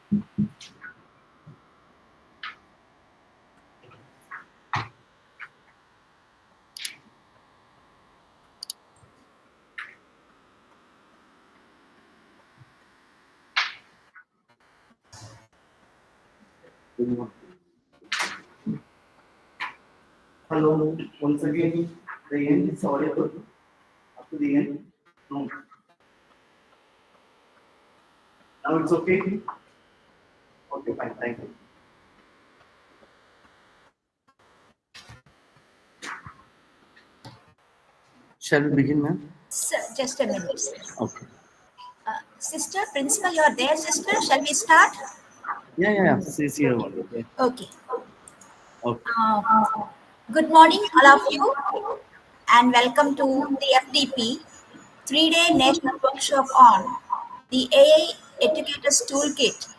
Hello, once again, the end is audible up to the end. No. Now it's okay? Okay, fine, thank you. Shall we begin, ma'am? Sir, just a minute, sir. Okay. Sister, principal, you are there, sister. Shall we start? Yeah. She's here. Okay. Okay. Okay. Good morning, all of you, and welcome to the FDP 3-day National Workshop on the AI Educator's Toolkit,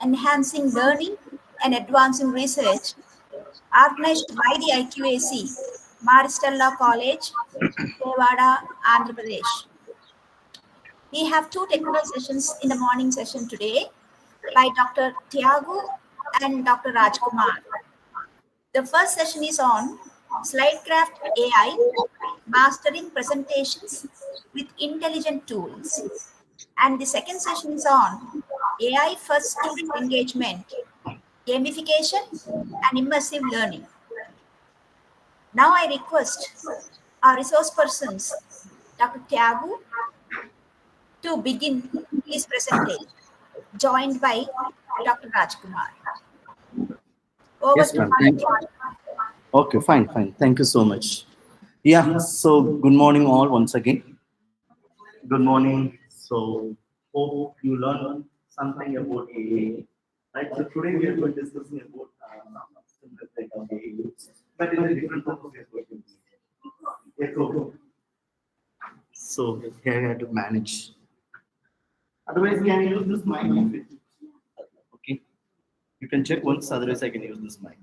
Enhancing Learning and Advancing Research, organized by the IQAC, Stella College, Devada, Andhra Pradesh. We have two technical sessions in the morning session today by Dr. Thiyagu and Dr. Rajakumar. The first session is on SlideCraft AI, mastering presentations with intelligent tools. And the second session is on AI first student engagement, gamification, and immersive learning. Now I request our resource persons, Dr. Thiyagu, to begin his presentation, joined by Dr. Rajakumar. Over Yes, to ma'am. Thank you. Okay, fine. Thank you so much. Yeah, so good morning all once again. Good morning. So hope you learn something about AA. Right, so today we are going to discuss about similar type of AA, but in a different focus we are going to use. Echo. So here I have to manage. Otherwise, can you use this mic? Okay. You can check once, otherwise I can use this mic.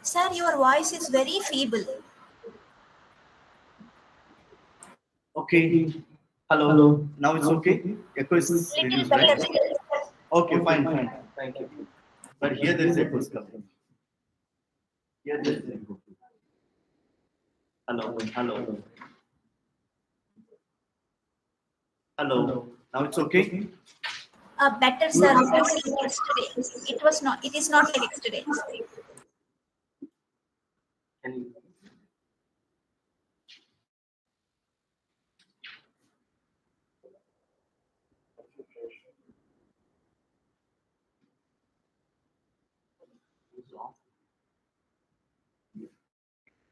Sir, your voice is very feeble. Okay. Hello. Now it's okay? Echo is Little reduced, better. right? Okay, fine. Thank you. But here there is echo coming. Here there is echo. Hello. Now it's okay? Better, sir. Not like yesterday. It was not. It is not like yesterday. Can you?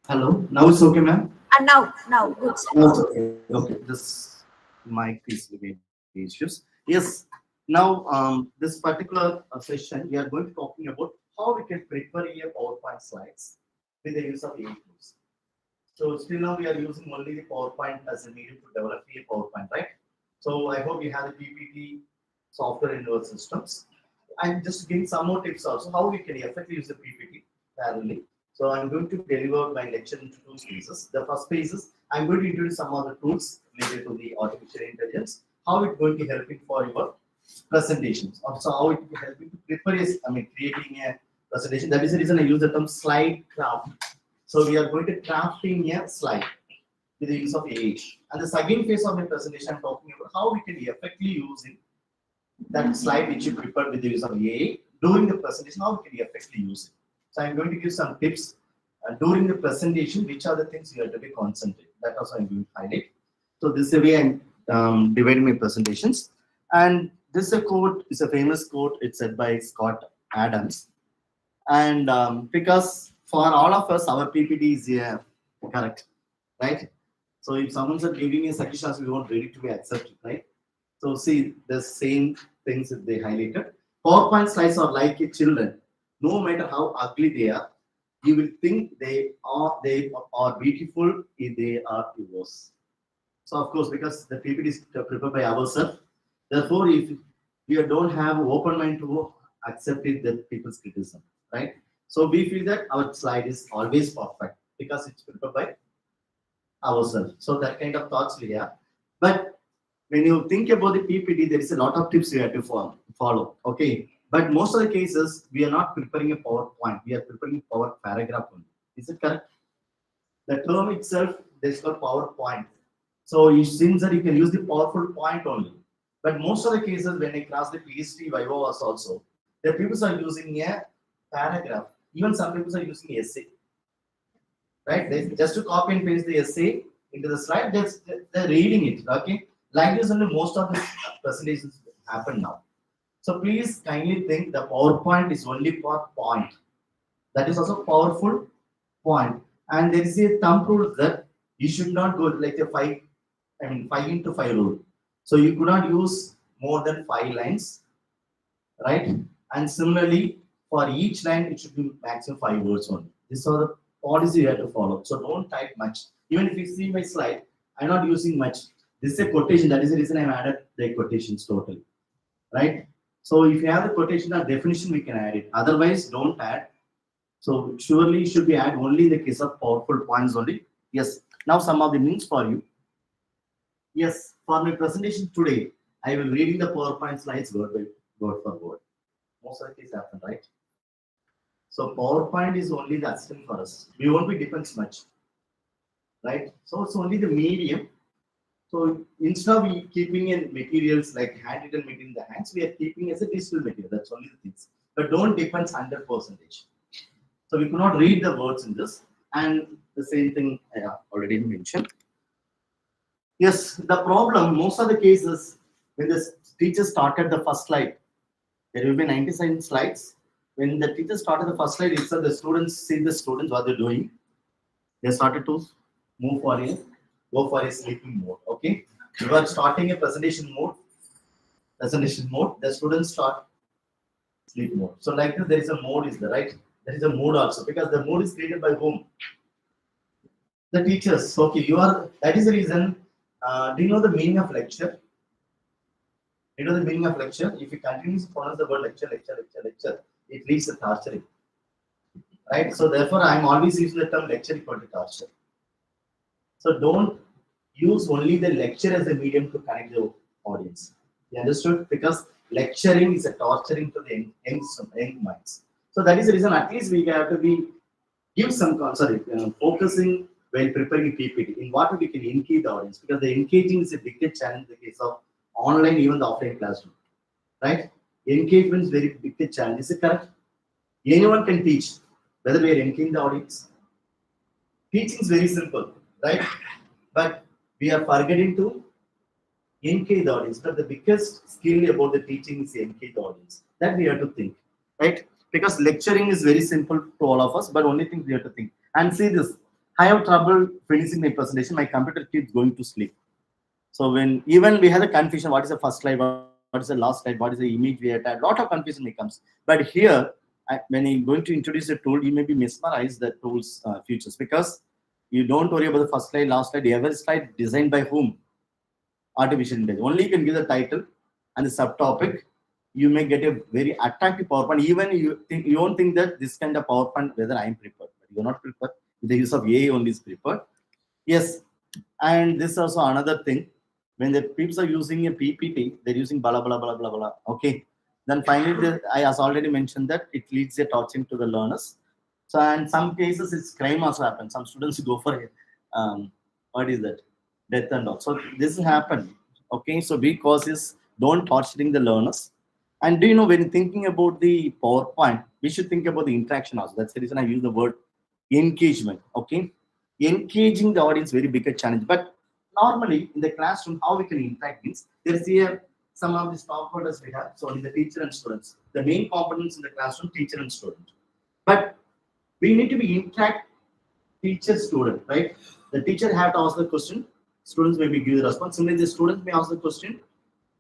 Hello. Now it's okay, ma'am? Now, good, sir. Okay. This mic is with issues. Yes. Now, this particular session, we are going to talking about how we can prepare a PowerPoint slides with the use of AI tools. So still now we are using only the PowerPoint as a medium to develop a PowerPoint, right? So I hope you have the PPT software in your systems. I'm just giving some more tips also how we can effectively use the PPT parallelly. So I'm going to deliver my lecture into two phases. The first phase is I'm going to introduce some other tools related to the artificial intelligence, how it's going to help you for your presentations. Also, how it will help you to prepare, creating a presentation. That is the reason I use the term slide craft. So we are going to crafting a slide with the use of AI. And the second phase of the presentation, I'm talking about how we can effectively use it, that slide which you prepared with the use of AI during the presentation, how we can effectively use it. So I'm going to give some tips during the presentation, which are the things you have to be concentrated. That also I'm going to highlight. So this is the way I'm dividing my presentations. And this is a quote, it's a famous quote, it's said by Scott Adams. And because for all of us, our PPT is correct, right? So if someone said giving a suggestions, we won't ready to be accepted, right? So see the same things that they highlighted. PowerPoint slides are like a children. No matter how ugly they are, you will think they are beautiful if they are yours. So of course, because the PPT is prepared by ourselves, therefore, if we don't have open mind to accept it, the people's criticism, right? So we feel that our slide is always perfect because it's prepared by ourselves. So that kind of thoughts we have. But when you think about the PPT, there is a lot of tips you have to follow. Okay, but most of the cases we are not preparing a PowerPoint. We are preparing a Power Paragraph only. Is it correct? The term itself is called PowerPoint. So you since that you can use the powerful point only. But most of the cases when I cross the PhD Viva was also, the people are using a paragraph. Even some people are using essay. Right? They just to copy and paste the essay into the slide, they're reading it. Okay. Like this only most of the presentations happen now. So please kindly think the PowerPoint is only for point. That is also powerful point. And there is a thumb rule that you should not go like a 5 into 5 rule. So you could not use more than 5 lines, right? And similarly, for each line, it should be maximum 5 words only. These are the policy you have to follow. So don't type much. Even if you see my slide, I'm not using much. This is a quotation. That is the reason I've added the quotations totally, right? So if you have the quotation or definition, we can add it. Otherwise, don't add. So surely it should be add only in the case of powerful points only. Yes. Now some of the means for you. Yes, for my presentation today, I will reading the PowerPoint slides word for word. Most of the case happen, right? So PowerPoint is only the assistant for us. We won't be depends much, right? So it's only the medium. So instead of we keeping in materials like handwritten material in the hands, we are keeping as a digital material. That's only the things. But don't depend 100%. So we cannot read the words in this. And the same thing I already mentioned. Yes, the problem, most of the cases, when the teacher started the first slide, there will be 97 slides. When the teacher started the first slide, itself the students see the students what they're doing. They started to move for a go for a sleeping mode. Okay, you are starting a presentation mode. The students start sleep mode. So like this, there is a mode is there, right? There is a mode also because the mode is created by whom? The teachers. Okay, you are. That is the reason. Do you know the meaning of lecture? You know the meaning of lecture? If you continuously pronounce the word lecture, it leads to torturing. Right? So therefore, I am always using the term lecture equal to torture. So don't use only the lecture as a medium to connect the audience. You understood? Because lecturing is a torturing to the young minds. So that is the reason at least we have to be give some focusing while preparing a PPT in what we can engage the audience because the engaging is a bigger challenge in the case of online, even the offline classroom. Right? Engagement is very big challenge. Is it correct? Anyone can teach, whether we are engaging the audience. Teaching is very simple, right? But we are forgetting to engage the audience. But the biggest skill about the teaching is engage the audience. That we have to think, right? Because lecturing is very simple to all of us, but only thing we have to think. And see this, I have trouble finishing my presentation. My computer keeps going to sleep. So when even we have a confusion, what is the first slide, what is the last slide, what is the image we have had, lot of confusion may comes. But here, when you're going to introduce a tool, you may be mesmerized the tool's features because you don't worry about the first slide, last slide, every slide designed by whom? Artificial intelligence. Only you can give the title and the subtopic. You may get a very attractive PowerPoint. Even you don't think that this kind of PowerPoint, whether I am prepared, but you're not prepared. The use of AI only is prepared. Yes, and this is also another thing. When the people are using a PPT, they're using blah blah blah blah blah. Okay. Then finally, I has already mentioned that it leads a torturing to the learners. So in some cases, it's crime also happens. Some students go for what is that? Death and all. So this happened. Okay. So be cautious. Don't torturing the learners. And do you know when thinking about the PowerPoint, we should think about the interaction also. That's the reason I use the word engagement. Okay. Engaging the audience very big a challenge. But normally in the classroom, how we can interact means there's here some of the stakeholders we have. So in the teacher and students, the main components in the classroom, teacher and student. But we need to be interact teacher student, right? The teacher have to ask the question, students may be give the response. Similarly, the students may ask the question,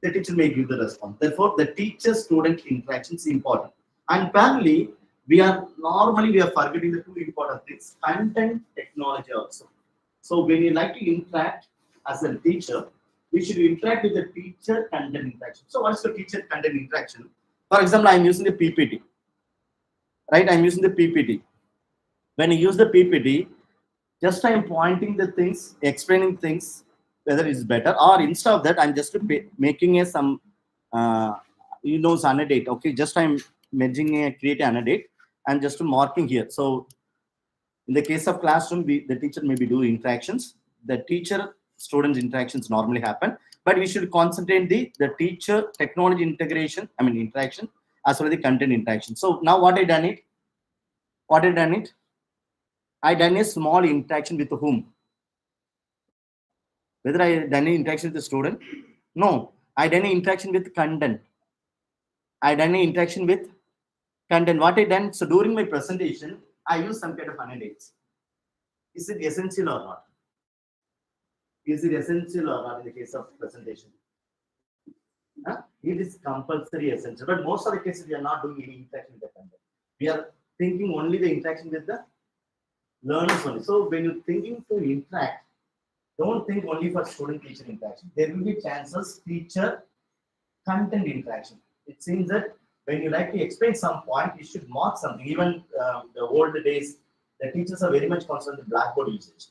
the teacher may give the response. Therefore, the teacher student interaction is important. And apparently, we are forgetting the two important things, content technology also. So when you like to interact as a teacher, we should interact with the teacher content interaction. So what is the teacher content interaction? For example, I'm using the PPT, right? I'm using the PPT. When you use the PPT, just I'm pointing the things, explaining things, whether it's better, or instead of that, I'm just making a some annotate. Okay, just I'm merging a create annotate and just marking here. So in the case of classroom, the teacher maybe do interactions. The teacher students interactions normally happen, but we should concentrate the teacher technology integration. I mean interaction as well as the content interaction. So now what I done it? What I done it? I done a small interaction with whom? Whether I done an interaction with the student? No, I done an interaction with content. I done an interaction with content. What I done? So during my presentation, I use some kind of annotates. Is it essential or not? Is it essential or not in the case of presentation? Huh? It is compulsory essential. But most of the cases, we are not doing any interaction with the content. We are thinking only the interaction with the learners only. So when you're thinking to interact, don't think only for student-teacher interaction. There will be chances teacher content interaction. It seems that when you like to explain some point, you should mark something. Even the old days, the teachers are very much concerned with blackboard usage.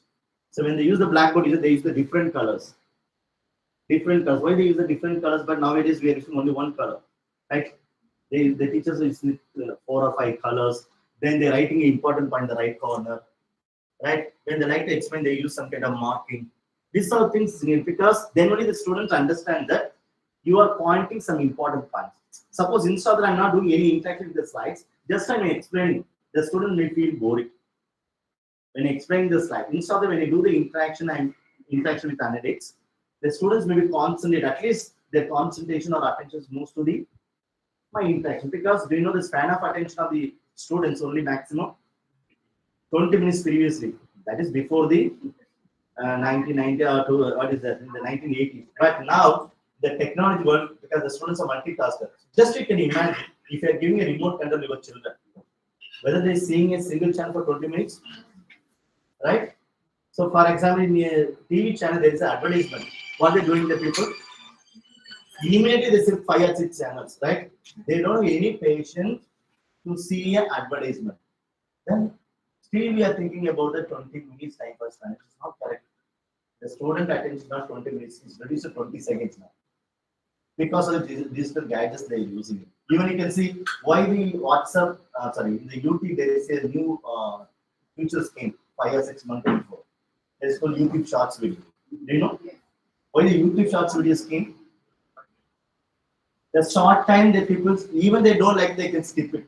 So when they use the blackboard usage, they use the different colors. Different colors. Why they use the different colors? But nowadays we are using only one color, right? The teachers are using 4 or 5 colors. Then they're writing an important point in the right corner, right? When they like to explain, they use some kind of marking. These are things because then only the students understand that you are pointing some important points. Suppose instead that I'm not doing any interaction with the slides, just I'm explaining, the student may feel boring. When I explain the slide, instead of when I do the interaction and interaction with annotates, the students may be concentrate, at least their concentration or attention moves to the my interaction, because do you know the span of attention of the students only maximum 20 minutes previously. That is before the 1990 or what is that in the 1980s. But now the technology world, because the students are multitaskers. Just you can imagine if you are giving a remote control to your children, whether they're seeing a single channel for 20 minutes, right? So for example, in a TV channel, there is an advertisement. What they're doing, the people? Immediately they see 5 or 6 channels, right? They don't have any patience to see an advertisement. Then still we are thinking about the 20 minutes time per spend. It's not correct. The student attention is not 20 minutes, it's reduced to 20 seconds now. Because of the digital gadgets they're using. Even you can see why the WhatsApp, in the YouTube there is a new feature scheme 5 or 6 months before. It's called YouTube Shorts video. Do you know? Why the YouTube Shorts video scheme? The short time that people, even they don't like, they can skip it.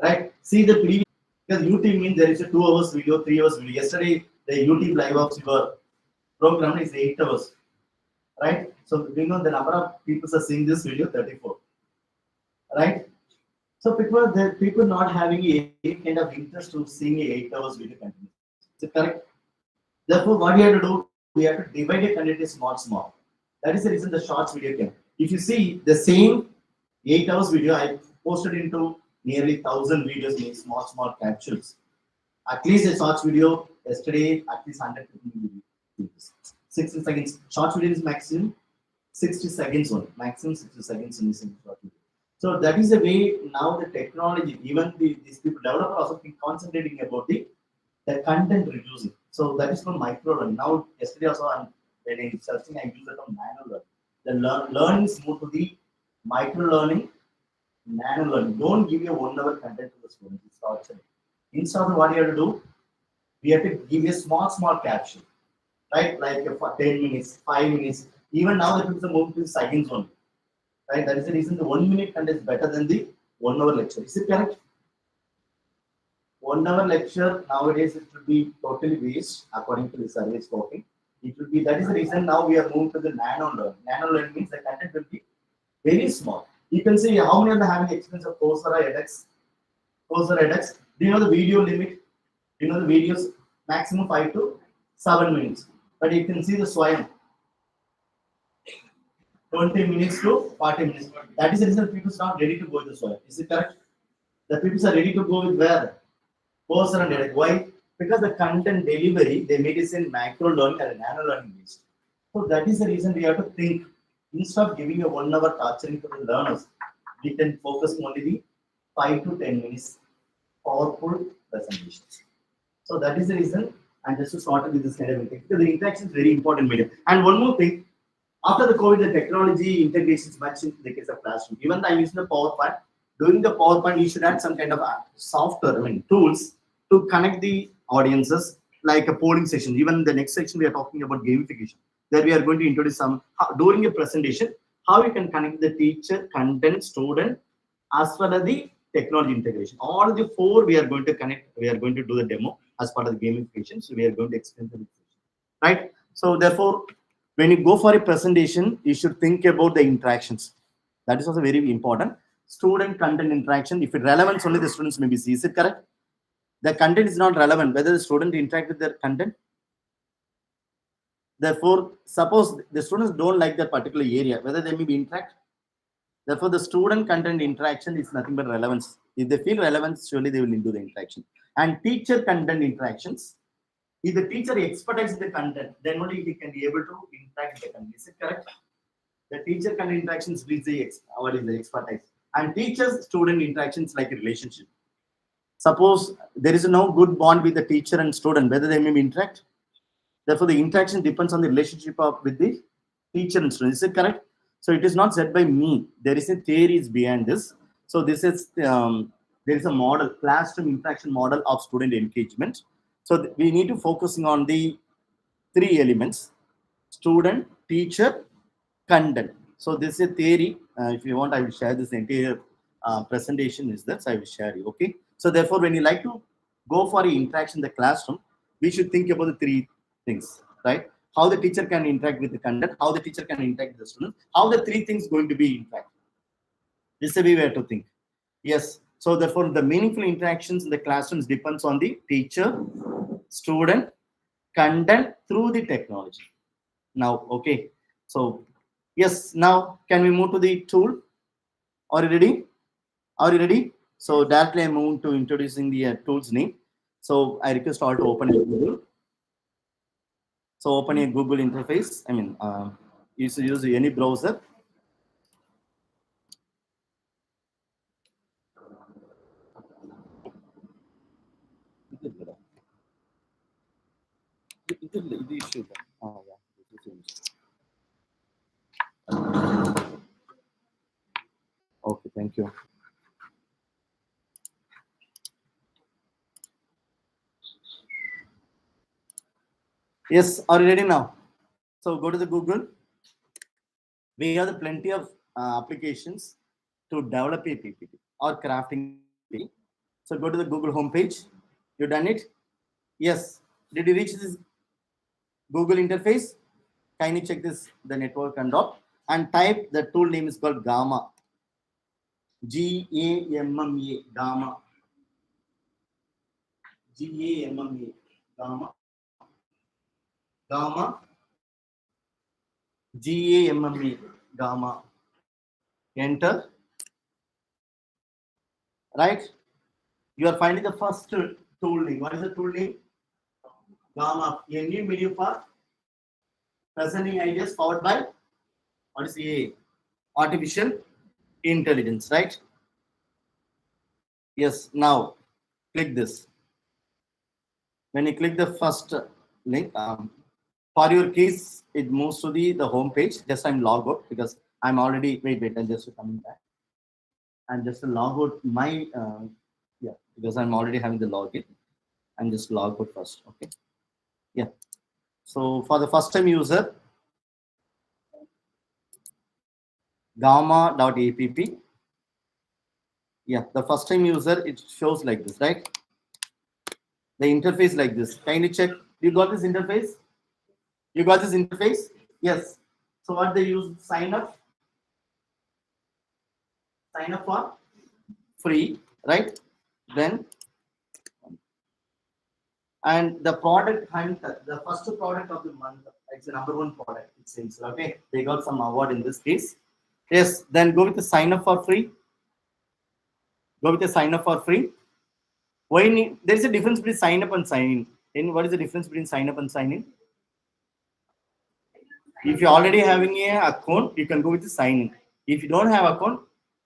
Right? See the previous, because YouTube means there is a 2 hours video, 3 hours video. Yesterday, the YouTube live of your program is 8 hours. Right? So, you know, the number of people are seeing this video 34. Right? So, people not having any kind of interest to seeing a 8 hours video continuously. Is it correct? Therefore, what we have to do, we have to divide the content into small. That is the reason the shorts video came. If you see the same 8 hours video, I posted into nearly 1,000 videos in small capsules. At least a shorts video yesterday, at least 150 videos. 60 seconds. Short video is maximum 60 seconds only. Maximum 60 seconds in this short video. So that is the way now the technology, even these people developer also keep concentrating about the content reducing. So that is called micro learning. Now yesterday also when I'm searching, I use the term nano learning. The learning is moved to the micro learning, nano learning. Don't give a 1 hour content to the student. It's torture. Instead of what you have to do, we have to give a small caption, right? Like for 10 minutes, 5 minutes. Even now the people are moving to seconds only, right? That is the reason the 1 minute content is better than the 1 hour lecture. Is it correct? 1 hour lecture nowadays it will be totally waste according to the survey talking. It will be, that is the reason now we are moving to the nano learning. Nano learning means the content will be very small. You can see how many are having experience of Coursera edX. Coursera edX. Do you know the video limit? Do you know the videos maximum 5 to 7 minutes. But you can see the Swayam 20 minutes to 40 minutes. That is the reason people are not ready to go with the Swayam. Is it correct? The people are ready to go with where? Coursera and edX. Why? Because the content delivery, they made it in macro learning and nano learning based. So that is the reason we have to think, instead of giving a 1 hour torturing to the learners, we can focus only the 5 to 10 minutes powerful presentations. So that is the reason and just to start with this kind of thing. Because the interaction is very important medium. And one more thing, after the COVID, the technology integration is much in the case of classroom. Even though I'm using the PowerPoint, during the PowerPoint, you should add some kind of software, I mean, tools to connect the audiences, like a polling session. Even the next section, we are talking about gamification. There we are going to introduce some, during a presentation, how you can connect the teacher, content, student, as well as the technology integration. All the four we are going to connect, we are going to do the demo as part of the gamification. So we are going to explain the right. So therefore, when you go for a presentation, you should think about the interactions. That is also very important. Student content interaction. If it relevant, only the students may be see. Is it correct? The content is not relevant, whether the student interact with their content. Therefore, suppose the students don't like that particular area, whether they may be interact. Therefore, the student content interaction is nothing but relevance. If they feel relevance, surely they will do the interaction. And teacher content interactions. If the teacher expertise the content, then only he can be able to interact with the content. Is it correct? The teacher content interactions is the what is the expertise. And teacher-student interactions like a relationship. Suppose there is no good bond with the teacher and student, whether they may interact. Therefore, the interaction depends on the relationship with the teacher and student. Is it correct? So it is not said by me. There is a theories behind this. So this is there is a model, classroom interaction model of student engagement. So we need to focusing on the three elements: student, teacher, content. So this is a theory. If you want, I will share this entire presentation. Is that I will share you. Okay. So therefore, when you like to go for an interaction in the classroom, we should think about the three things, right? How the teacher can interact with the content, how the teacher can interact with the student, how the three things going to be interact. This is a way to think. Yes. So therefore, the meaningful interactions in the classrooms depends on the teacher, student, content through the technology. Now, okay. So yes. Now, can we move to the tool? Are you ready? Are you ready? So directly I move to introducing the tool's name. So I request all to open your Google. So open a Google interface. I mean, you should use any browser. Okay, thank you. Yes, are you ready now? So go to the Google. We have the plenty of applications to develop a PPT or crafting PPT. So go to the Google homepage. You done it? Yes. Did you reach this Google interface? Kindly check this the network and all, and type the tool name is called Gamma. Gamma. Gamma. Gamma. Gamma. Gamma. Gamma. Enter. Right? You are finding the first tool name. What is the tool name? Gamma. A new medium for presenting ideas powered by what is the artificial intelligence, right? Yes. Now click this. When you click the first link, for your case, it moves to the home page. Just I'm log out because I'm already wait. I'm just coming back. I'm just log out my yeah, because I'm already having the login. I'm just log out first. Okay. Yeah. So for the first time user, gamma.app. Yeah, the first time user, it shows like this, right? The interface like this. Kindly check. You got this interface? You got this interface? Yes. So what they use? Sign up. Sign up for free, right? Then and the product hunt, the first product of the month, it's the number one product. It seems okay. They got some award in this case. Yes. Then go with the sign up for free. Go with the sign up for free. When there is a difference between sign up and sign in. And what is the difference between sign up and sign in? If you're already having an account, you can go with the sign in. If you don't have account,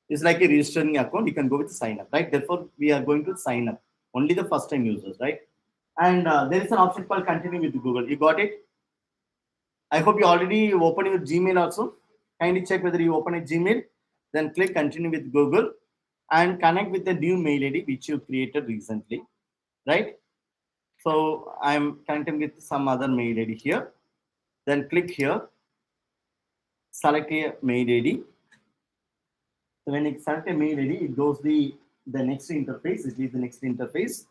it's like a registering account, you can go with the sign up, right? Therefore, we are going to sign up. Only the first time users, right? And there is an option called continue with Google. You got it? I hope you already opened your Gmail also. Kindly check whether you open a Gmail. Then click continue with Google and connect with the new mail ID which you created recently. Right? So I'm connecting with some other mail ID here. Then click here. Select a mail ID. So when you select a mail ID, it goes the next interface. It is the next interface.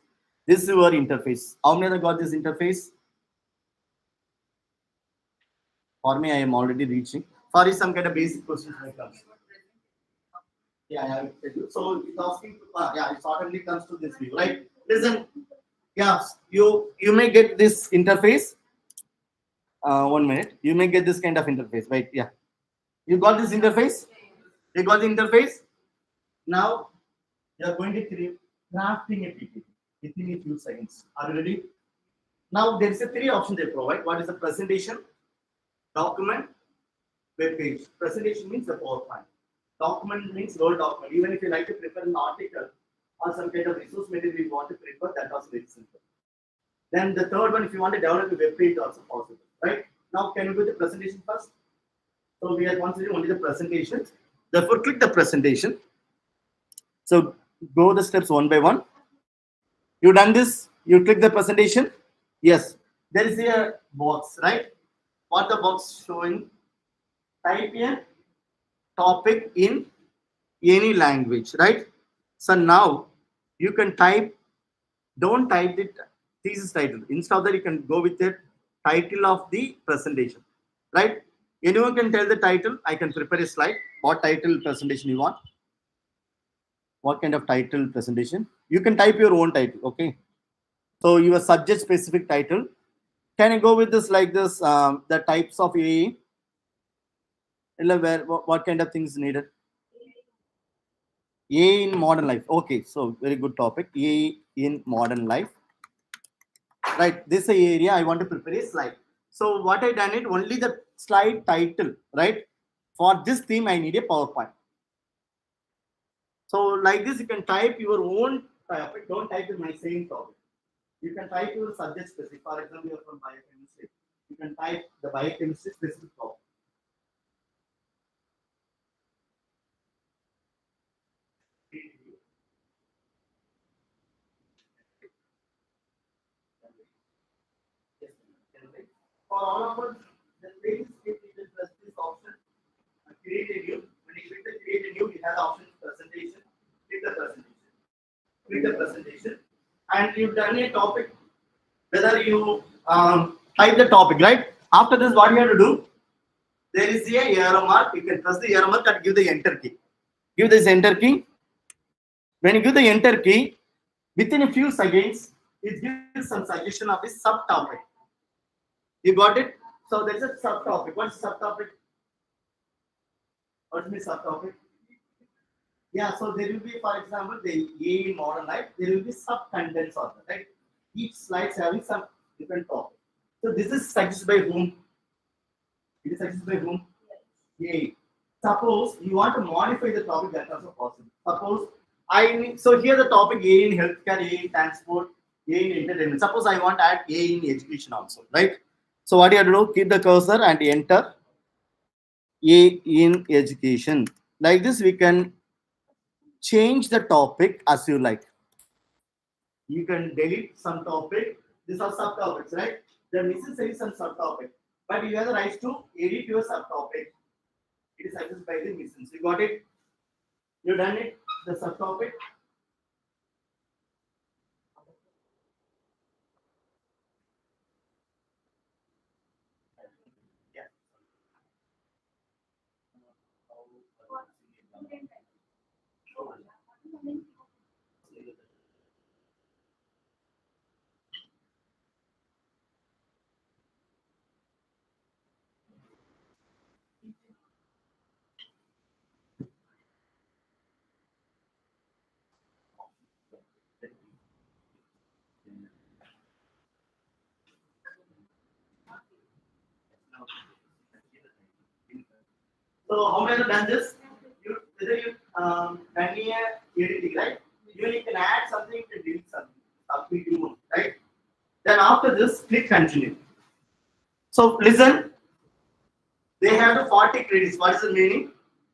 This is your interface. How many got this interface? For me, I am already reaching. Sorry, some kind of basic questions might come. Yeah, I will tell you. So it's asking, yeah, it suddenly comes to this view, right? Listen, yeah, you may get this interface. 1 minute, you may get this kind of interface, right? Yeah, you got this interface. You got the interface. Now you are going to create crafting a PPT within a few seconds. Are you ready? Now there is a three options they provide. What is the presentation, document, web page? Presentation means the PowerPoint. Document means Word document. Even if you like to prepare an article or some kind of resource material you want to prepare, that was very simple. Then the third one, if you want to develop a web page, also possible. Right? Now, can we go to the presentation first? So we are considering only the presentation. Therefore, click the presentation. So go the steps one by one. You done this? You click the presentation. Yes. There is a box, right? What the box showing? Type a topic in any language, right? So now you can type, don't type the thesis title. Instead of that, you can go with the title of the presentation, right? Anyone can tell the title. I can prepare a slide. What title presentation you want? What kind of title presentation? You can type your own title, okay? So your subject specific title. Can I go with this like this? The types of AE. Where what kind of things needed? A in modern life. Okay, so very good topic. A in modern life. Right, this area I want to prepare a slide. So what I done it only the slide title, right? For this theme I need a PowerPoint. So like this you can type your own topic. Don't type in my same topic. You can type your subject specific. For example, you are from biochemistry. You can type the biochemistry specific topic. For all of us, the page is press this option. Create a new. When you click the create a new, you have the option presentation. Click the presentation. Click the presentation. And you've done a topic. Whether you type the topic, right? After this, what you have to do? There is a arrow mark. You can press the arrow mark and give the enter key. Give this enter key. When you give the enter key, within a few seconds, it gives some suggestion of the subtopic. You got it? So there is a subtopic. What's the subtopic? What's the subtopic? Yeah, so there will be, for example, the A in modern life, there will be sub-contents of it, right? Each slide having some different topic. So this is suggested by whom? It is suggested by whom? A. Suppose you want to modify the topic, that also possible. Suppose so here the topic A in healthcare, A in transport, A in entertainment. Suppose I want to add A in education also, right? So what you have to do? Keep the cursor and enter A in education. Like this, we can change the topic as you like. You can delete some topic. These are subtopics, right? The necessary some subtopic, but you have the right to edit your subtopic. It is suggested by the missions. You got it? You done it? The subtopic. Yeah. So how many have done this? Whether you done a editing, right? You can add something, you can delete something, something you want, right? Then after this, click continue. So listen, they have the 40 credits. What is the meaning?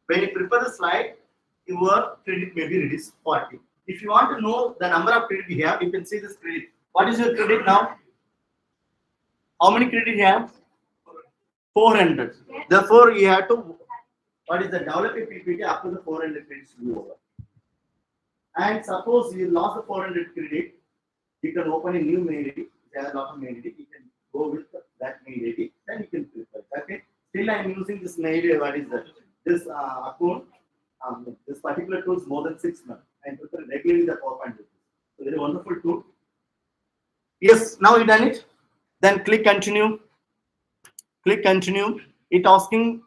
When you prepare the slide, your credit may be reduced 40. If you want to know the number of credit you have, you can see this credit. What is your credit now? How many credit you have? 400. Therefore, you have to, what is the develop a PPT up to the 400 credits to go over. And suppose you lost the 400 credit, you can open a new mail ID. There are a lot of mail ID. You can go with that mail ID. Then you can prepare. Okay. Still, I am using this mail ID. What is that? This account. This particular tool is more than 6 months. I prepare regularly the PowerPoint. So very wonderful tool. Yes. Now you done it. Then click continue. Click continue. It asking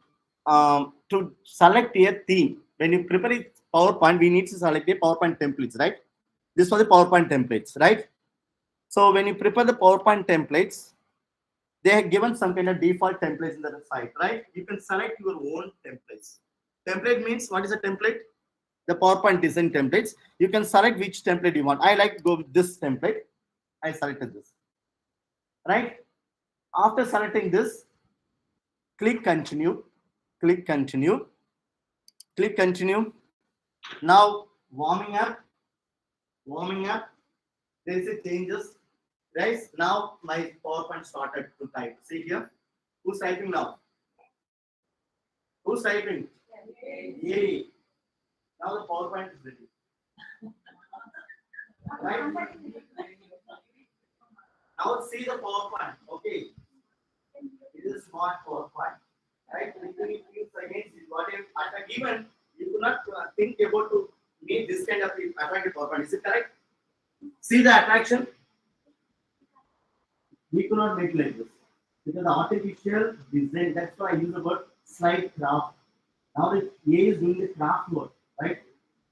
to select a theme. When you prepare a PowerPoint, we need to select a PowerPoint templates, right? This was the PowerPoint templates, right? So when you prepare the PowerPoint templates, they have given some kind of default templates in the site, right? You can select your own templates. Template means, what is a template? The PowerPoint design templates. You can select which template you want. I like to go with this template. I selected this, right? After selecting this, click continue, click continue, click continue. Now warming up. There is a changes. Guys, now my PowerPoint started to type. See here, who's typing now? Who's typing? Yay! Now the PowerPoint is ready. Right? Now see the PowerPoint. Okay, it is smart PowerPoint. Right? Literally things against whatever even you do not think about to make this kind of attractive PowerPoint. Is it correct? See the attraction. We could not make like this because the artificial design. That's why I use the word slide craft. Now the AI is doing the craft work, right?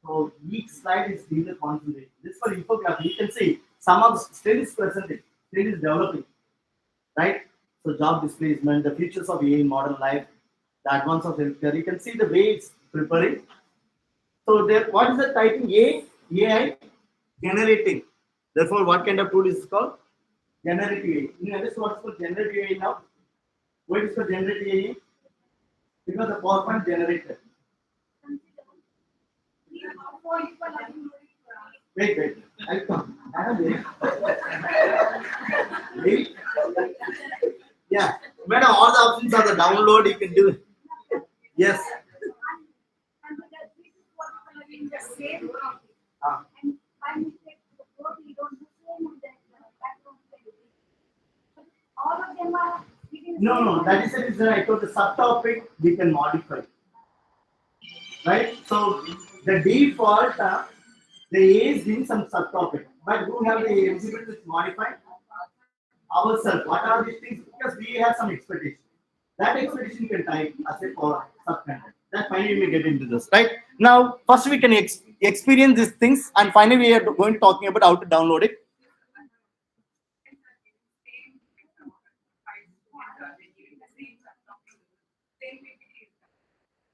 So each slide is doing the concentration. This for infographic. You can see some of the still is presented, still is developing, right? So job displacement, the features of AI in modern life, the advance of healthcare. You can see the way it's preparing. So there, what is the typing? AI generating. Therefore, what kind of tool is it called? Generative AI. You understand what's called generative AI now? Why is it called generative AI? Because the PowerPoint generated. Wait. I'll come. Wait. Yeah. Madam, all the options are the download. You can do it. Yes. No, that is the reason I told the subtopic we can modify. Right? So the default, the A is giving some subtopic, but we have the exhibit to modify ourselves. What are these things? Because we have some expectation. That expectation you can type as a for subcontent. That finally we get into this, right? Now, first we can experience these things, and finally we are going to talking about how to download it.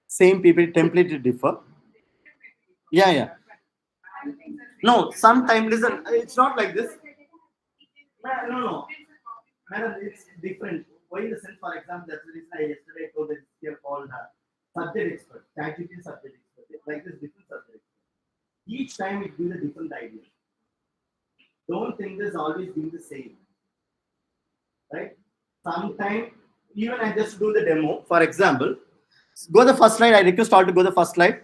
Same PPT template to differ. Yeah. No, sometimes listen, it's not like this. No. Madam, it's different. Why in the sense, for example, that's the reason I yesterday told that here called subject expert, ChatGPT subject expert, like this different subject expert. Each time it gives a different idea. Don't think this always being the same. Right? Sometimes, even I just do the demo, for example, go the first slide. I request all to go the first slide.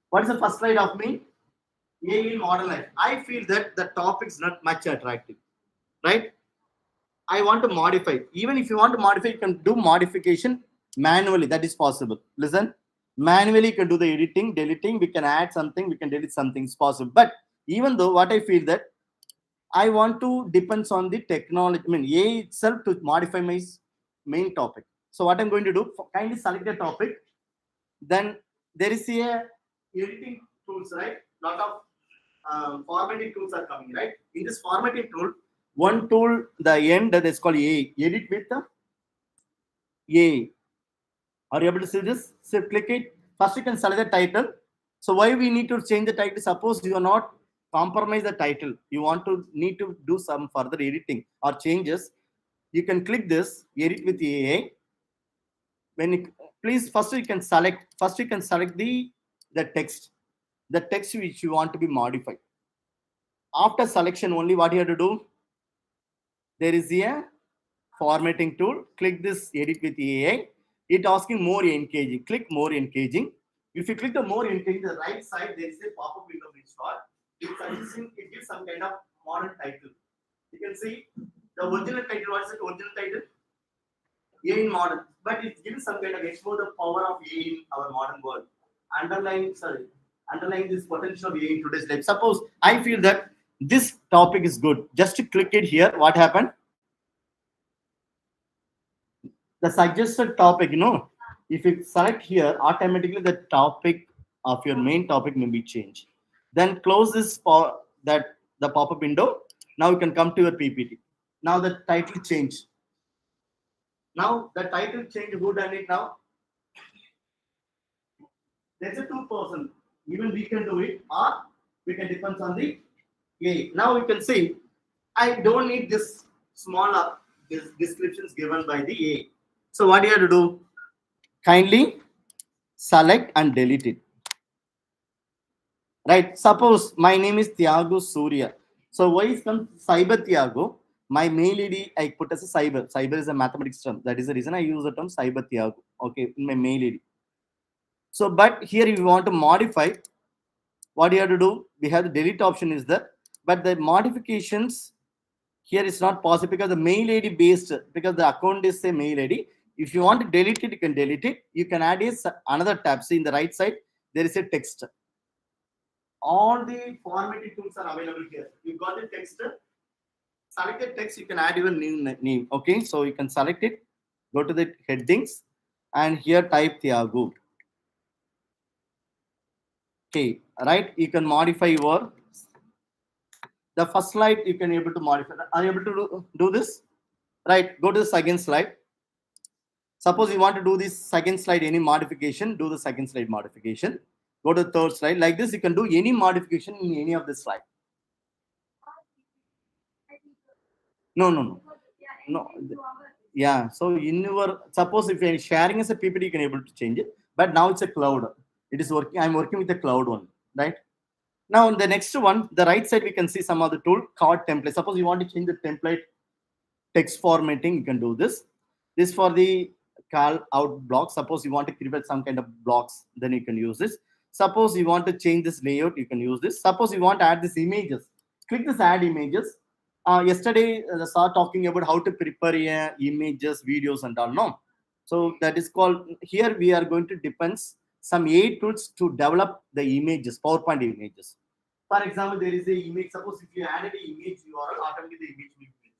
What is the first slide of me? AI in modern life. I feel that the topic is not much attractive, right? I want to modify. Even if you want to modify, you can do modification manually. That is possible. Listen, manually you can do the editing, deleting. We can add something, we can delete something. It's possible. But even though what I feel that I want to depends on the technology. I mean, AI itself to modify my main topic. So what I'm going to do, kindly select a topic. Then there is a editing tools, right? Lot of formatting tools are coming, right? In this formatting tool, one tool, the end that is called AI. Edit with the AI. Are you able to see this? So click it. First, you can select the title. So why we need to change the title? Suppose you are not compromise the title, you want to need to do some further editing or changes, you can click this edit with AI. When you, please first you can select the text which you want to be modified. After selection only, what you have to do, there is a formatting tool. Click this edit with AI. It asking more engaging. Click more engaging. If you click the more engaging, the right side there is a pop-up window installed. It gives some kind of modern title. You can see the original title. What is the original title? A in modern, but it gives some kind of explore the power of A in our modern world. Underlying this potential of A in today's life. Suppose I feel that this topic is good. Just to click it here, what happened? The suggested topic, if you select here, automatically the topic of your main topic may be changed. Then close this for that the pop-up window. Now you can come to your PPT. Now the title change. Now the title change. Who done it now? There's a 2%. Even we can do it, or we can depend on the A. Now you can see, I don't need this smaller descriptions given by the A. So what you have to do? Kindly select and delete it. Right? Suppose my name is Thiyagu Surya. So why is come Cyber Thiyagu? My mail ID I put as a cyber. Cyber is a mathematics term. That is the reason I use the term Cyber Thiyagu. Okay, in my mail ID. So, but here if you want to modify, what you have to do? We have the delete option is there, but the modifications here is not possible because the mail ID based, because the account is a mail ID. If you want to delete it, you can delete it. You can add another tab. See in the right side, there is a text. All the formatting tools are available here. You got the text. Select the text. You can add your name. Okay, so you can select it. Go to the headings, and here type Thiyagu. Okay, right? You can modify your the first slide. You can able to modify. Are you able to do this? Right. Go to the second slide. Suppose you want to do this second slide, any modification, do the second slide modification. Go to the third slide. Like this, you can do any modification in any of the slide. No. Yeah. So in your, suppose if you're sharing as a PPT, you can able to change it. But now it's a cloud. It is working. I'm working with the cloud one, right? Now on the next one, the right side, we can see some other tool called template. Suppose you want to change the template text formatting, you can do this. This for the call out block. Suppose you want to create some kind of blocks, then you can use this. Suppose you want to change this layout, you can use this. Suppose you want to add these images, click this add images. Yesterday, I saw talking about how to prepare images, videos, and all. No, so that is called. Here we are going to depend some AI tools to develop the images, PowerPoint images. For example, there is a image. Suppose if you added an image URL, automatically the image will be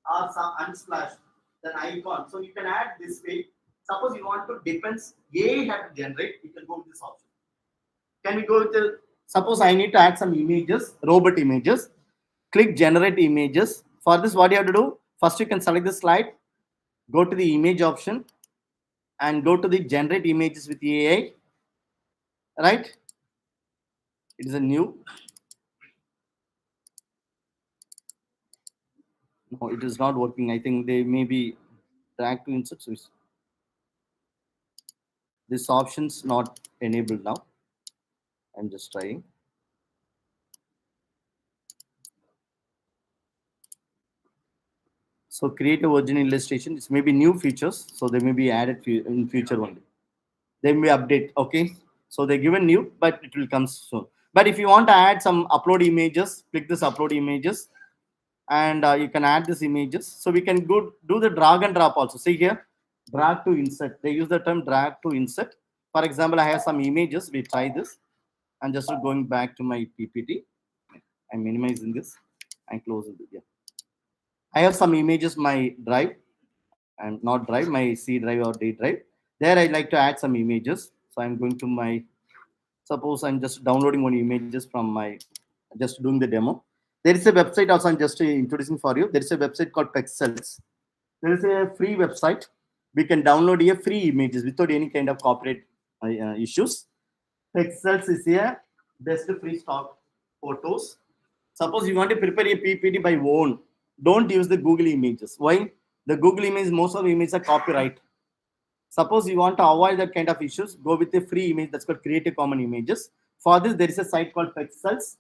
or some unsplash, then icon. So you can add this way. Suppose you want to depends AI have to generate, you can go with this option. Can we go with the, suppose I need to add some images, robot images. Click generate images. For this, what you have to do? First, you can select the slide, go to the image option, and go to the generate images with AI. Right? It is a new. No, it is not working. I think they may be drag to insert. This option's not enabled now. I'm just trying. So create a virgin illustration. It's maybe new features, so they may be added in future only. They may update. Okay, so they given new, but it will come soon. But if you want to add some upload images, click this upload images, and you can add these images. So we can go do the drag and drop also. See here, drag to insert. They use the term drag to insert. For example, I have some images. We try this. I'm just going back to my PPT. I'm minimizing this and closing it. Yeah. I have some images my drive and not drive, my C drive or D drive. There I like to add some images. So I'm going to my, suppose I'm just downloading one images from my, just doing the demo. There is a website also I'm just introducing for you. There is a website called Pexels. There is a free website. We can download here free images without any kind of copyright issues. Pexels is a best free stock photos. Suppose you want to prepare a PPT by own, don't use the Google images. Why? The Google image, most of the images are copyright. Suppose you want to avoid that kind of issues, go with a free image that's called Creative Commons Images. For this, there is a site called Pexels.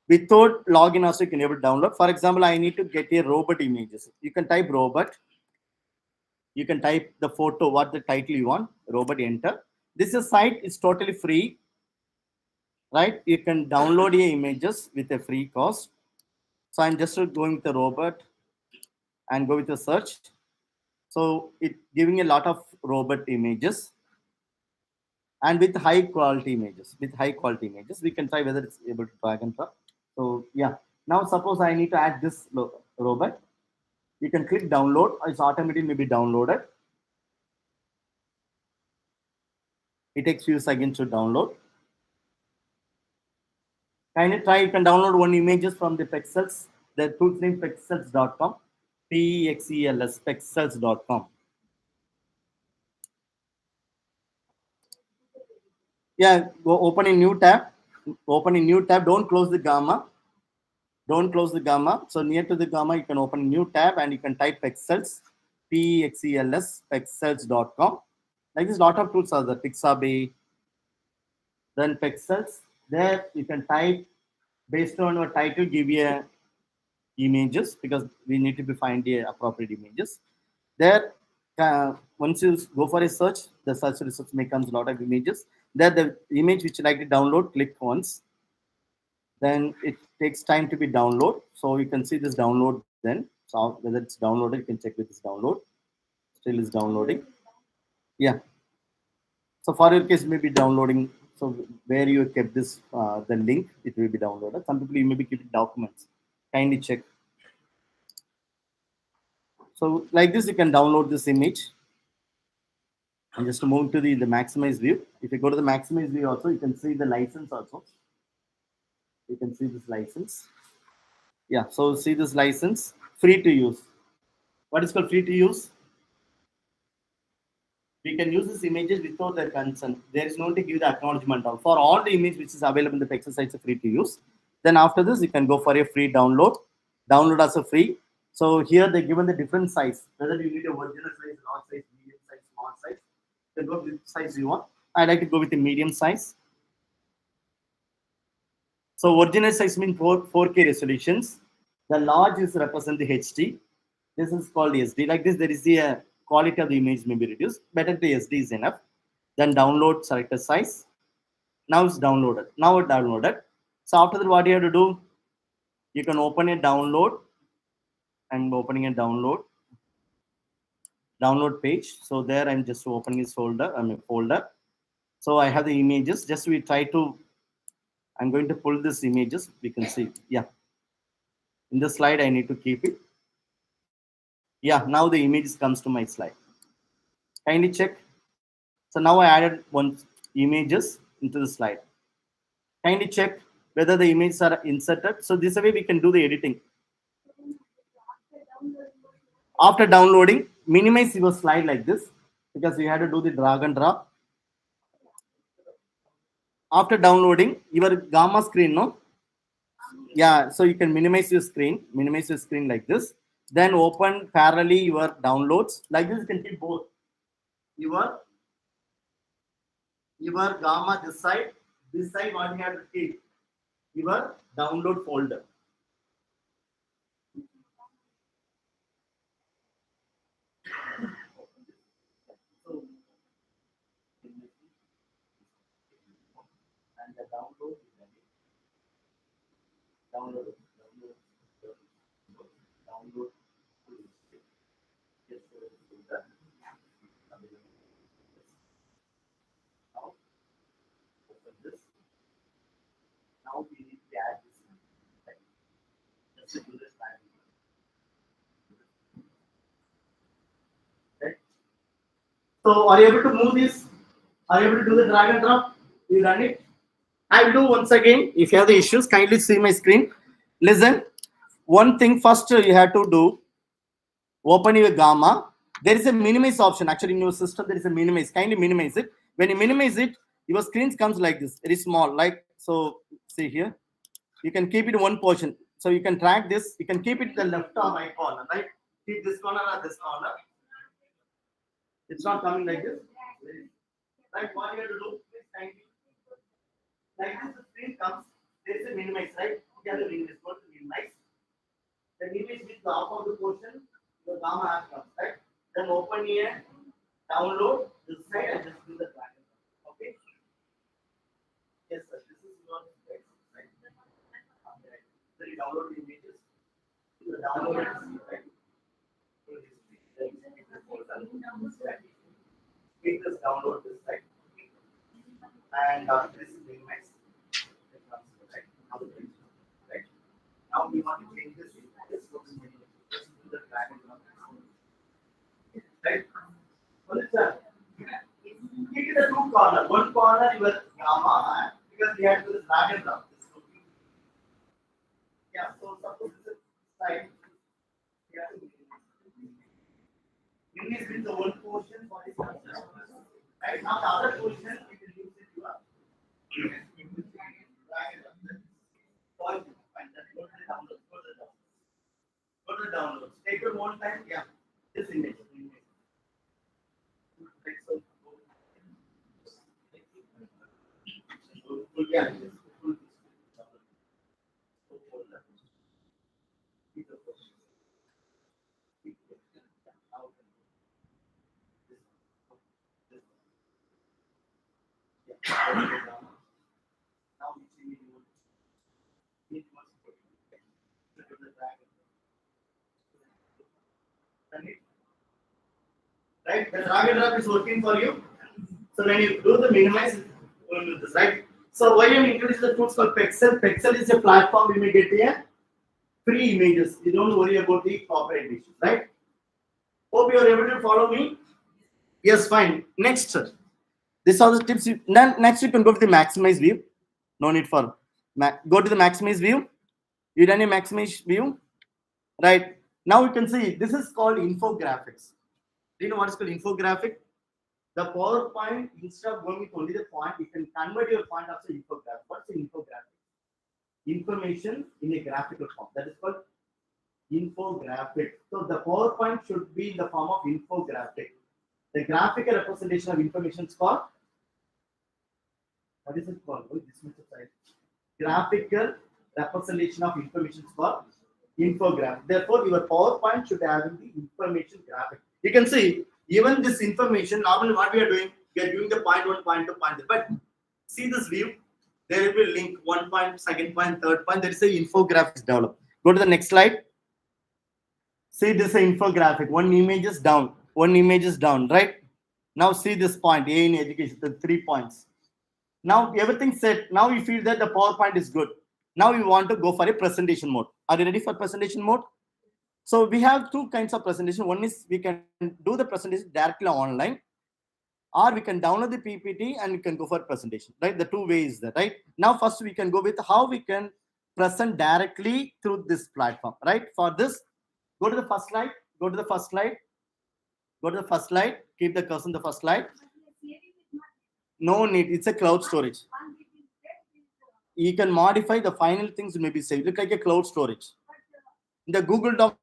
Without login also, you can able to download. For example, I need to get a robot images. You can type robot. You can type the photo, what the title you want, robot, enter. This is site is totally free, right? You can download your images with a free cost. So I'm just going with the robot and go with the search. So it giving a lot of robot images and with high quality images. With high quality images, we can try whether it's able to drag and drop. So yeah, now suppose I need to add this robot. You can click download. It's automatically maybe downloaded. It takes few seconds to download. Kindly try. You can download one images from the Pexels. The tool's name pexels.com. P-E-X-E-L-S, pexels.com. Yeah, go open a new tab. Open a new tab. Don't close the gamma. Don't close the gamma. So near to the gamma, you can open a new tab and you can type Pexels, P-E-X-E-L-S, pexels.com. Like this, lot of tools are there. Pixabay, then Pexels. There you can type based on your title, give you a images because we need to be find the appropriate images. There, once you go for a search, the search results may comes a lot of images. There, the image which you like to download, click once. Then it takes time to be download. So you can see this download then. So whether it's downloaded, you can check with this download. Still is downloading. Yeah. So for your case, maybe downloading. So where you kept this, the link, it will be downloaded. Some people you maybe keep documents. Kindly check. So like this, you can download this image. And just to move to the maximize view. If you go to the maximize view also, you can see the license also. You can see this license. Yeah, so see this license, free to use. What is called free to use? We can use these images without their consent. There is no need to give the acknowledgement for all the image which is available in the Pexels sites are free to use. Then after this, you can go for a free download. Download also free. So here they given the different size. Whether you need a original size, large size, medium size, small size. You can go with the size you want. I like to go with the medium size. So original size means 4K resolutions. The large is represent the HD. This is called SD. Like this, there is the quality of the image may be reduced. Better the SD is enough. Then download selected size. Now it's downloaded. Now it's downloaded. So after that, what you have to do? You can open a download. I'm opening a download page. So there I'm just opening this folder. Folder. So I have the images. Just we try to. I'm going to pull this images. We can see. Yeah. In the slide, I need to keep it. Yeah. Now the images comes to my slide. Kindly check. So now I added one images into the slide. Kindly check whether the images are inserted. So this way we can do the editing. After downloading, minimize your slide like this because you have to do the drag and drop. After downloading, your gamma screen, no? Yeah, so you can minimize your screen like this. Then open parallelly your downloads. Like this, you can keep both. Your gamma this side what you have to keep. Your download folder. And the download now open this. Now we need to add this. Just to do this time. Okay. So are you able to move this? Are you able to do the drag and drop? You run it. I will do once again. If you have the issues, kindly see my screen. Listen. One thing first you have to do. Open your gamma. There is a minimize option. Actually, in your system, there is a minimize. Kindly minimize it. When you minimize it, your screen comes like this. Very small. Like so. See here. You can keep it one portion. So you can track this. You can keep it the left or right corner, right? Keep this corner or this corner. It's not coming like this. Right? What you have to do? Please kindly. Like this, the screen comes. There is a minimize, right? You have to minimize. Go to minimize. The minimize with the top of the portion, the gamma app comes, right? Then open here, download this side, and just do the drag and drop. Okay? Yes, sir. This is your text, right? Okay. So you download the images. You download it, right? Take this, download this, right? And this is minimize. Right? Right? Now we want to change this. Just go to minimize. Just do the drag and drop. Right? Well, sir. Keep it the two corner. One corner your gamma because we have to do the drag and drop. Yeah, so suppose this is side. We have to minimize with the one portion for this answer. Right now the other portion we will use it to drag and drop. Fine. Go to the download. Go to the download. Take your own time. Yeah. This image. Yeah. Right, the drag and drop is working for you. So when you do the minimize, we'll do this, right? So why I'm introducing the tools called Pexel. Pexel is a platform you may get here. Free images. You don't worry about the copyright issues, right? Hope you are able to follow me. Yes, fine. Next, sir. These are the tips. Then next you can go to the maximize view. No need for go to the maximize view. You done a maximize view, right? Now you can see this is called infographics. Do you know what is called infographic? The PowerPoint, instead of going with only the point, you can convert your point also infographic. What's an infographic? Information in a graphical form. That is called infographic. So the PowerPoint should be in the form of infographic. The graphical representation of information is called, what is it called? Oh, this much of size. Graphical representation of information is called infographic. Therefore, your PowerPoint should have the information graphic. You can see even this information. Normally, what we are doing, we are doing the point one, point two, point three. But see this view. There will be a link, 1 point, second point, third point. There is a infographics developed. Go to the next slide. See this infographic. One image is down. One image is down, right? Now see this point, A in education, the 3 points. Now everything's set. Now you feel that the PowerPoint is good. Now you want to go for a presentation mode. Are you ready for presentation mode? So we have two kinds of presentation. One is we can do the presentation directly online, or we can download the PPT and we can go for presentation, right? The two ways there, right? Now first we can go with how we can present directly through this platform, right? For this, go to the first slide, go to the first slide, go to the first slide, keep the cursor on the first slide. No need, it's a cloud storage. You can modify the final things, maybe say, look like a cloud storage. In the Google Doc,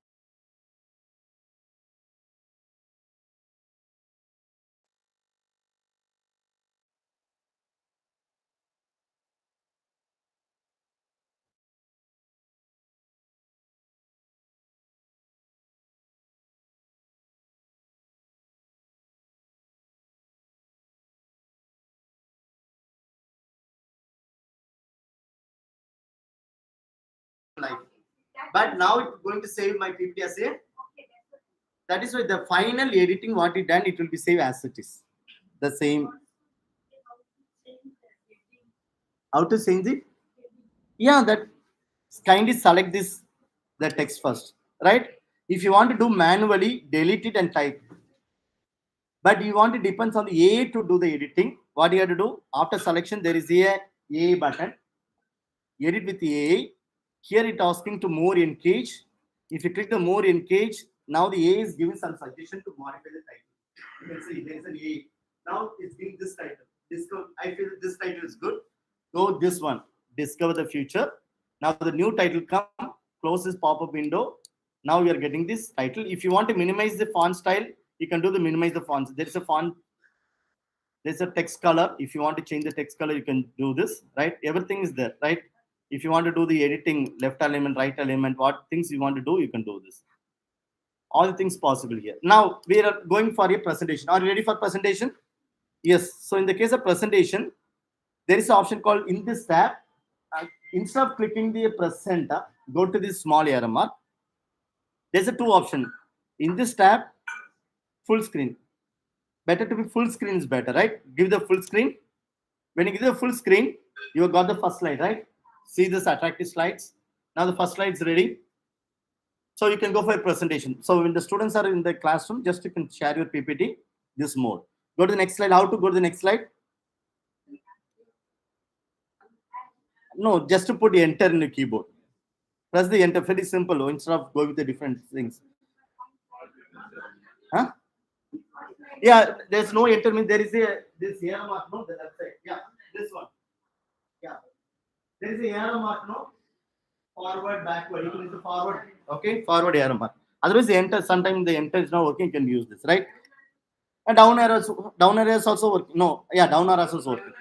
life. But now it's going to save my PPT as a. That is why the final editing, what it done, it will be saved as it is. The same. How to change it? Yeah, that kindly select this, the text first, right? If you want to do manually, delete it and type. But you want to depends on the A to do the editing. What you have to do after selection, there is a button. Edit with A. Here it asking to more engage. If you click the more engage, now the A is giving some suggestion to modify the title. You can see there is an A. Now it's giving this title. Discover. I feel this title is good. Go this one. Discover the future. Now the new title come, close this pop-up window. Now you are getting this title. If you want to minimize the font style, you can do the minimize the fonts. There is a font, there's a text color. If you want to change the text color, you can do this, right? Everything is there, right? If you want to do the editing, left alignment, right alignment, what things you want to do, you can do this. All the things possible here. Now we are going for a presentation. Are you ready for presentation? Yes. So in the case of presentation, there is an option called in this tab. Instead of clicking the presenter, go to this small arrow mark. There's a two option. In this tab, full screen. Better to be full screen is better, right? Give the full screen. When you give the full screen, you have got the first slide, right? See this attractive slides. Now the first slide is ready. So you can go for a presentation. So when the students are in the classroom, just you can share your PPT, this mode. Go to the next slide. How to go to the next slide? No, just to put enter in the keyboard. Press the enter, very simple. Instead of going with the different things. Huh? Yeah, there's no enter means there is a this arrow mark, no, the left side. Yeah, this one. Yeah. There is a arrow mark, no? Forward, backward. You can use the forward. Okay, forward arrow mark. Otherwise, the enter, sometimes the enter is not working, you can use this, right? And down arrow is also working. No, yeah, down arrow is also working.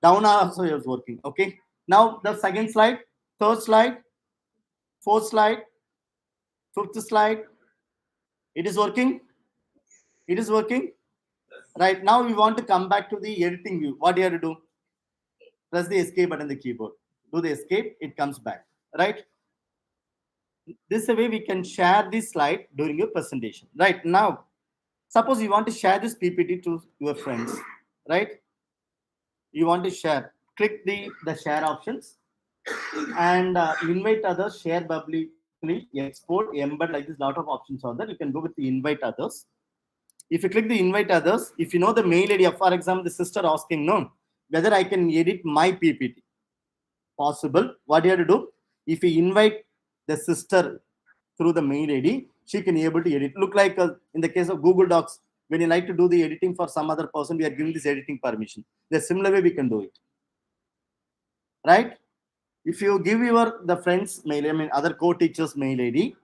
Down arrow also is working. Okay. Now the second slide, third slide, fourth slide, fifth slide. It is working. It is working. Right now, we want to come back to the editing view. What do you have to do? Press the escape button on the keyboard. Do the escape, it comes back. Right? This is a way we can share this slide during your presentation. Right now, suppose you want to share this PPT to your friends. Right? You want to share. Click the share options and invite others, share publicly, export, embed, like this. Lot of options are there. You can go with the invite others. If you click the invite others, if you know the mail ID, for example, the sister asking, no, whether I can edit my PPT. Possible. What do you have to do? If you invite the sister through the mail ID, she can be able to edit. Look like in the case of Google Docs, when you like to do the editing for some other person, we are giving this editing permission. The similar way we can do it. Right? If you give the friends mail, I mean other co-teachers mail ID,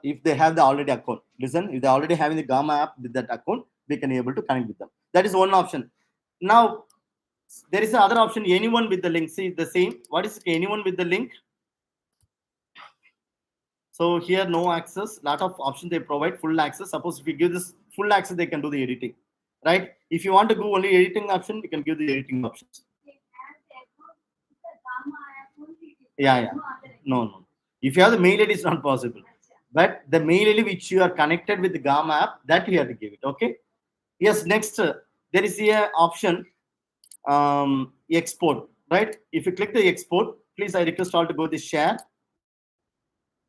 if they have the already account, listen, if they already having the Gamma app with that account, we can be able to connect with them. That is one option. Now there is another option, anyone with the link. See the same. What is anyone with the link? So here no access, lot of options they provide, full access. Suppose if you give this full access, they can do the editing. Right? If you want to go only editing option, you can give the editing options. Yeah. No. If you have the mail ID, it's not possible. But the mail ID which you are connected with the Gamma app, that you have to give it. Okay. Yes. Next, there is a option, export. Right. If you click the export, please I request all to go to share.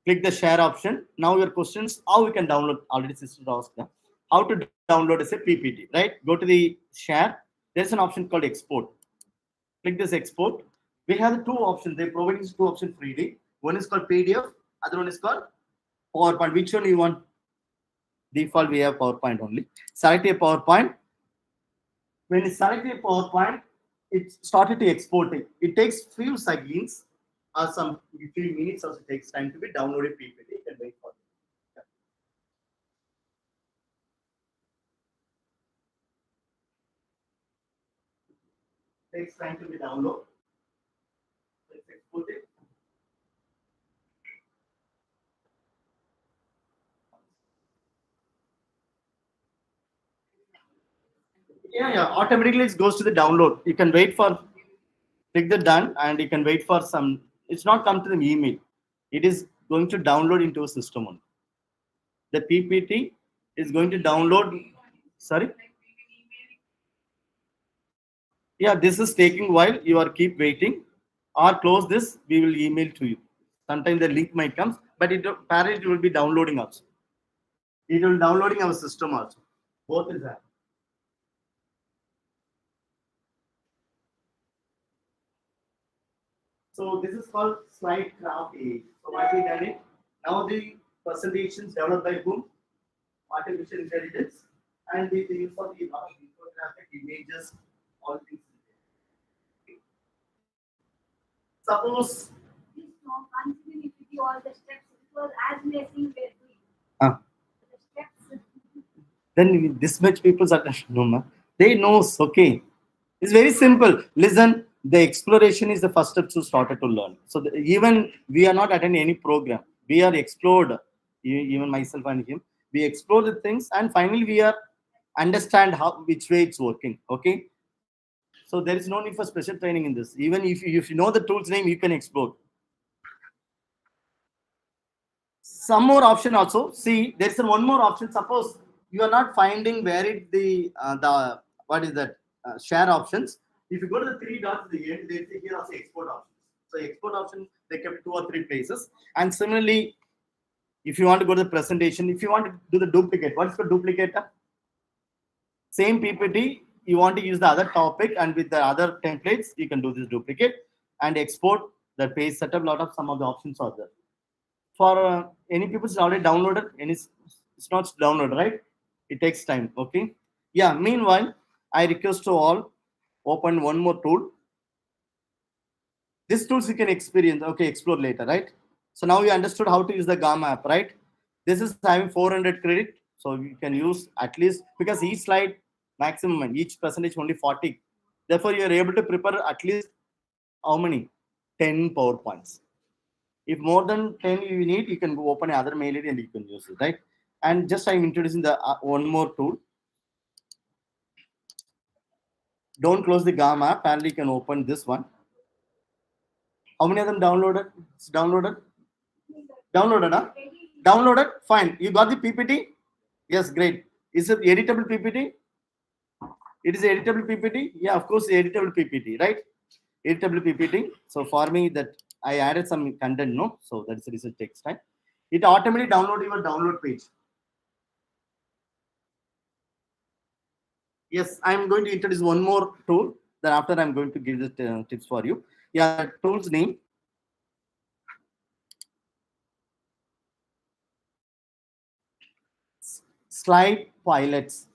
Click the share option. Now your questions, how we can download. Already sister asked them how to download as a PPT. Right. Go to the share. There's an option called export. Click this export. We have the two options. They provide these two options freely. One is called PDF. Other one is called PowerPoint. Which one you want? Default we have PowerPoint only. Select a PowerPoint. When you select a PowerPoint, it started to export it. It takes few seconds or some few minutes also takes time to be downloaded PPT. You can wait for it. Yeah. Takes time to be downloaded. Let's export it. Yeah. Automatically it goes to the download. You can wait for, click the done, and you can wait for some. It's not come to the email. It is going to download into a system only. The PPT is going to download. Sorry. Yeah, this is taking while. You are keep waiting, or close this. We will email to you. Sometimes the link might come, but parallel it will be downloading also. It will downloading our system also. Both is that. So this is called slide craft age. So what we done it? Now the presentations developed by whom? Artificial intelligence, and with the use of the infographic images, all things. Suppose considering if you do all the steps, it was as messy we were doing. Ah. The steps. Then this much people are no, ma. They knows, okay. It's very simple. Listen, the exploration is the first step to started to learn. So even we are not attending any program. We are explored, even myself and him. We explore the things and finally we are understand how which way it's working. Okay. So there is no need for special training in this. Even if you know the tool's name, you can explore. Some more option also. See, there's one more option. Suppose you are not finding where it the what is that share options. If you go to the three dots at the end, they say here also export options. So export option they kept 2 or 3 places. And similarly, if you want to go to the presentation, if you want to do the duplicate, what's the duplicator? Same PPT, you want to use the other topic and with the other templates, you can do this duplicate and export the page setup. Lot of some of the options are there. For any people it's already downloaded and it's not downloaded, right? It takes time. Okay. Yeah. Meanwhile, I request to all open one more tool. This tools you can experience. Okay, explore later, right? So now you understood how to use the Gamma app, right? This is having 400 credit, so you can use at least because each slide maximum and each percentage only 40. Therefore, you are able to prepare at least how many? 10 PowerPoints. If more than 10 you need, you can go open another mail ID and you can use it, right? And just I'm introducing the one more tool. Don't close the Gamma app and you can open this one. How many of them downloaded? It's downloaded? Downloaded, huh? Downloaded? Fine. You got the PPT? Yes, great. Is it editable PPT? It is editable PPT? Yeah, of course, editable PPT, right? Editable PPT. So for me, that I added some content, no? So that's the reason it takes time. It automatically download your download page. Yes, I'm going to introduce one more tool. Then after I'm going to give the tips for you. Yeah, tool's name. Slide pilots.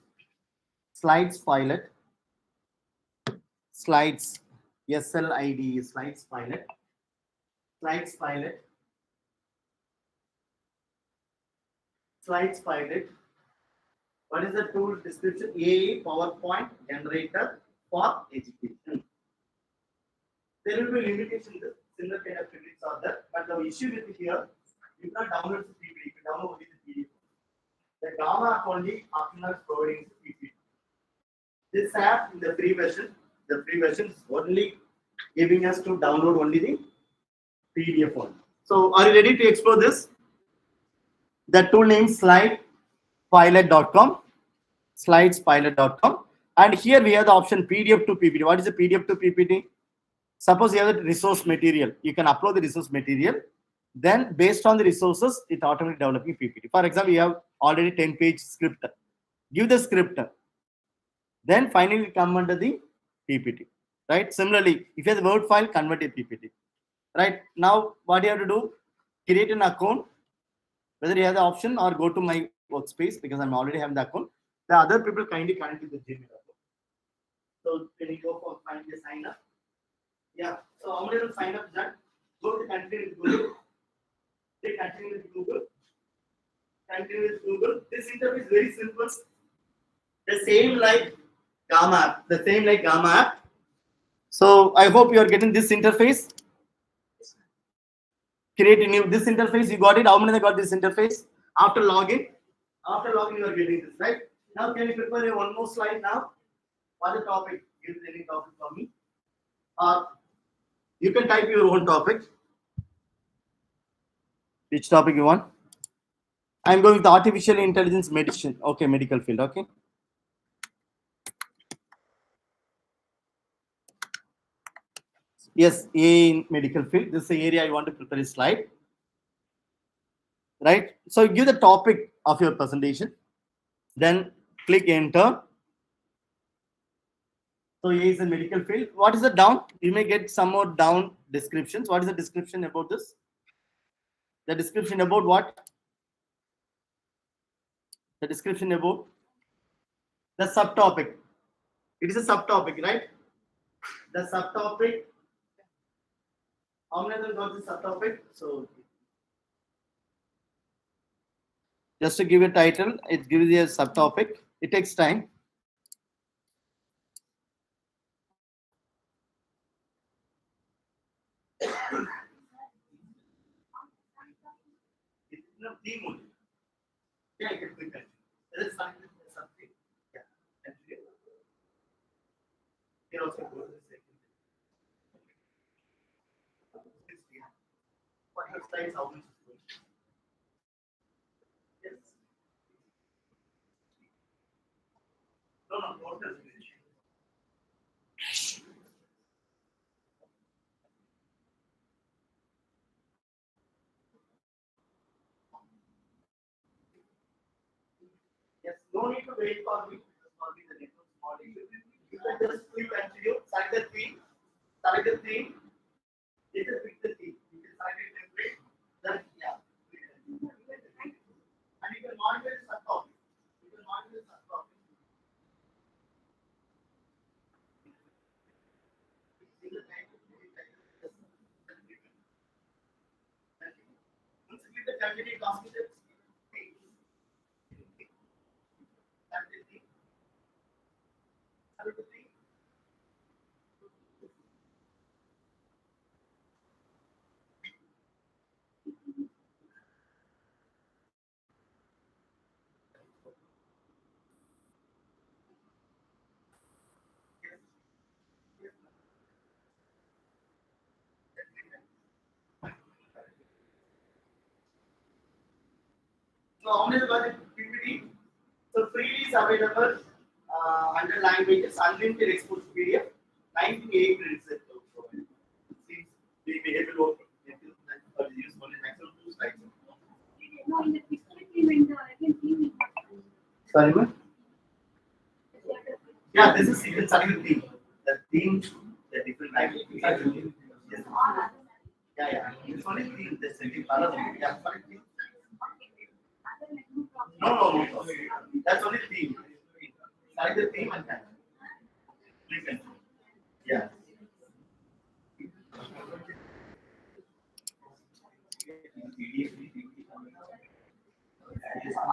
Slides pilot. Slides. SLID. Slides pilot. Slides pilot. Slides pilot. What is the tool description? A PowerPoint generator for education. There will be limitation. Similar kind of credits are there, but the issue with here, you cannot download the PDF. You can download only the PDF. The Gamma app only optional providing the PPT. This app in the free version is only giving us to download only the PDF one. So are you ready to explore this? The tool name slidespilot.com, slidespilot.com, and here we have the option PDF to PPT. What is the PDF to PPT? Suppose you have the resource material, you can upload the resource material. Then based on the resources, it automatically developing PPT. For example, you have already 10-page script. Give the script. Then finally come under the PPT. Right? Similarly, if you have the Word file, convert it PPT. Right? Now, what you have to do? Create an account. Whether you have the option or go to my workspace because I'm already having the account. The other people kindly connect with the Gmail account. So can you go for find the sign up? Yeah. So how many will sign up that? Go to continue with Google. They continue with Google. Continue with Google. This interface is very simple. The same like Gamma app. The same like Gamma app. So I hope you are getting this interface. Create a new this interface. You got it. How many got this interface? After login. After login, you are getting this, right? Now can you prepare one more slide now? What the topic? Give any topic for me. You can type your own topic. Which topic you want? I'm going with artificial intelligence medicine. Okay, medical field. Okay. Yes, in medical field. This is the area I want to prepare a slide. Right. So give the topic of your presentation. Then click enter. So A is a medical field. What is the down? You may get some more down descriptions. What is the description about this? The description about what? The description about the subtopic. It is a subtopic, right? The subtopic How many of them got this subtopic? So, just to give a title, it gives you a subtopic. It takes time. It's not theme only. Yeah, I can click that. There is something. Yeah. Continue. Here also go to the second. What your slides? How much is going? Yes. No, total. Yes, no need to wait for me. For me, the network small issue. You can just click continue, select the theme, select the theme. You can pick the theme. You can select the template. Then yeah, and you can monitor the subtopic. You can monitor the subtopic. Once you click the continue, consider so how many got the PPT? So freely is available under languages, unlimited exports PDF, 98 credits. Seems we may able to work use only maximum 2 slides. No, in the physical implement, I can see. Sorry, ma'am? Yeah, this is even starting theme. The theme, the different languages. Yes. Yeah. It's only theme. There's a color. Yeah, sorry. No. That's only theme. Select the theme and time. Please continue. Yeah.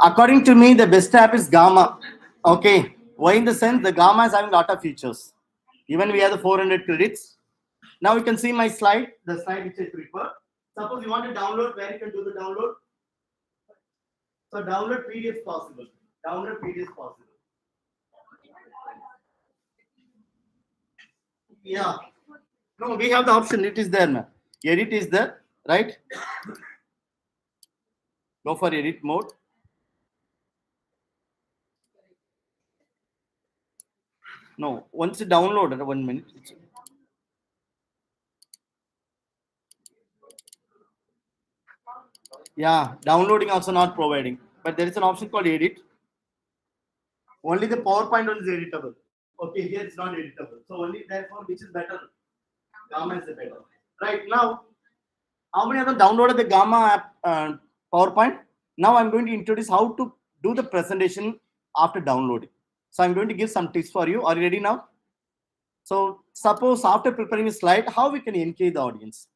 According to me, the best app is Gamma. Okay. Why in the sense the Gamma is having a lot of features. Even we have the 400 credits. Now you can see my slide, the slide which I prefer. Suppose you want to download, where you can do the download. So download PDF possible. Download PDF possible. Yeah. No, we have the option. It is there now. Edit is there, right? Go for edit mode. No, once you download, 1 minute. Yeah, downloading also not providing, but there is an option called edit. Only the PowerPoint one is editable. Okay, here it's not editable. So only therefore, which is better? Gamma is the better. Right now, how many of them downloaded the Gamma app PowerPoint? Now I'm going to introduce how to do the presentation after downloading. So I'm going to give some tips for you. Are you ready now? So suppose after preparing a slide, how we can engage the audience?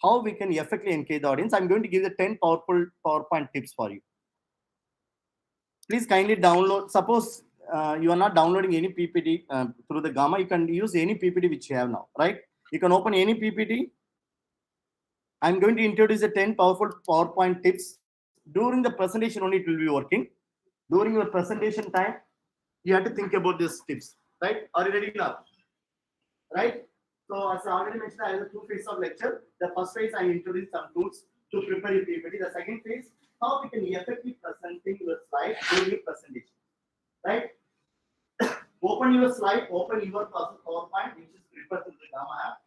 How we can effectively engage the audience? I'm going to give the 10 powerful PowerPoint tips for you. Please kindly download. Suppose you are not downloading any PPT through the Gamma, you can use any PPT which you have now, right? You can open any PPT. I'm going to introduce the 10 powerful PowerPoint tips. During the presentation only it will be working. During your presentation time, you have to think about these tips, right? Are you ready now? Right? So as I already mentioned, I have 2 phases of lecture. The first phase, I introduce some tools to prepare your PPT. The second phase, how we can effectively presenting your slide during your presentation, right? Open your slide, open your PowerPoint, which is prepared to the Gamma app.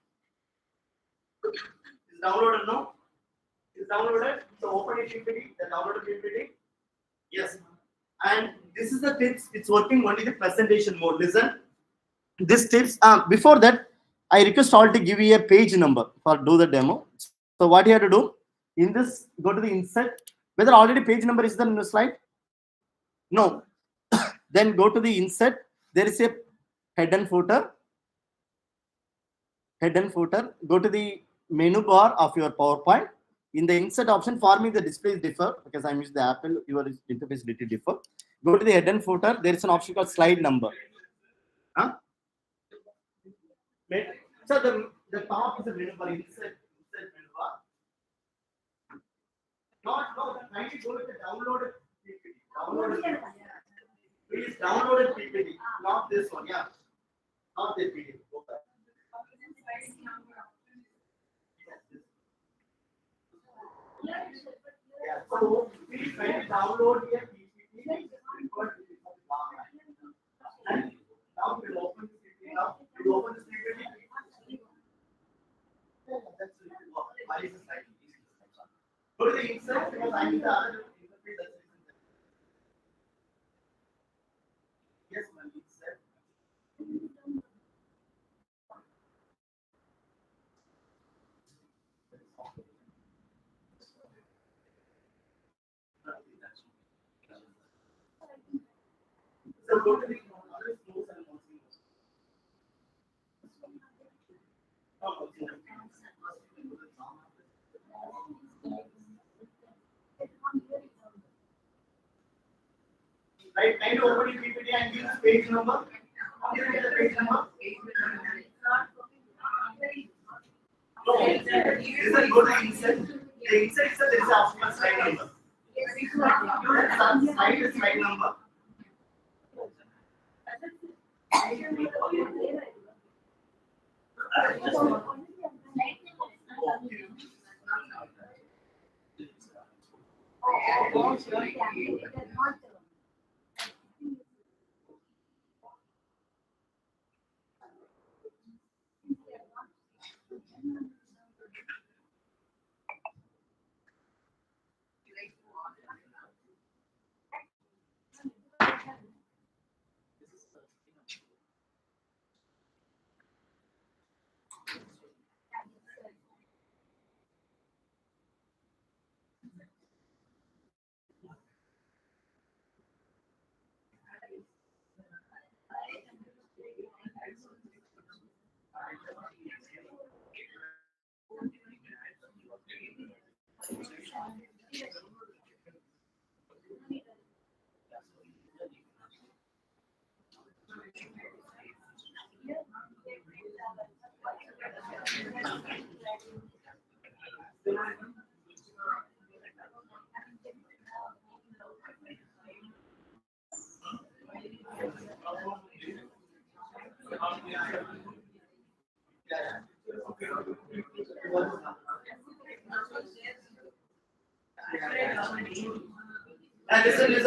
Is downloaded now? Is downloaded? So open your PPT, the downloaded PPT. Yes. And this is the tips. It's working only the presentation mode. Listen, these tips. Before that, I request all to give you a page number for do the demo. So what you have to do in this, go to the insert. Whether already page number is there in the slide? No. Then go to the insert. There is a head and footer. Head and footer. Go to the menu bar of your PowerPoint. In the insert option, for me the display is differ because I'm using the Apple. Your interface is little differ. Go to the head and footer. There is an option called slide number. Huh? So the top is the menu bar. Insert menu bar. No. Kindly go with the downloaded PPT. Please downloaded PPT. Not this one. Yeah. Not the PDF. Okay. Yeah. So please try to download your PPT. And now we'll open the PPT. Now we'll open the PPT. That's why is the slide? Go to the insert because I need the other interface that's written there. Yes, ma'am. Insert. So go to the other close and right, try to open the PPT and give the page number. How do you get the page number? No, this is go to insert. The insert is there is an option for slide number. Slide is slide number. Listen.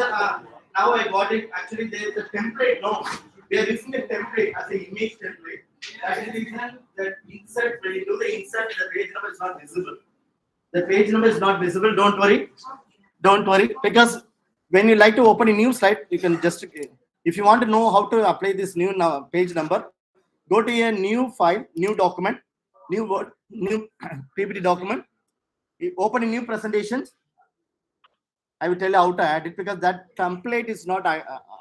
Now I got it. Actually, there is a template. No, we are using a template as an image template. That is the reason that insert, when you do the insert, the page number is not visible. The page number is not visible. Don't worry. Don't worry. Because when you like to open a new slide, you can just, if you want to know how to apply this new page number, go to a new file, new document, new word, new PPT document. You open a new presentation. I will tell you how to add it because that template is not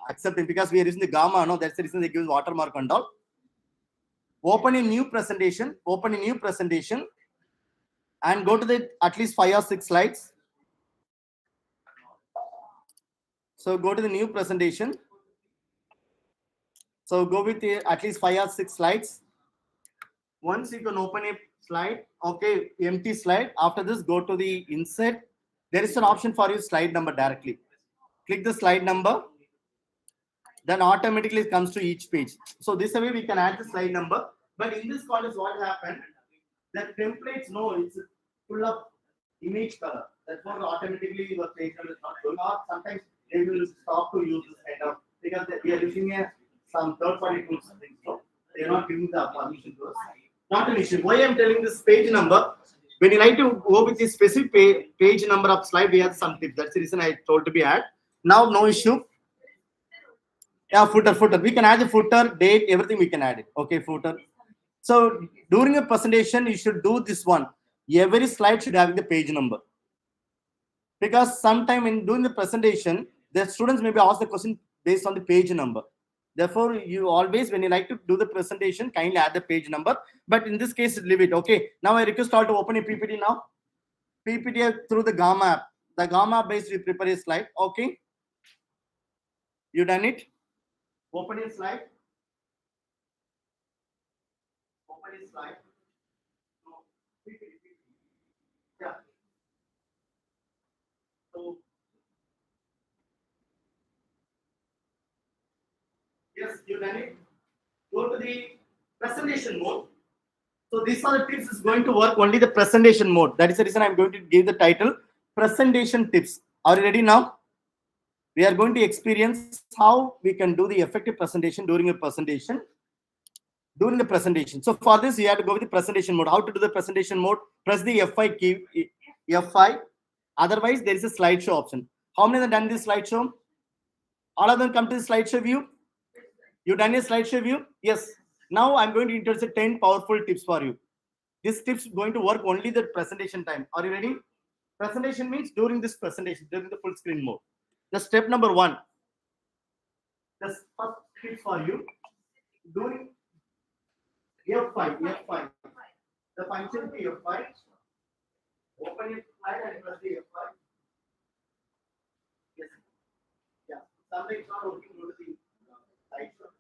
accepted because we are using the gamma. No, that's the reason they give watermark and all. Open a new presentation. And go to the at least 5 or 6 slides. So go to the new presentation. So go with at least 5 or 6 slides. Once you can open a slide, okay, empty slide. After this, go to the insert. There is an option for you slide number directly. Click the slide number. Then automatically it comes to each page. So this way we can add the slide number. But in this context, what happened? That templates know it's full of image color. That's why automatically your page number is not going. Or sometimes they will stop to use this kind of because we are using some third-party tools. So they are not giving the permission to us. Not an issue. Why I'm telling this page number? When you like to go with this specific page number of slide, we have some tips. That's the reason I told to be add. Now, no issue. Yeah, footer. We can add the footer, date, everything we can add it. Okay, footer. So during a presentation, you should do this one. Every slide should have the page number. Because sometime in doing the presentation, the students may be asked the question based on the page number. Therefore, you always, when you like to do the presentation, kindly add the page number. But in this case, leave it. Okay. Now I request all to open a PPT now. PPT through the Gamma app. The Gamma app based, we prepare a slide. Okay. You done it? Open a slide. Open a slide. No, PPT. Yeah. So, yes, you done it. Go to the presentation mode. So these are the tips is going to work only the presentation mode. That is the reason I'm going to give the title presentation tips. Are you ready now? We are going to experience how we can do the effective presentation during a presentation. During the presentation. So for this, you have to go with the presentation mode. How to do the presentation mode? Press the F5 key, F5. Otherwise, there is a slideshow option. How many have done this slideshow? All of them come to the slideshow view. You done a slideshow view? Yes. Now I'm going to introduce 10 powerful tips for you. This tips going to work only the presentation time. Are you ready? Presentation means during this presentation, during the full screen mode. The step number 1. The first tip for you. During F5, F5. The function key F5. Open it and press the F5. Yes. Yeah. Sometimes it's not working. Go to the slideshow.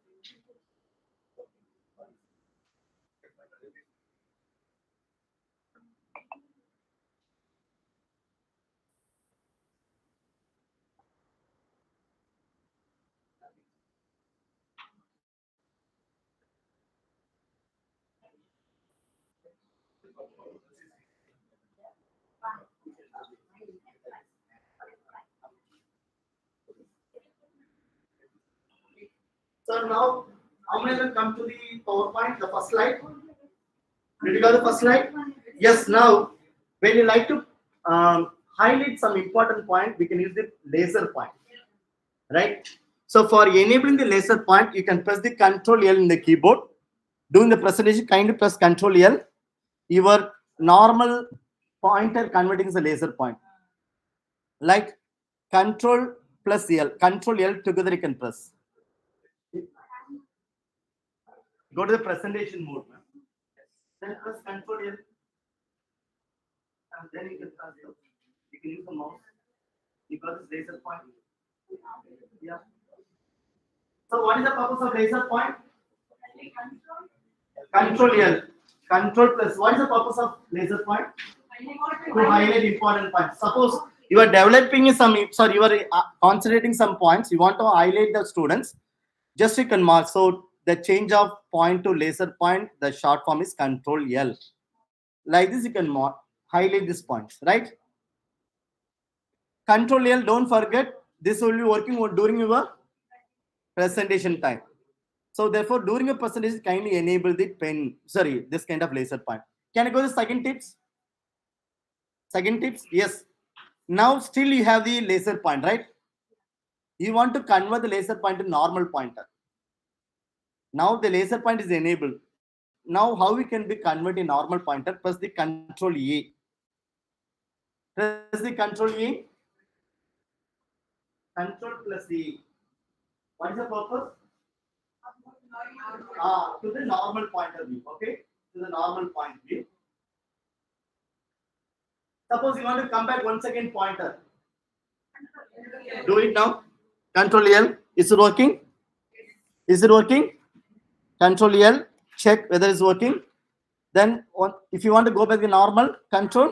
So now, how many will come to the PowerPoint, the first slide? Did you got the first slide? Yes. Now, when you like to highlight some important point, we can use the laser point, right? So for enabling the laser point, you can press the Control L in the keyboard. During the presentation, kindly press Control L. Your normal pointer converting is a laser point. Like Control plus L, Control L together you can press. Go to the presentation mode. Then press Control L. And then you can press L. You can use the mouse. You got this laser point. Yeah. So what is the purpose of laser point? Control L. Control plus. What is the purpose of laser point? To highlight important points. Suppose you are developing some, sorry, you are concentrating some points. You want to highlight the students. Just you can mark. So the change of point to laser point, the short form is Control L. Like this, you can mark, highlight these points, right? Control L. Don't forget, this will be working during your presentation time. So therefore, during a presentation, kindly enable the pen. Sorry, this kind of laser point. Can I go to the second tips? Second tips, yes. Now still you have the laser point, right? You want to convert the laser point to normal pointer. Now the laser point is enabled. Now how we can be convert a normal pointer? Press the Control A. Press the Control A. Control plus A. What is the purpose? To the normal pointer view. Okay, to the normal point view. Suppose you want to come back once again pointer. Do it now. Control L. Is it working? Is it working? Control L. Check whether it's working. Then if you want to go back to normal, Control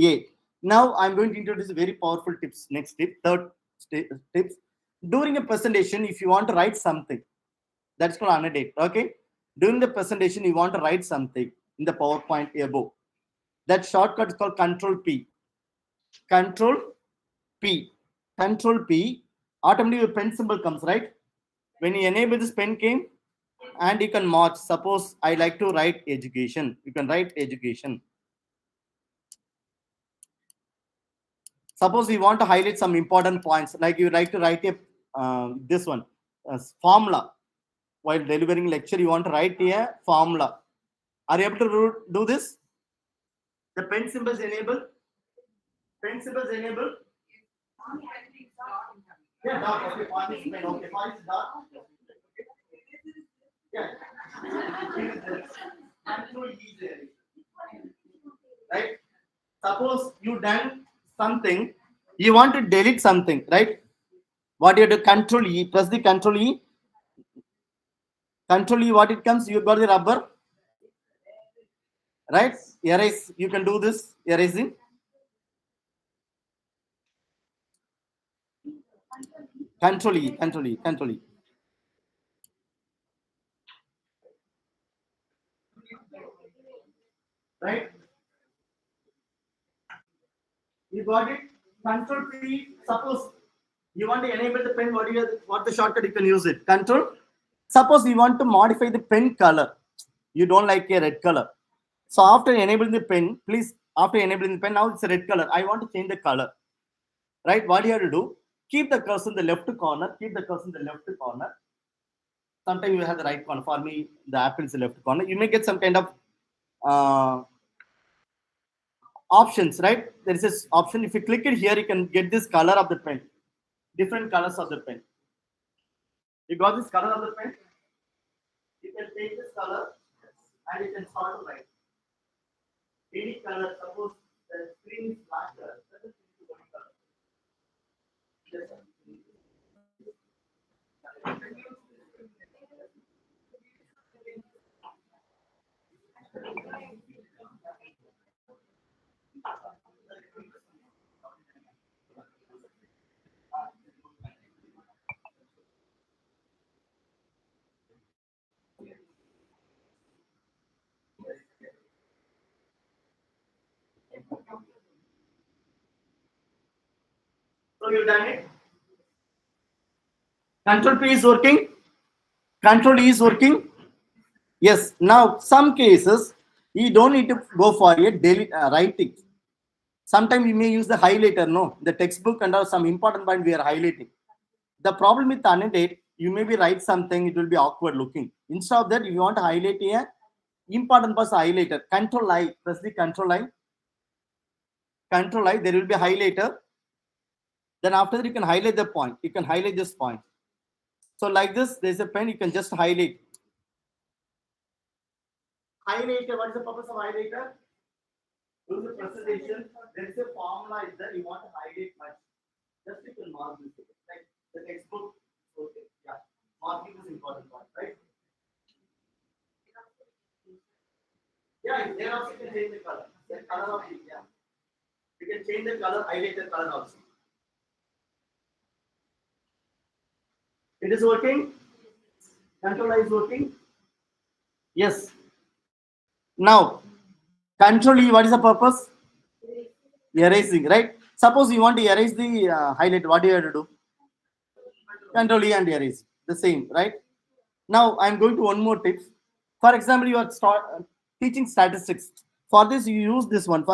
A. Now I'm going to introduce very powerful tips. Next tip, third tips. During a presentation, if you want to write something, that's called annotate. Okay. During the presentation, you want to write something in the PowerPoint above. That shortcut is called Control P. Control P. Control P. Automatically, a pen symbol comes, right? When you enable this pen came, and you can mark. Suppose I like to write education. You can write education. Suppose you want to highlight some important points, like you like to write a this one formula. While delivering lecture, you want to write a formula. Are you able to do this? The pen symbols enable. Pen symbols enable. Yeah, dot. Okay, font is pen. Okay, font is dot. Yeah. Control E there. Right? Suppose you done something, you want to delete something, right? What you do? Control E. Press the Control E. Control E. What it comes? You got the rubber, right? Erase. You can do this erasing. Control E. Control E. Control E. Right? You got it. Control P. Suppose you want to enable the pen. What the shortcut you can use it? Control. Suppose you want to modify the pen color. You don't like a red color. So after enabling the pen, please, after enabling the pen, now it's a red color. I want to change the color. Right? What you have to do? Keep the cursor in the left corner. Keep the cursor in the left corner. Sometimes you have the right corner. For me, the apple is the left corner. You may get some kind of options, right? There is this option. If you click it here, you can get this color of the pen. Different colors of the pen. You got this color of the pen? You can take this color and you can start to write. Any color, suppose the screen is black color, that is one color. Yes, sir. So you done it. Control P is working. Control E is working. Yes. Now some cases you don't need to go for a daily writing. Sometimes you may use the highlighter. No, the textbook and some important point we are highlighting. The problem with annotate, you maybe write something, it will be awkward looking. Instead of that, if you want to highlight here, important was highlighter. Control I, press the Control I. Control I, there will be a highlighter. Then after that, you can highlight the point. You can highlight this point. So like this, there's a pen, you can just highlight. Highlighter, what is the purpose of highlighter? Do the presentation, there is a formula is there, you want to highlight much. Just you can mark this. Like the textbook, okay, yeah. Marking is important point, right? Yeah, there also you can change the color. The color of it, yeah. You can change the color, highlight the color also. It is working. Control I is working. Yes. Now, Control E, what is the purpose? Erasing, right? Suppose you want to erase the highlight, what do you have to do? Control E and erase. The same, right? Now, I'm going to one more tip. For example, you are teaching statistics. For this, you use this one.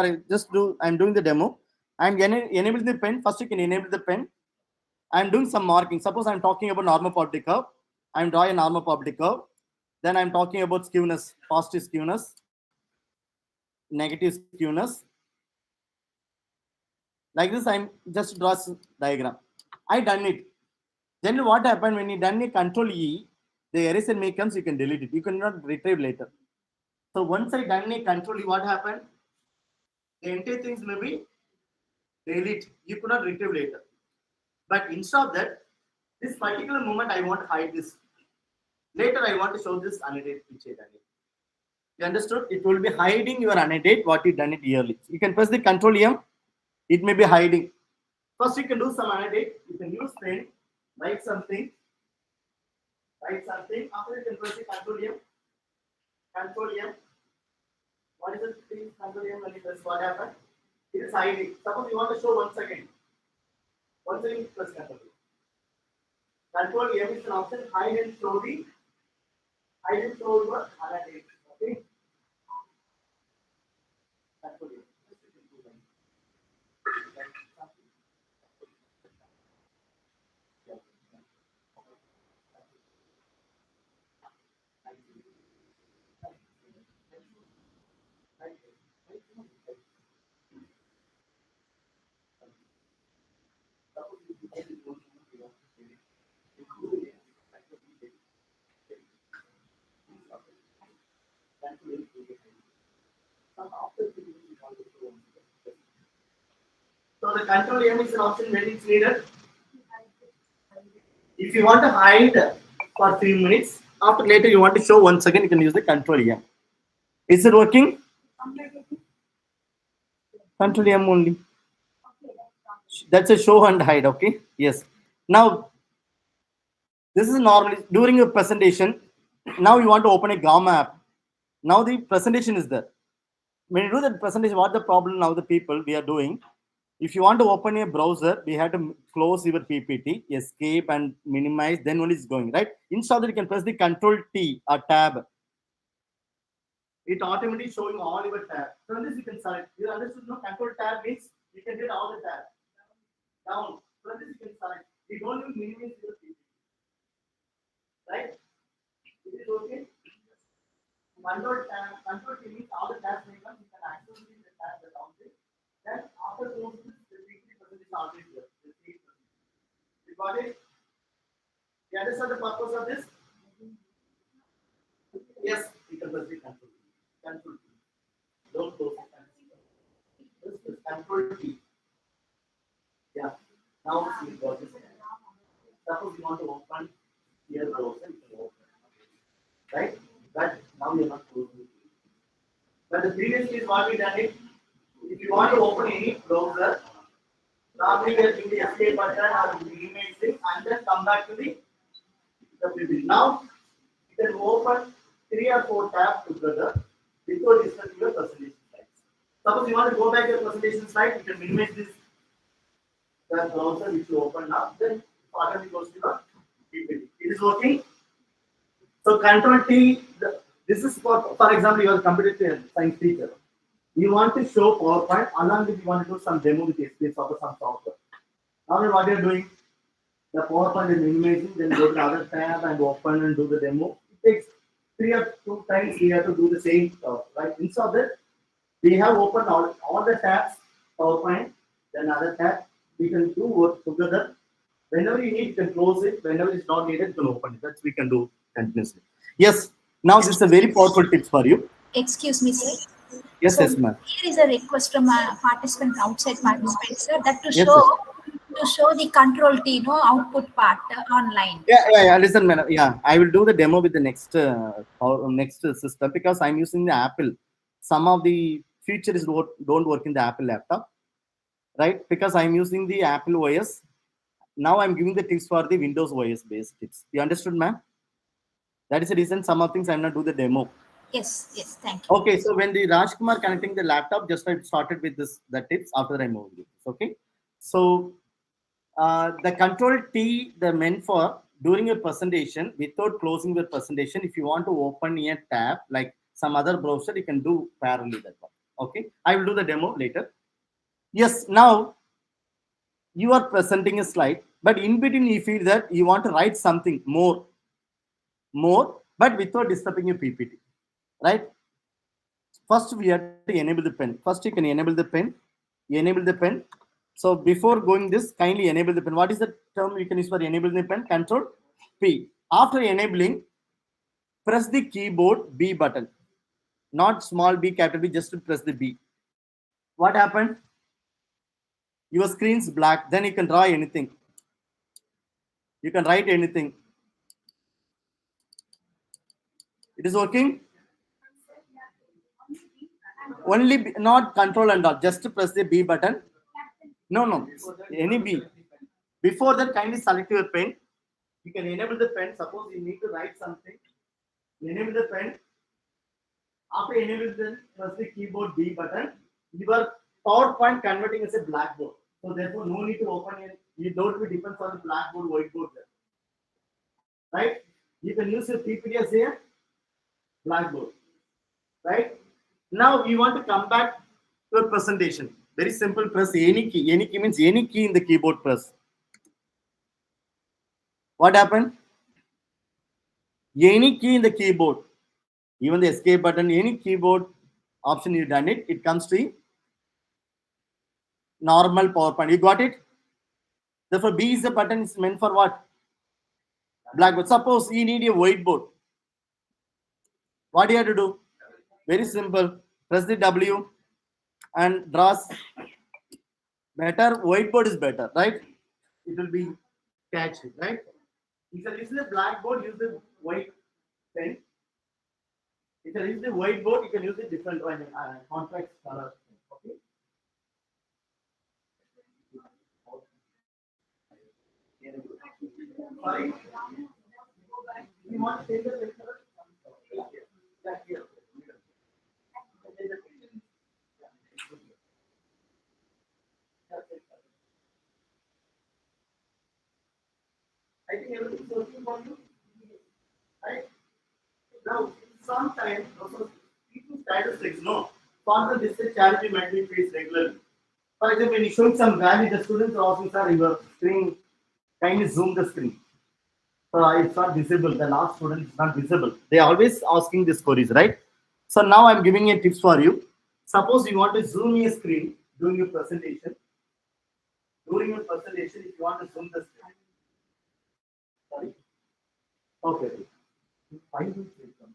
I'm doing the demo. I'm enabling the pen. First, you can enable the pen. I'm doing some marking. Suppose I'm talking about normal property curve. I'm drawing a normal property curve. Then I'm talking about skewness, positive skewness, negative skewness. Like this, I'm just draw diagram. I done it. Then what happened when you done a Control E, the eraser may comes, you can delete it. You cannot retrieve later. So once I done a Control E, what happened? The entire things may be delete. You could not retrieve later. But instead of that, this particular moment I want to hide this. Later I want to show this annotate picture. You understood? It will be hiding your annotate what you done it yearly. You can press the Control M. It may be hiding. First you can do some annotate. You can use pen, write something. Write something. After you can press the Control M. Control M. What is the thing? Control M when you press what happened? It is hiding. Suppose you want to show 1 second. 1 second press Control M. Control M is an option. Hide and show the your annotate. Okay. Control M. So the control M is an option when it's needed. If you want to hide for 3 minutes, after later you want to show once again, you can use the control M. Is it working? Control M only. That's a show and hide, okay? Yes. Now, this is normally during your presentation. Now you want to open a Gamma app. Now the presentation is there. When you do the presentation, what the problem now the people we are doing? If you want to open a browser, we have to close your PPT, escape and minimize, then only it's going, right? Instead of that, you can press the Control T or tab. It automatically showing all your tabs. From this you can select. You understood, no? Control tab means you can get all the tabs. Down. From this you can select. We don't even minimize your PPT. Right? Is it okay? Control T means all the tabs may come. You can access the tab that down. Then after closing the PPT presentation already here. You got it? You understand the purpose of this? Yes, you can press the control. Control T. Don't close it. This is control T. Yeah. Now you got this. Suppose you want to open here browser, you can open. Right? But now you are not closing it. But the previous is what we done it. If you want to open any browser, normally we are doing the escape button or the image thing and then come back to the PPT. Now you can open 3 or 4 tabs together before discussing your presentation slides. Suppose you want to go back to your presentation slide, you can minimize this browser which you open now, then automatically goes to the PPT. It is working. So Control T, this is for example, you are a computer science teacher. You want to show PowerPoint along with you want to do some demo with SPS or some software. Now what you are doing, the PowerPoint is minimizing, then go to the other tab and open and do the demo. It takes 3 or 2 times we have to do the same stuff, right? Instead of that, we have opened all the tabs, PowerPoint, then other tab. We can do work together. Whenever you need, you can close it. Whenever it's not needed, you can open it. That's we can do continuously. Yes. Now this is a very powerful tip for you. Excuse me, sir. Yes, So yes, ma'am. here is a request from a participant, outside participant, sir, that to Yes, show the control T, output part online. Yeah. Listen, man. Yeah, I will do the demo with the next system because I'm using the Apple. Some of the features don't work in the Apple laptop, right? Because I'm using the Apple OS. Now I'm giving the tips for the Windows OS based tips. You understood, ma'am? That is the reason some of things I'm not do the demo. Yes, thank you. Okay, so when the Rajakumar connecting the laptop, just I started with the tips. After I moved it. Okay, so the Control T the meant for during your presentation without closing your presentation. If you want to open a tab like some other browser, you can do parallel that one. Okay, I will do the demo later. Yes, now you are presenting a slide, but in between you feel that you want to write something more, but without disturbing your PPT, right? First, we have to enable the pen. First, you can enable the pen. You enable the pen. So before going this, kindly enable the pen. What is the term you can use for enabling the pen? Control P. After enabling, press the keyboard B button. Not small b, capital B, just to press the B. What happened? Your screen's black. Then you can draw anything. You can write anything. It is working? Only B, not control and all. Just to press the B button. No. Any B. Before that, kindly select your pen. You can enable the pen. Suppose you need to write something. Enable the pen. After enable the press the keyboard B button. Your PowerPoint converting as a blackboard. So therefore, no need to open it. You don't be depends on the blackboard, whiteboard there. Right? You can use your PPT as a blackboard. Right? Now you want to come back to your presentation. Very simple. Press any key. Any key means any key in the keyboard press. What happened? Any key in the keyboard, even the escape button, any keyboard option you done it, it comes to normal PowerPoint. You got it? Therefore, B is the button is meant for what? Blackboard. Suppose you need a whiteboard. What do you have to do? Very simple. Press the W and draw Better, whiteboard is better, right? It will be catchy, right? You can use the blackboard, use the white pen. You can use the whiteboard, you can use the different one, contrast color. Okay. Sorry. You want to take the picture? Yeah, here. I think everything's working for you, right? Now, sometimes also people statistics, no. For the district charity might be faced regularly. For example, when you showing some value, the students are asking, sir, your screen, kindly zoom the screen. So it's not visible. The last student is not visible. They are always asking these queries, right? So now I'm giving you tips for you. Suppose you want to zoom your screen during your presentation. During your presentation, if you want to zoom the screen. Sorry. Okay. Why do you say something?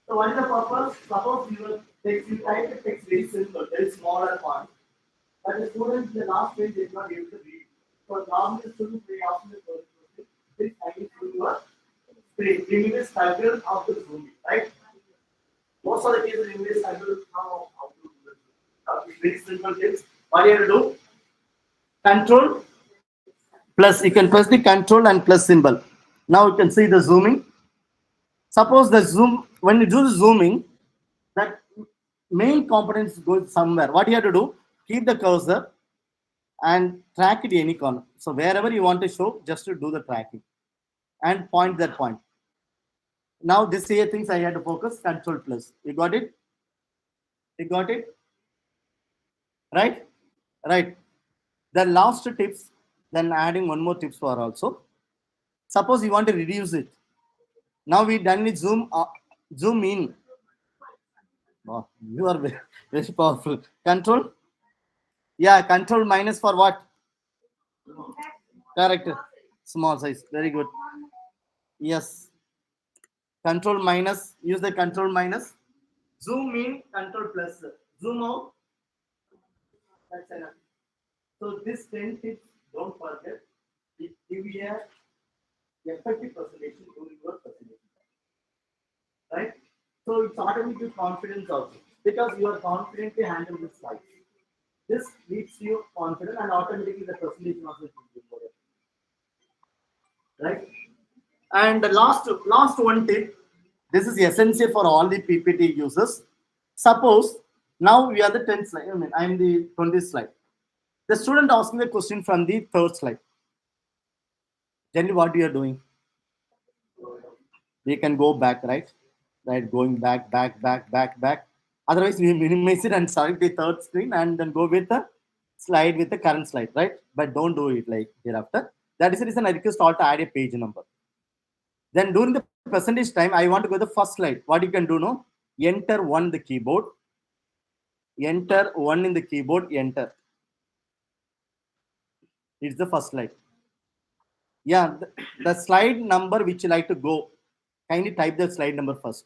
So what is the purpose? Suppose you text, you type the text very simple, very smaller font. But the students in the last page is not able to read. So normally the students may ask the first question, please kindly show your screen. Remove the struggle of the zooming, right? Most of the cases remove the struggle how to do this. Very simple tips. What you have to do? Control plus, you can press the control and plus symbol. Now you can see the zooming. Suppose the zoom, when you do the zooming, that main components go somewhere. What you have to do? Keep the cursor and track it any corner. So wherever you want to show, just to do the tracking and point that point. Now this here things I had to focus. Control plus. You got it? You got it? Right? Right. The last tips. Then adding one more tips for also. Suppose you want to reduce it. Now we done with zoom. Zoom in. Wow, you are very, very powerful. Control. Yeah, control minus for what? Correct. Small size. Very good. Yes. Control minus. Use the control minus. Zoom in, control plus. Zoom out. That's enough. So this 10 tips, don't forget. It give you a effective presentation during your presentation. Right? So it's automatically confidence also. Because you are confidently handling the slides. This leads you confident and automatically the presentation also will be more effective. Right? And the last one tip, this is essential for all the PPT users. Suppose now we are the 10th slide. I mean, I'm the 20th slide. The student asking the question from the third slide. Generally, what you are doing? We can go back, right? Right, going back, back, back, back, back. Otherwise, we minimize it and start the third screen and then go with the slide with the current slide, right? But don't do it like hereafter. That is the reason I request all to add a page number. Then during the percentage time, I want to go to the first slide. What you can do now? Enter one in the keyboard. Enter one in the keyboard. Enter. It's the first slide. Yeah, the slide number which you like to go. Kindly type the slide number first.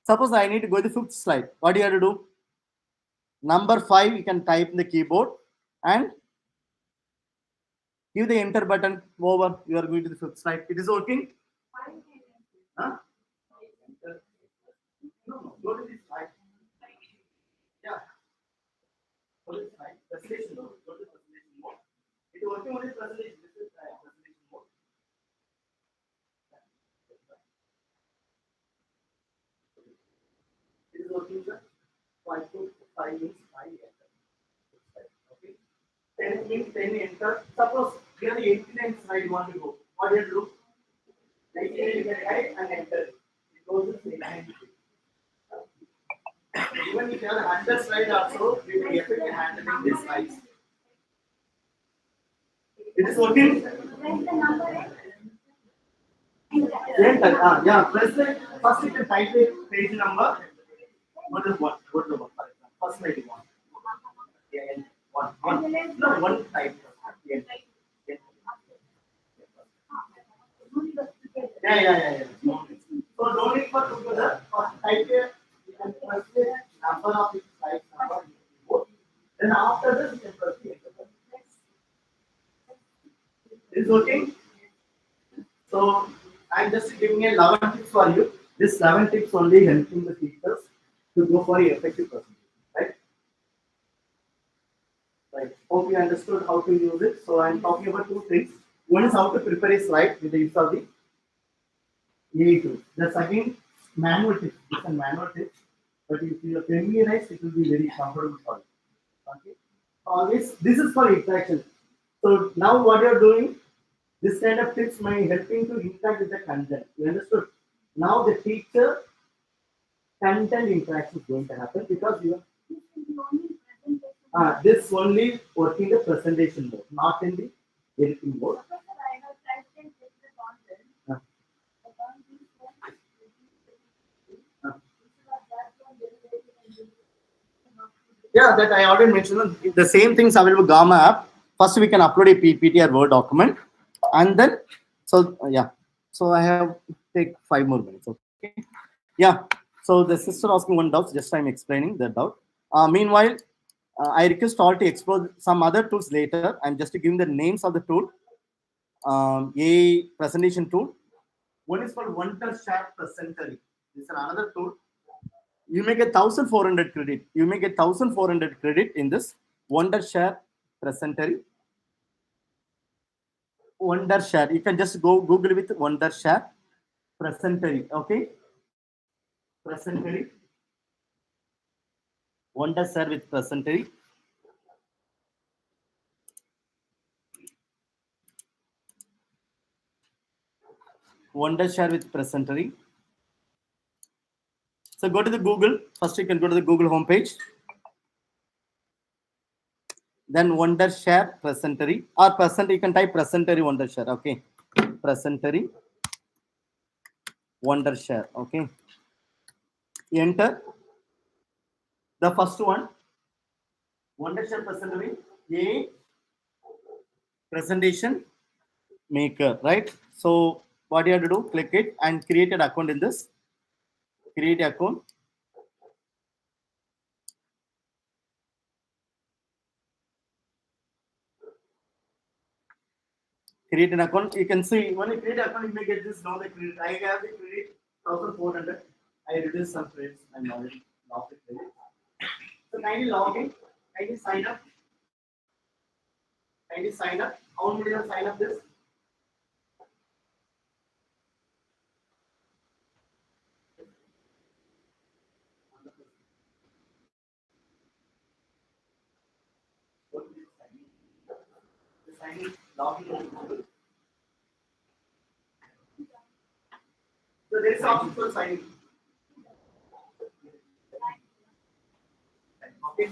Suppose I need to go to the fifth slide. What do you have to do? Number 5, you can type in the keyboard and give the enter button over. You are going to the fifth slide. It is working? Huh? No, go to this slide. Yeah. Go to this slide. Presentation mode. Go to presentation mode. It is working on the presentation. This is presentation mode. It is working, sir. 5 to 5 means 5 enter. Okay. 10 means 10 enter. Suppose here the 89th slide you want to go. What do you do? 99 you can type and enter. It goes to 89. Even if you have a 100 slide also, we will be able to handling these slides. It is working? Enter. Yeah, press the first you can type the page number. What is one? What is the one? First slide is one. Yeah, one. No, one type. Yeah. Yeah. So don't need for together. First type giving a 11 tips for you. This 11 tips only helping the teachers to go for effective presentation. Right? Right. Hope you understood how to use it. So I'm talking about two things. One is how to prepare a slide with the use of the Day-2. The second manual tips. It's a manual tips, but if you are familiarized, it will be very comfortable for you. Okay. Always, this is for interaction. So now what you are doing, this kind of tips may helping to interact with the content. You understood? Now the teacher content interaction is going to happen because you are this only working the presentation mode, not in the editing mode. Yeah, that I already mentioned. The same things available Gamma app. First, we can upload a PPT or Word document, and then yeah. So I have take 5 more minutes. Okay. Yeah. So the sister asking one doubt. Just I'm explaining the doubt. Meanwhile, I request all to explore some other tools later. I'm just giving the names of the tool. A presentation tool. One is called Wondershare Presentary. This is another tool. You may get 1,400 credit. You may get 1,400 credit in this Wondershare Presentary. Wondershare. You can just go Google with Wondershare Presentary. Okay. Presentary. Wondershare with Presentary. Wondershare with Presentary. So go to the Google. First, you can go to the Google homepage. Then Wondershare Presentary or Present. You can type Presentary Wondershare. Okay. Presentary Wondershare. Okay. Enter the first one. Wondershare Presentary. A presentation maker, right? So what you have to do, click it and create an account in this. Create account. Create an account. You can see when you create an account, you may get this now the credit. I have the credit 1,400. I reduce some credits. I'm already lost the credit. So kindly log in. Kindly sign up. Kindly sign up. How many will sign up this? Sign in. Log in. So there is option for signing. Okay.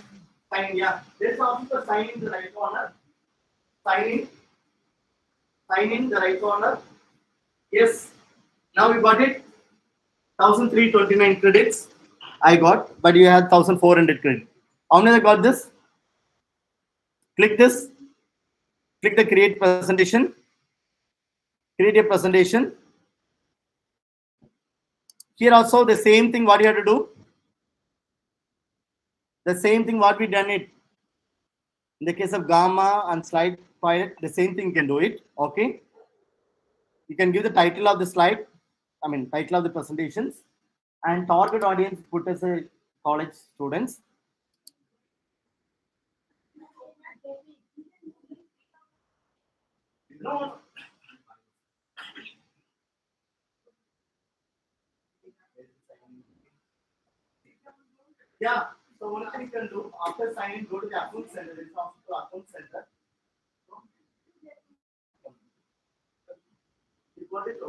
Sign in, yeah. There is option for sign in the right corner. Sign in. Sign in the right corner. Yes. Now we got it. 1,329 credits. I got, but you had 1,400 credit. How many I got this? Click this. Click the create presentation. Create a presentation. Here also the same thing. What you have to do? The same thing what we done it. In the case of Gamma and slide pilot, the same thing you can do it. Okay. You can give the title of the slide. I mean title of the presentations and target audience put as a college students. No. Yeah. So one thing you can do after signing, go to the account center. There is option to account center. You got it. It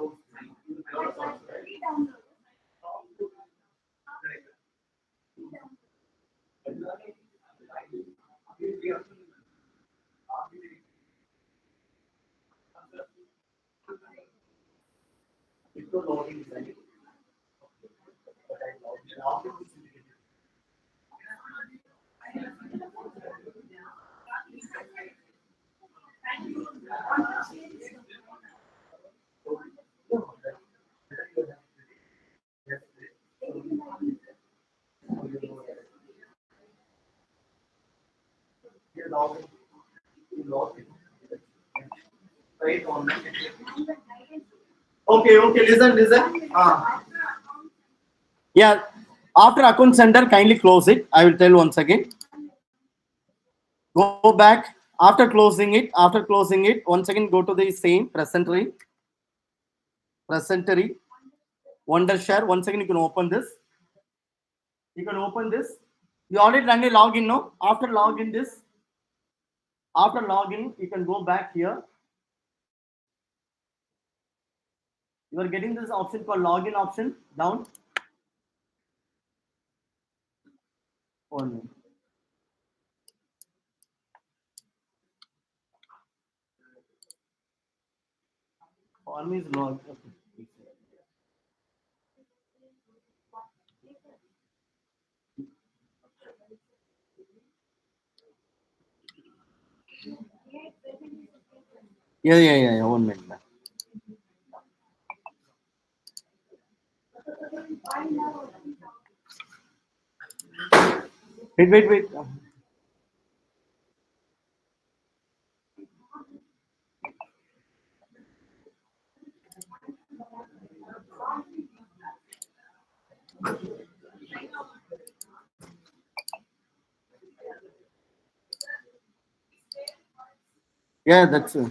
will log in. Right on. Okay, listen. Yeah, after account center, kindly close it. I will tell once again. Go back after closing it, once again go to the same presentory, Wondershare. Once again, you can open this. You already done a login, no? After login, you can go back here. You are getting this option called login option down. Oh, no. For me is log. Okay. Yeah. 1 minute. Wait. Yeah, that's it's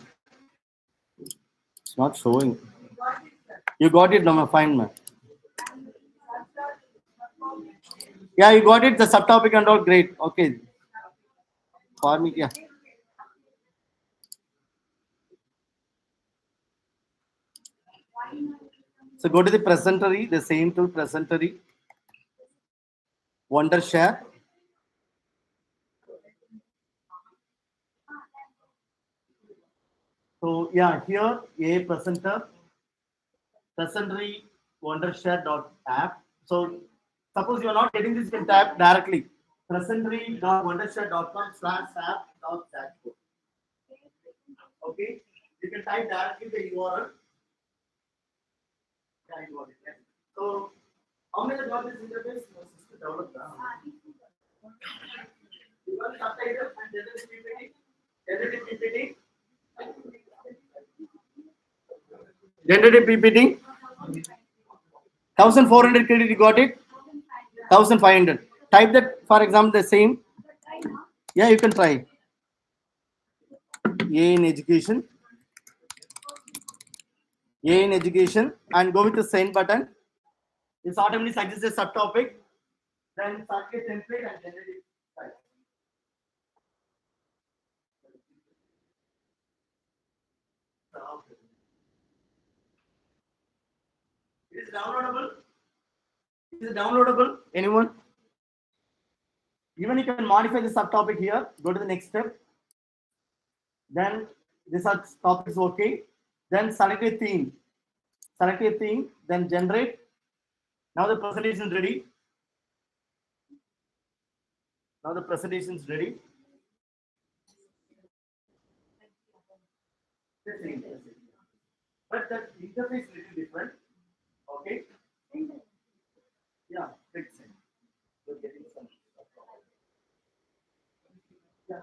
not showing. You got it, no, fine, man. Yeah, you got it. The subtopic and all great. Okay, for me, yeah. So go to the presentory, the same tool presentory, Wondershare. So yeah, here a presentory Wondershare.app. So suppose you are not getting this, you can type directly presentory.wondershare.com/app.chatbot. Okay, you can type directly the URL. Yeah, you got it. Yeah. So how many got this interface? No, system developed. You got the subtitle and generated PPT. Generated PPT. 1,400 credit, you got it? 1,500. Type that, for example, the same. Yeah, you can try. A in education. And go with the send button. This automatically suggests a subtopic. Then circuit template and generate it. It is downloadable. Anyone? Even you can modify the subtopic here. Go to the next step. Then this topic is okay. Then select a theme. Then generate. Now the presentation is ready. But the interface is little different. Okay. Yeah, fix it. You're getting some. Yeah,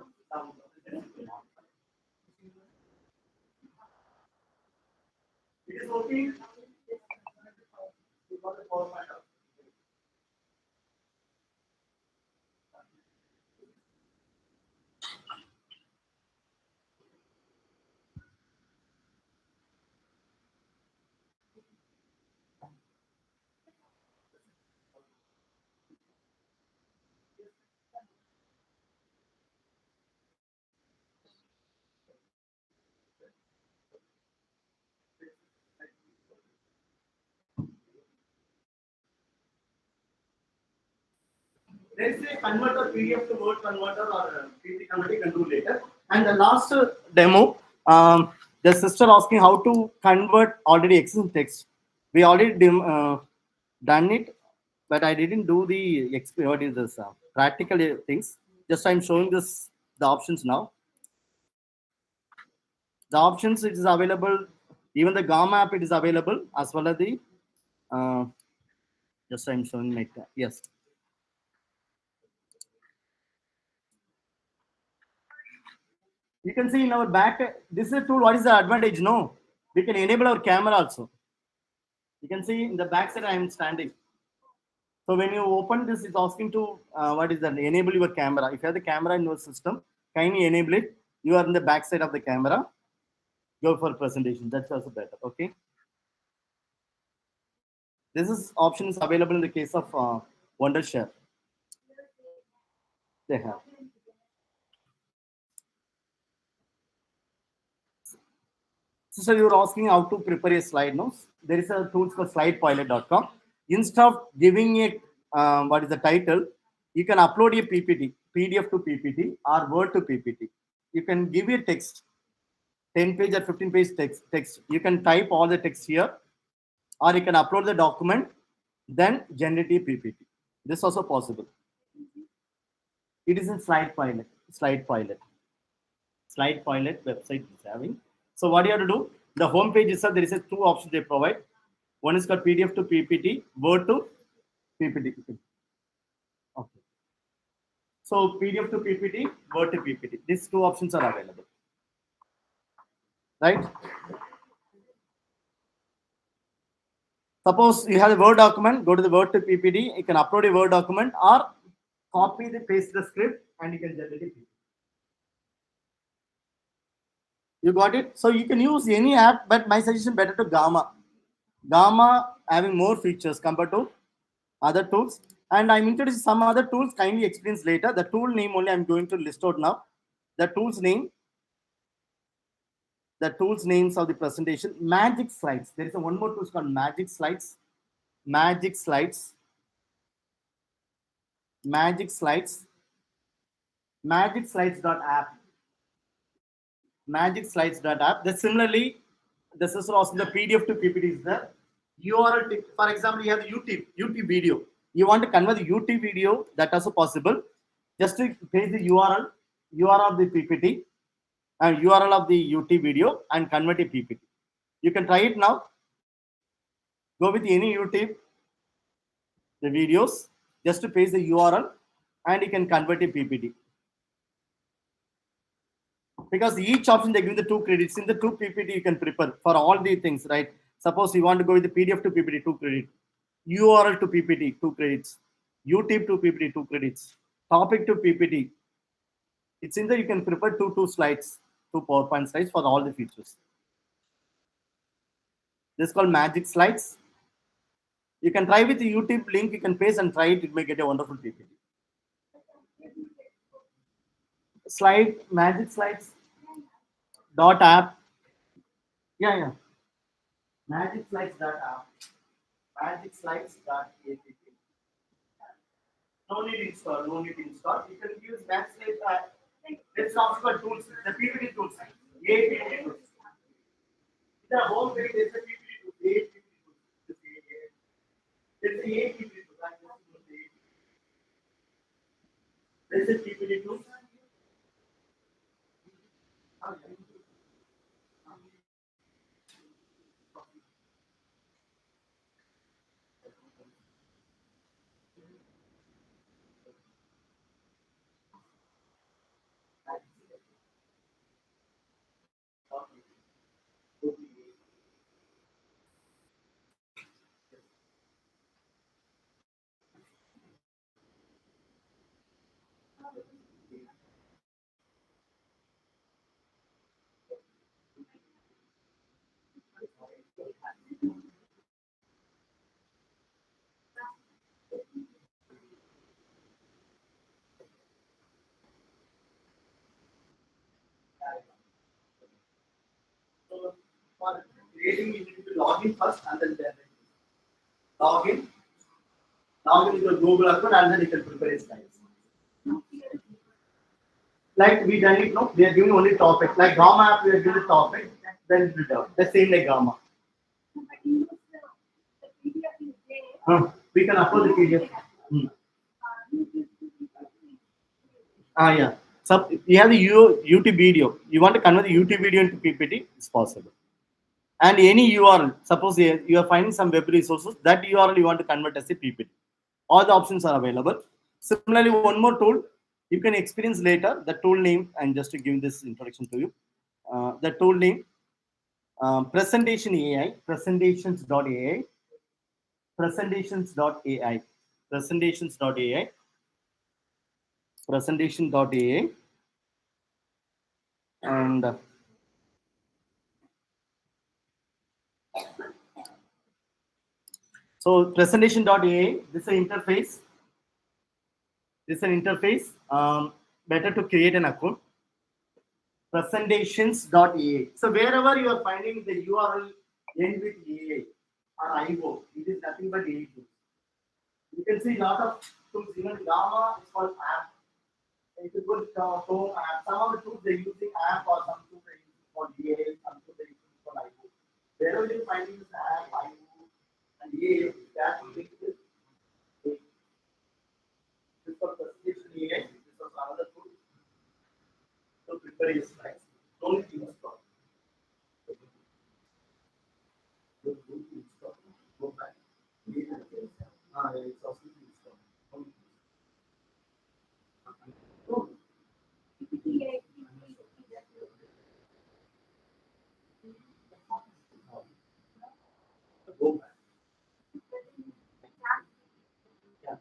it is okay. You got the PowerPoint up. Let's say converter PDF to Word converter or PPT converter you can do later. And the last demo, the sister asking how to convert already existing text. We already done it, but I didn't do the what is this practical things. Just I'm showing this the options now. The options it is available. Even the GAM app it is available as well as the uh, just I'm showing like that. Yes. You can see in our back, this is a tool. What is the advantage? No, we can enable our camera also. You can see in the back side I am standing. So when you open this, it's asking to what is that? Enable your camera. If you have the camera in your system, kindly enable it. You are in the back side of the camera. Go for presentation. That's also better. Okay. This is option is available in the case of Wondershare. They have. So you're asking how to prepare a slide. No, there is a tool called slidepilot.com. Instead of giving it what is the title, you can upload a PPT, PDF to PPT or Word to PPT. You can give a text, 10 page or 15 page text. You can type all the text here, or you can upload the document, then generate a PPT. This is also possible. It is in Slide Pilot. Slide Pilot website is having. So what you have to do, the home page is there is a two options they provide. One is called PDF to PPT, Word to PPT. Okay. So PDF to PPT, Word to PPT. These two options are available. Right? Suppose you have a Word document, go to the Word to PPT. You can upload a Word document or copy the paste the script and you can generate it. You got it? So you can use any app, but my suggestion better to Gamma. Gamma having more features compared to other tools. And I'm introducing some other tools, kindly experience later. The tool name only I'm going to list out now. The tool's name, the tools names of the presentation, Magic Slides. There is one more tool called Magic Slides. Magic Slides. Magic Slides. Magic Slides.app. Magic Slides.app. Then similarly, this is also the PDF to PPT is there. URL, for example, you have the YouTube video. You want to convert the YouTube video, that also possible. Just to paste the URL of the PPT and URL of the YouTube video and convert a PPT. You can try it now. Go with any YouTube, the videos, just to paste the URL and you can convert a PPT. Because each option they give the 2 credits. In the 2 PPT you can prepare for all the things, right? Suppose you want to go with the PDF to PPT, 2 credits. URL to PPT, 2 credits. YouTube to PPT, 2 credits. Topic to PPT. It's in there you can prepare 2 slides, 2 PowerPoint slides for all the features. This is called Magic Slides. You can try with the YouTube link, you can paste and try it, it may get a wonderful PPT. Magic Slides dot app. Yeah. Magic Slides dot app. Magic Slides dot app. No need install. You can use Magic Slides app. Let's also called tools, the PPT tools. PPT tools. The home page is the PPT tools. There's the PPT tools. There's the PPT tools. For creating, you need to log in first and then log in into your Google account and then you can prepare slides. Like we done it, no? We are giving only topic. Like Gamma app, we are giving topic, then it will down. The same like Gamma. We can upload the PDF. Yeah. So you have the YouTube video. You want to convert the YouTube video into PPT? It's possible. And any URL, suppose you are finding some web resources, that URL you want to convert as a PPT. All the options are available. Similarly, one more tool you can experience later. The tool name, and just to give this introduction to you, the tool name, Presentation AI, presentations.ai. presentations.ai, presentations.ai, presentation.ai, and so presentation.ai, this is an interface. This is an interface. Better to create an account. Presentations.ai. So wherever you are finding the URL end with AI or IO, it is nothing but AI tools. You can see a lot of tools. Even Gamma is called app. If you put Chrome app, some of the tools they're using app or some tools they're using for AI, some tools they're using for IO. Wherever you're finding this app, IO, and AI, that will make this. This was presentation AI. This was another tool. So prepare your slides. Don't install. Go back. It's also installed. Oh, go back. Yeah,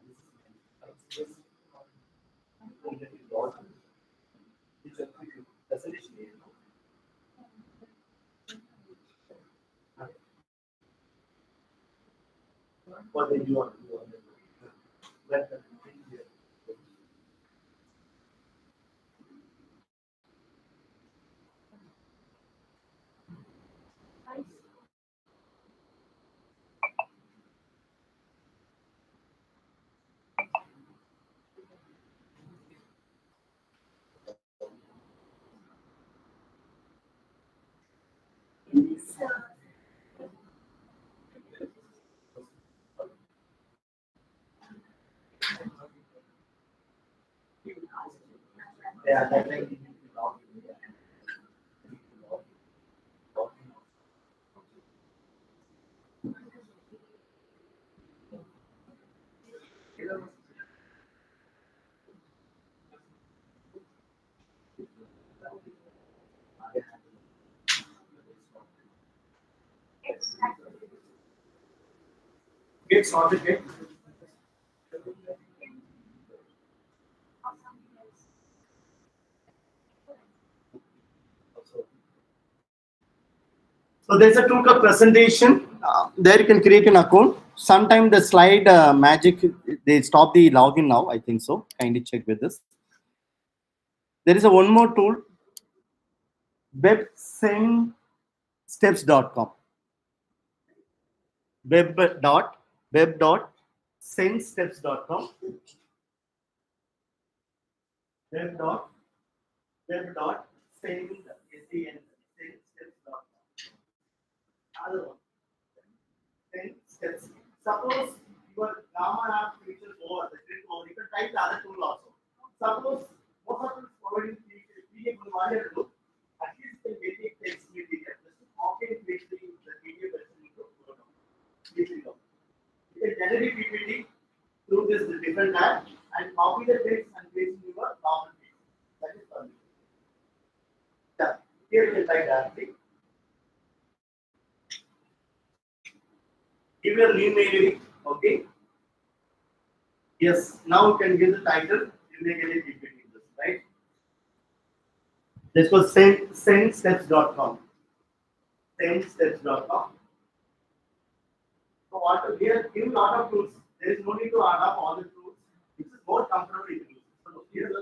this is presentation AI. What did you want? Let them yeah, that time you need to log in. Get sorted, get. So there's a tool called presentation. There you can create an account. Sometimes the slide magic, they stop the login now. I think so. Kindly check with this. There is a one more tool, websendsteps.com. Web.sendsteps.com. Web.sendsteps.com. Other one. 10 steps. Suppose your Gamma app features over the grid, or you can type the other tool also. Suppose most of them providing PDF on one year to at least can get it text PDF. Just to copy and paste the PDF version into Word. You can generate PPT through this different app and copy the text and paste in your normal page. That is fun. Yeah. Here you can type directly. Give your new mail ID. Okay. Yes, now you can give the title. You may get a PPT in this, right? This was sendsteps.com. Sendsteps.com. So what we are giving a lot of tools. There is no need to add up all the tools. This is more comfortable to use. So here is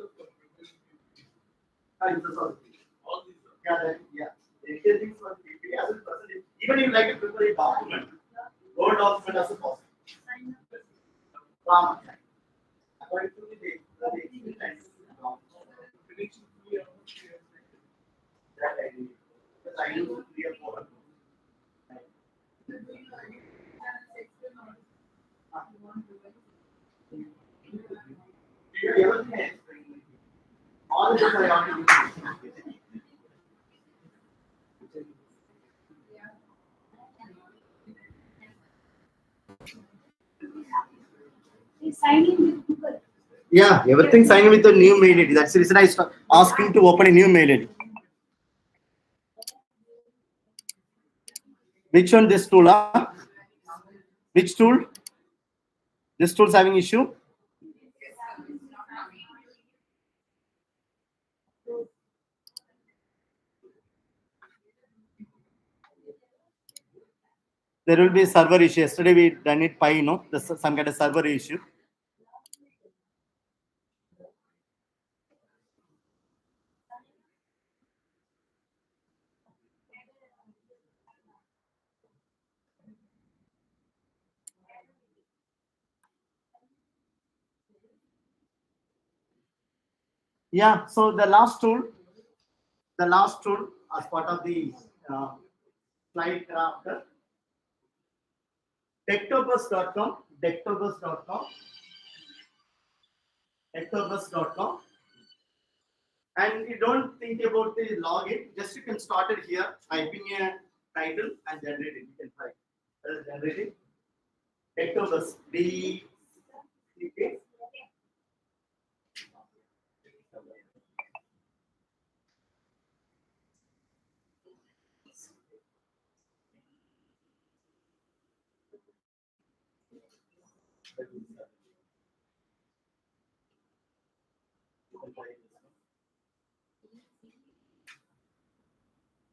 all these. Yeah, yeah. Everything for PPT as a percentage. Even if you like to prepare a document, Word document as a possible. According to the experience. That I do. Because I use 3 or 4. Everything I explained. All this I already Signing with Google. Yeah, everything signed with the new mail ID. That's the reason I asked him to open a new mail ID. Which one this tool? Which tool? This tool is having issue. There will be a server issue. Yesterday we done it by some kind of server issue. Yeah, so the last tool as part of the slide crafter, Dectobus.com, Dectobus.com, and you don't think about the login, just you can start it here, typing a title and generate it. You can type. Generate it. Dectobus, D-E-C-K.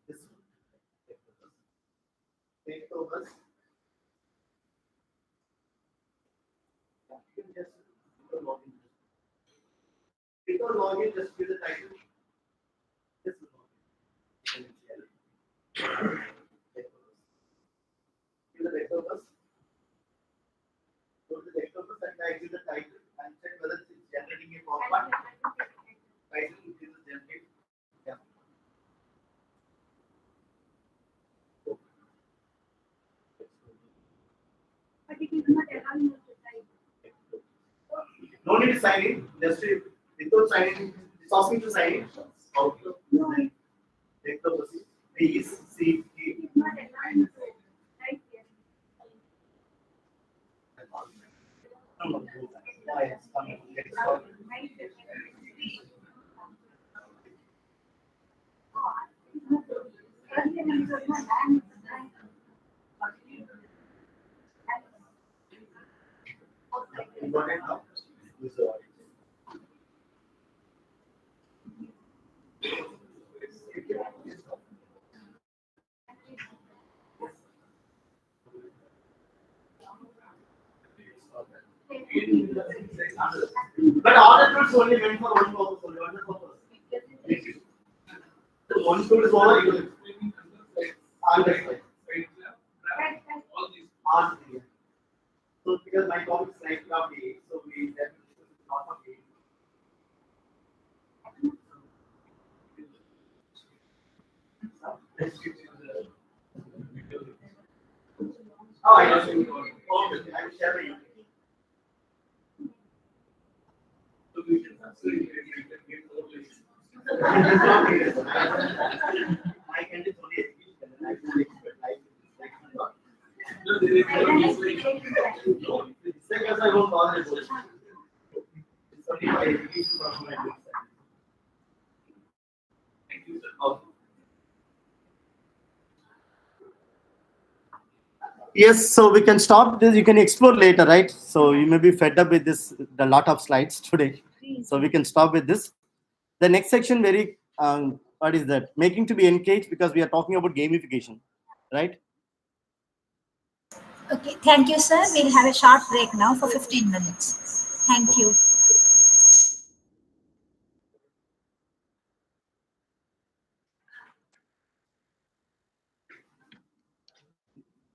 This Dectobus. You can just log in. Before login, just give the title. This is login. Give the Dectobus. Go to the Dectobus and I give the title and check whether it's generating a pop-up. Title is generate. Yeah. But it is not allowing us to type. No need to sign in. Just without signing in, it's asking to sign in. Okay. No, it Dectobus. D-C-K. is not allowing us to type here. Why it's coming? Let's start. You got it now? Use the audio. But all the tools only meant for one purpose. Only one purpose. So one tool is over. You will understand. All three. So because my topic is like of A, so we that not of A. Oh, I know. Okay, I will share the link. I can do only education and I do expert life. Because I won't bother about it. It's only my education from my book. Thank you, sir. Okay. Yes, so we can stop this. You can explore later, right? So you may be fed up with this, the lot of slides today. So we can stop with this. The next section, what is that? Making to be engaged, because we are talking about gamification, right? Okay, thank you, sir. We'll have a short break now for 15 minutes. Thank you.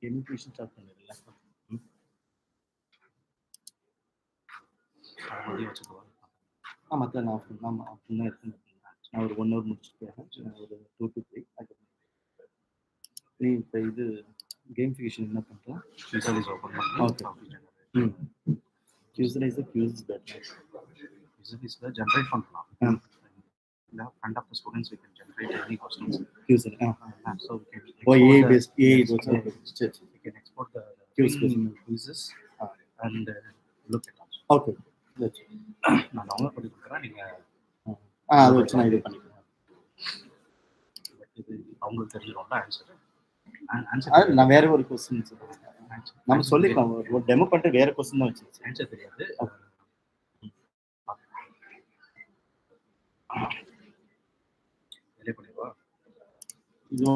Gamification start பண்ணிரல. மற்ற நான் அப்படின்னா இருக்குன்னு நான் ஒரு 1 hour முடிச்சுட்டு ஒரு 2 to 3 நீ இப்போ இது கேமிஃபிகேஷன் என்ன பண்ணுறேன்? Visualize open Okay. Visualize the cues better. Visualize the generate பண்ணலாம். In the front of the students we can generate any questions. Cues. So we can A export based A is the- also we can export the Cues. quizzes and look at also. Okay. That's நான் download பண்ணி கொடுக்குறேன், நீங்க அது வச்சு நான் இது பண்ணிக்கிறேன். இது அவங்களுக்கு தெரிஞ்சிடும்ல ஆன்சர். நான் வேற ஒரு கொஸ்டின் நம்ம சொல்லிக்கலாம் ஒரு டெமோ பண்ணிட்டு வேற கொஸ்டின் தான் வச்சு ஆன்சர் தெரியாது. வெளியே பண்ணிடுவா. இது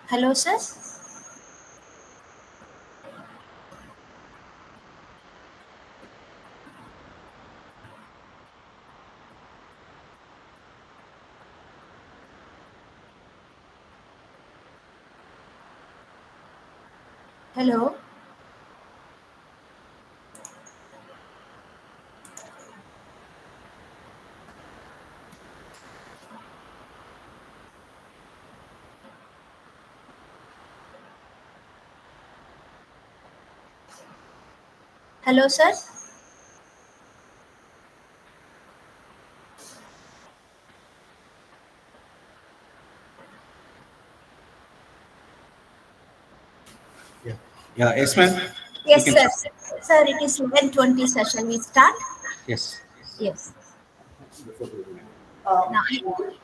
Hello, sir. Hello. Hello, sir. Yeah, yes, ma'am. Yes, You sir. can. Sir, it is 11:20, sir. Shall we start? Yes. Yes. Um, Now,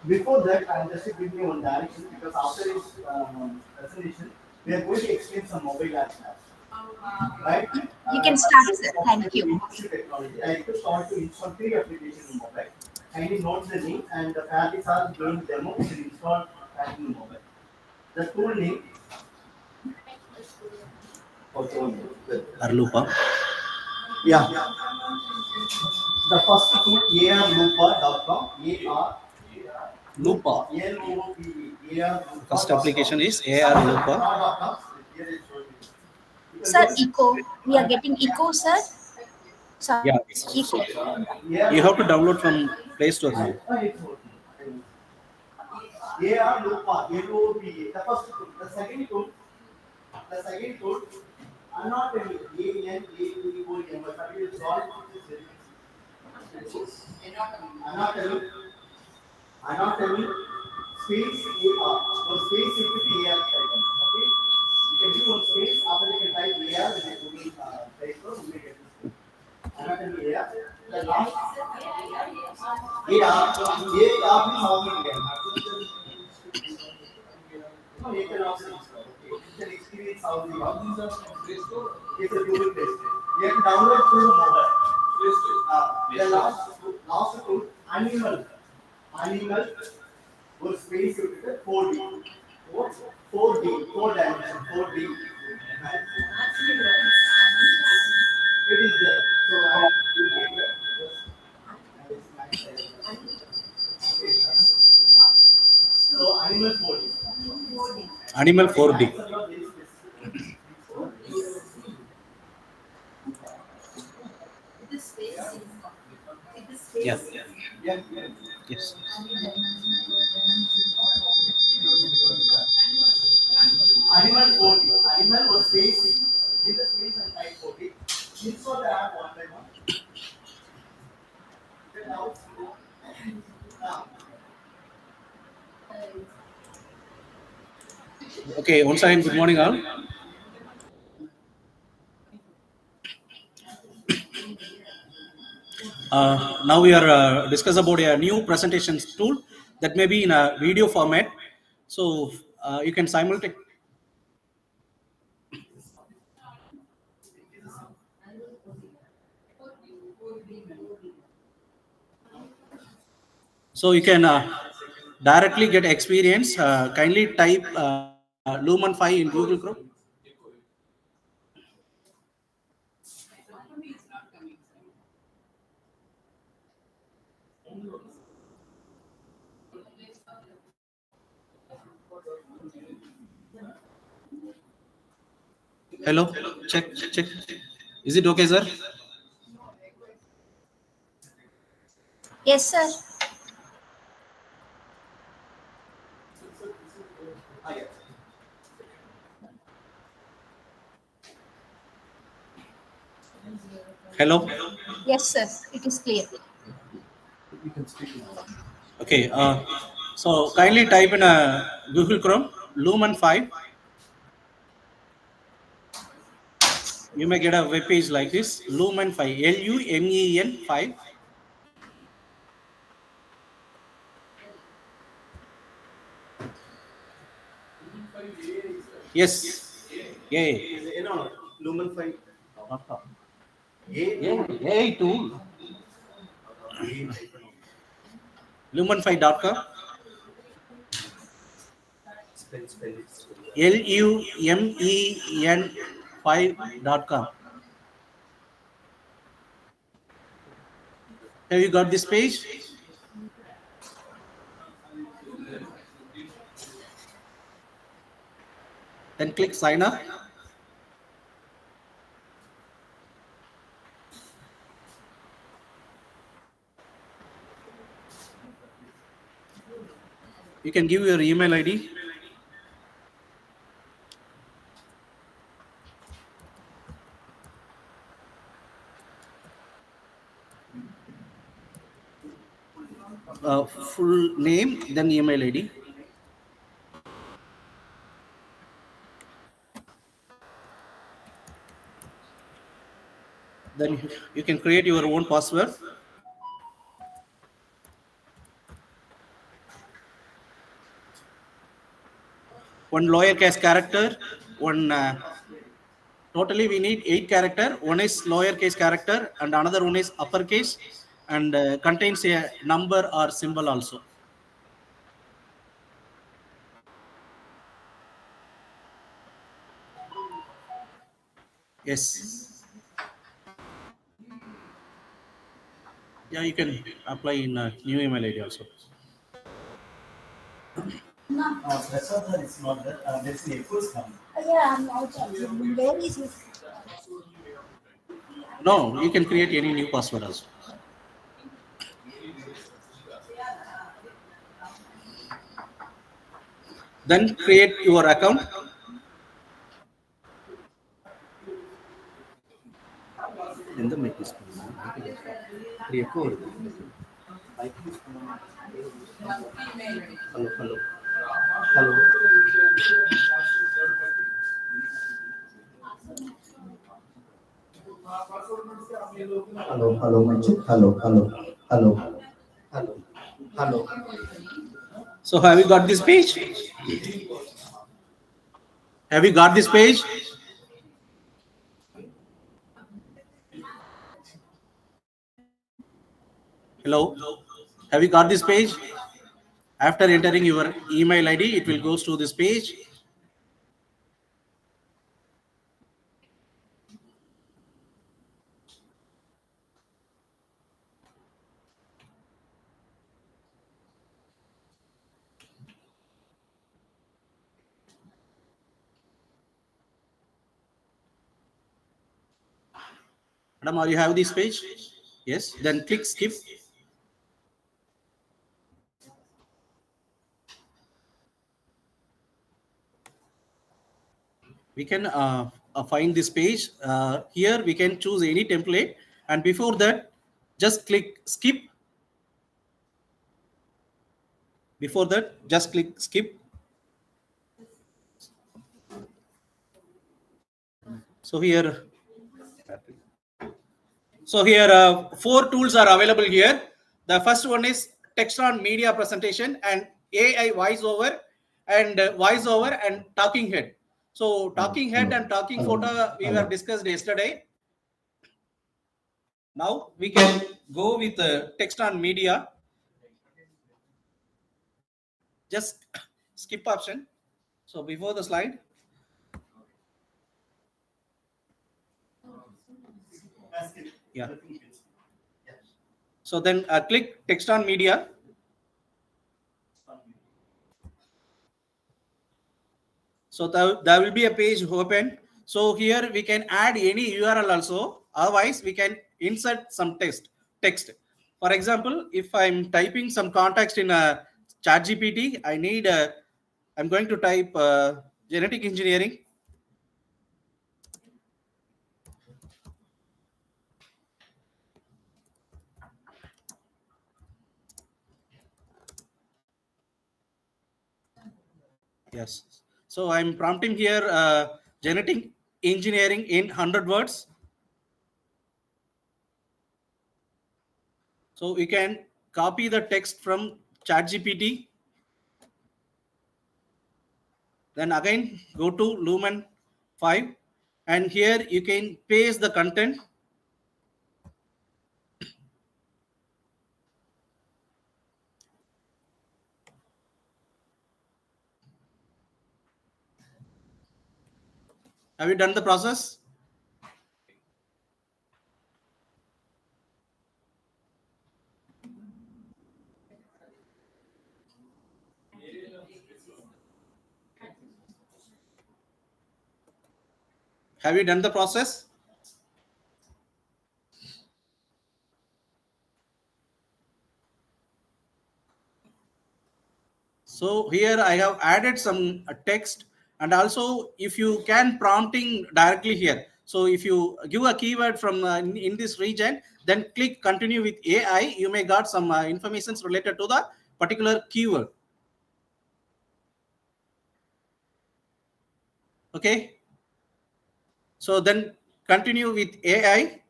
Before that, I'm just giving you one direction because after this presentation, we are going to explain some mobile apps, right? you can start, sir. So, Thank you. technology. I request all to install three applications in mobile. Kindly note the name and the fabrics are doing demo to install in mobile. The tool name. Also, Arlupa. yeah. The first tool arlupa.com. Lupa. L-O-O-P-E. First application is AR Lupa. Sir, echo. We are getting echo, sir. Sir, Yeah. echo. You have to download from Play Store now. AR Lupa, L-O-O-P-E. The first tool. The second tool, anatomy, A-N-A-T-O-M. Anatomy, anatomy, space AR. So space equity AR type. Okay. You can do one space after you can type AR and then Google type for you get this. Anatomy AR. The last AR means how many again? No, you can also install. Okay. You can experience how the it's a Google Play Store. You have to download through the mobile. The last tool, animal was space equated 4D. 4D, 4 dimension, 4D. It is there. So I am doing it. So animal 4D. Animal 4D. Yeah. Yeah. Yes. Animal 4D. Animal was space in the space and type 4D. Install the app one by one. Then now, Okay. Once again, good morning, all. Now we are discuss about a new presentation tool that may be in a video format. So you can simultaneously. So you can directly get experience. Kindly type Lumen 5 in Google Chrome. Hello, check. Is it okay, sir? Yes, sir. Hello. Yes, sir. It is clear. Okay. So kindly type in Google Chrome Lumen 5. You may get a web page like this. Lumen 5. LUMEN 5. Yes. Yeah. no, Lumen 5. AI tool. Lumen5.com. Spell it. lumen5.com. Have you got this page? Then click sign up. You can give your email ID. Full name, then email ID. Then you can create your own password. One lowercase character, one totally we need 8 character. One is lowercase character and another one is uppercase, and contains a number or symbol also. Yes. Yeah, you can apply in new email ID also. Preceptor is not there. There's a first coming. Yeah, I'm also. Where is it? No, you can create any new password also. Then create your account. எந்த mic use பண்ணணும்? இது echo வருது. Mic use பண்ணணும். Hello, hello. Hello. Hello, hello, my chick. Hello, hello, hello, hello, hello. So have you got this page? Have you got this page? Hello? Have you got this page? After entering your email ID, it will go to this page. Madam, are you have this page? Yes. Then click skip. We can find this page. Here we can choose any template, and before that, just click skip. Before that, just click skip. So here, 4 tools are available here. The first one is text on media presentation and AI voiceover and talking head. So talking head and talking photo we were discussed yesterday. Now we can go with text on media. Just skip option. So before the slide. Yeah. So then click text on media. So there will be a page open. So here we can add any URL also. Otherwise, we can insert some text. For example, if I'm typing some context in a ChatGPT, I'm going to type genetic engineering. Yes. So I'm prompting here genetic engineering in 100 words. So you can copy the text from ChatGPT. Then again go to Lumen 5, and here you can paste the content. Have you done the process? Have you done the process? So here I have added some text, and also if you can prompting directly here. So if you give a keyword from in this region, then click continue with AI, you may got some information related to the particular keyword. Okay. So then continue with AI.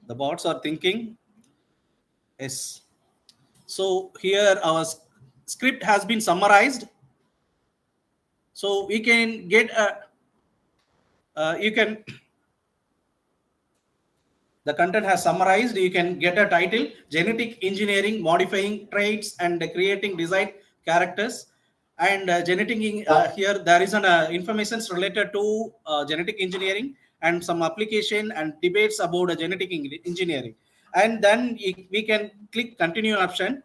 The bots are thinking. Yes. So here our script has been summarized. So we can get a, you can, the content has summarized. You can get a title: genetic engineering, modifying traits and creating design characters. And here there is an information related to genetic engineering and some application and debates about genetic engineering. And then we can click continue option.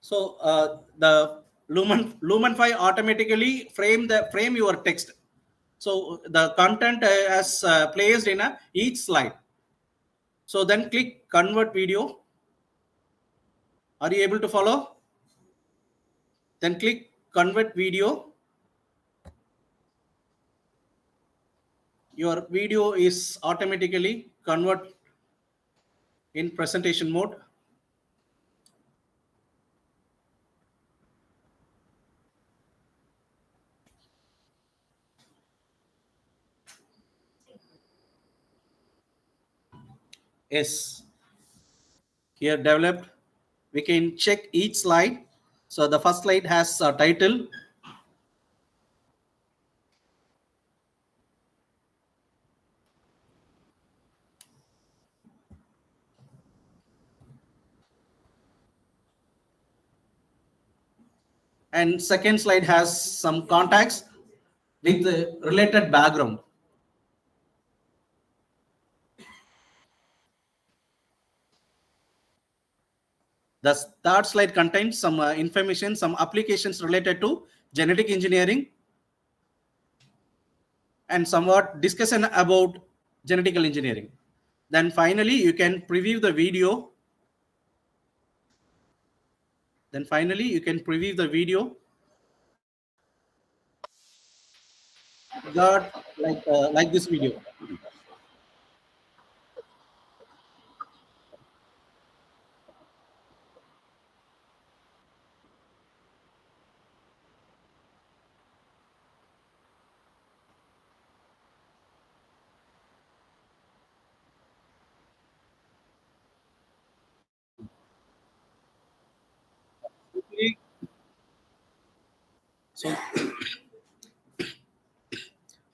So the Lumenfy automatically frame your text. So the content has placed in each slide. So then click convert video. Are you able to follow? Then click convert video. Your video is automatically convert in presentation mode. Yes. Here developed. We can check each slide. So the first slide has a title. And second slide has some contacts with the related background. The third slide contains some information, some applications related to genetic engineering and somewhat discussion about genetical engineering. Then finally, you can preview the video. Got like this video. So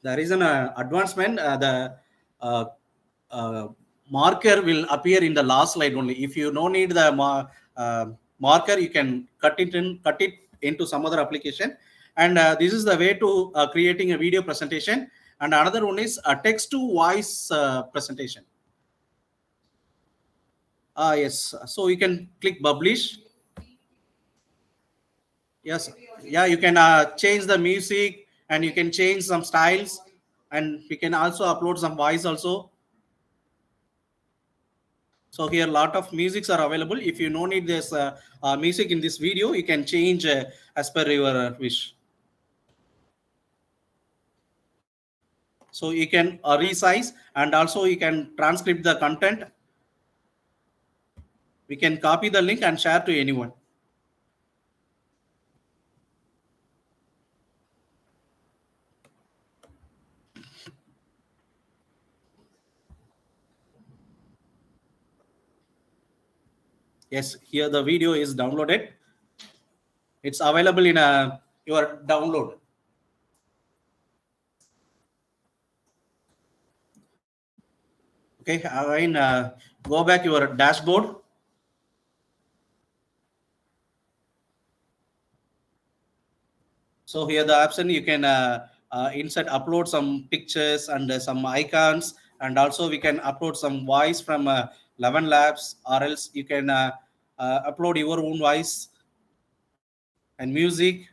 there is an advancement. The marker will appear in the last slide only. If you don't need the marker, you can cut it into some other application. And this is the way to creating a video presentation. And another one is a text to voice presentation. Yes. So you can click publish. Yes. Yeah, you can change the music and you can change some styles, and we can also upload some voice also. So here a lot of musics are available. If you don't need this music in this video, you can change as per your wish. So you can resize, and also you can transcript the content. We can copy the link and share to anyone. Yes, here the video is downloaded. It's available in your download. Okay, again, go back your dashboard. So here the option you can insert, upload some pictures and some icons, and also we can upload some voice from 11 Labs, or else you can upload your own voice and music.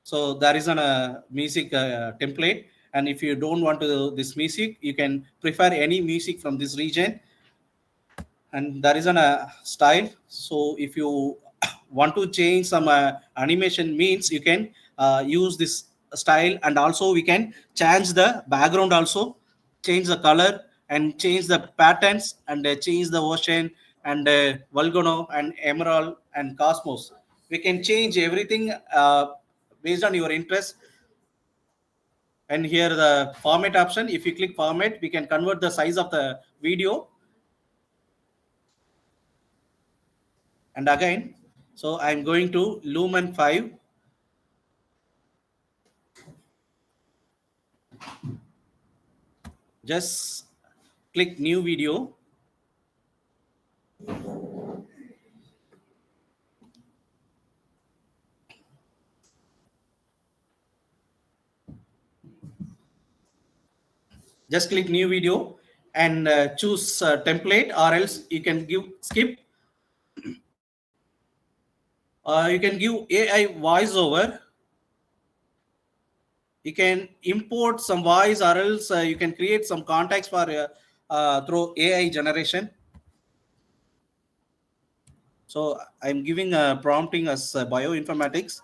So there is a music template, and if you don't want to do this music, you can prefer any music from this region, and there is a style. So if you want to change some animation means, you can use this style, and also we can change the background also, change the color and change the patterns, and change the ocean and volcano and emerald and cosmos. We can change everything based on your interest. And here the format option, if you click format, we can convert the size of the video. And again, so I'm going to Lumen 5. Just click new video. Just click new video and choose template, or else you can give skip. You can give AI voiceover. You can import some voice, or else you can create some contacts for through AI generation. So I'm giving prompting as bioinformatics.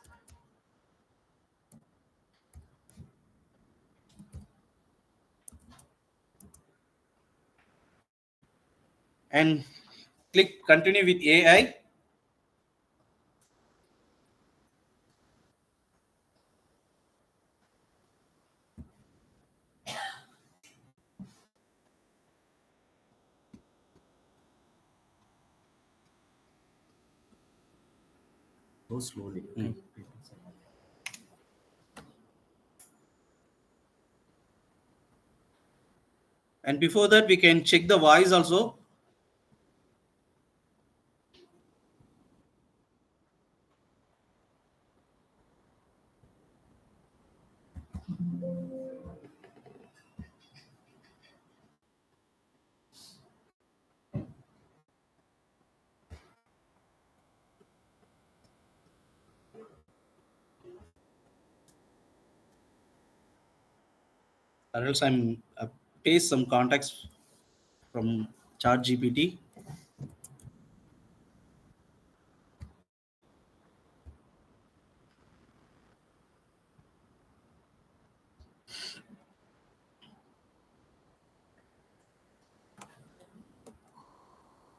And click continue with AI. Go slowly. Okay? And before that, we can check the voice also. Or else I'm paste some contacts from ChatGPT.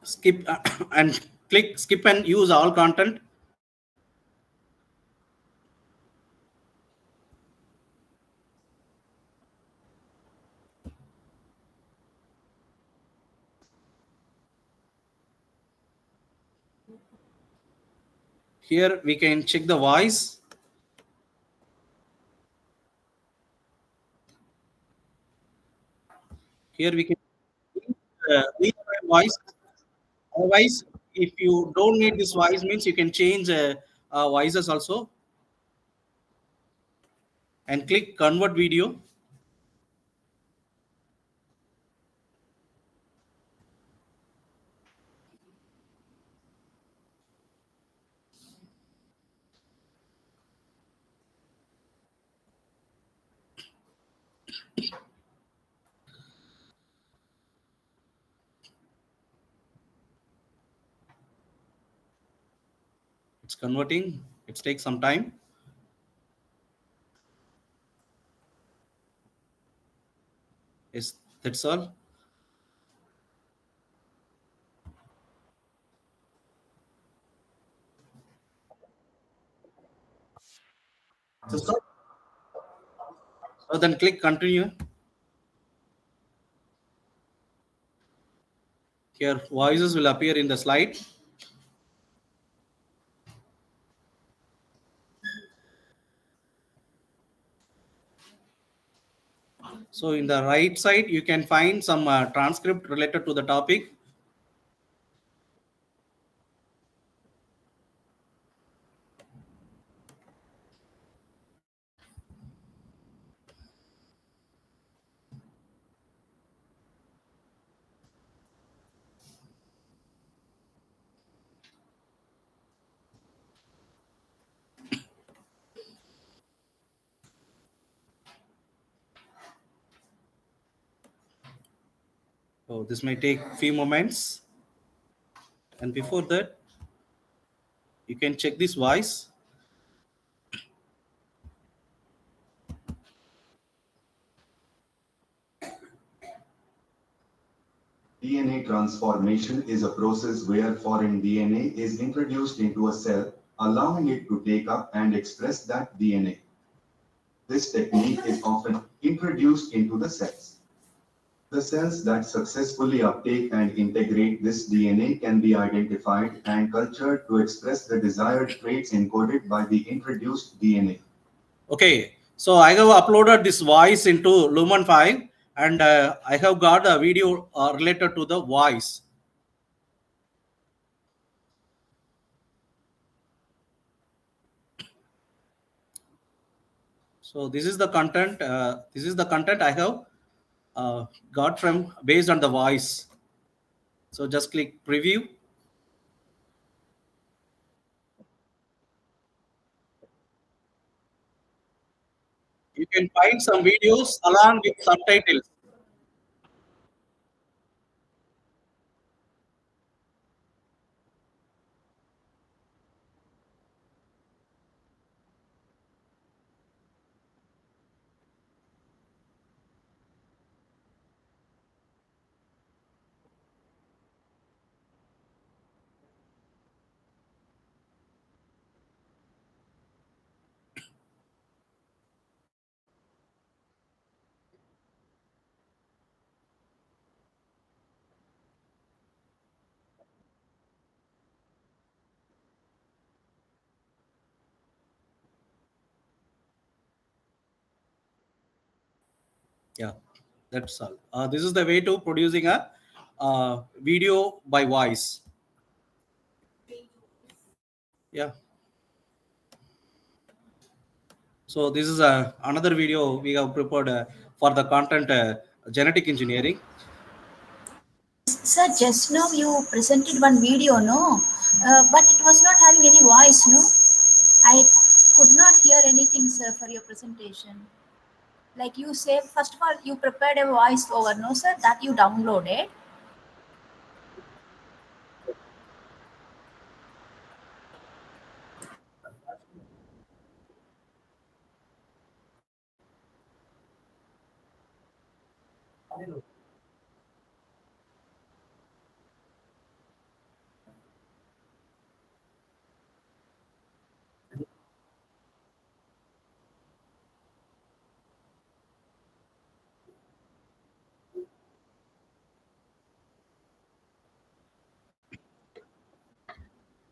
Skip and click skip and use all content. Here we can check the voice. Here we can leave a voice. Otherwise, if you don't need this voice, means you can change voices also, and click convert video. It's converting. It takes some time. Yes, that's all. So, So then click continue. Here voices will appear in the slide. So in the right side, you can find some transcript related to the topic. So this may take few moments. And before that, you can check this voice. DNA transformation is a process where foreign DNA is introduced into a cell, allowing it to take up and express that DNA. This technique is often introduced into the cells. The cells that successfully uptake and integrate this DNA can be identified and cultured to express the desired traits encoded by the introduced DNA. Okay, so I have uploaded this voice into Lumen 5 and I have got a video related to the voice. So this is the content. This is the content I have got from based on the voice. So just click preview. You can find some videos along with subtitles. Yeah, that's all. This is the way to producing a video by voice. Yeah. So this is another video we have prepared for the content genetic engineering. Sir, just now you presented one video, no? But it was not having any voice, no? I could not hear anything, sir, for your presentation. Like you say, first of all, you prepared a voice over, no, sir? That you downloaded.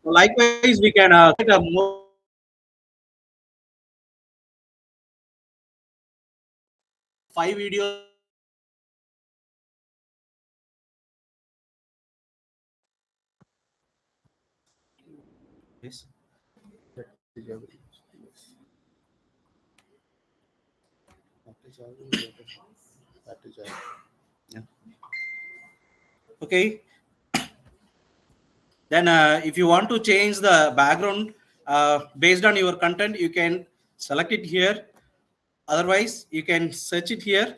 Likewise, we can create a more 5 videos. Yes. Yeah. Okay. Then if you want to change the background based on your content, you can select it here. Otherwise, you can search it here.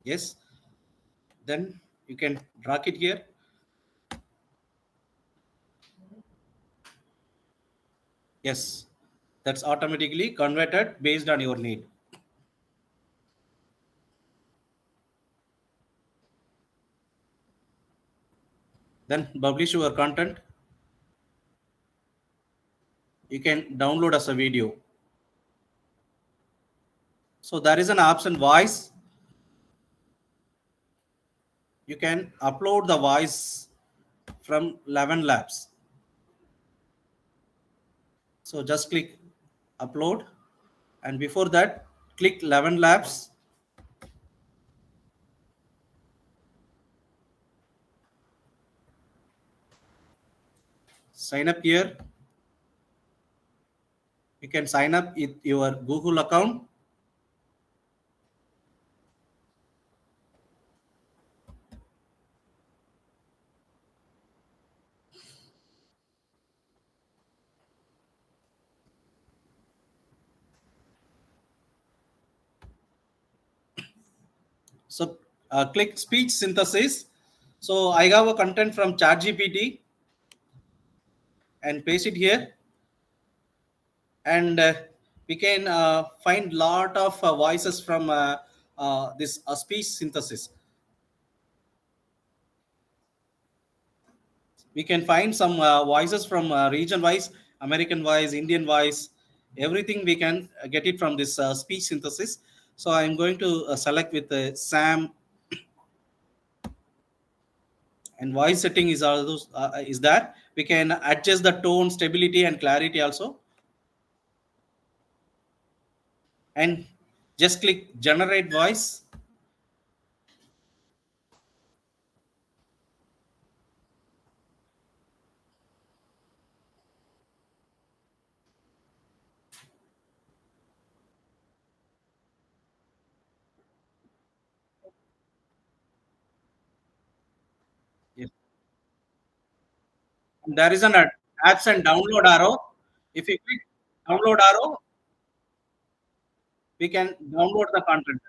Yes. Then you can drag it here. Yes. That's automatically converted based on your need. Then publish your content. you can download as a video. So there is an option voice. You can upload the voice from 11 labs. So just click upload, and before that click 11 labs. Sign up here. You can sign up with your Google account. So click speech synthesis. So I have a content from ChatGPT and paste it here, and we can find lot of voices from this speech synthesis. We can find some voices from region wise, American voice, Indian voice, everything we can get it from this speech synthesis. So I'm going to select with Sam, and voice setting is also is that we can adjust the tone, stability, and clarity also, and just click generate voice. Yes. There is an apps and download arrow. If you click download arrow, we can download the content.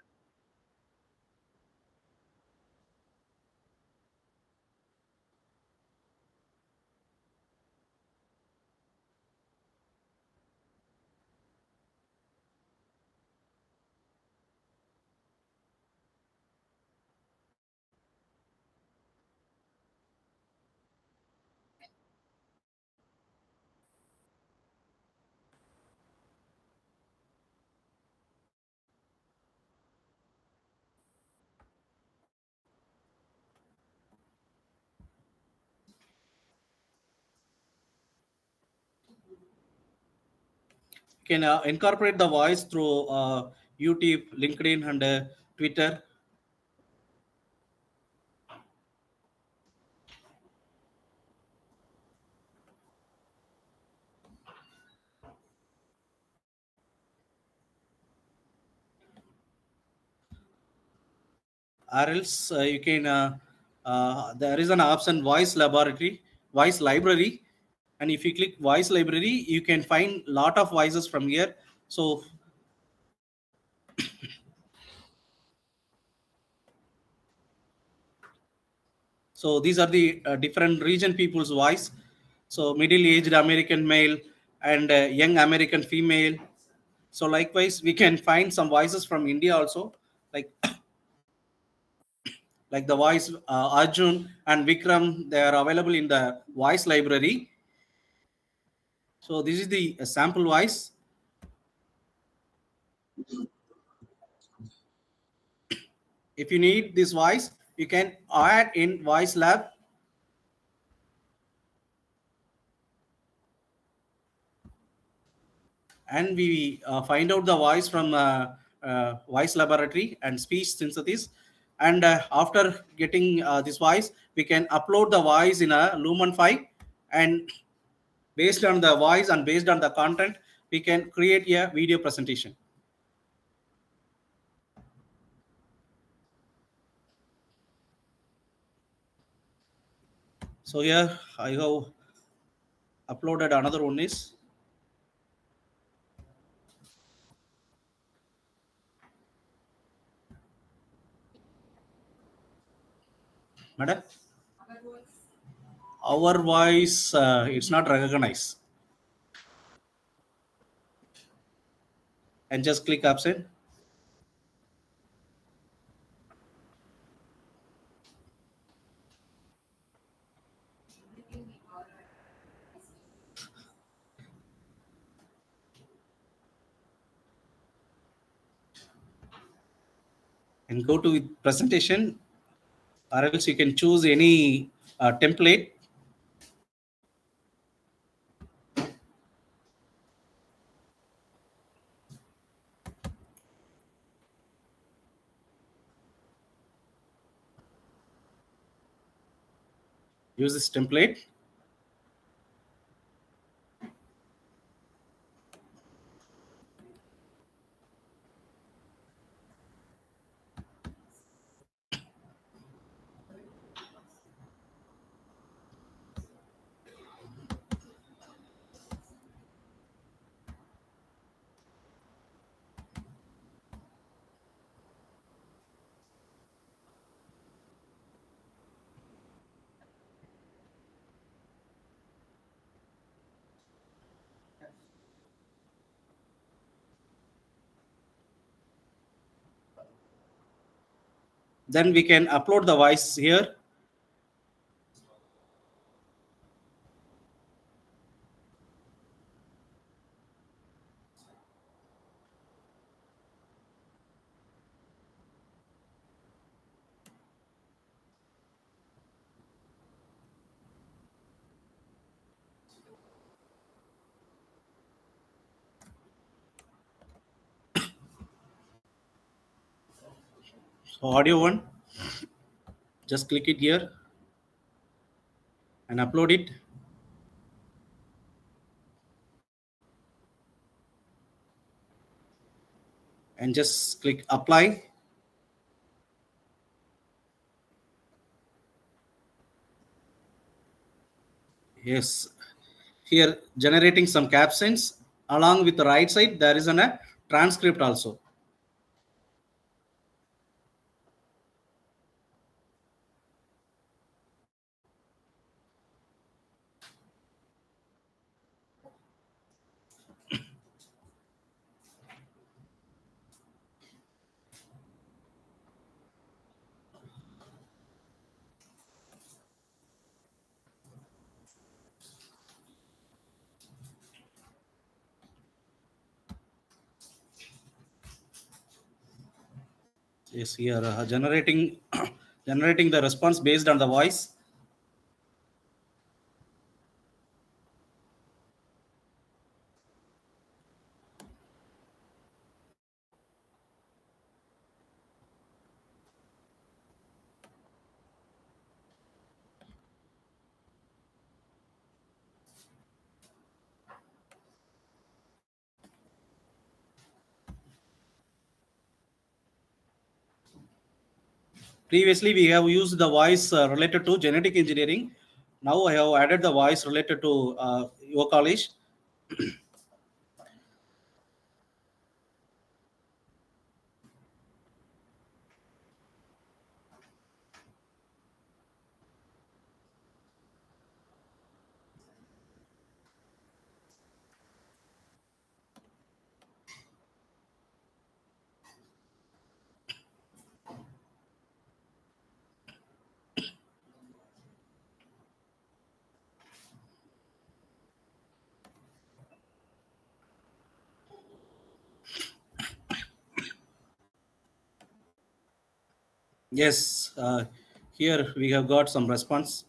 You can incorporate the voice through YouTube, LinkedIn, and Twitter. Or else you can there is an option voice library, and if you click voice library, you can find lot of voices from here. So these are the different region people's voice. So middle aged American male and young American female. So likewise we can find some voices from India also, like like the voice Arjun and Vikram, they are available in the voice library. So this is the sample voice. If you need this voice, you can add in voice lab, and we find out the voice from voice laboratory and speech synthesis. And after getting this voice, we can upload the voice in a Lumen file, and based on the voice and based on the content, we can create a video presentation. So here I have uploaded another one is madam. Our voice it's not recognized, and just click option. and go to presentation, or else you can choose any template. Use this template. Then we can upload the voice here. So audio one, just click it here and upload it. And just click apply. Yes, here generating some captions. Along with the right side, there is a transcript also. Yes, here generating generating the response based on the voice. Previously, we have used the voice related to genetic engineering. Now I have added the voice related to your college. Yes, here we have got some response.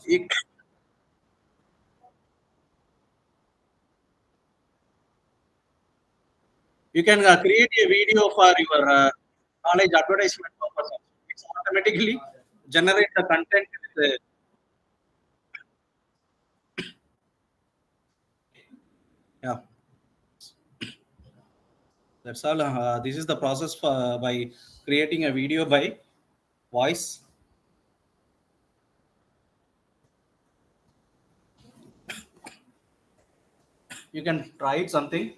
You, you can create a video for your college advertisement purpose. It's automatically generate the content with yeah. That's all. This is the process for, by creating a video by voice. You can try it something.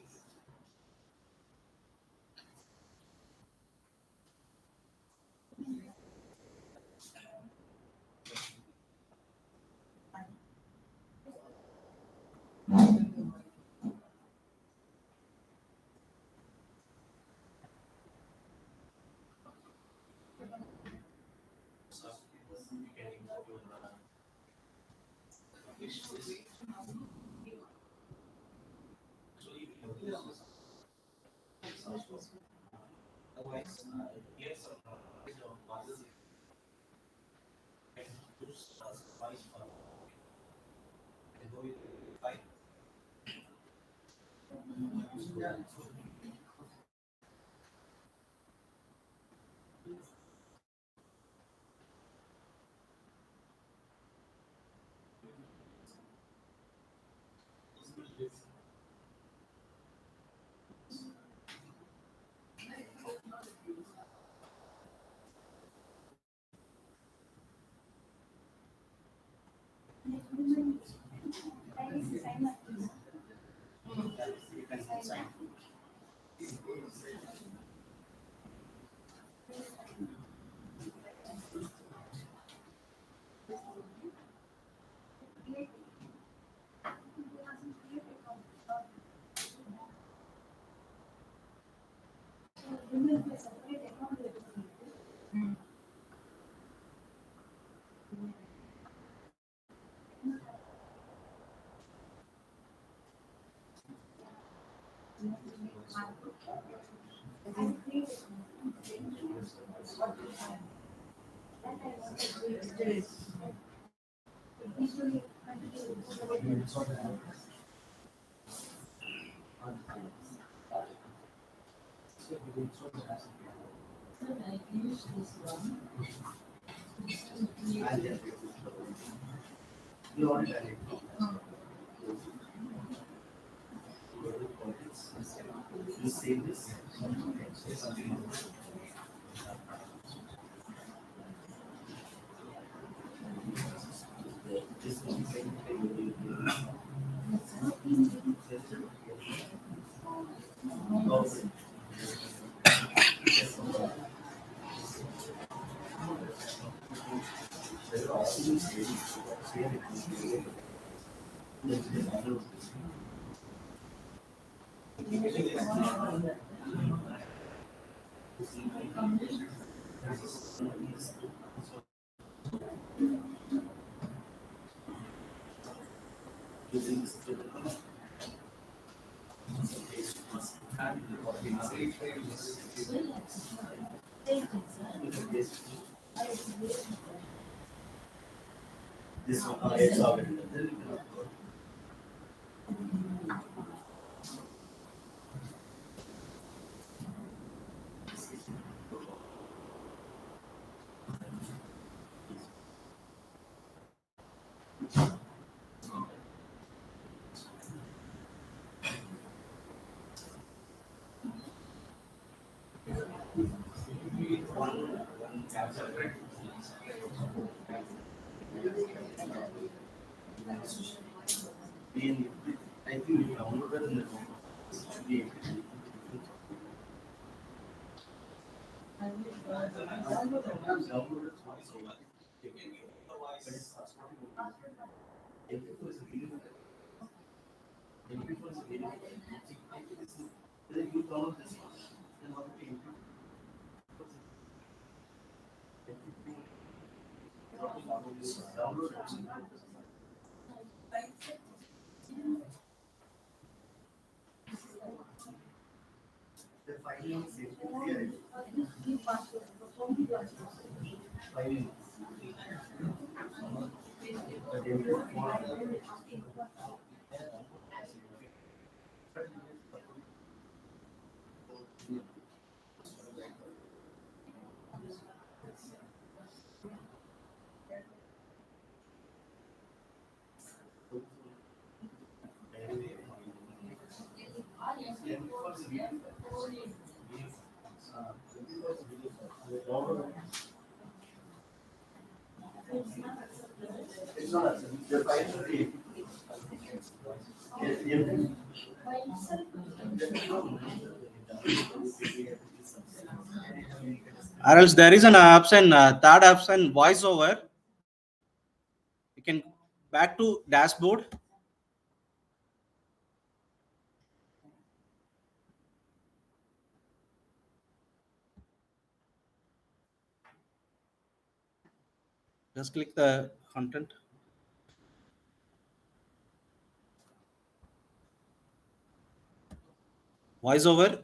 You already done it. You save this. This one. Okay. This one, it's already done. One capture, right? I think you downloaded in the It's not the 550. Or else there is an option, third option, voiceover. You can back to dashboard. Just click the content. voiceover.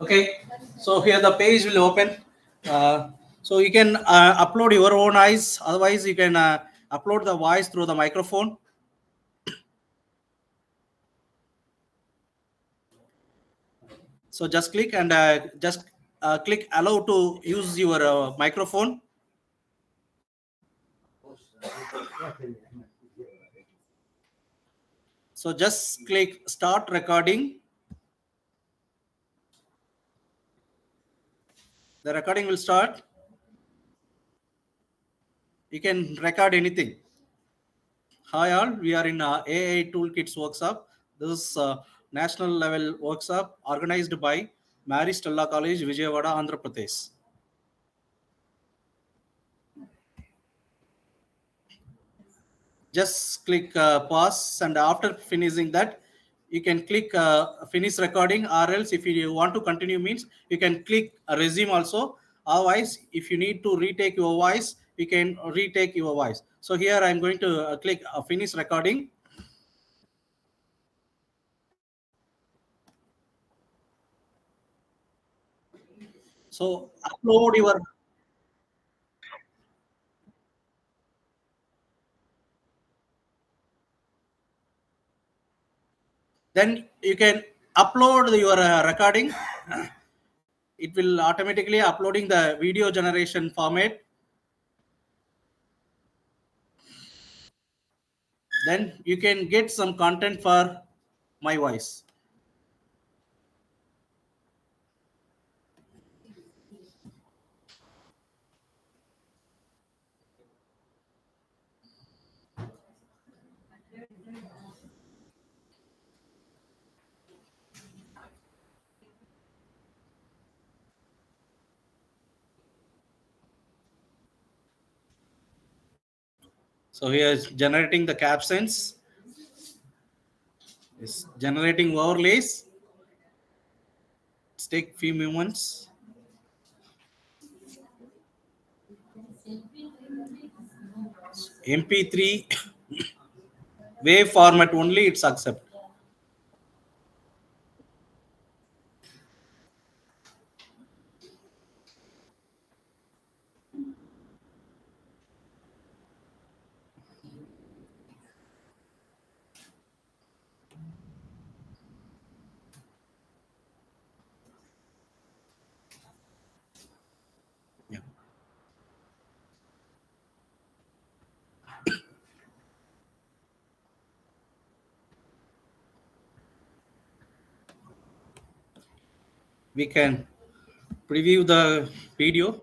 Okay, so here the page will open. So you can upload your own eyes. Otherwise, you can upload the voice through the microphone. So just click and just click allow to use your microphone. So just click start recording. The recording will start. You can record anything. Hi all, we are in AI Toolkits workshop. This is national level workshop organized by Stella College, Vijayawada, Andhra Pradesh. Just click pause, and after finishing that, you can click finish recording, or else if you want to continue means you can click resume also. Otherwise, if you need to retake your voice, you can retake your voice. So here I'm going to click finish recording. So upload your, then you can upload your recording. It will automatically uploading the video generation format. Then you can get some content for my voice. So here is generating the captions, is generating overlays. It's take few moments. MP3 wave format only it's accept. Yeah. We can preview the video.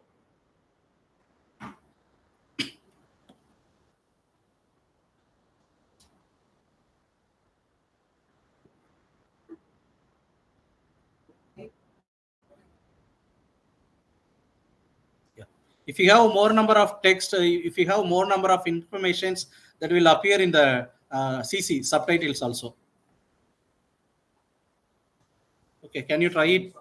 Yeah. If you have more number of text, if you have more number of informations, that will appear in the CC subtitles also. Okay, can you try it?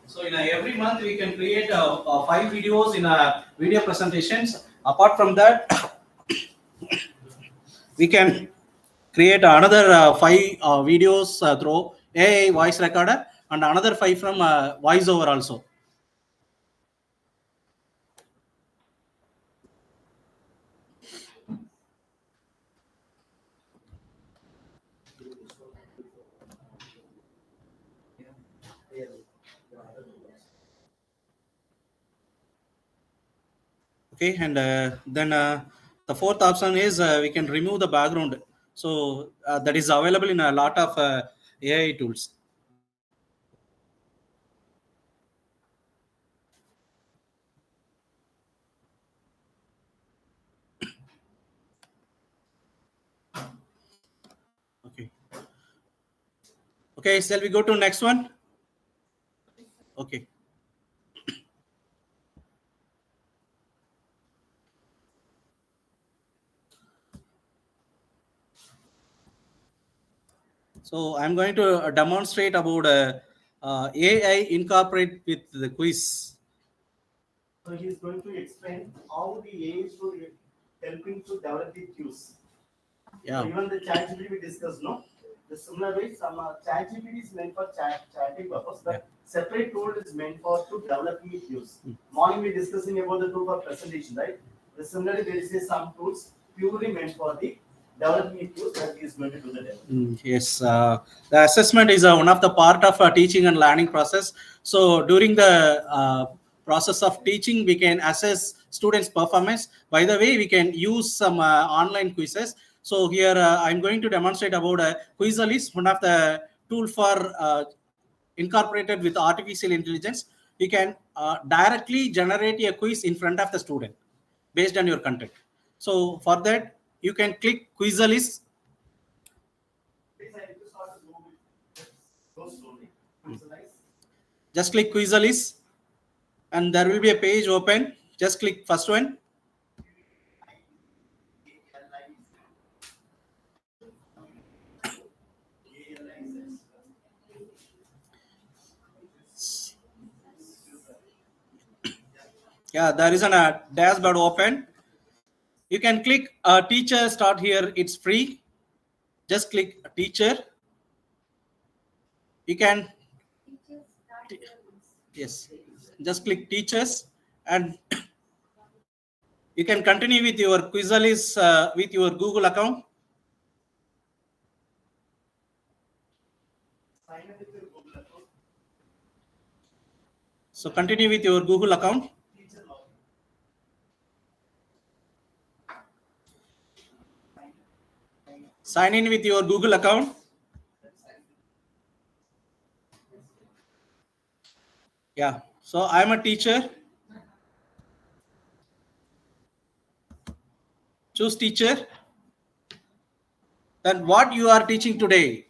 So in every month we can create 5 videos in video presentations. Apart from that, we can create another 5 videos through AI voice recorder and another 5 from voiceover also. Okay, and then the fourth option is we can remove the background. So that is available in a lot of AI tools. Okay, shall we go to next one? Okay. So I'm going to demonstrate about AI incorporate with the quiz. So he is going to explain how the AI is helping to develop the queues. Yeah. So even the ChatGPT we discussed, no? The similar way, some ChatGPT is meant for chatting purpose, but separate tool is meant for to developing the queues. Morning we discussing about the tool for presentation, right? The similarly there is some tools purely meant for the developing queues that he is going to do the development. Yes, the assessment is one of the part of teaching and learning process. So during the process of teaching, we can assess students' performance. By the way, we can use some online quizzes. So here I'm going to demonstrate about Quizalist, one of the tool for incorporated with artificial intelligence. You can directly generate a quiz in front of the student based on your content. So for that, you can click Quizalist. Just click Quizalist and there will be a page open. Just click first one. Yeah, there is a dashboard open. You can click teacher start here. It's free. Just click teacher. You can, yes, just click teachers and you can continue with your Quizalist with your Google account. So continue with your Google account. Sign in with your Google account. Yeah, so I'm a teacher. Choose teacher. Then what you are teaching today?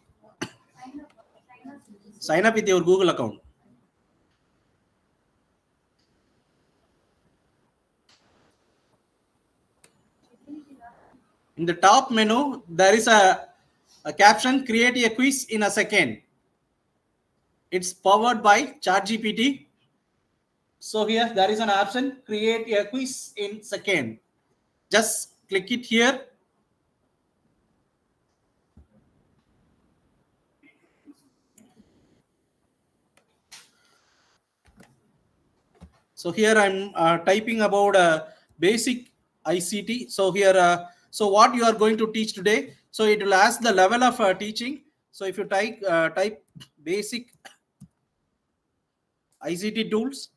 Sign up with your Google account. In the top menu, there is a caption, create a quiz in a second. It's powered by ChatGPT. So here there is an option, create a quiz in second. Just click it here. So here I'm typing about basic ICT. So here, so what you are going to teach today. So it will ask the level of teaching. So if you type basic ICT tools,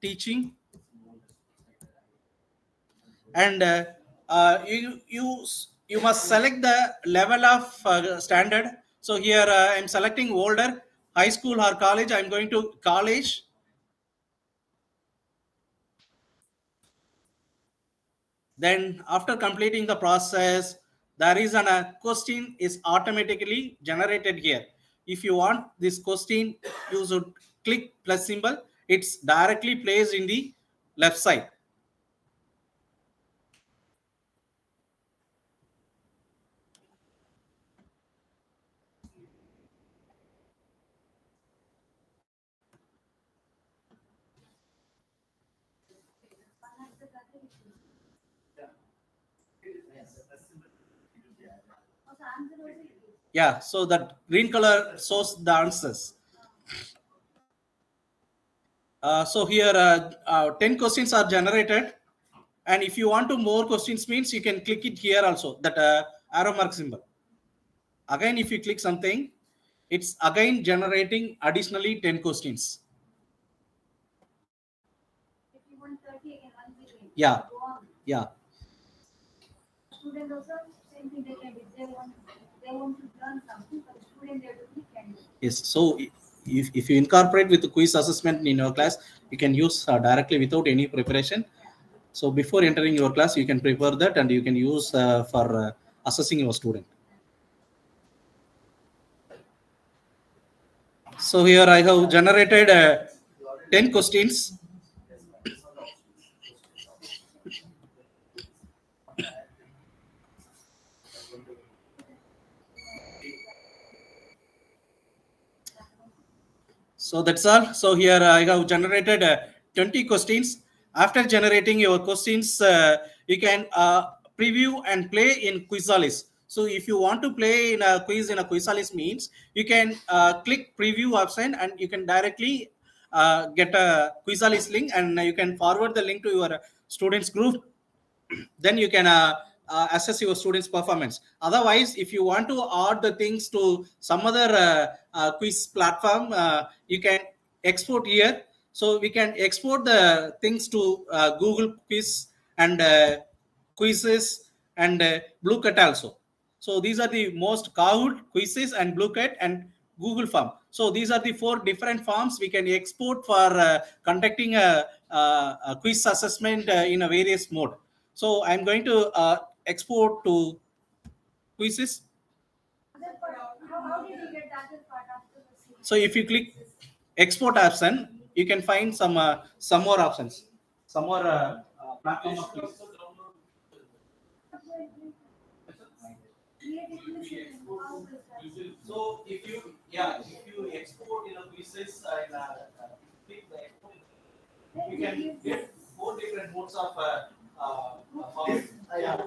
teaching, and you must select the level of standard. So here I'm selecting older, high school or college. I'm going to college. Then after completing the process, there is a question is automatically generated here. If you want this question, you should click plus symbol. It's directly placed in the left side. Yeah, so that green color shows the answers. So here 10 questions are generated, and if you want to more questions means you can click it here also, that arrow mark symbol. Again, if you click something, it's again generating additionally 10 questions. If you want 30 again, 1 Yeah. go on. Yeah. Student also, same thing they can do. They want to learn something, but student they have to click and do. Yes. So if you incorporate with the quiz assessment in your class, you can use directly without any preparation. So before entering your class, you can prepare that and you can use for assessing your student. So here I have generated 10 questions. So that's all. So here I have generated 20 questions. After generating your questions, you can preview and play in Quizalis. So if you want to play in a quiz in a Quizalis means you can click preview option and you can directly get a Quizalis link and you can forward the link to your students group. Then you can assess your students performance. Otherwise, if you want to add the things to some other quiz platform, you can export here. So we can export the things to Google quiz and quizzes and blue cat also. So these are the most Kahoot, quizzes and blue cat and Google form. So these are the 4 different forms we can export for conducting a quiz assessment in a various mode. So I'm going to export to quizzes. How did you get that part after the scene? So if you click export option, you can find some more options, some more platform of quiz. So if you export quizzes and click the export, you can get 4 different modes of form.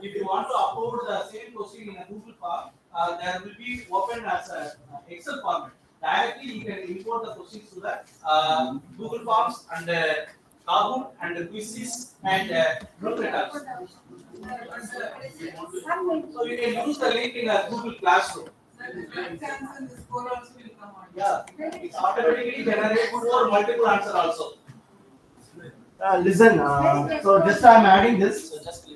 If you want to upload the same question in a Google form, there will be open as a Excel format. Directly you can import the questions to the Google Forms and Kahoot and quizzes and group data. So you can use the link in a Google Classroom. Yeah, it's automatically generates 4 multiple answer also. Listen, so just I'm adding this.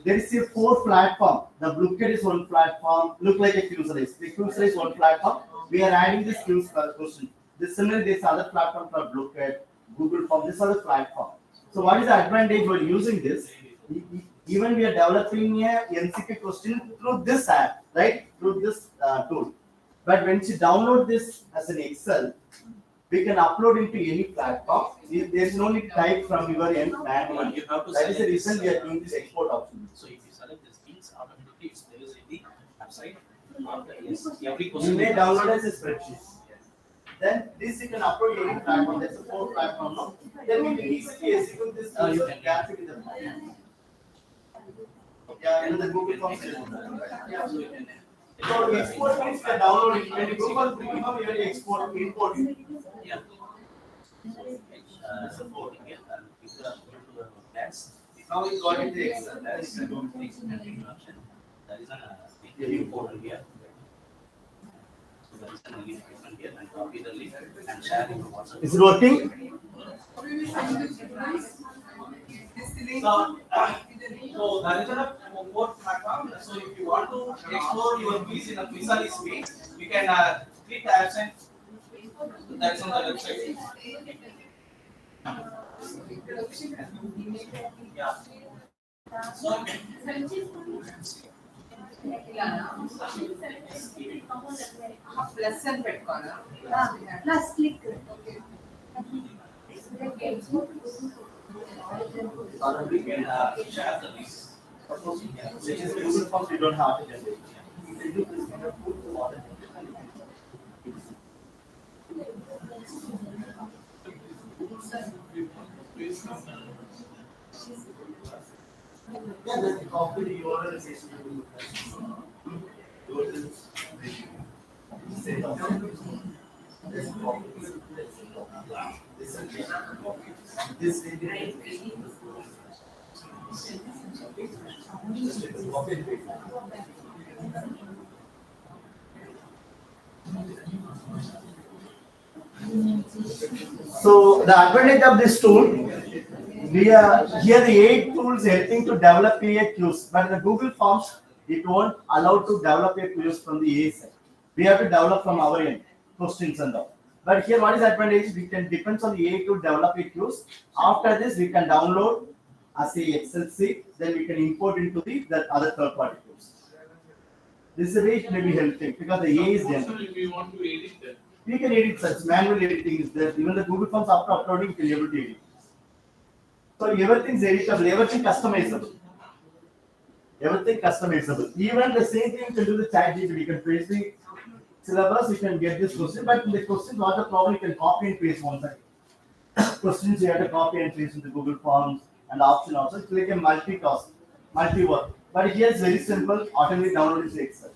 There is a 4 platform. The Toolkit is one platform. Look like a Quizalis. The Quizalis is one platform. We are adding this quiz question. This similarly, this other platform for Toolkit, Google Form. This other platform. So what is the advantage when using this? Even we are developing a NCQ question through this app, right? Through this tool. But when you download this as an Excel, we can upload into any platform. There is no need to type from your end manually. That is the reason we are doing this export option. So if you select these things, automatically it's there is in the website. Every You question may download as a spreadsheet. Then this you can upload any platform. That's a 4 platform now. Then we can easily execute this. You can capture in the in the Google Forms. Yeah. So export means the download it. When you go for premium, you will export, import. Yeah. Support again. If you are going to the class, Now we got it the Excel. there is an option. There is an import here. So there is an link here and copy the link and share in WhatsApp. Is it working? So there is a more platform. So if you want to explore your quiz in a Quizalis space, you can click the option that's on the website. Yeah. So, plus అని పెట్టుకోవాలా Plus click. we can share the link. Suppose which is Google Forms, you don't have to generate. If you do this, you have to put the order. Yeah, then copy the URL and paste it in Google Classroom. Go to this. Say this copy. This will be copy and paste. So the advantage of this tool, we are here the 8 tools helping to develop AQs, but the Google Forms it won't allow to develop AQs from the A side. We have to develop from our end, questions and all. But here what is the advantage? We can depends on the A to develop AQs. After this we can download as a Excel sheet, then we can import into the other third-party tools. This is a way it may be helping because the AI is generated. If we want to edit that. You can edit such manual editing is there. Even the Google Forms after uploading, you can be able to edit. So everything's editable, everything customizable. Everything customizable. Even the same thing you can do the ChatGPT. You can paste the syllabus, you can get this question, but in the questions, what the problem, you can copy and paste one side. Questions you have to copy and paste in the Google Forms and option also. It's like a multi-task, multi-work. But here it's very simple, automatically download the Excel.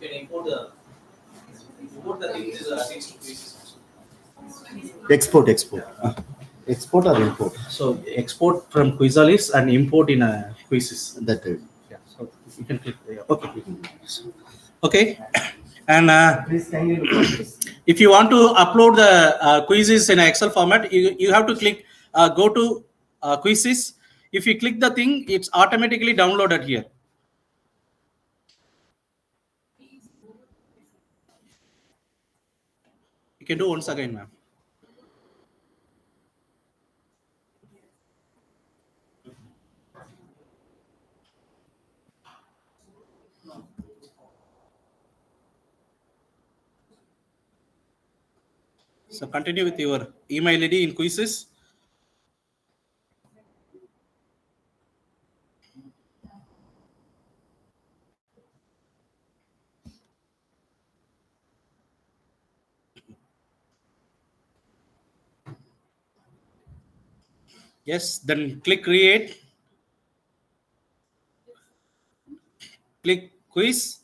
You can import the things things to pieces. Export. Export or import? So export from Quizalis and import in a quizzes. That Yeah. So you can click there. Okay. Okay. And please kindly look at this. if you want to upload the quizzes in Excel format, you have to click go to quizzes. If you click the thing, it's automatically downloaded here. You can do once again, ma'am. So continue with your email ID in quizzes. Yes, then click create. Click quiz.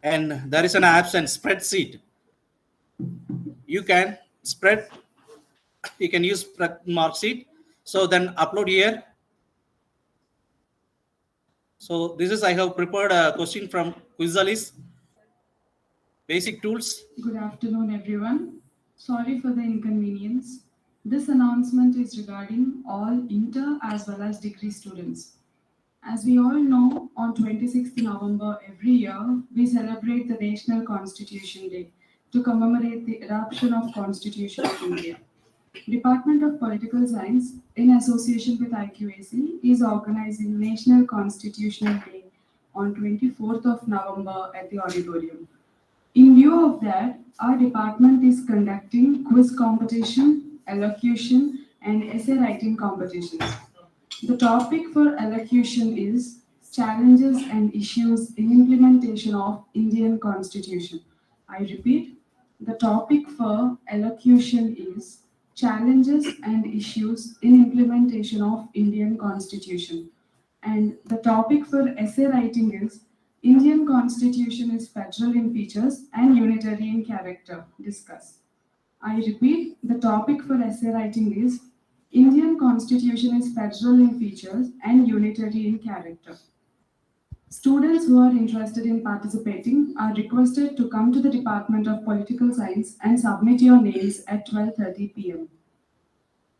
And there is an option spreadsheet. You can spread, you can use spread mark sheet. So then upload here. So this is, I have prepared a question from Quizalis. Basic tools. Good afternoon, everyone. Sorry for the inconvenience. This announcement is regarding all inter as well as degree students. As we all know, on 26th November every year, we celebrate the National Constitution Day to commemorate the adoption of Constitution of India. Department of Political Science, in association with IQAC, is organizing National Constitutional Day on 24th of November at the auditorium. In view of that, our department is conducting quiz competition, elocution, and essay writing competitions. The topic for elocution is challenges and issues in implementation of Indian Constitution. I repeat, the topic for elocution is challenges and issues in implementation of Indian Constitution. And the topic for essay writing is Indian Constitution is federal in features and unitary in character. Discuss. I repeat, the topic for essay writing is Indian Constitution is federal in features and unitary in character. Students who are interested in participating are requested to come to the Department of Political Science and submit your names at 12:30 p.m.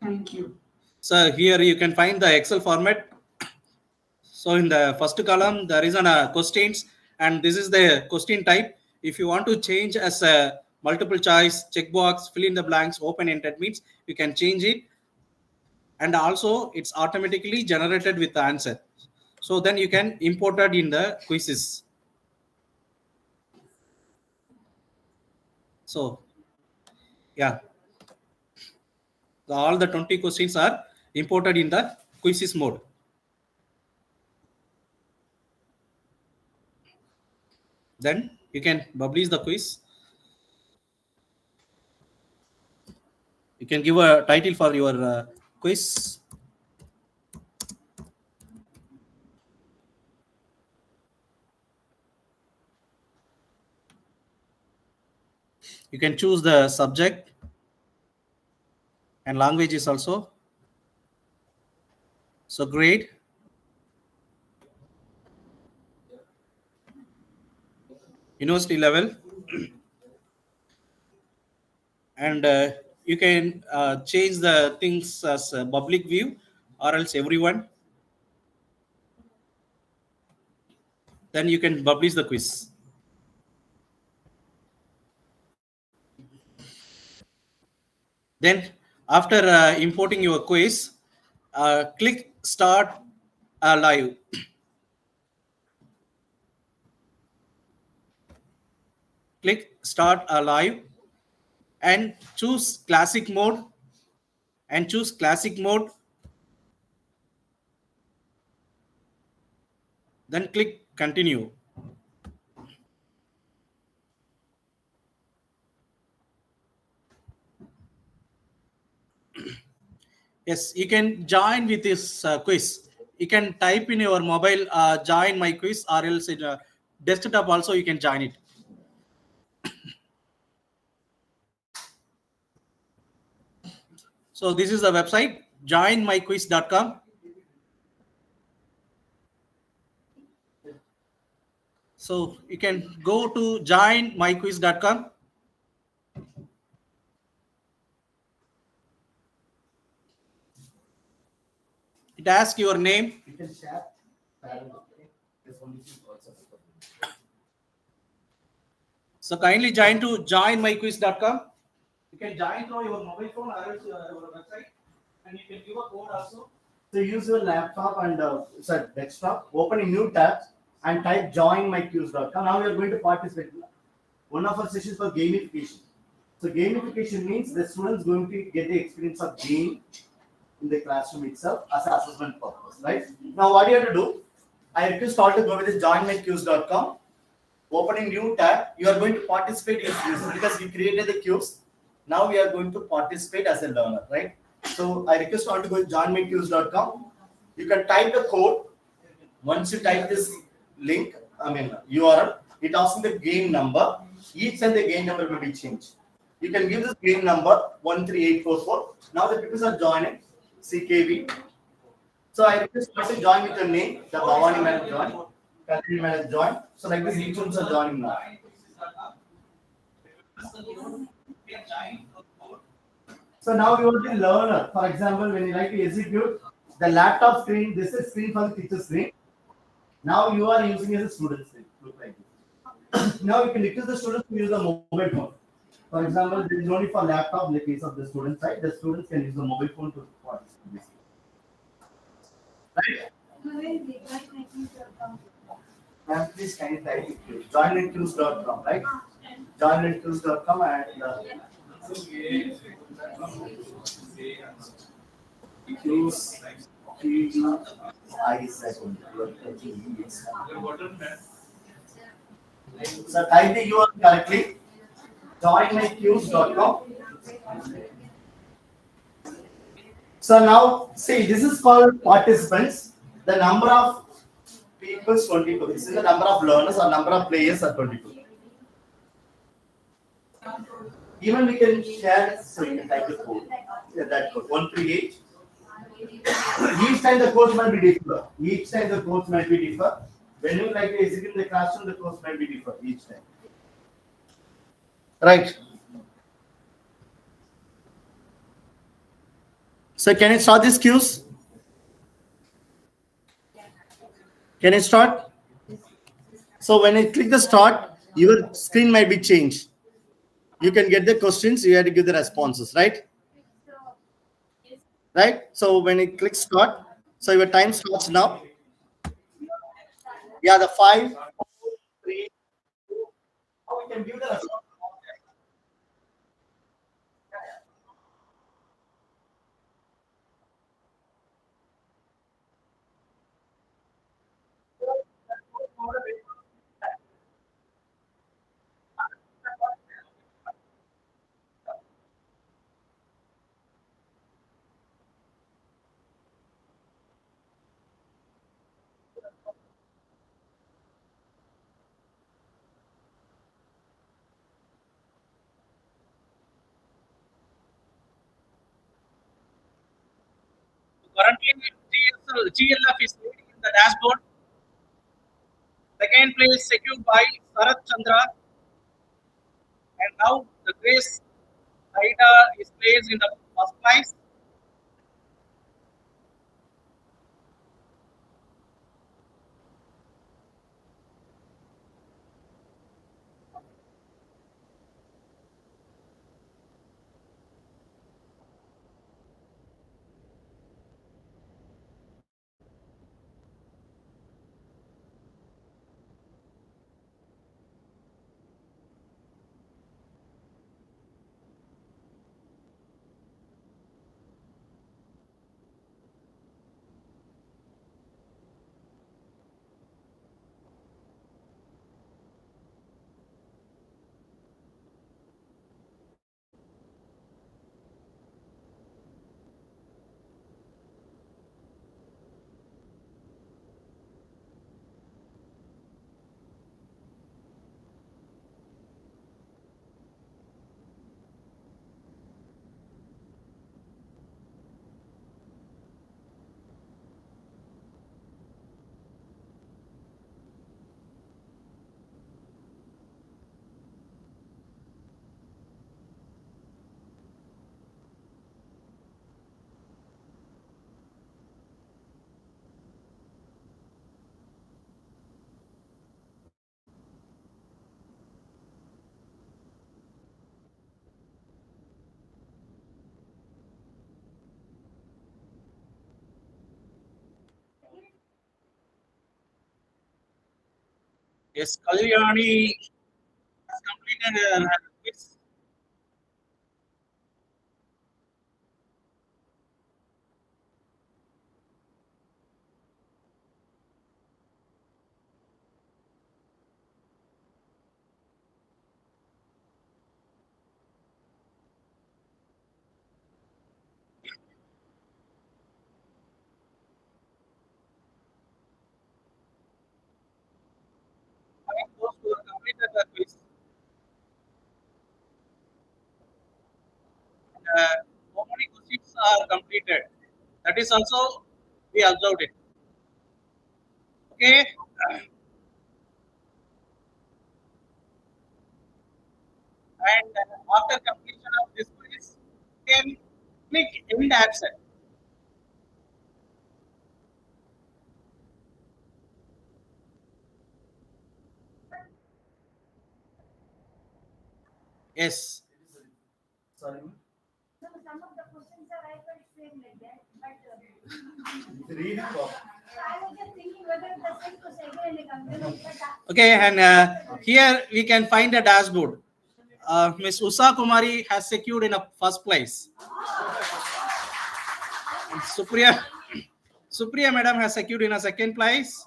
Thank you. So here you can find the Excel format. So in the first column, there is a questions, and this is the question type. If you want to change as a multiple choice, checkbox, fill in the blanks, open-ended means you can change it. And also it's automatically generated with the answer. So then you can import it in the quizzes. So yeah, all the 20 questions are imported in the quizzes mode. Then you can publish the quiz. You can give a title for your quiz. You can choose the subject and languages also. So grade. University level. And you can change the things as a public view or else everyone. Then you can publish the quiz. Then after importing your quiz, click start live. Click start live and choose classic mode and choose classic mode. Then click continue. Yes, you can join with this quiz. You can type in your mobile, join my quiz, or else in a desktop also you can join it. So this is the website, joinmyquiz.com. So you can go to joinmyquiz.com. It asks your name. You can share parallel. Okay? There's only few words of it. So kindly join to joinmyquiz.com. You can join through your mobile phone or else your website, and you can give a code also. So use your laptop and desktop, open a new tab and type joinmyquiz.com. Now we are going to participate. One of our sessions for gamification. So gamification means the students going to get the experience of game in the classroom itself as an assessment purpose, right? Now what you have to do, I request all to go with this joinmyquiz.com, open a new tab. You are going to participate in quiz because we created the quiz. Now we are going to participate as a learner, right? So I request all to go to joinmyquiz.com. You can type the code. Once you type this link, URL, it asks the game number. Each time the game number will be changed. You can give this game number 13844. Now the people are joining CKV. So I request you to join with your name. The Bhavani man has joined. Kathleen man has joined. So like this, each ones are joining now. So now you are the learner. For example, when you like to execute the laptop screen, this is screen for the teacher screen. Now you are using as a student screen. Look like this. Now you can request the students to use the mobile phone. For example, this is only for laptop in the case of the student side. The students can use the mobile phone to participate. Right? Ma'am, please kindly type it. Joinitqueues.com, right? Joinitqueues.com and queues, So type the URL correctly. Joinmyqueues.com. So now, see, this is called participants. The number of people is 22. This is the number of learners or number of players are 22. Even we can share, so you can type the code. Yeah, that code 138. Each time the course might be different. Each time the course might be different. When you like to execute in the classroom, the course might be different each time. Right. So can I start this quiz? Can I start? So when I click the start, your screen might be changed. You can get the questions, you have to give the responses, right? Right? So when I click start, so your time starts now. Yeah, the 5, 4, 3, 2. How we can view the response? Currently, GLF is leading in the dashboard. Second place secured by Sarat Chandra. And now the Grace Aida is placed in the first place. Yes, Kalyani has completed quiz. Those who have completed the quiz. How many questions are completed? That is also we observed it. Okay. And after completion of this quiz, you can click end answer. Yes. Sorry, So some of the questions are I felt same like that, but read it. I was just thinking whether the same question again and again. But Okay, and here we can find a dashboard. Miss Usha Kumari has secured in a first place. And Supriya Madam has secured in a second place.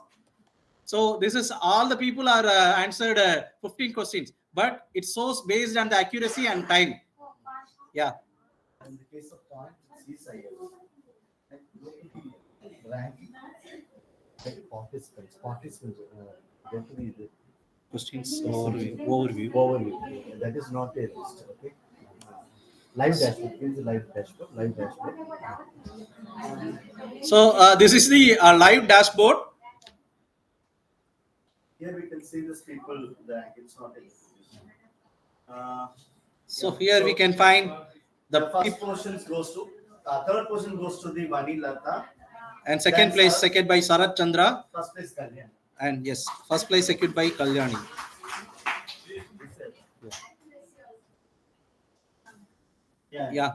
So this is all the people are answered 15 questions, but it shows based on the accuracy and time. Yeah. In the case of point, CSIL, and ranking, like participants, get to be the Questions overview. overview. That is not a list, okay? Live dashboard, here's the live dashboard. So this is the live dashboard. Here we can see this people rank, it's not a list. So here we can find The the first portion goes to, third portion goes to the Vani Lata, and second Then place Sarat- secured by Sarat Chandra, first place Kalyan. and yes, first place secured by Kalyani. Yeah. Yeah,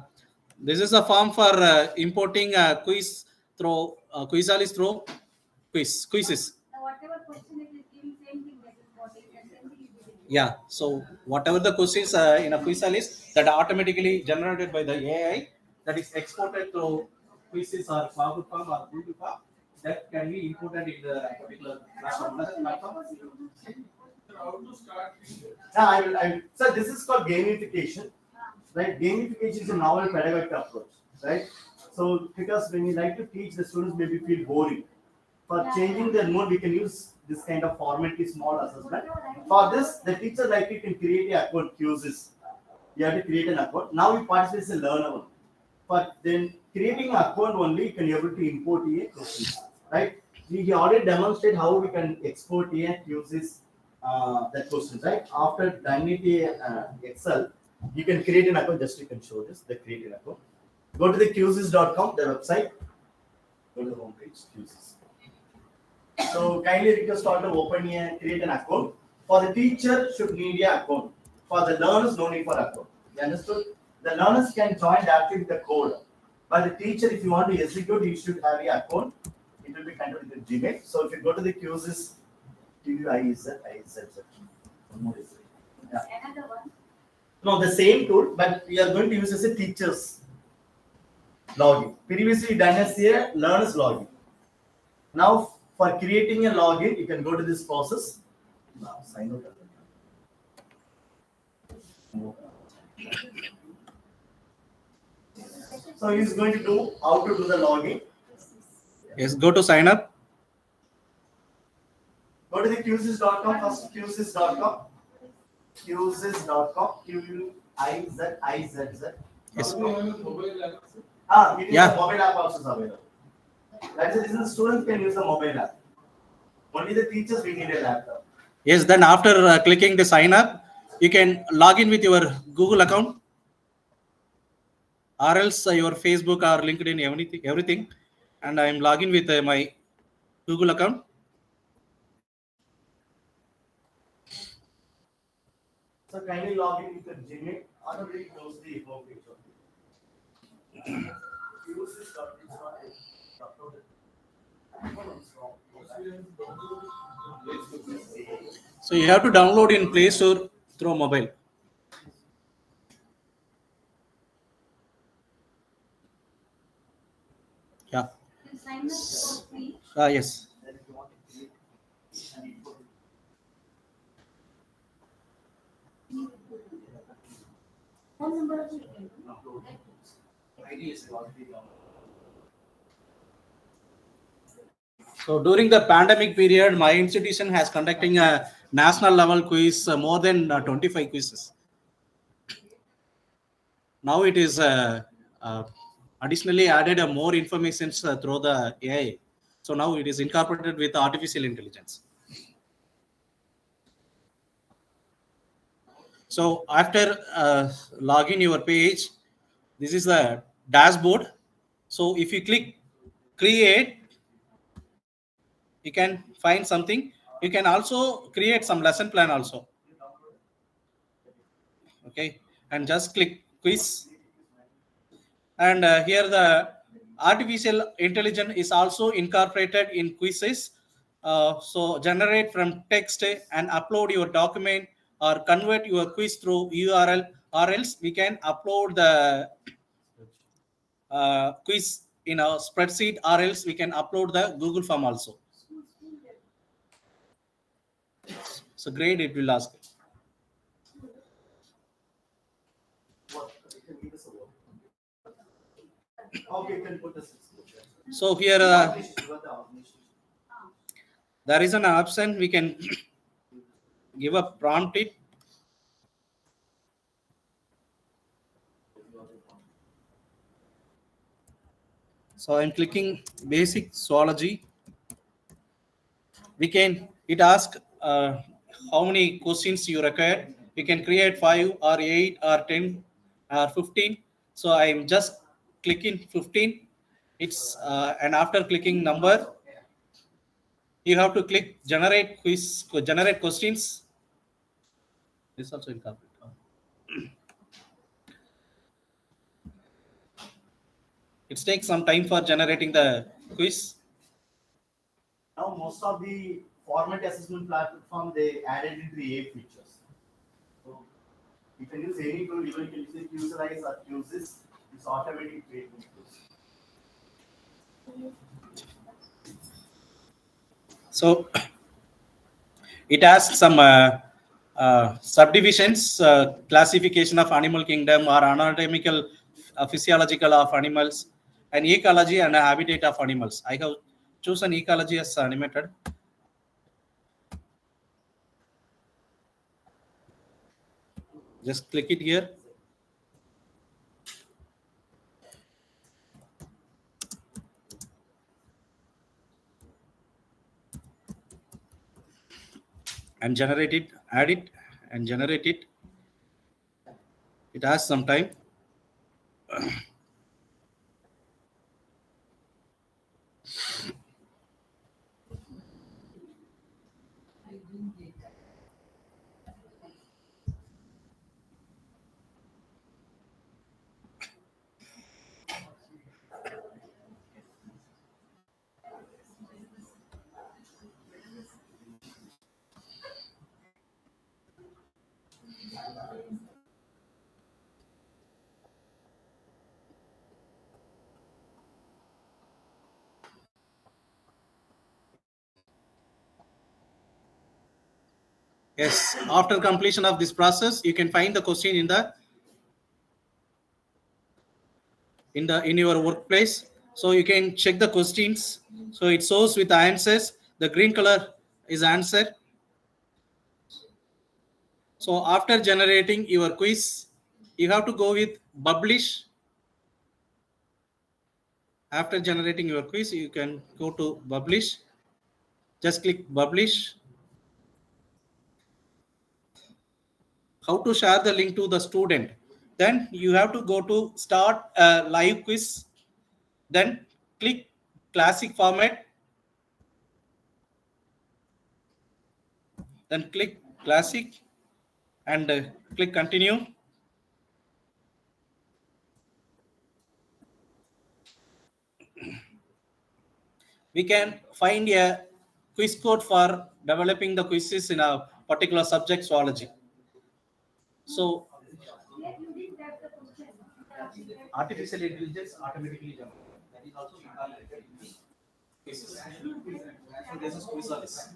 this is a form for importing quiz through Quizalis through quizzes. whatever question it is giving, same thing that is what it is, same thing is giving. Yeah, so whatever the questions in a Quizalis that are automatically generated by the AI, that is exported to quizzes or Google form or Google form, that can be imported in the particular platform. So this is called gamification, right? Gamification is a novel pedagogic approach, right? So because when you like to teach, the students maybe feel boring. For changing their mood, we can use this kind of formatly small assessment. For this, the teacher likely can create a account quizzes. You have to create an account. Now you participate as a learner one. But then creating an account only, you can be able to import a question, right? We already demonstrate how we can export a quizzes that questions, right? After Dynamite Excel, you can create an account. Just you can show this, the create an account. Go to the quizzes.com, the website. Go to the homepage, quizzes. So kindly request all to open a create an account. For the teacher, should need a account. For the learners, no need for account. You understood? The learners can join directly with the code. But the teacher, if you want to execute, you should have a account. It will be connected with the Gmail. So if you go to the quizzes, QIZ. One more is yeah. Another one. No, the same tool, but we are going to use as a teacher's login. Previously done as a learner's login. Now, for creating a login, you can go to this process. Now, sign out. So he's going to do how to do the login. Yes, go to sign up. Go to the quizzes.com, first quizzes.com. Quizzes.com, Quizzizz. Yes. It is Yeah. the mobile app also is available. That's the reason students can use the mobile app. Only the teachers we need a laptop. Yes, then after clicking the sign up, you can log in with your Google account or else your Facebook or LinkedIn, everything. And I'm logging with my Google account. So kindly log in with the Gmail. Automatically close the home page. So you have to download in Play Store through mobile. Yeah. You sign up for free. Yes. Then if you want to create and input Phone number also you can upload ID is already downloaded. So during the pandemic period, my institution has conducting a national level quiz, more than 25 quizzes. Now it is additionally added more information through the AI. So now it is incorporated with artificial intelligence. So after logging your page, this is the dashboard. So if you click create, you can find something. You can also create some lesson plan also. Okay, and just click quiz. And here the artificial intelligence is also incorporated in quizzes. So generate from text and upload your document or convert your quiz through URL, or else we can upload the quiz in a spreadsheet, or else we can upload the Google form also. So grade it will ask. What? You can give us a word. Okay, you can put this. So here there is an option we can give a prompt it. So I'm clicking basic zoology. It asks how many questions you require. You can create 5 or 8 or 10 or 15. So I'm just clicking 15. It's and after clicking number, you have to click generate quiz, generate questions. This also incomplete. It takes some time for generating the quiz. Now most of the format assessment platform they added into the AI features. So you can use any tool, even you can use Userize or use this. It's automatic creating tools. So it has some subdivisions, classification of animal kingdom or anatomical, physiological of animals, and ecology and habitat of animals. I have chosen ecology as animated. Just click it here. And generate it, add it, and generate it. It has some time. Yes, after completion of this process, you can find the question in your workplace. So you can check the questions. So it shows with the answers. The green color is answer. So after generating your quiz, you have to go with publish. After generating your quiz, you can go to publish. Just click publish. How to share the link to the student? Then you have to go to start a live quiz. Then click classic format. Then click classic and click continue. We can find a quiz code for developing the quizzes in a particular subject zoology. So You didn't have the question. artificial intelligence automatically generate. That is also cases. So this is quizzes.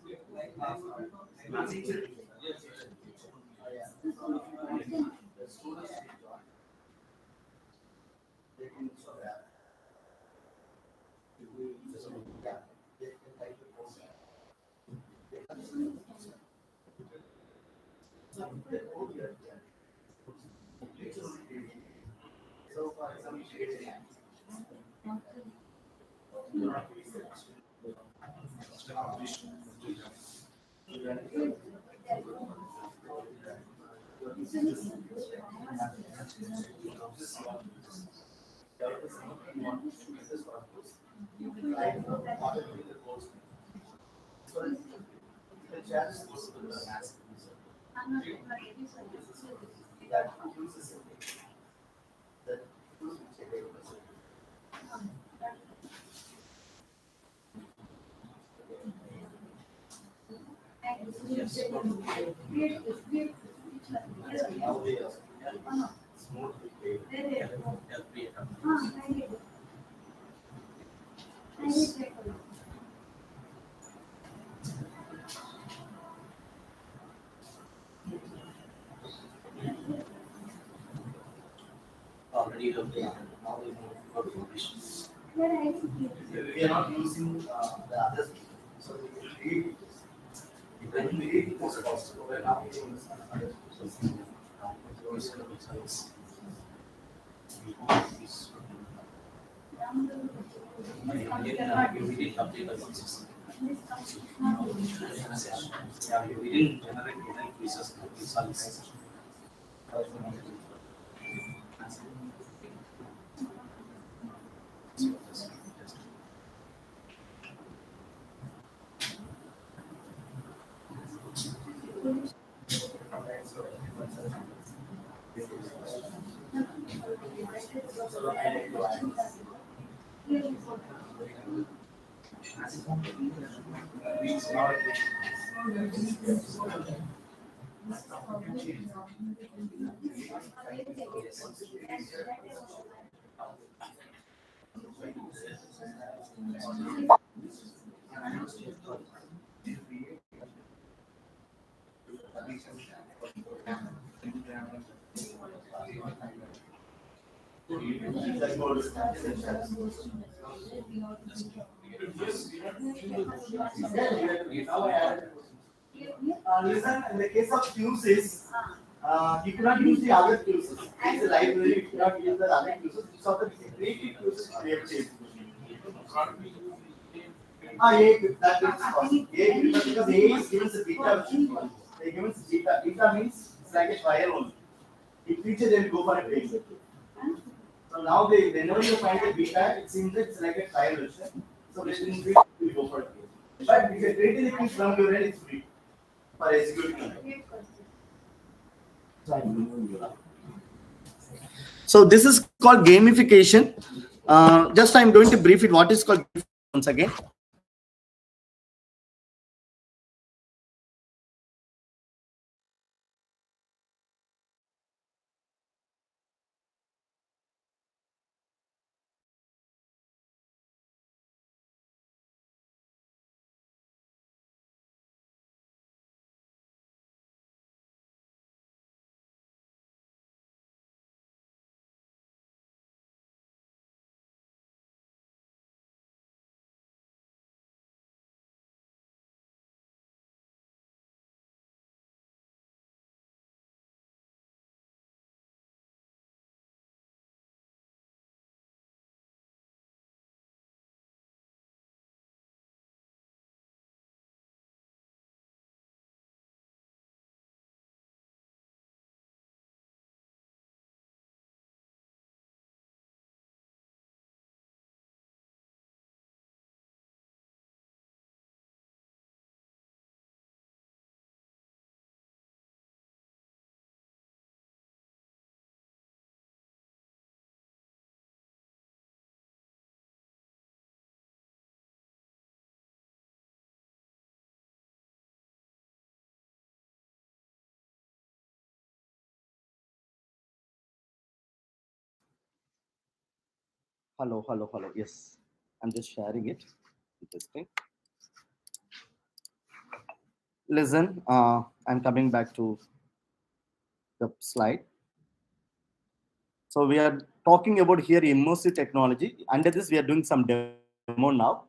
Already have done. Now we move to publish. We are not using the other. So we read. When we read this possible, we're not using other. We didn't generate any quizzes. Listen, in the case of Qs, you cannot use the other Qs. It's a library, you cannot use the other Qs. So the creative Qs we have changed. A, that is possible. A, because A is given as beta. They given as beta. Beta means it's like a trial only. In future, they will go for a base. So now they, whenever you find a beta, it seems that it's like a trial version. So they will go for a base. But if you create the keys from your end, it's free for executing. So this is called gamification. Just I'm going to brief it. What is called once again. Hello, hello, hello. Yes, I'm just sharing it. Interesting. Listen, I'm coming back to the slide. So we are talking about here immersive technology. Under this, we are doing some demo now.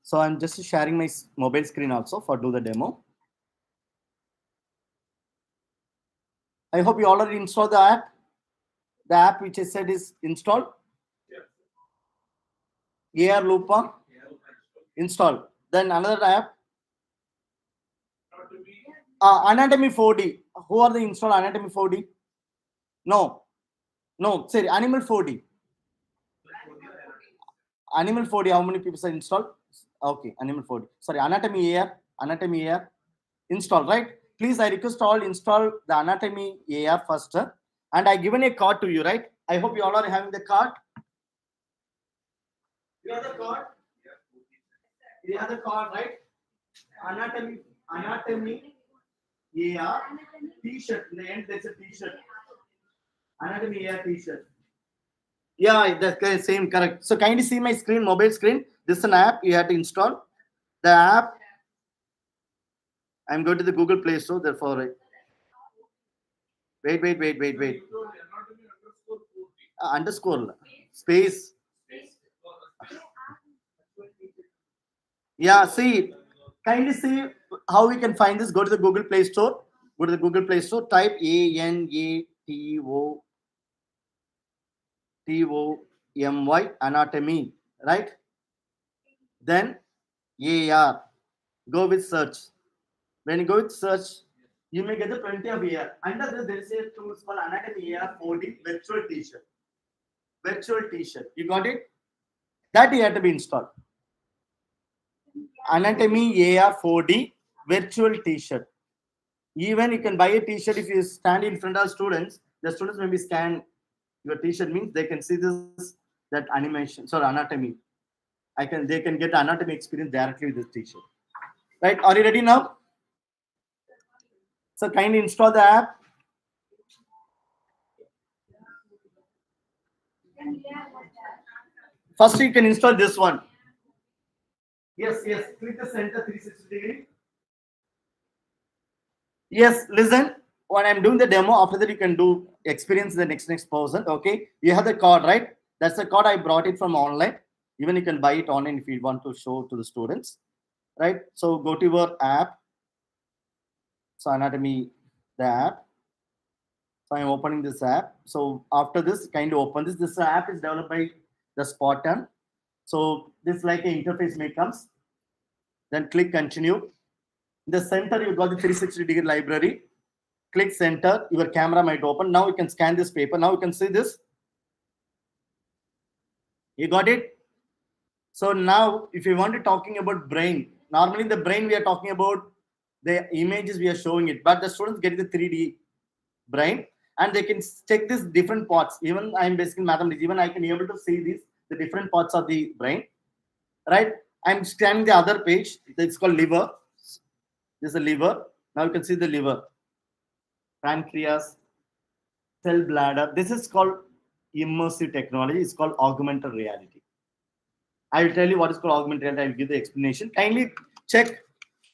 So I'm just sharing my mobile screen also for do the demo. I hope you already installed the app. The app which I said is installed. AR Loopa installed. Then another app. Anatomy 4D. Who are the install Anatomy 4D? No. No. Sorry, Animal 4D. Animal 4D. How many people are installed? Okay, Animal 4D. Sorry, Anatomy AR. Anatomy AR. Install, right? Please, I request all install the Anatomy AR first. And I given a card to you, right? I hope you all are having the card. You have the card? You have the card, right? Anatomy AR T-shirt. In the end, there's a T-shirt. Anatomy AR T-shirt. Yeah, that's same, correct. So kindly see my screen, mobile screen. This is an app you have to install. The app. I'm going to the Google Play Store. Therefore, wait. Underscore space. Yeah, see, kindly see how we can find this. Go to the Google Play Store. Go to the Google Play Store. Type ANATOMY anatomy, right? Then AR. Go with search. When you go with search, you may get the plenty of AR. Under this, there is a tool called Anatomy AR 4D virtual T-shirt. Virtual T-shirt. You got it? That you have to be installed. Anatomy AR 4D virtual T-shirt. Even you can buy a T-shirt if you stand in front of students. The students maybe scan your T-shirt, means they can see this, that animation, sorry, anatomy. They can get anatomy experience directly with this T-shirt. Right? Are you ready now? So kindly install the app. First, you can install this one. Yes. Click the center 360 degree. Yes, listen. When I'm doing the demo, after that you can do experience the next person. Okay, you have the card, right? That's the card I brought it from online. Even you can buy it online if you want to show to the students, right? So go to your app. So Anatomy, the app. So I'm opening this app. So after this, kind of open this. This app is developed by the Spartan. So this like an interface may comes. Then click continue. In the center, you got the 360 degree library. Click center. Your camera might open. Now you can scan this paper. Now you can see this. You got it? So now, if you want to talking about brain, normally the brain we are talking about the images we are showing it, but the students get the 3D brain and they can check this different parts. Even I'm basically mathematics. Even I can be able to see these the different parts of the brain, right? I'm scanning the other page. It's called liver. This is a liver. Now you can see the liver, pancreas, cell bladder. This is called immersive technology. It's called augmented reality. I will tell you what is called augmented reality. I will give the explanation. Kindly check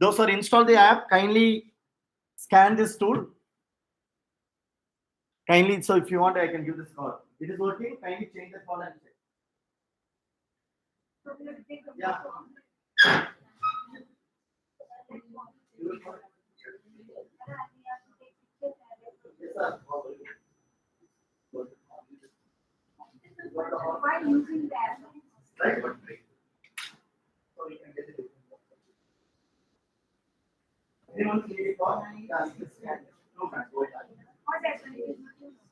those who are installed the app. Kindly scan this tool. Kindly, so if you want, I can give this call. It is working. Kindly change the call and check. Yeah. Yes, sir. Why using that? Right. So we can get it. Anyone see it? No, man. Go ahead. What actually?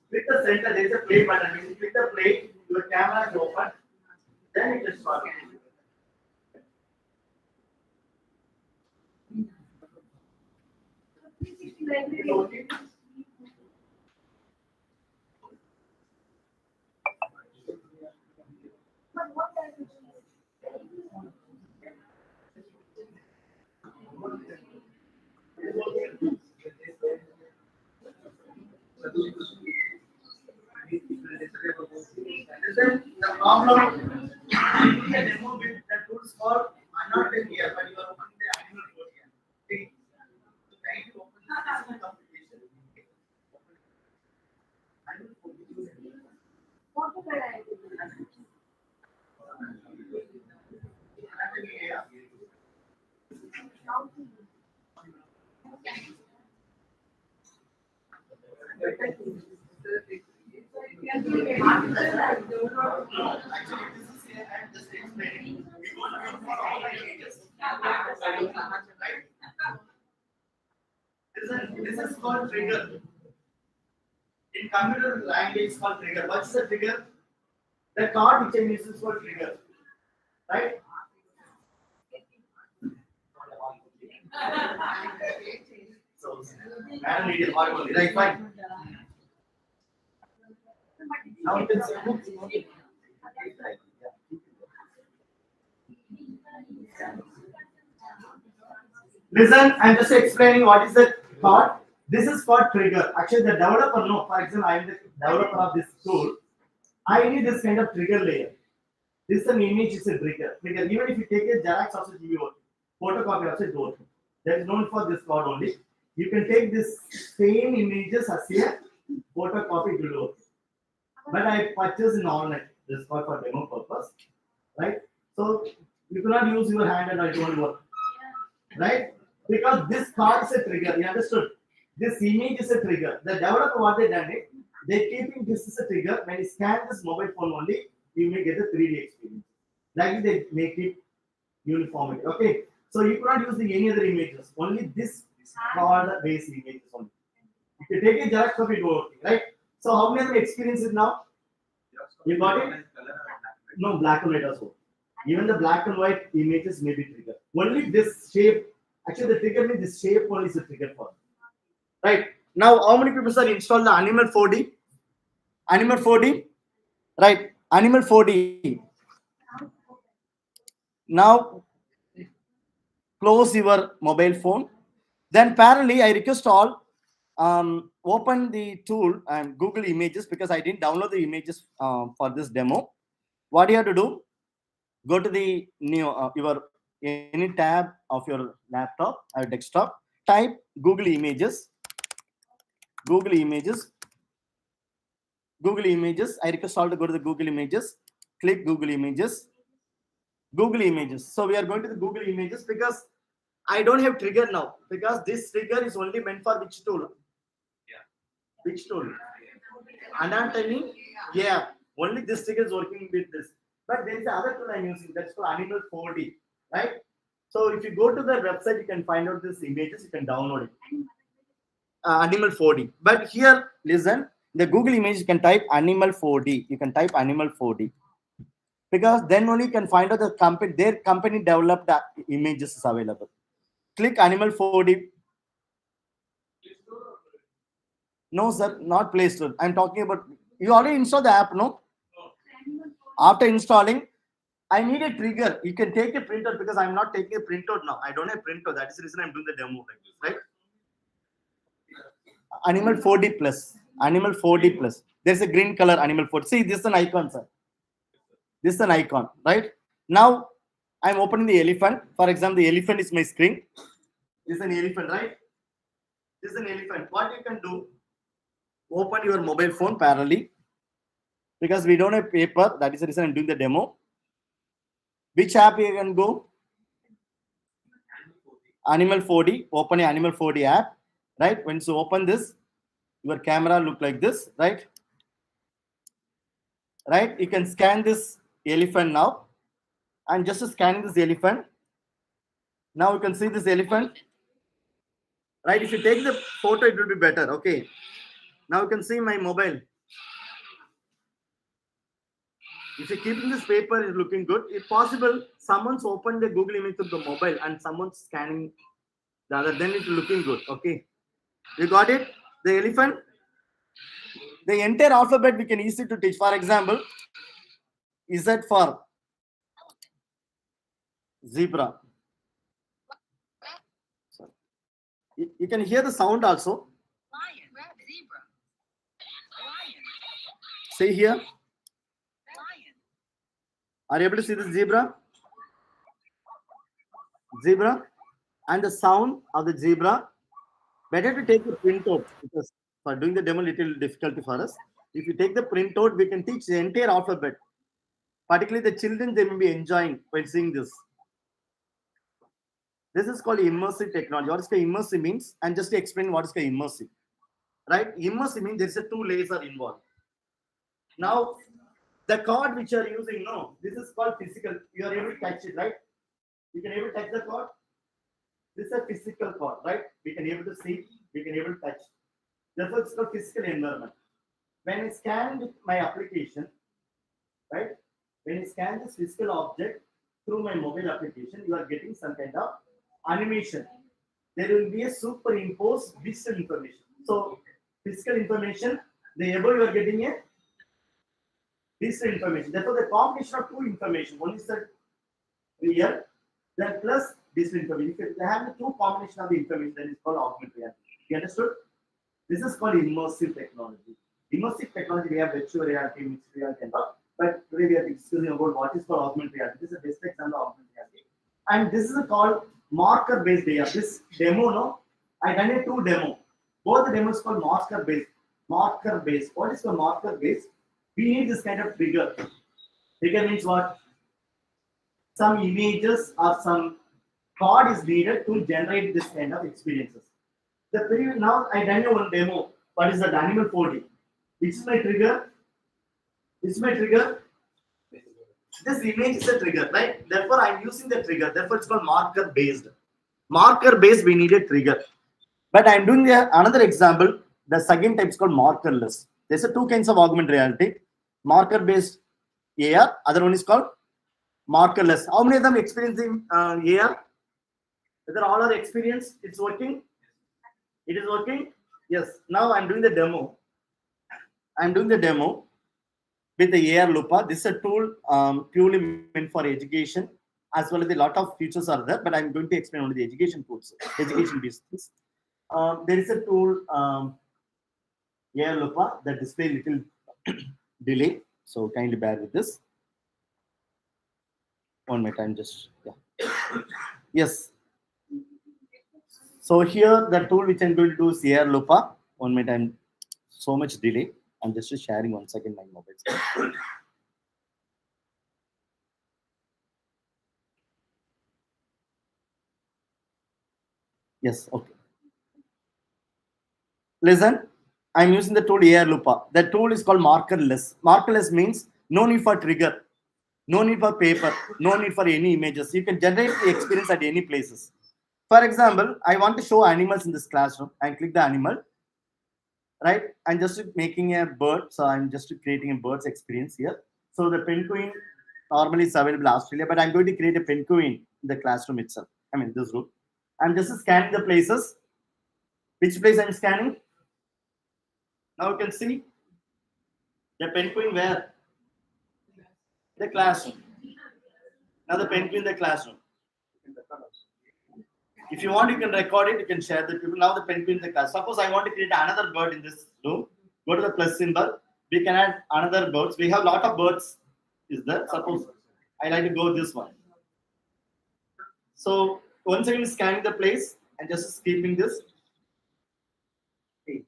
Click the center, there is a play button. When you click the play, your camera is open. Then it is start. It's okay. But what does it The problem you can remove it, the tools for not here, but you are opening the animal code here. Okay. So trying to open this complication. Animal code. Actually, this is here and just explaining. We want to for all the ages. Right? This is called trigger. In computer language, it's called trigger. What's the trigger? The card which I use is called trigger. Right? So, madam, it is horrible. Right? Fine. Now you can see. Listen, I'm just explaining what is the thought. This is called trigger. Actually, the developer, no, for example, I am the developer of this tool. I need this kind of trigger layer. This is an image, is a trigger. Even if you take a Xerox also give you photocopy also it works. That is known for this code only. You can take this same images as a photocopy to do. But I purchased in online. This is for demo purpose, right? So you cannot use your hand and it won't work, right? Because this card is a trigger. You understood? This image is a trigger. The developer what they done it, they keeping this as a trigger. When you scan this mobile phone only, you may get a 3D experience. Like they make it uniformity. Okay. So you cannot use any other images. Only this card based images only. If you take a Xerox copy, it will work, right? So how many experiences now? You got it? No, black and white also. Even the black and white images may be triggered. Only this shape, actually the trigger means this shape only is a trigger for. Right. Now, how many people are installed the Animal 4D? Animal 4D? Right. Animal 4D. Now, close your mobile phone. Then parallelly, I request all open the tool and Google Images because I didn't download the images for this demo. What you have to do? Go to the new your any tab of your laptop or desktop. Type Google Images. Google Images. Google Images. I request all to go to the Google Images. Click Google Images. Google Images. So we are going to the Google Images because I don't have trigger now because this trigger is only meant for which tool? Which tool? And I'm telling, yeah, only this trigger is working with this. But there is another tool I'm using that's called Animal 4D, right? So if you go to the website, you can find out these images, you can download it. Animal 4D. But here, listen, the Google image, you can type Animal 4D. You can type Animal 4D. Because then only you can find out the company, their company developed images is available. Click Animal 4D. No, sir, not Play Store. I'm talking about, you already installed the app, no? After installing, I need a trigger. You can take a printout because I'm not taking a printout now. I don't have printout. That is the reason I'm doing the demo like this, right? Animal 4D plus. Animal 4D plus. There's a green color Animal 4D. See, this is an icon, sir. This is an icon, right? Now, I'm opening the elephant. For example, the elephant is my screen. This is an elephant, right? This is an elephant. What you can do, open your mobile phone parallelly. Because we don't have paper, that is the reason I'm doing the demo. Which app you can go? Animal 4D. Open the Animal 4D app, right? Once you open this, your camera look like this, right? Right? You can scan this elephant now. I'm just scanning this elephant. Now you can see this elephant. Right? If you take the photo, it will be better. Okay. Now you can see my mobile. If you're keeping this paper, it's looking good. If possible, someone's opened the Google image of the mobile and someone's scanning the other, then it's looking good. Okay. You got it? The elephant. The entire alphabet we can easily to teach. For example, Z for zebra. You can hear the sound also. Lion, zebra. See here. Are you able to see this zebra? Zebra. And the sound of the zebra. Better to take the printout because for doing the demo, little difficulty for us. If you take the printout, we can teach the entire alphabet. Particularly the children, they may be enjoying while seeing this. This is called immersive technology. What is called immersive means? And just to explain what is called immersive. Right? Immersive means there is a two layers are involved. Now, the card which you are using, no, this is called physical. You are able to touch it, right? You can able to touch the card. This is a physical card, right? We can able to see, we can able to touch. Therefore, it's called physical environment. When I scan my application, right? When I scan this physical object through my mobile application, you are getting some kind of animation. There will be a superimposed digital information. So, physical information, the above you are getting a digital information. Therefore, the combination of two information, one is the real, then plus digital information. If you have the two combination of the information, then it's called augmented reality. You understood? This is called immersive technology. Immersive technology, we have virtual reality, mixed reality, and all. But today we are discussing about what is called augmented reality. This is a best example of augmented reality. And this is called marker-based data. This demo, no, I done a two demo. Both the demos called marker-based. Marker-based. What is called marker-based? We need this kind of trigger. Trigger means what? Some images or some code is needed to generate this kind of experiences. The previous, now I done one demo. What is that? Animal 4D. This is my trigger. This is my trigger. This image is a trigger, right? Therefore, I'm using the trigger. Therefore, it's called marker based. Marker based, we need a trigger. But I'm doing another example. The second type is called markerless. There's two kinds of augmented reality. Marker based AR. Other one is called markerless. How many of them experiencing AR? Whether all are experienced, it's working. It is working. Yes. Now I'm doing the demo. I'm doing the demo with the AR Lupa. This is a tool purely meant for education, as well as a lot of features are there. But I'm going to explain only the education tools, education business. There is a tool AR Lupa that display little delay. So kindly bear with this. One minute, I'm just yes. So here the tool which I'm going to do is AR Lupa. 1 minute, I'm so much delay. I'm just sharing 1 second my mobile screen. Yes, okay. Listen, I'm using the tool AR Lupa. The tool is called markerless. Markerless means no need for trigger, no need for paper, no need for any images. You can generate the experience at any places. For example, I want to show animals in this classroom and click the animal. Right, I'm just making a bird, so I'm just creating a bird's experience here. So the penguin normally is available in Australia, but I'm going to create a penguin in the classroom itself. I mean, this room. I'm just scanning the places. Which place I'm scanning? Now you can see the penguin where? The classroom. Now the penguin in the classroom. If you want, you can record it. You can share the people. Now the penguin in the class. Suppose I want to create another bird in this room. Go to the plus symbol. We can add another birds. We have a lot of birds. Is there? Suppose I like to go this one. So once again, scanning the place and just keeping this. Okay.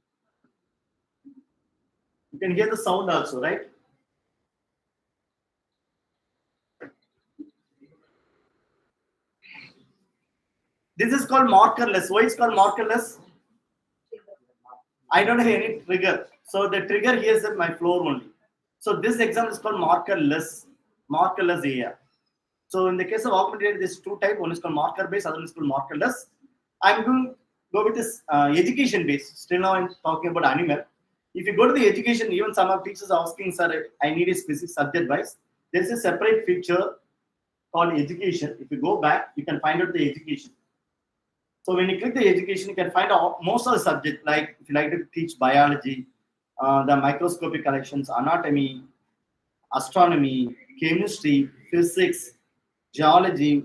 You can hear the sound also, right? This is called markerless. Why is called markerless? I don't have any trigger. So the trigger here is at my floor only. So this example is called markerless. Markerless AR. So in the case of augmented reality, there's two types. One is called marker based, other one is called markerless. I'm going to go with this education based. Still now I'm talking about animal. If you go to the education, even some of teachers are asking, sir, I need a specific subject wise. There's a separate feature called education. If you go back, you can find out the education. So when you click the education, you can find out most of the subject, like if you like to teach biology, the microscopic collections, anatomy, astronomy, chemistry, physics, geology,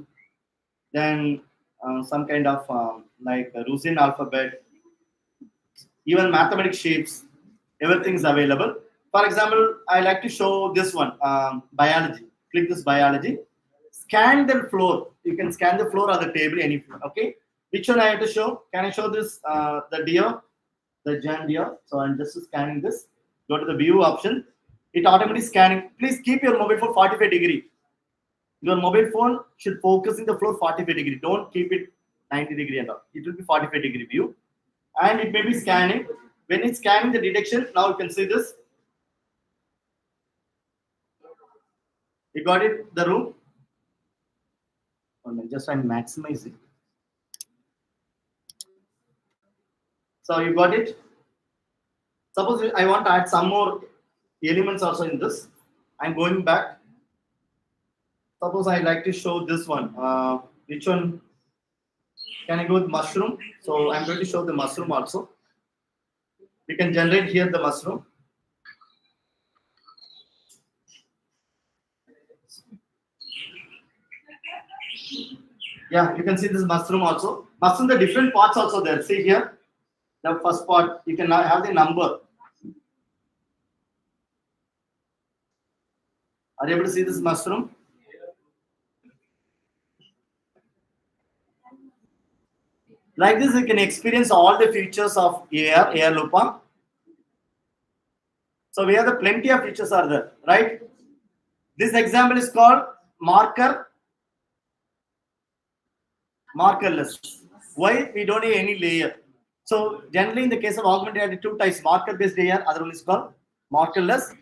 then some kind of like Russian alphabet, even mathematics shapes, Everything is available. For example, I like to show this one, biology. Click this biology. Scan the floor. You can scan the floor or the table, any. Okay. Which one I have to show? Can I show this? The deer, the giant deer. So I'm just scanning this. Go to the view option. It automatically scanning. Please keep your mobile phone 45-degree. Your mobile phone should focus in the floor 45-degree. Don't keep it 90-degree and all. It will be 45-degree view. And it may be scanning. When it's scanning the detection, now you can see this. You got it, the room? Just I'm maximizing. So you got it? Suppose I want to add some more elements also in this. I'm going back. Suppose I like to show this one. Which one? Can I go with mushroom? So I'm going to show the mushroom also. We can generate here the mushroom. Yeah, you can see this mushroom also. Mushroom, the different parts also there. See here, the first part, you can have the number. Are you able to see this mushroom? Like this, you can experience all the features of AR Lupa. So we have the plenty of features are there, right? This example is called markerless. Why? We don't have any layer. So generally in the case of augmented reality, two types, marker based layer, other one is called markerless.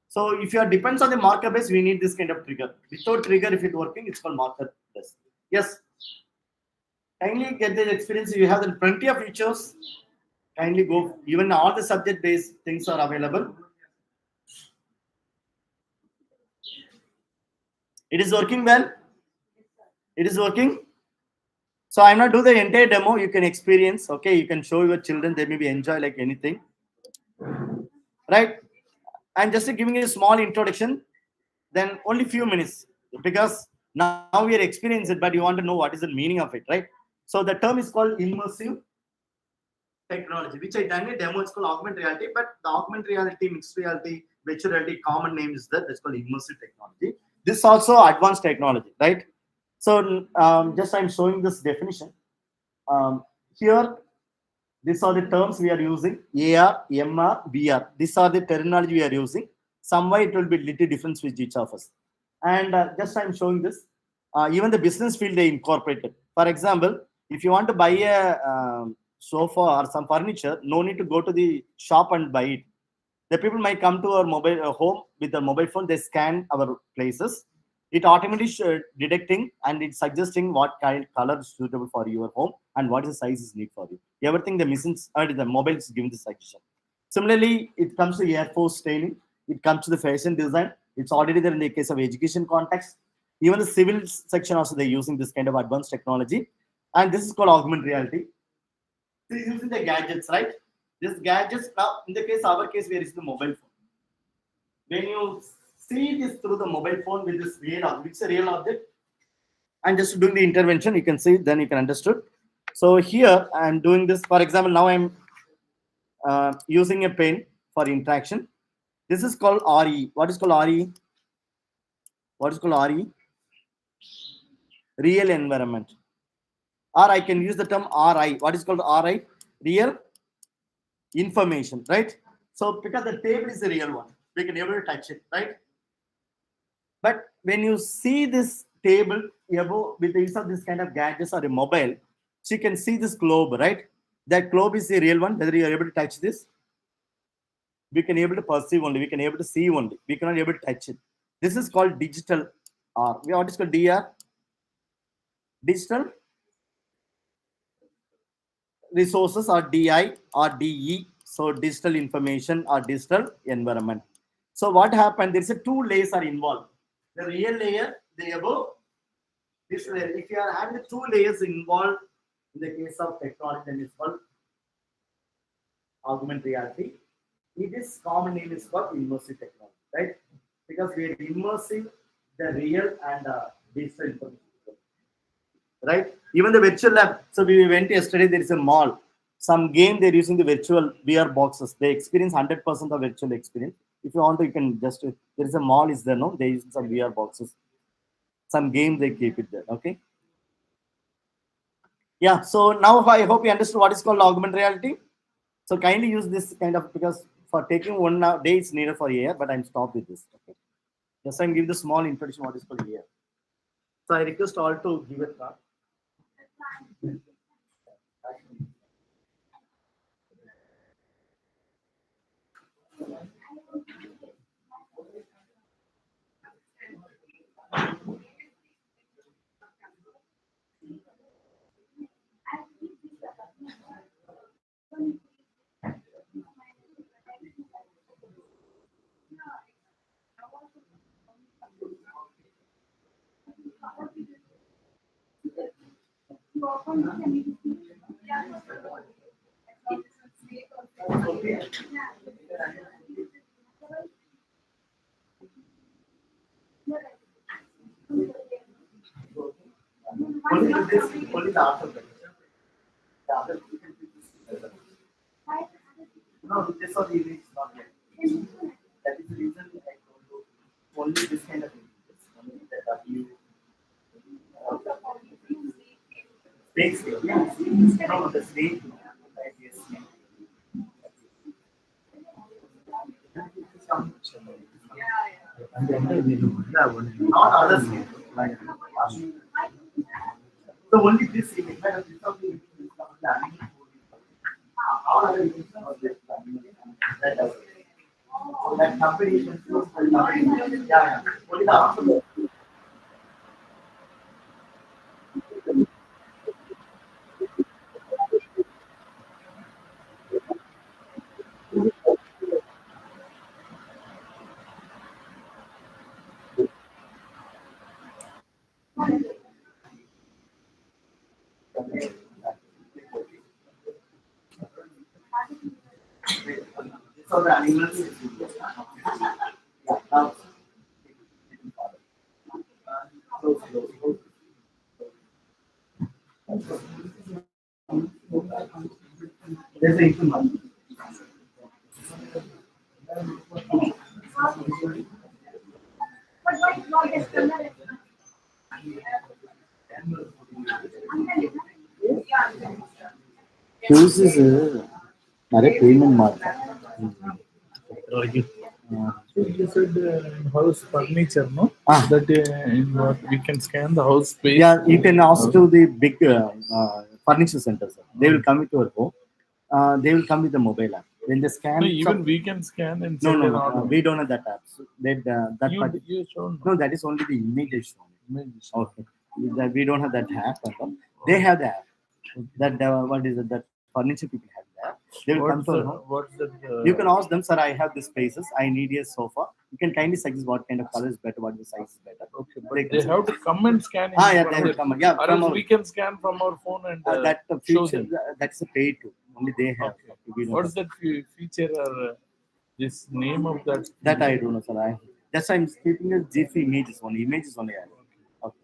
So if you are depends on the marker base, we need this kind of trigger. Without trigger, if it's working, it's called markerless. Yes. Kindly get the experience. You have the plenty of features. Kindly go. Even all the subject based things are available. It is working well. It is working. So I'm not do the entire demo. You can experience. Okay, you can show your children. They maybe enjoy like anything. Right. I'm just giving you a small introduction. Then only few minutes because now we are experiencing it, but you want to know what is the meaning of it, right? So the term is called immersive technology, which I done a demo. It's called augmented reality, but the augmented reality, mixed reality, virtual reality, common name is that. That's called immersive technology. This is also advanced technology, right? So just I'm showing this definition. Here, these are the terms we are using: AR, MR, VR. These are the terminology we are using. Some way it will be little difference with each of us. And just I'm showing this. Even the business field they incorporated. For example, if you want to buy a sofa or some furniture, no need to go to the shop and buy it. The people might come to our mobile home with the mobile phone. They scan our places. It automatically detecting and it's suggesting what kind of color is suitable for your home and what is the size is need for you. Everything the machines the mobile is giving the suggestion. Similarly, it comes to Air Force training. It comes to the fashion design. It's already there in the case of education context. Even the civil section also they're using this kind of advanced technology. And this is called augmented reality. This is using the gadgets, right? This gadgets now in the case, our case, we are using the mobile phone. When you see this through the mobile phone with this real object, it's a real object. And just doing the intervention, you can see, then you can understood. So here I'm doing this. For example, now I'm using a pen for interaction. This is called RE. What is called RE? What is called RE? Real environment. Or I can use the term RI. What is called RI? Real information, right? So because the table is a real one, we can able to touch it, right? But when you see this table above with the use of this kind of gadgets or a mobile, so you can see this globe, right? That globe is a real one. Whether you are able to touch this, we can able to perceive only. We can able to see only. We cannot able to touch it. This is called digital R. What is called DR? Digital resources or DI or DE. So digital information or digital environment. So what happened? There is a two layers are involved. The real layer, the above. This layer. If you are having the two layers involved in the case of technology, then it's called augmented reality. It is common name is called immersive technology, right? Because we are immersing the real and digital information, right? Even the virtual lab. So we went yesterday. There is a mall. some game they're using the virtual VR boxes. They experience 100% of virtual experience. If you want to, you can just there is a mall is there, no? They use some VR boxes. Some game they keep it there. Okay. Yeah. So now I hope you understood what is called augmented reality. So kindly use this kind of, because for taking 1 day it's needed for a year, but I'm stopped with this. Okay. Just I'm giving the small introduction what is called here. So I request all to give a thought. Only this, only the after that. The other no, this or the image is not yet. That is the reason I told you only this kind of images. Only that are you snakes. Yeah, no, the snake. Yes. Not other snake. Like, so only this image. This of the image is not the animal. All other images are just that combination. Yeah, yeah. Only the after. So the animals. Yeah, now. There's a human. But why not external? This is a payment mark. You said house furniture, no? Ah. That in what we can scan the house space. Yeah, you can ask to the big furniture centers. They will come into your home. They will come with the mobile app. When they scan, No, even we can scan and no, send no, an no. order. We don't have that app. So that You shown no, that is only the images shown. images. Okay, that we don't have that app. At all. They have the app. That what is it? That furniture people have that. They will come to your home. What's that? You can ask them, sir, I have these spaces. I need a sofa. You can kindly suggest what kind of color is better, what the size is better. Okay, but They they can have to come and scan. Ah, yeah, from they will their- come. Yeah, Or from else our, we can scan from our phone and that show feature, them. that is a paid tool. Only they have. Okay. We don't What's have. that feature or this name of that? That I don't know, sir. That's why I'm keeping the GIF images only. Images only. Okay.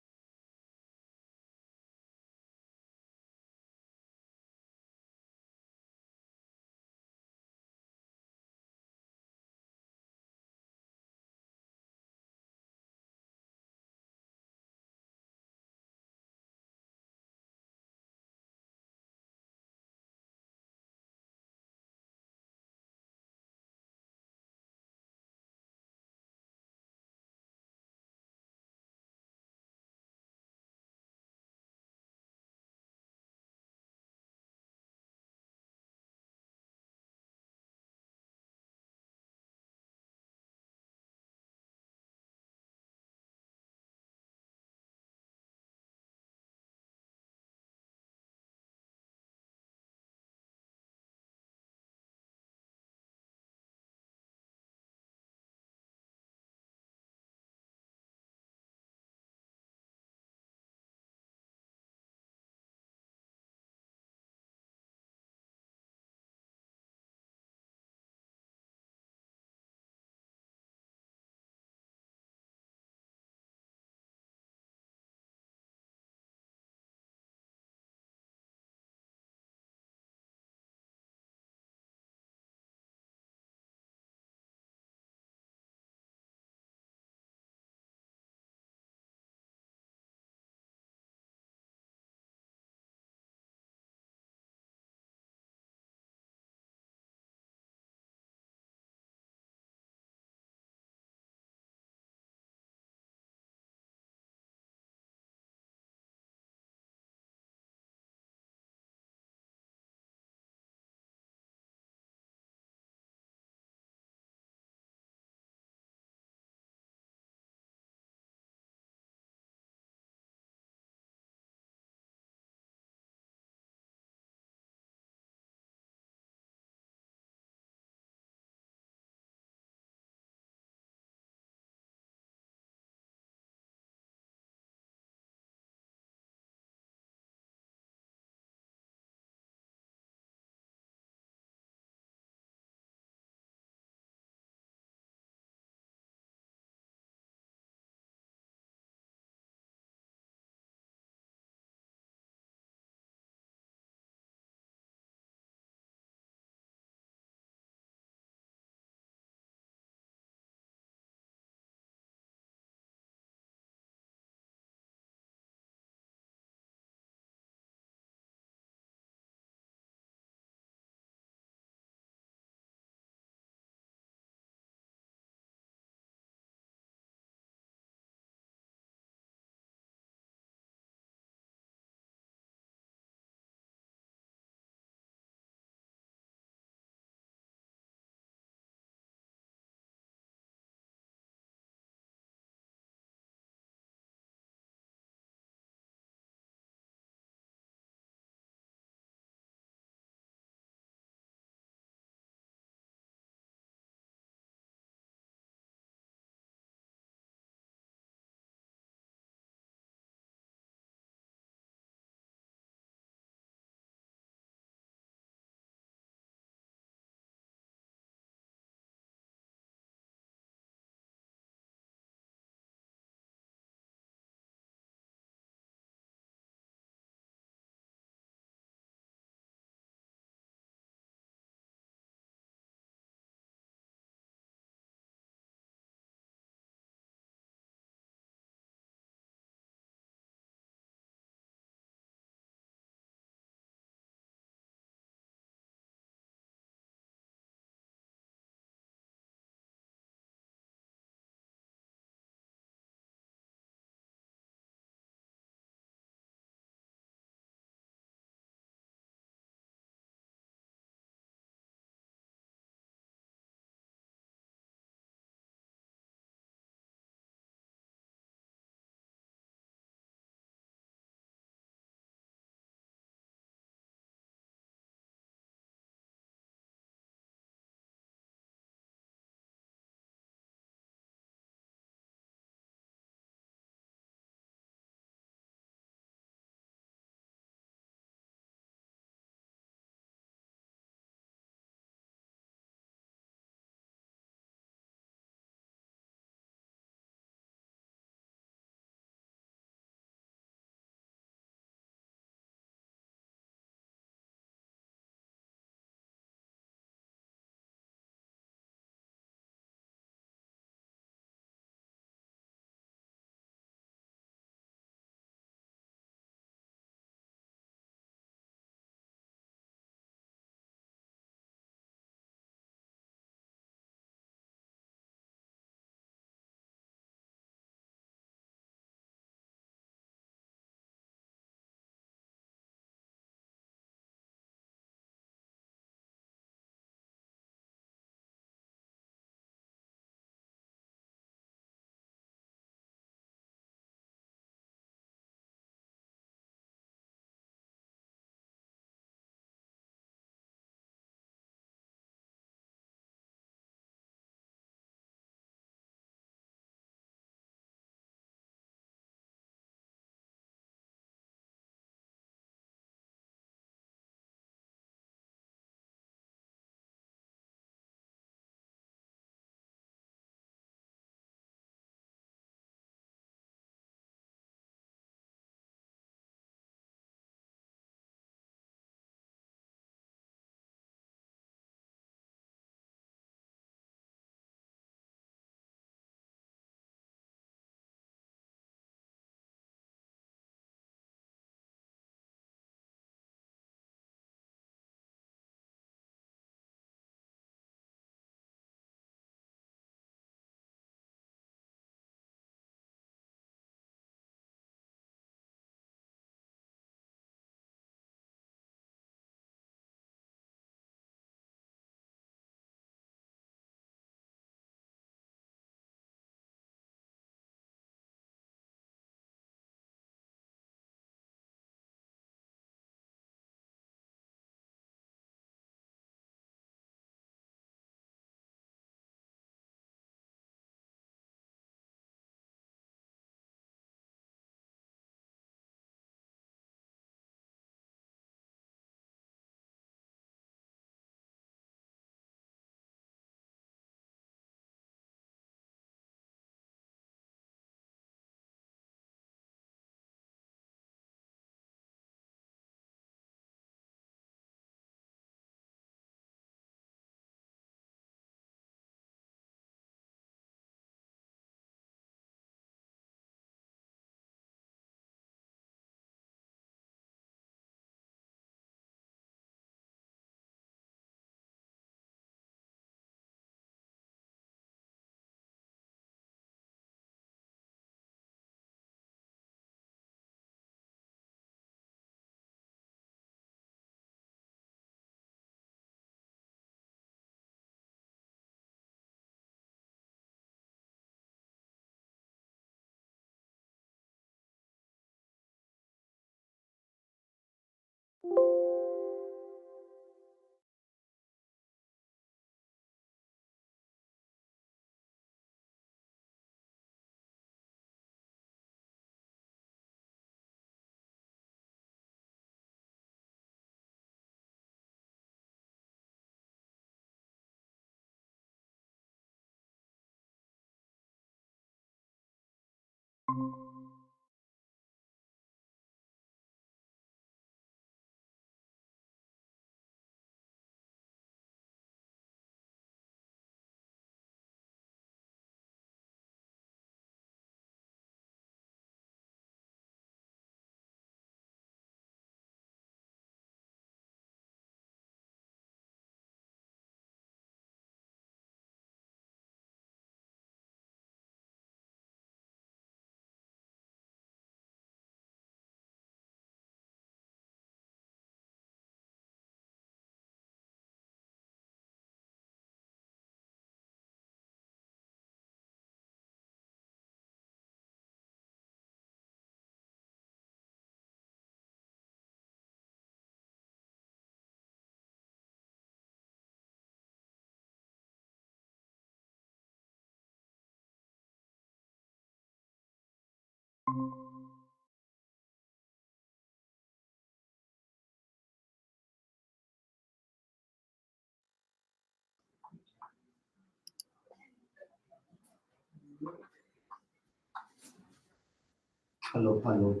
Hello, hello.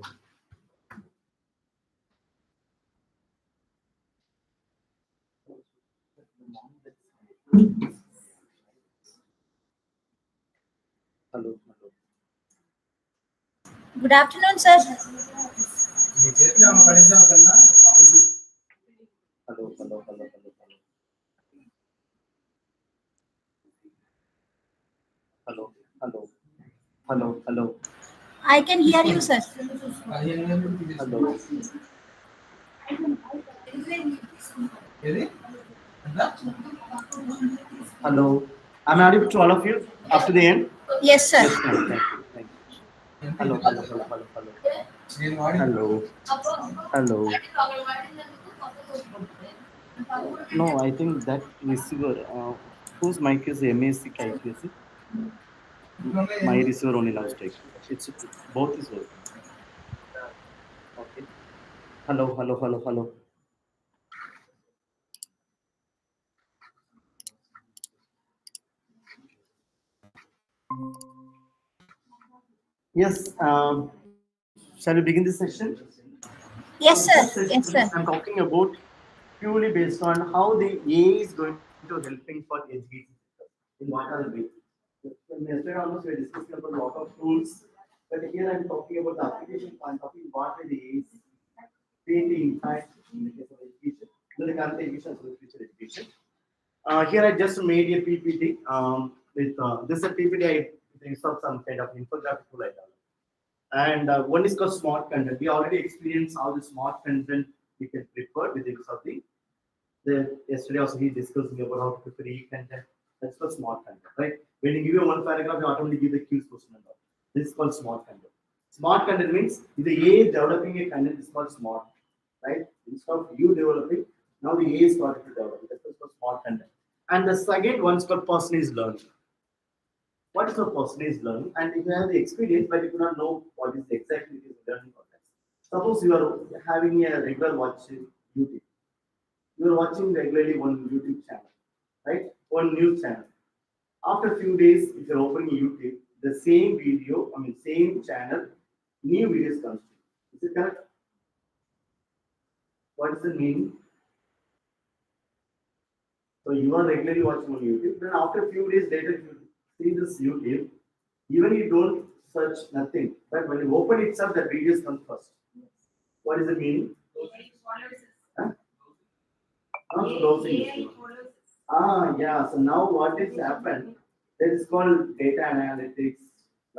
Hello, hello. Good afternoon, sir. Hello, hello, hello, hello, hello. Hello, hello, hello, I can hear you, sir. hello. Hello. I'm audible to all of you up to the end? Yes, sir. Yes, ma'am. Thank you. Thank you. Hello, hello, hello, hello, hello. Hello, hello. No, I think that receiver, whose mic is MAC IQAC? My receiver only now is taken. It's both is working. Okay. Hello, hello, hello, hello. Yes. Shall we begin this session? Yes, This sir. session, Yes, sir. I'm talking about purely based on how the AI is going to helping for education in what are the ways. Yesterday almost we were discussing about a lot of tools, but here I'm talking about the application point of view, what are the AI is creating impact in the case of education, in the current education as well as future education. Here I just made a PPT with this is a PPT I use of some kind of infographic tool I developed. And one is called smart content. We already experienced how the smart content we can prepare with the use of the yesterday also he discussing about how to prepare e-content. That's called smart content, right? When you give you one paragraph, you automatically give the cues question and all. This is called smart content. Smart content means the AI is developing a content is called smart, right? Instead of you developing, now the AI is started to develop. That's called smart content. And the second one is called personalized learning. What is a personalized learning? And if you have the experience, but you do not know what is exactly it is learning context. Suppose you are having a regular watching YouTube. You are watching regularly one YouTube channel, right? One news channel. After a few days, if you're opening YouTube, the same video, same channel, new videos comes to you. Is it correct? What is the meaning? So you are regularly watching on YouTube. Then after a few days later, if you see this YouTube, even you don't search nothing, but when you open itself, the videos come first. What is the meaning? Huh? Not browsing. Yeah. So now what is happened? That is called data analytics,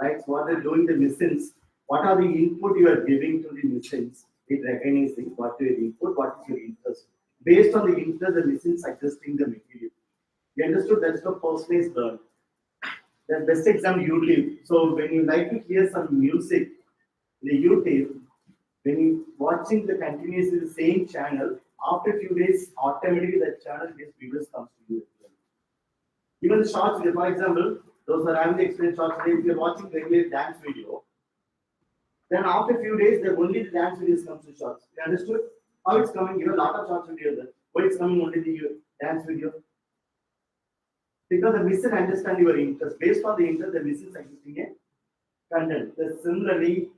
right? So what they're doing the machines. What are the input you are giving to the machines? It recognizing what your input, what is your interest. Based on the interest, the machines adjusting the material. You understood? That's the personalized learning. The best example YouTube. So when you like to hear some music, the YouTube, when you watching the continuously the same channel, after a few days, automatically that channel gets videos comes to you. Even the shorts video, for example, those are having the experience shorts video, if you're watching regular dance video, then after a few days, the only the dance videos comes to shorts. You understood? How it's coming? You have a lot of shorts videos there. Why it's coming only the dance video? Because the machine understand your interest. Based on the interest, the machine is existing a content. Similarly,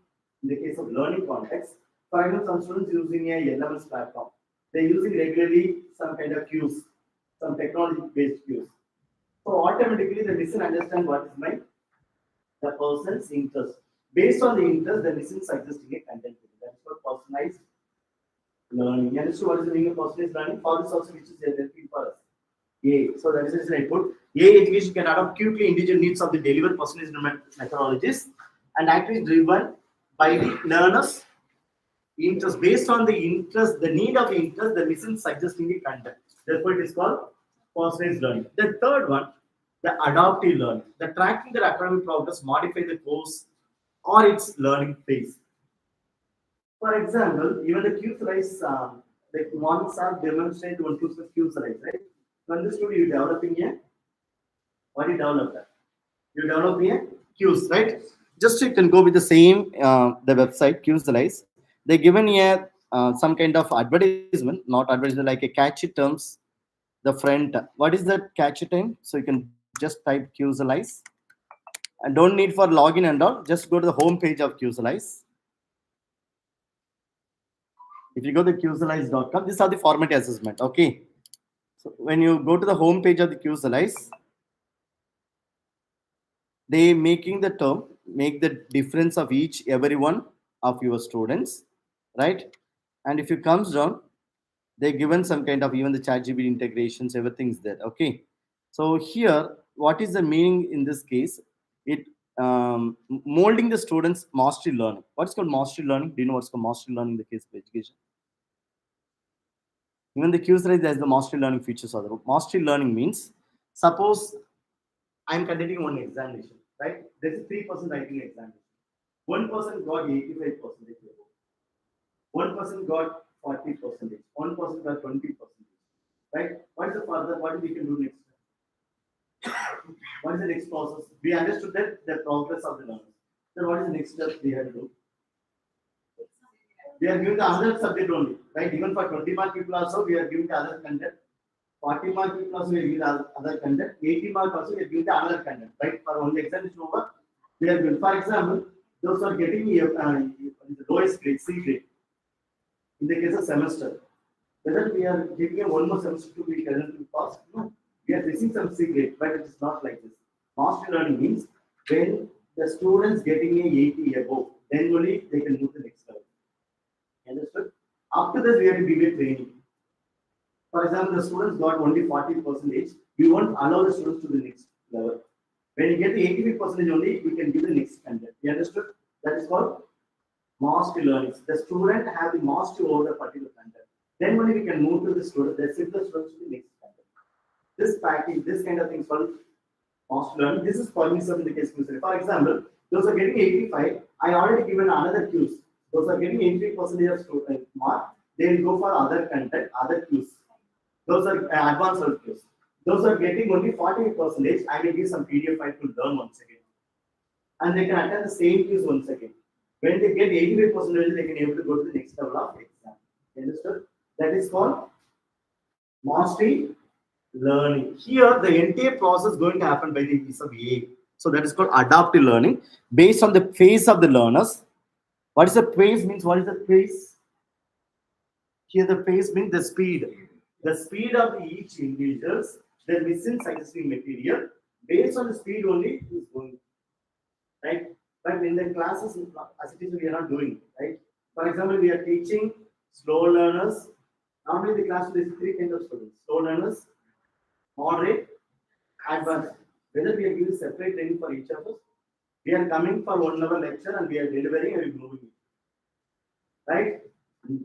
in the case of learning context, for example, some students using a LMS platform. They're using regularly some kind of cues, some technology-based cues. So automatically the listener understand what is my the person's interest. Based on the interest, the listener suggesting a content. That's what personalized learning. You understand what is the meaning of personalized learning? For this also, which is helping for us. A. So that is I put. A education can adapt quickly individual needs of the delivered personalized methodologies and actually driven by the learner's interest. Based on the interest, the need of the interest, the listener suggesting the content. Therefore, it is called personalized learning. The third one, the adaptive learning. The tracking the academic progress, modify the course or its learning phase. For example, even the Q slides, like models are demonstrate one Q slides, right? When this studio you developing a what do you develop that? You develop a Qs, right? Just you can go with the same the website Q slides. They given here some kind of advertisement, not advertisement like a catchy terms. The front, what is that catchy term? So you can just type Q slides and don't need for login and all. Just go to the home page of Q slides. If you go to qslides.com, these are the format assessment. Okay. So when you go to the home page of the QSlides, they making the term, make the difference of every one of your students, right? And if it comes down, they given some kind of even the ChatGPT integrations, everything's there. Okay. So here, what is the meaning in this case? It molding the students mastery learning. What's called mastery learning? Do you know what's called mastery learning in the case of education? Even the QSlides, there's the mastery learning features of the mastery learning means, suppose I'm conducting one examination, right? There's a 3% writing examination. One person got 85%, one person got 40%, one person got 20%, right? What is the further? What we can do next? What is the next process? We understood that the progress of the learners. Then what is the next step we have to do? We are giving the other subject only, right? Even for 20 mark people also, we are giving the other content. 40 mark people also, we are giving the other content. 80 mark also, we are giving the other content, right? For only examination over, we are giving, for example, those who are getting the lowest grade, C grade, in the case of semester, whether we are giving a one more semester to be currently passed, no. We are facing some C grade, but it is not like this. Mastery learning means when the students getting a 80 above, then only they can move to the next level. Understood? After this, we have to give a training. For example, the students got only 40%. We won't allow the students to the next level. When you get the 85% only, we can give the next content. You understood? That is called mastery learning. The student have the mastery over the particular content. Then only we can move to the student, the simpler students to the next content. This package, this kind of thing is called mastery learning. This is permissible in the case of, for example, those are getting 85. I already given another cues. Those are getting 83% of student mark. They will go for other content, other cues. Those are advanced cues. Those are getting only 48%. I will give some PDF file to learn once again, and they can attend the same cues once again. When they get 85%, they can able to go to the next level of exam. Understood? That is called mastery learning. Here, the entire process is going to happen by the use of AI. So that is called adaptive learning based on the phase of the learners. What is the pace means? What is the pace? Here the pace means the speed. The speed of each individuals, the missing suggesting material, based on the speed only is going. Right? But in the classes, as it is, we are not doing, right? For example, we are teaching slow learners. Normally the class is 3 kinds of students. Slow learners, moderate, advanced. Whether we are giving separate training for each of us, we are coming for 1 hour lecture and we are delivering and moving it. Right?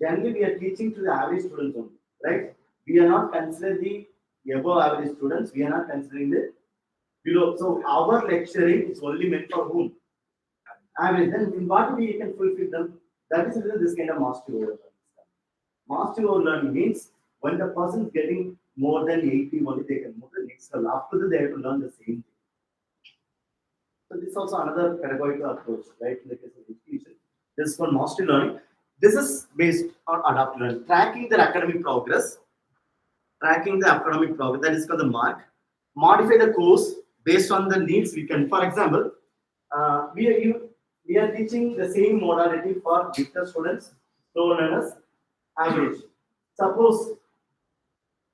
Generally, we are teaching to the average students only. Right? We are not considering the above average students. We are not considering the below. So our lecturing is only meant for whom? Average. Then in what way you can fulfill them? That is this kind of mastery over learning. Mastery over learning means when the person is getting more than 80, only they can move to the next level. After that, they have to learn the same thing. So this is also another pedagogical approach, right? In the case of education, this is called mastery learning. This is based on adaptive learning, tracking their academic progress. Tracking the academic progress, that is called the mark. Modify the course based on the needs. We can, for example, We are teaching the same modality for gifted students, slow learners, average. Suppose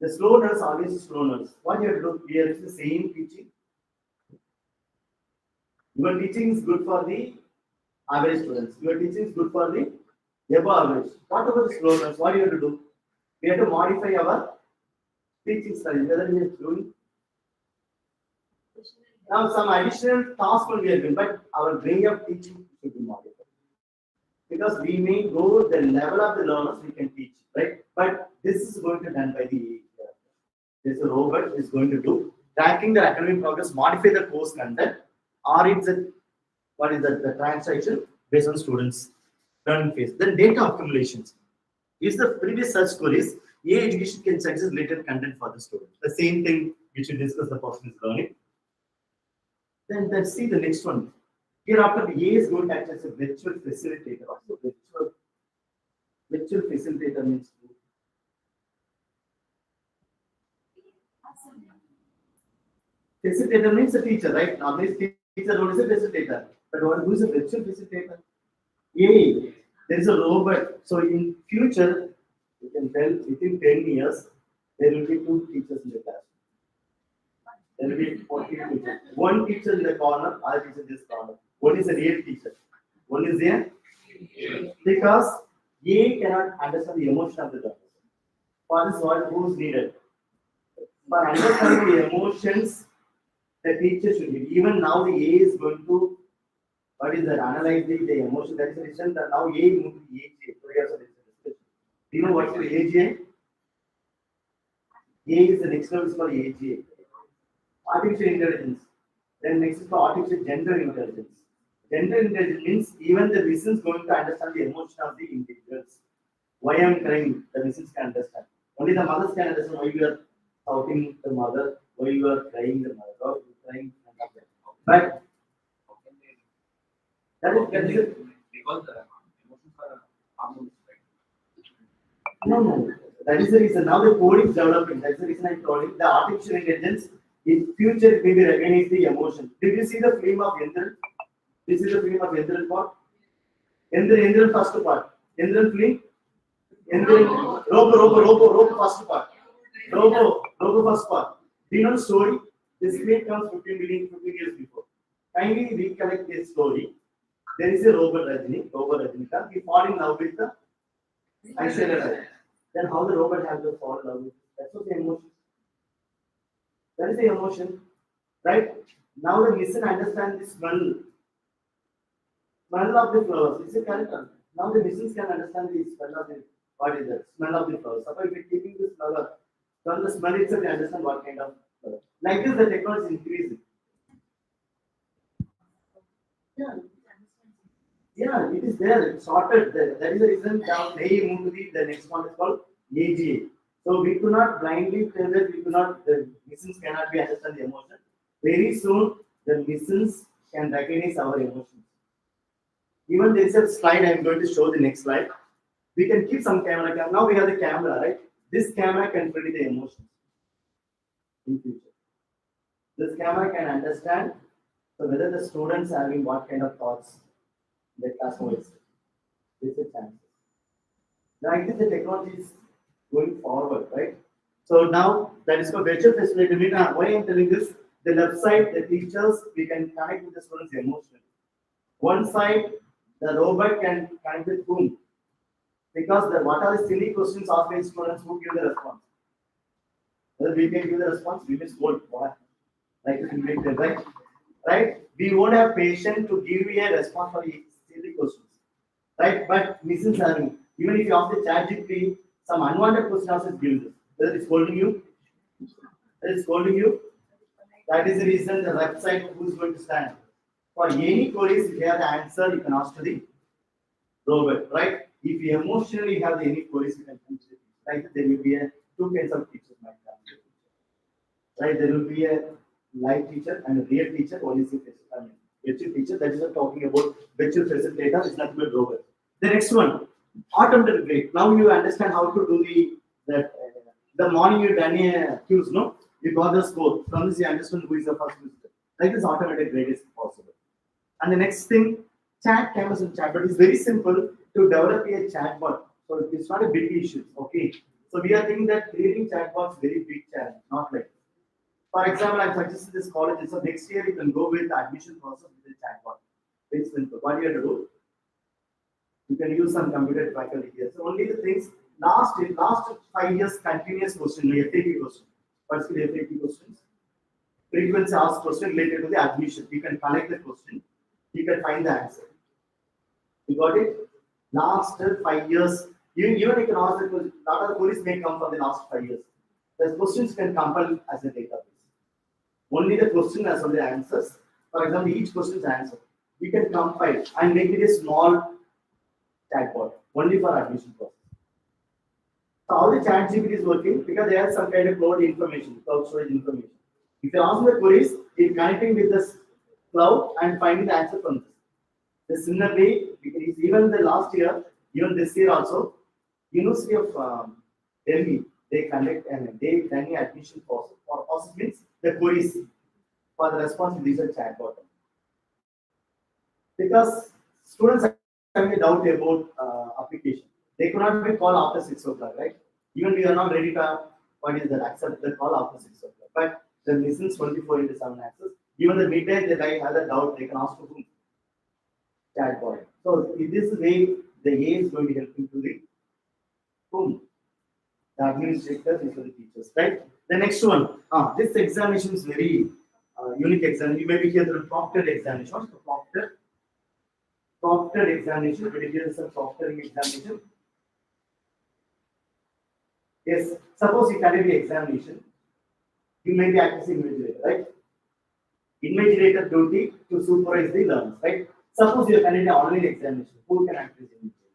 the slow learners always slow learners. What you have to do? We are the same teaching. Your teaching is good for the average students. Your teaching is good for the above average. What about the slow learners? What do you have to do? We have to modify our teaching style. Whether we are doing now some additional tasks will be given, but our way of teaching should be modified. Because we may go the level of the learners we can teach, right? But this is going to be done by the this robot is going to do tracking the academic progress, modify the course content, or it's a what is the transaction based on students' learning phase. Then data accumulations. Is the previous search queries, AI education can suggest related content for the student. The same thing which we discussed the person is learning. Then let's see the next one. Hereafter, the A is going to act as a virtual facilitator. Also, virtual facilitator means facilitator means a teacher, right? Normally, teacher role is a facilitator. But who is a virtual facilitator? A. There is a robot. So in future, you can tell within 10 years, there will be 2 teachers in the class. There will be 40 teachers. One teacher in the corner, other teacher in this corner. One is a real teacher. One is there because A cannot understand the emotion of the learner. For this, what who is needed? For understanding the emotions, the teacher should be. Even now, the A is going to what is that? Analyze the emotion. That is the reason that now A moved to AGA. So we have some discussion. Do you know what is AGA? A is the next level is called AGA. Artificial intelligence. Then next is called artificial gender intelligence. Gender intelligence means even the machine is going to understand the emotion of the individuals. Why I am crying, the machines can understand. Only the mothers can understand why you are shouting the mother, why you are crying the mother, or you are crying. But that is it. Because the emotions are harmonious, right? No. That is the reason. Now the code is developing. That's the reason I told you. The artificial intelligence in future it may be recognize the emotion. Did you see the film of Yendran? This is the film of Yendran part. Yendran first part. Yendran film. Yendran Robo first part. Robo first part. Do you know the story? This film comes 15 years before. Kindly recollect this story. There is a Robo Rajnikant. He fall in love with the Aishwarya. Then how the robot has to fall in love with? That's what the emotion. That is the emotion, right? Now the machine understand the smell of the flowers. Is it correct? Now the machines can understand the smell of the what is that? Smell of the flowers. Suppose if we keeping this flower, from the smell itself, we understand what kind of flower. Like this, the technology is increasing. Yeah, it is there. It's sorted there. That is the reason now they move to the next one is called AGA. So we could not blindly tell that the machines cannot be understand the emotion. Very soon the machines can recognize our emotions. Even there is a slide I am going to show the next slide. We can keep some camera. Now we have the camera, right? This camera can predict the emotions in future. This camera can understand so whether the students are having what kind of thoughts the classroom is. This is chance. Like this, the technology is going forward, right? So now that is for virtual facilitator. Why I am telling this? The left side, the teachers, we can connect with the students emotionally. One side, the robot can connect with whom? Because what are the silly questions asked by students who give the response? Whether we can give the response, we will scold. Like this, right? We won't have patience to give you a response for the silly questions, right? But machines having, even if you ask the ChatGPT, some unwanted question also gives this. Whether it's scolding you, that is the reason the website who is going to stand. For any queries, if you have the answer, you can ask to the robot, right? If you emotionally have any queries, you can teach it. Right? There will be two kinds of teachers might have. Right? There will be a live teacher and a real teacher. One is a virtual teacher. That is what talking about virtual facilitator. It's not good robot. The next one, automated grade. Now you understand how to do the morning you done a quiz, no? You got the score. From this you understand who is the first visitor. Like this automated grade is possible. And the next thing, chat canvas and chatbot is very simple to develop a chatbot. So it's not a big issue. Okay. So we are thinking that creating chatbots very big challenge, not like. For example, I'm suggesting this college. So next year you can go with the admission process with a chatbot. Very simple. What you have to do? You can use some computer faculty here. So only the things last 5 years continuous question, FDP question. What's the FDP questions? Frequency asked question related to the admission. You can collect the question. You can find the answer. You got it? Last 5 years, even you can ask the question. A lot of the queries may come from the last 5 years. The questions can compile as a database. Only the question as well the answers. For example, each question's answer. You can compile and make it a small chatbot only for admission process. So how the ChatGPT is working because they have some kind of cloud information, cloud storage information. If you ask the queries, it's connecting with this cloud and finding the answer from this. The similar way, because even the last year, even this year also, University of Delhi, they conduct and they done an admission process. Or process means the queries for the response to these are chatbot. Because students are having a doubt about application. They could not be called after 6 o'clock, right? Even we are not ready to what is that accept the call after 6 o'clock. But the listens 24/7 access. Even the midday they like have a doubt, they can ask to whom? Chatbot. So in this way, the AI is going to help you to the whom? The administrators and the teachers, right? The next one, this examination is very unique exam. You may be here the proctored examination. What's the proctored? Proctored examination. But here is a proctoring examination. Yes, suppose you conduct the examination, you may be accessing invigilator, right? Invigilator duty to supervise the learners, right? Suppose you are conducting an online examination, who can access invigilator?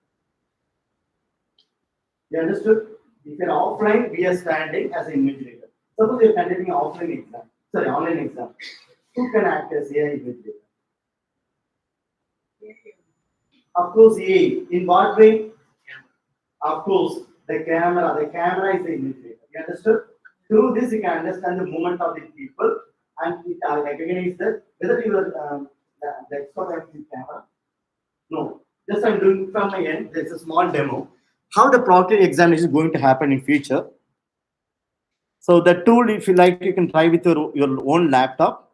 You understood? If you are offline, we are standing as an invigilator. Suppose you are conducting an offline exam, sorry, online exam, who can act as AI invigilator? Of course, AI. In what way? Of course, the camera is the invigilator. You understood? Through this, you can understand the movement of the people and it recognize that whether you are the expert at the camera. No, just I'm doing from my end. There's a small demo. How the proctoring examination is going to happen in future. So the tool, if you like, you can try with your own laptop.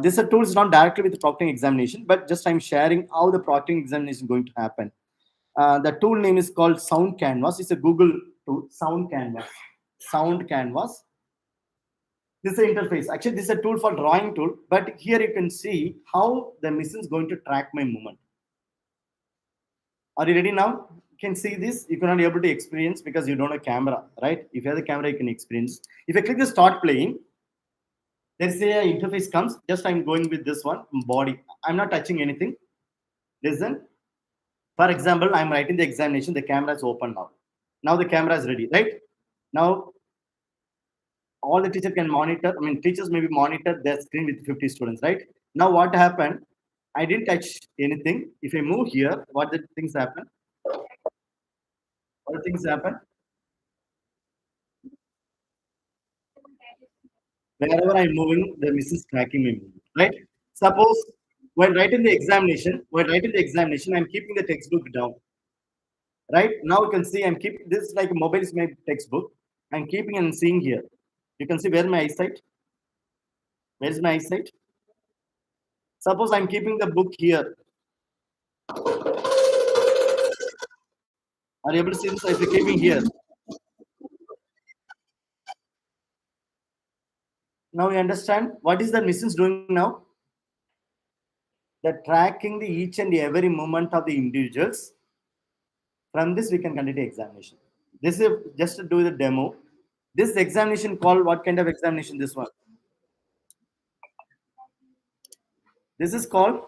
This tool is not directly with the proctoring examination, but just I'm sharing how the proctoring examination is going to happen. The tool name is called Sound Canvas. It's a Google tool, Sound Canvas. Sound Canvas. This is the interface. Actually, this is a tool for drawing tool, but here you can see how the machine is going to track my movement. Are you ready now? You can see this. You cannot be able to experience because you don't have camera, right? If you have the camera, you can experience. If I click the start playing, let's say an interface comes. Just I'm going with this one, body. I'm not touching anything. Listen. For example, I'm writing the examination. The camera is open now. Now the camera is ready, right? Now all the teacher can monitor. I mean, teachers maybe monitor their screen with 50 students, right? Now what happened? I didn't touch anything. If I move here, what the things happen? What things happen? Wherever I'm moving, the miss is tracking me, right? Suppose while writing the examination, I'm keeping the textbook down. Right now, you can see I'm keeping this like mobile is my textbook. I'm keeping and seeing here. You can see where my eyesight. Where's my eyesight? Suppose I'm keeping the book here. Are you able to see this? If you're keeping here. Now you understand what is the machine doing now? They're tracking the each and every moment of the individuals. From this, we can conduct the examination. This is just to do the demo. This examination called what kind of examination? This one. This is called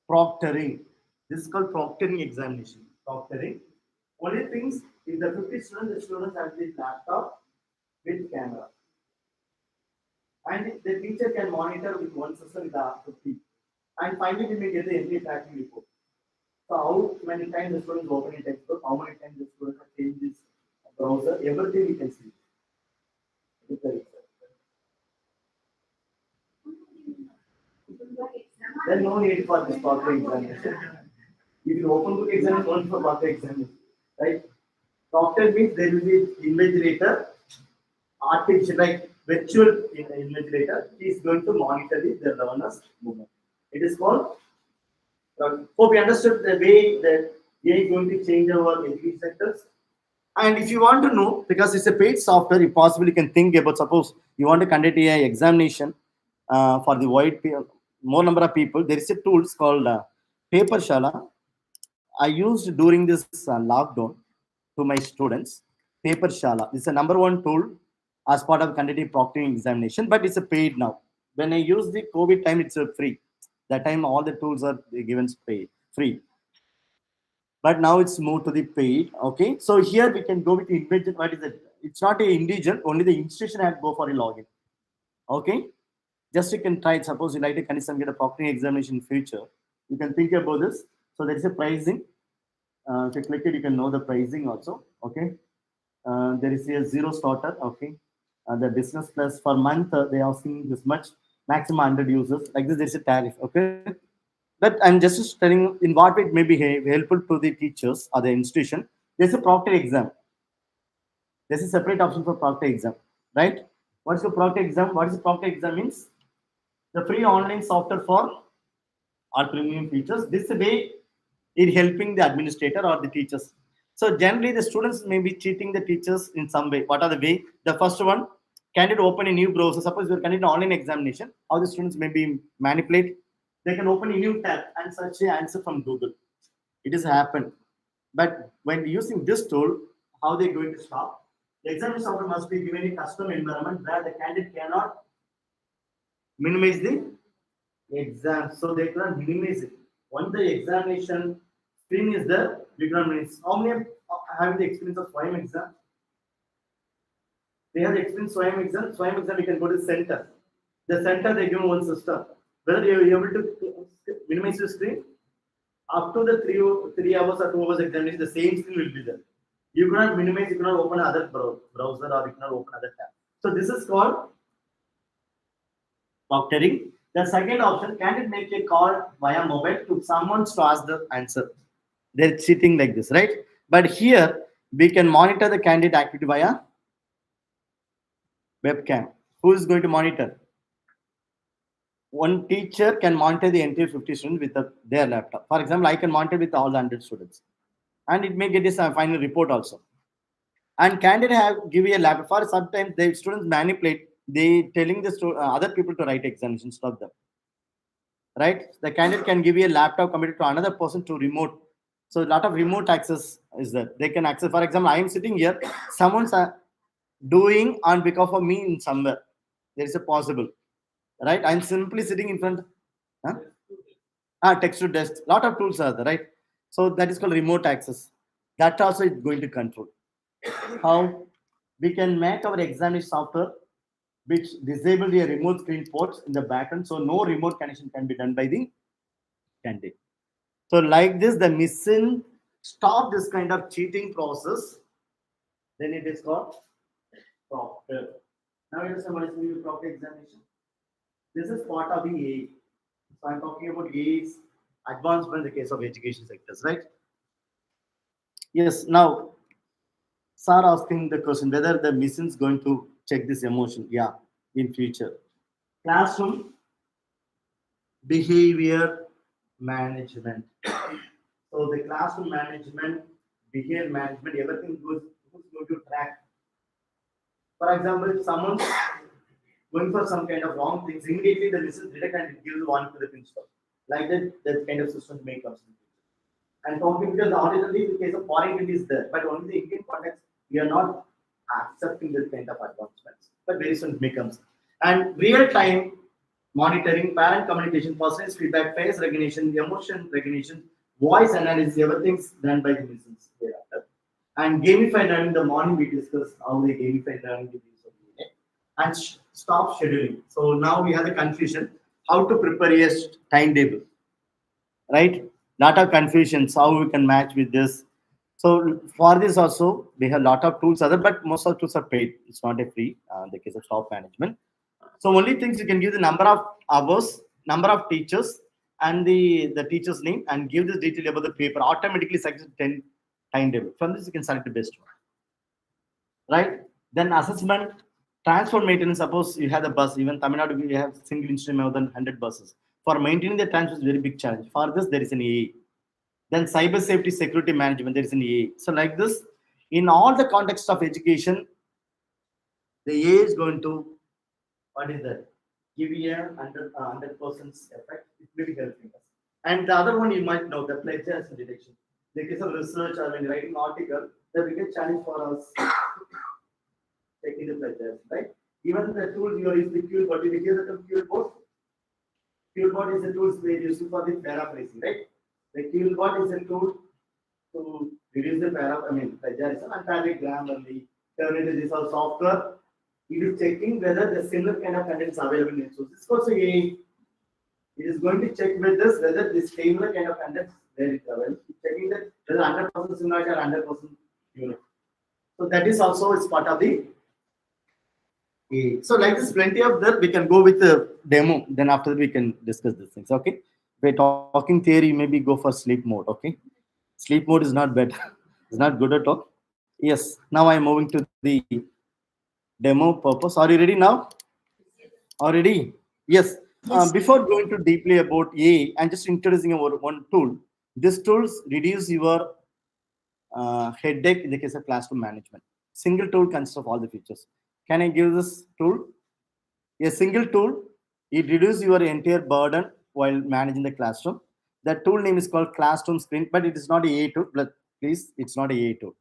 proctoring. This is called proctoring examination. Proctoring. Only things if the 50 students, the students have this laptop with camera. And the teacher can monitor with one system with the 50. And finally, we may get the entry tracking report. So how many times the students open a textbook, how many times the students have changed this browser, everything we can see. Then no need for this proctor examination. If you open book exam, no need for proctor examination, right? Proctor means there will be invigilator, artificial like virtual invigilator. He is going to monitor the learner's movement. It is called. Hope you understood the way that AI is going to change our education sectors. And if you want to know, because it's a paid software, you possibly can think about suppose you want to conduct AI examination for the more number of people. There is a tool called Paper Shala. I used during this lockdown to my students. Paper Shala. This is a number one tool as part of conducting proctoring examination, but it's a paid now. When I use the COVID time, it's a free. That time all the tools are given free. But now it's moved to the paid. Okay, so here we can go with the individual. What is it? It's not a individual. Only the institution had to go for a login. Okay, just you can try it. Suppose you like to conduct some get a proctoring examination in future. You can think about this. So there is a pricing. If you click it, you can know the pricing also. Okay, there is a zero starter. Okay, the business plus for month they are asking this much maximum 100 users. Like this, there is a tariff. Okay. But I'm just telling in what way it may be helpful to the teachers or the institution. There's a proctor exam. There's a separate option for proctor exam, right? What's the proctor exam? What is the proctor exam means? The free online software for our premium features. This way, it helping the administrator or the teachers. So generally, the students may be cheating the teachers in some way. What are the way? The first one, candidate open a new browser. Suppose you're conducting an online examination, how the students may be manipulate. They can open a new tab and search the answer from Google. It has happened. But when using this tool, how they're going to stop? The examination software must be given a custom environment where the candidate cannot minimize the exam. So they cannot minimize it. Once the examination screen is there, you cannot minimize. How many have the experience of SWAYAM exam? They have the experience SWAYAM exam. SWAYAM exam, you can go to the center. The center, they give one system. Whether you are able to minimize your screen, up to the 3 hours or 2 hours examination, the same screen will be there. You cannot minimize, you cannot open other browser or you cannot open other tab. So this is called proctoring. The second option, candidate make a call via mobile to someone to ask the answer. They're cheating like this, right? But here we can monitor the candidate activity via webcam. Who is going to monitor? One teacher can monitor the entire 50 students with their laptop. For example, I can monitor with all the 100 students. And it may get this final report also. And candidate have give you a laptop. For sometimes the students manipulate, they telling the other people to write examinations, stop them. Right? The candidate can give you a laptop committed to another person to remote. So a lot of remote access is there. They can access. For example, I am sitting here, someone's doing on behalf of me in somewhere. There is a possible. Right? I'm simply sitting in front. Text to desk. Lot of tools are there, right? So that is called remote access. That also is going to control. How we can make our examination software which disable the remote screen ports in the backend, so no remote connection can be done by the candidate. So like this, the mission stop this kind of cheating process. Then it is called proctor. Now you understand what is the proctor examination. This is part of the A. So I'm talking about A's advancement in the case of education sectors, right? Yes. Now, sir asking the question whether the mission is going to check this emotion. Yeah, in future. Classroom behavior management. So the classroom management, behavior management, everything goes to track. For example, if someone's going for some kind of wrong things, immediately the mission detect and it gives one to the principal. Like that kind of system may come. And talking because originally the case of foreign country is there, but only the Indian context we are not accepting this kind of advancements. But very soon it may come. And real time monitoring, parent communication, personalized feedback, face recognition, emotion recognition, voice analysis, everything's done by the missions thereafter. And gamified learning, the morning we discussed how they gamify learning with use of DNA. And stop scheduling. So now we have the confusion how to prepare a timetable, right? Lot of confusions how we can match with this. So for this also we have a lot of tools other, but most of the tools are paid. It's not a free in the case of staff management. So only things you can give the number of hours, number of teachers, and the teacher's name and give this detail about the paper. Automatically select 10 timetable. From this, you can select the best one. Right? Then assessment, transport maintenance. Suppose you have the bus, even Tamil Nadu, you have single incident more than 100 buses. For maintaining the transport is very big challenge. For this, there is an AA. Then cyber safety, security management, there is an AA. So like this, in all the context of education, the AA is going to, what is that? Give you a 100% effect. It will be helping us. And the other one you might know, the plagiarism detection. In the case of research or when writing article, the biggest challenge for us taking the plagiarism, right? Even the tool you are using the Chatbot, you hear the term Chatbot? Chatbot is a tool we use for the paraphrasing, right? The Chatbot is a tool to reduce the plagiarism and paragraph and the terminologies of software. It is checking whether the similar kind of content is available in source. This also it is going to check with this whether this similar kind of content is there is available. It's checking that whether 100% similarity or 100% unique. So that is also is part of the So like this, plenty of that. We can go with the demo. Then after that, we can discuss these things. Okay. By talking theory, maybe go for sleep mode. Okay. Sleep mode is not better. It's not good at all. Yes. Now I'm moving to the demo purpose. Are you ready now? Already? Yes. Yes. Before going to deeply about AI, I'm just introducing our one tool. This tools reduce your headache in the case of classroom management. Single tool consists of all the features. Can I give this tool? A single tool, it reduces your entire burden while managing the classroom. The tool name is called Classroom Screen, but it is not a AI tool. But please, it's not a AI tool.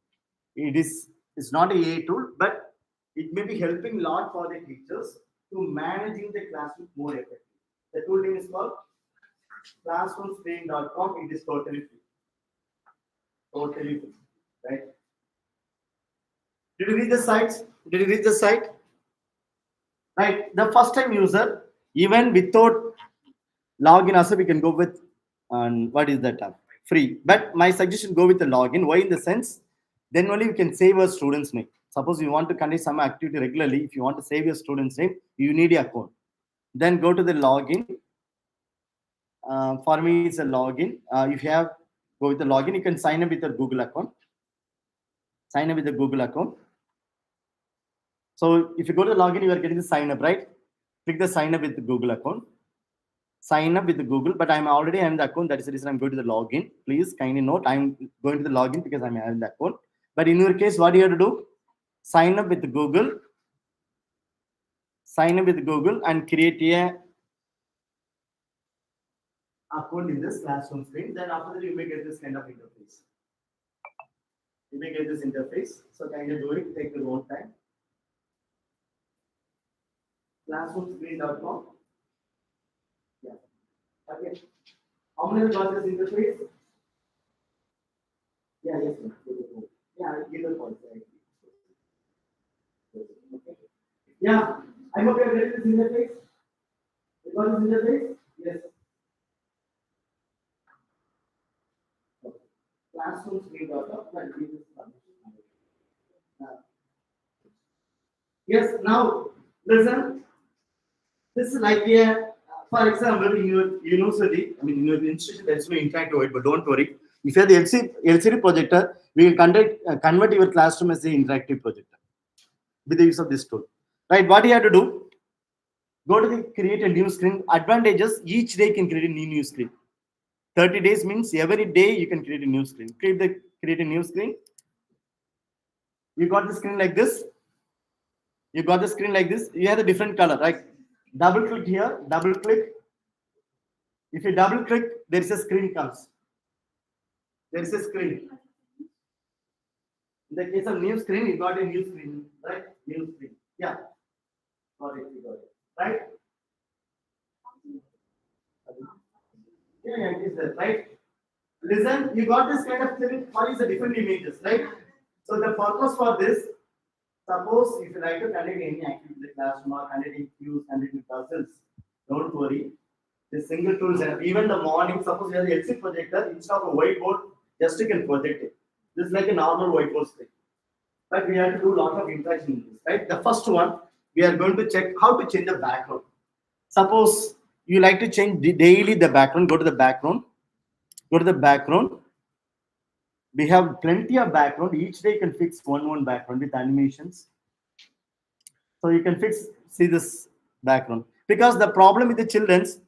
It's not a AI tool, but it may be helping a lot for the teachers to managing the classroom more effectively. The tool name is called classroomscreen.com. It is totally free. Totally free, right? Did you read the sites? Did you read the site? Right. The first time user, even without login, also we can go with what is that? Free. But my suggestion, go with the login. Why? In the sense, then only we can save our students' name. Suppose you want to conduct some activity regularly, if you want to save your student's name, you need an account. Then go to the login. For me, it's a login. If you have go with the login, you can sign up with your Google account. Sign up with the Google account. So if you go to the login, you are getting the sign up, right? Click the sign up with the Google account. Sign up with the Google, but I'm already in the account. That is the reason I'm going to the login. Please kindly note, I'm going to the login because I'm in the account. But in your case, what do you have to do? Sign up with Google. Sign up with Google and create a account in this classroom screen. Then after that, you may get this kind of interface. You may get this interface. So kindly do it. Take your own time. Classroomscreen.com. Yeah. Okay. How many got this interface? Yeah, yes, sir. Yeah, give the point. Okay. Yeah, I hope you are getting this interface. You got this interface? Yes. Okay. Classroomscreen.com. Yes, now listen. This is like a, for example, in your university, in your institution, there is no interactive white, but don't worry. If you have the LCD projector, we will convert your classroom as the interactive projector with the use of this tool. Right? What you have to do? Go to the create a new screen. Advantages: each day you can create a new screen. 30 days means every day you can create a new screen. Create a new screen. You got the screen like this. You got the screen like this. You have a different color, right? Double click here, double click. If you double click, there is a screen comes. There is a screen. In the case of new screen, you got a new screen, right? New screen. Yeah. Got it, you got it. Right? Yeah, it is there, right? Listen, you got this kind of thing. What is the different images, right? So the purpose for this, suppose if you like to conduct any activity in the classroom or conducting cues, conducting puzzles, don't worry. The single tool is enough. Even the morning, suppose you have the LCD projector, instead of a whiteboard, just you can project it. This is like a normal whiteboard screen. But we have to do a lot of interaction in this, right? The first one, we are going to check how to change the background. Suppose you like to change daily the background, go to the background, go to the background. We have plenty of background. Each day you can fix one background with animations. So you can see this background. Because the problem with the children's,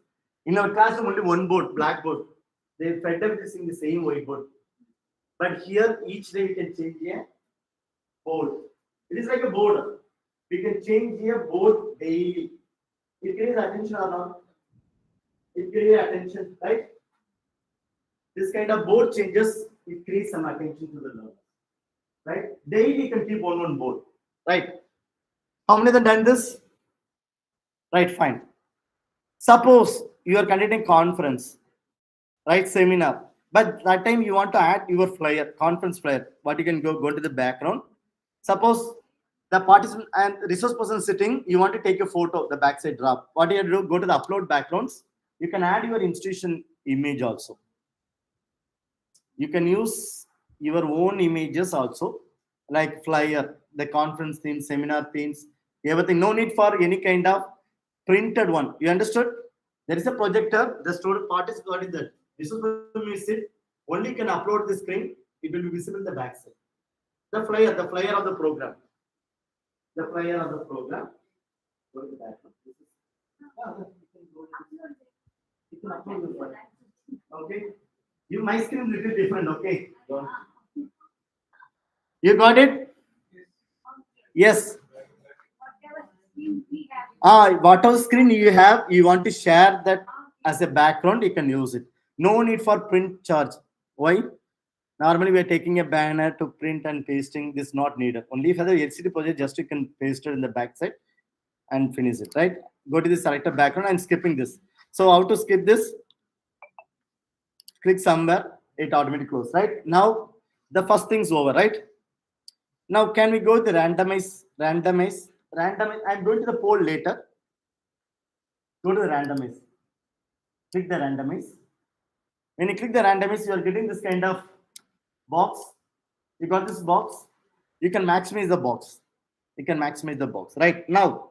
in our classroom only one board, blackboard. They fed up using the same whiteboard. But here each day we can change a board. It is like a board. We can change a board daily. It creates attention or not? It creates attention, right? This kind of board changes, it creates some attention to the learner. Right? Daily you can keep one board. Right? How many have done this? Right, fine. Suppose you are conducting conference, right, seminar, but that time you want to add your flyer, conference flyer. What you can go to the background. Suppose the participant and resource person sitting, you want to take a photo, the backside drop. What do you do? Go to the upload backgrounds. You can add your institution image also. You can use your own images also, like flyer, the conference themes, seminar themes, everything. No need for any kind of printed one. You understood? There is a projector. The student participant, what is that? This is when we sit. Only can upload the screen. It will be visible in the backside. The flyer of the program. The flyer of the program. Go to the background. You can upload the flyer. Okay. My screen is little different. Okay. You got it? Yes. Whatever screen you have, you want to share that as a background, you can use it. No need for print charge. Why? Normally we are taking a banner to print and pasting. This is not needed. Only for the LCD project, just you can paste it in the backside and finish it. Right? Go to the selected background. I'm skipping this. So how to skip this? Click somewhere. It automatically closes. Right? Now the first thing's over. Right? Now can we go to the randomize? I'm going to the poll later. Go to the randomize. Click the randomize. When you click the randomize, you are getting this kind of box. You got this box. You can maximize the box. Right now,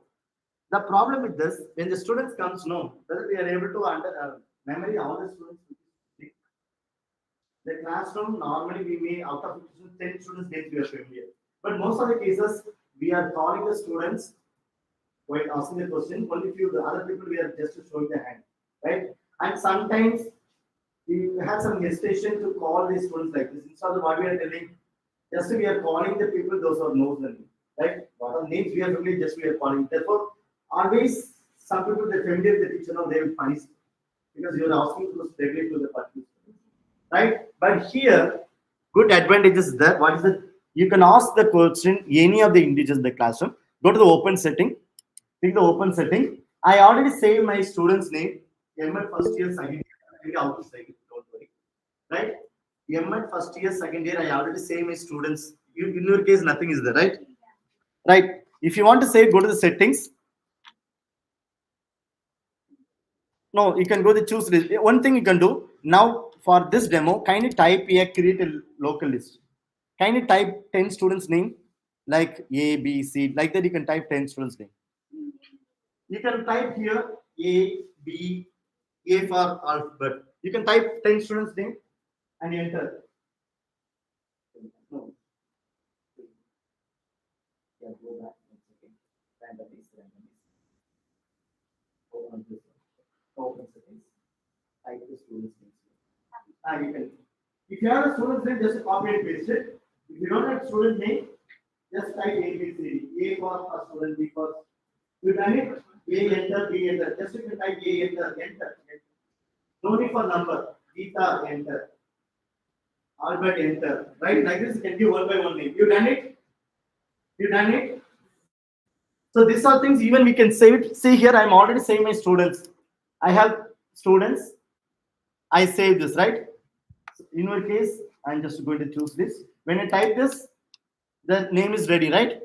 the problem with this, when the students comes, no, whether we are able to memory all the students. The classroom normally we may out of 10 students get we are familiar. But most of the cases, we are calling the students while asking the question. Only few the other people we are just showing the hand, right? And sometimes we have some hesitation to call the students like this. Instead of what we are telling, just we are calling the people those who knows the name, right? What are names we are familiar, just we are calling. Therefore, always some people they familiar with the teacher, now they will punish because you are asking to directly to the particular student, right? But here, good advantage is that what is it? You can ask the question any of the individuals in the classroom. Go to the open setting. Click the open setting. I already saved my student's name. M.Ed first year, second year. I will how to save it. Don't worry. Right? M.Ed first year, second year. I already saved my students. In your case, nothing is there, right? Right. If you want to save, go to the settings. No, you can go to choose list. One thing you can do now for this demo, kindly type here, create a local list. Kindly type 10 students' name like A, B, C. Like that, you can type 10 students' name. You can type here A, B, A for alphabet. You can type 10 students' name and enter. No. Yeah, go back. Randomize. Open this. Open settings. Type the students' name. You can. If you have a student's name, just copy and paste it. If you don't have student name, just type A, B, C, D. A for student, B for. You done it? A enter, B enter. Just you can type A enter. No need for number. Gita enter. Albert enter. Right? Like this, you can give one by one name. You done it? So these are things even we can save it. See here, I'm already saving my students. I have students. I save this, right? So in your case, I'm just going to choose this. When I type this, the name is ready, right?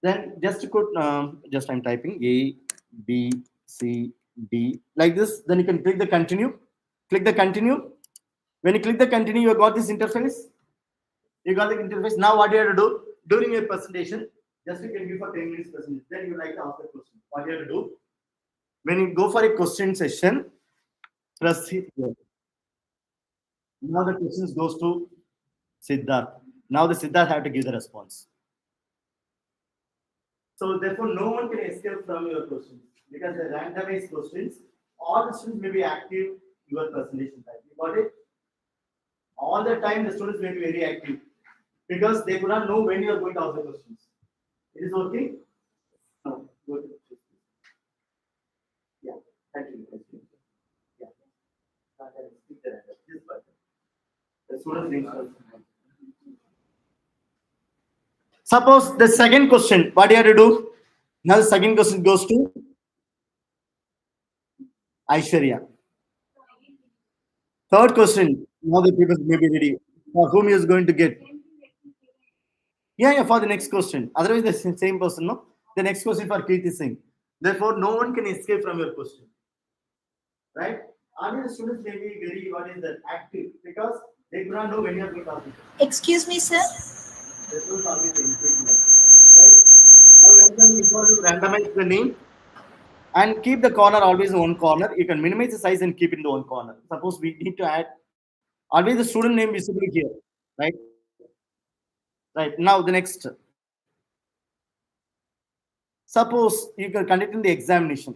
Then just to put, I'm typing A, B, C, D, like this. Then you can click the continue. Click the continue. When you click the continue, you got this interface. You got the interface. Now what you have to do during your presentation, just you can give for 10 minutes presentation. Then you like to ask the question. What you have to do? When you go for a question session, press here. Now the questions goes to Siddharth. Now the Siddharth have to give the response. So therefore, no one can escape from your questions because the randomized questions. All the students may be active. Your presentation time. You got it? All the time, the students may be very active because they do not know when you are going to ask the questions. It is okay? No. Go to the yeah. Thank you. Yeah. Speak the answer. This button. The students think so. Suppose the second question, what do you have to do? Now the second question goes to Aishwarya. Third question, now the people may be ready. For whom he is going to get? Yeah, for the next question. Otherwise, the same person, no? The next question for Kirti Singh. Therefore, no one can escape from your question. Right? Other students may be very, what is that, active because they do not know when you are going to ask. Excuse me, sir. Right? Now, you want to randomize the name and keep the corner always in one corner. You can minimize the size and keep it in the one corner. Suppose we need to add always the student name visible here, right? Right. Now the next. Suppose you can conduct the examination.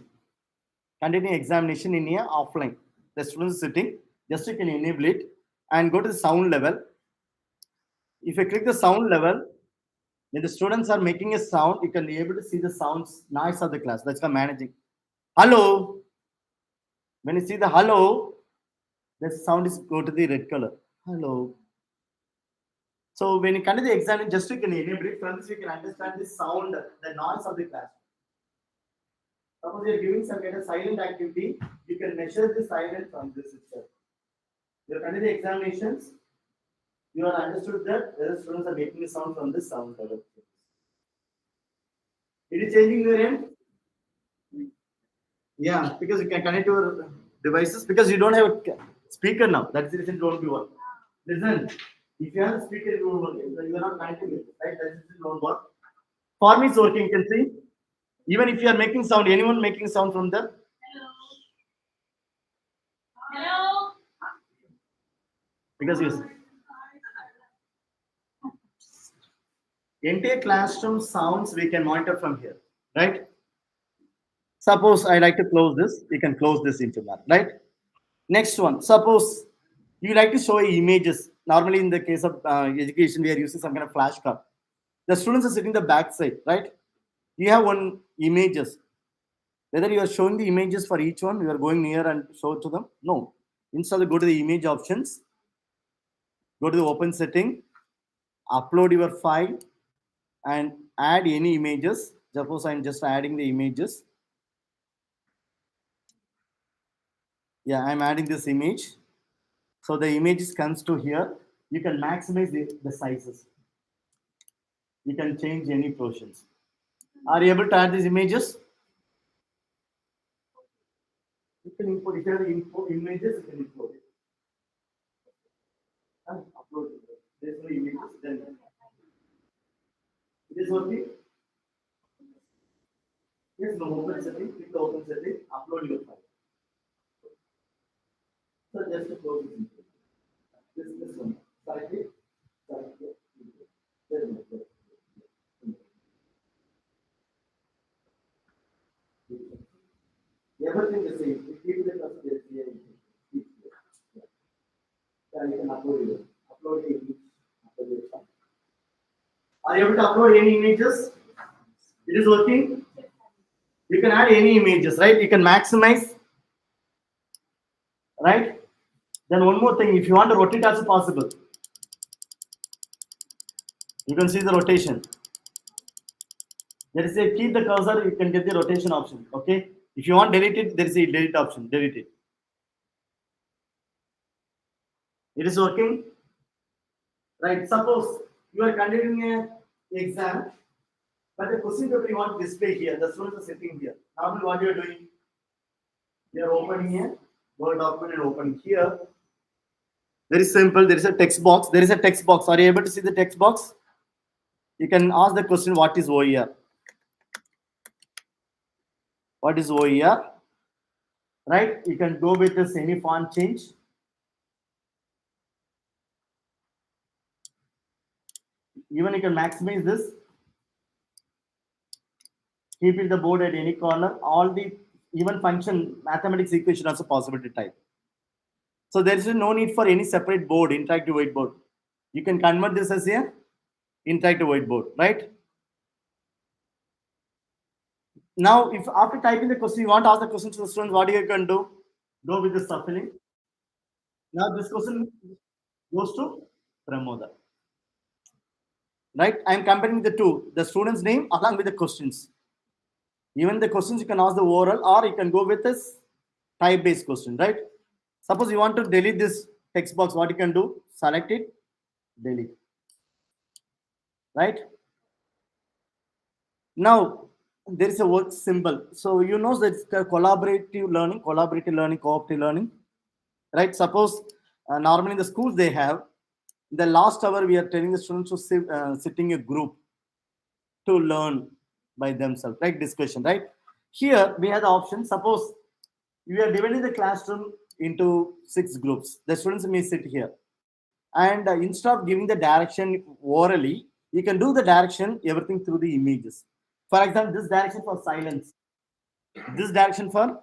Conducting examination in here offline. The student is sitting. Just you can enable it and go to the sound level. If you click the sound level, when the students are making a sound, you can be able to see the sounds noise of the class. That's called managing. Hello. When you see the hello, the sound is go to the red color. Hello. So when you conduct the exam, just you can enable it. From this, you can understand the sound, the noise of the class. Suppose you're giving some kind of silent activity, you can measure the silence from this itself. You're conducting the examinations, you are understood that whether students are making a sound from this sound level. It is changing your end? Yeah, because you can connect your devices because you don't have a speaker now. That's the reason it won't be work. Listen, if you have a speaker, it won't work. You are not connecting it, right? That's the reason it won't work. For me, it's working. You can see. Even if you are making sound, anyone making sound from there? Hello. Because yes. Entire classroom sounds we can monitor from here, right? Suppose I like to close this, you can close this into that, right? Next one, suppose you like to show images. Normally, in the case of education, we are using some kind of flashcard. The students are sitting the back side, right? You have one images. Whether you are showing the images for each one, you are going near and show to them. No. Instead, go to the image options, go to the open setting, upload your file, and add any images. Suppose I'm just adding the images. Yeah, I'm adding this image. So the images comes to here. You can maximize the sizes. You can change any portions. Are you able to add these images? You can import. If you have import images, you can import it. And upload it. There's no images, then it is working. Yes, no open setting. Click the open setting. Upload your file. So just to close it. This one. Select it. Select it. Everything is same. If you keep the customer here, you can upload it. Upload the image. Are you able to upload any images? It is working. You can add any images, right? You can maximize, right? Then one more thing, if you want to rotate also possible. You can see the rotation. There is a keep the cursor, you can get the rotation option. Okay. If you want delete it, there is a delete option. Delete it. It is working. Right. Suppose you are conducting an exam, but the question paper you want to display here. The students are sitting here. Normally, what you are doing? You are opening a Word document and opening here. Very simple. There is a text box. There is a text box. Are you able to see the text box? You can ask the question, what is OER? What is OER? right? You can go with this any font change. Even you can maximize this. Keep it the board at any corner. All the even function mathematics equation also possible to type. So there is no need for any separate board, interactive whiteboard. You can convert this as a interactive whiteboard, right? Now, if after typing the question, you want to ask the question to the students, what you can do? Go with the shuffling. Now this question goes to Pramoda. Right? I am comparing the two, the student's name along with the questions. Even the questions you can ask the oral, or you can go with this type-based question, right? Suppose you want to delete this text box, what you can do? Select it, delete. Right? Now, there is a word symbol. So you know that it's collaborative learning, cooperative learning. Right? Suppose normally in the schools they have, in the last hour we are telling the students to sit in a group to learn by themselves, right? Discussion, right? Here we have the option. Suppose we are dividing the classroom into 6 groups. The students may sit here, and instead of giving the direction orally, you can do the direction everything through the images. For example, this direction for silence, this direction for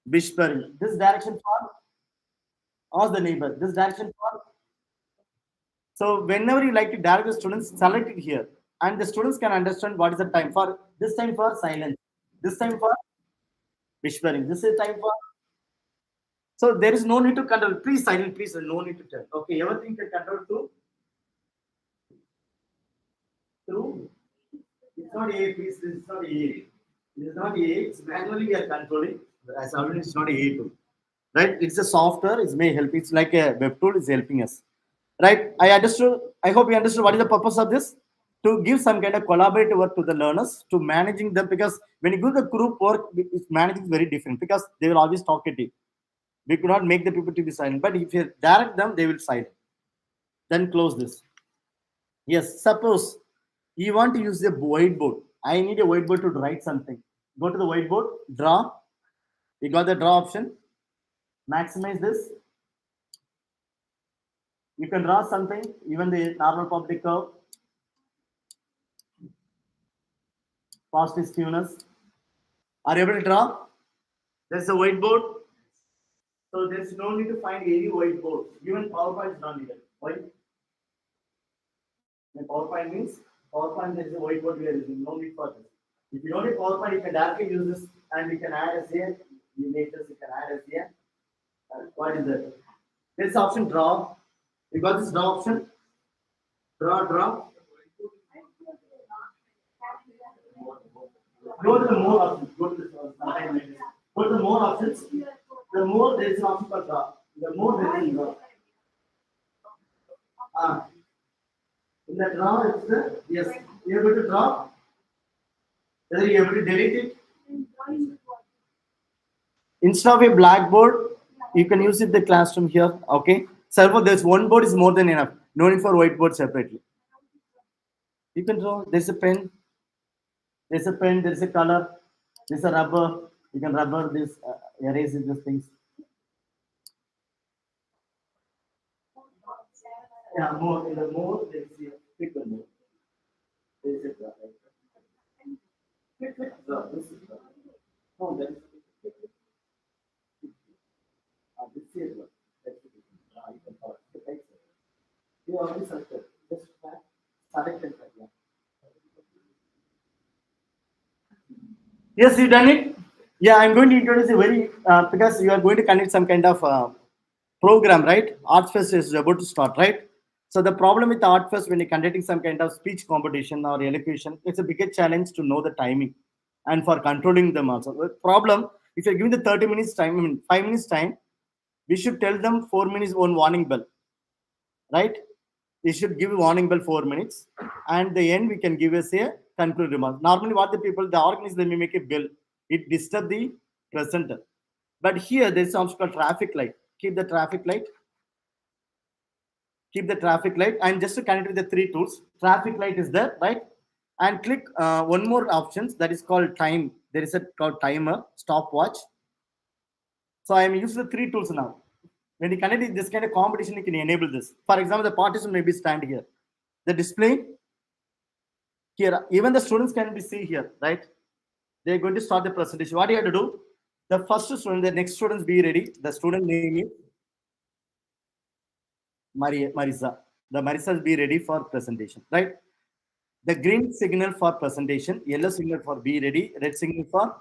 whispering, this direction for ask the neighbor, this direction for. So whenever you like to direct the students, select it here, and the students can understand what is the time for this time for silence, this time for whispering, this is time for. So there is no need to control. Please silent, please. No need to tell. Okay, everything can control through. It's not A, please. This is not A. This is not A. It's manually we are controlling. As already, it's not A tool, right? It's a software. It may help. It's like a web tool. It's helping us, right? I understood. I hope you understood what is the purpose of this. To give some kind of collaborative work to the learners, to managing them, because when you do the group work, it's managing very different because they will always talk at it. We could not make the people to be silent, but if you direct them, they will silent. Then close this. Yes, suppose you want to use a whiteboard. I need a whiteboard to write something. Go to the whiteboard, draw. You got the draw option. Maximize this. You can draw something, even the normal public curve. Fastest skewness. Are you able to draw? There's a whiteboard. So there's no need to find any whiteboard. Even PowerPoint is not needed. Why? And PowerPoint means PowerPoint there is a whiteboard we are using. No need for this. If you don't need PowerPoint, you can directly use this, and you can add as here. You make this, you can add as here. What is that? This option draw. You got this draw option. Draw. Go to the more options. Go to the more options. The more there is an option for draw. The more there is draw. In the draw, it's the yes. You able to draw. Whether you able to delete it. Instead of a blackboard, you can use it the classroom here. Okay. So there's one board is more than enough. No need for whiteboard separately. You can draw. There's a pen. There's a pen. There's a color. There's a rubber. You can rubber this, erase these things. Yeah, more. In the more, there's a pick one more. There's a draw. Draw. This is draw. No, that is. This is draw. You already selected. Just select it. Yes, you done it. Yeah, I'm going to introduce a very because you are going to conduct some kind of program, right? Art Fest is about to start, right? So the problem with the Art Fest when you're conducting some kind of speech competition or elocution, it's a bigger challenge to know the timing and for controlling them also. The problem, if you're giving the 30 minutes time, I mean 5 minutes time, we should tell them 4 minutes one warning bell, right? We should give a warning bell 4 minutes, and the end we can give us a conclude remark. Normally, what the people, the organizers, they may make a bell. It disturb the presenter. But here there's something called traffic light. Keep the traffic light. Keep the traffic light, and just to connect with the 3 tools, traffic light is there, right? And click one more options that is called time. There is a called timer, stopwatch. So I am using the three tools now. When you connect this kind of competition, you can enable this. For example, the participant may be stand here. The display here, even the students can be see here, right? They're going to start the presentation. What do you have to do? The first student, the next students be ready. The student name is Marisa. The Marisa be ready for presentation, right? The green signal for presentation, yellow signal for be ready, red signal for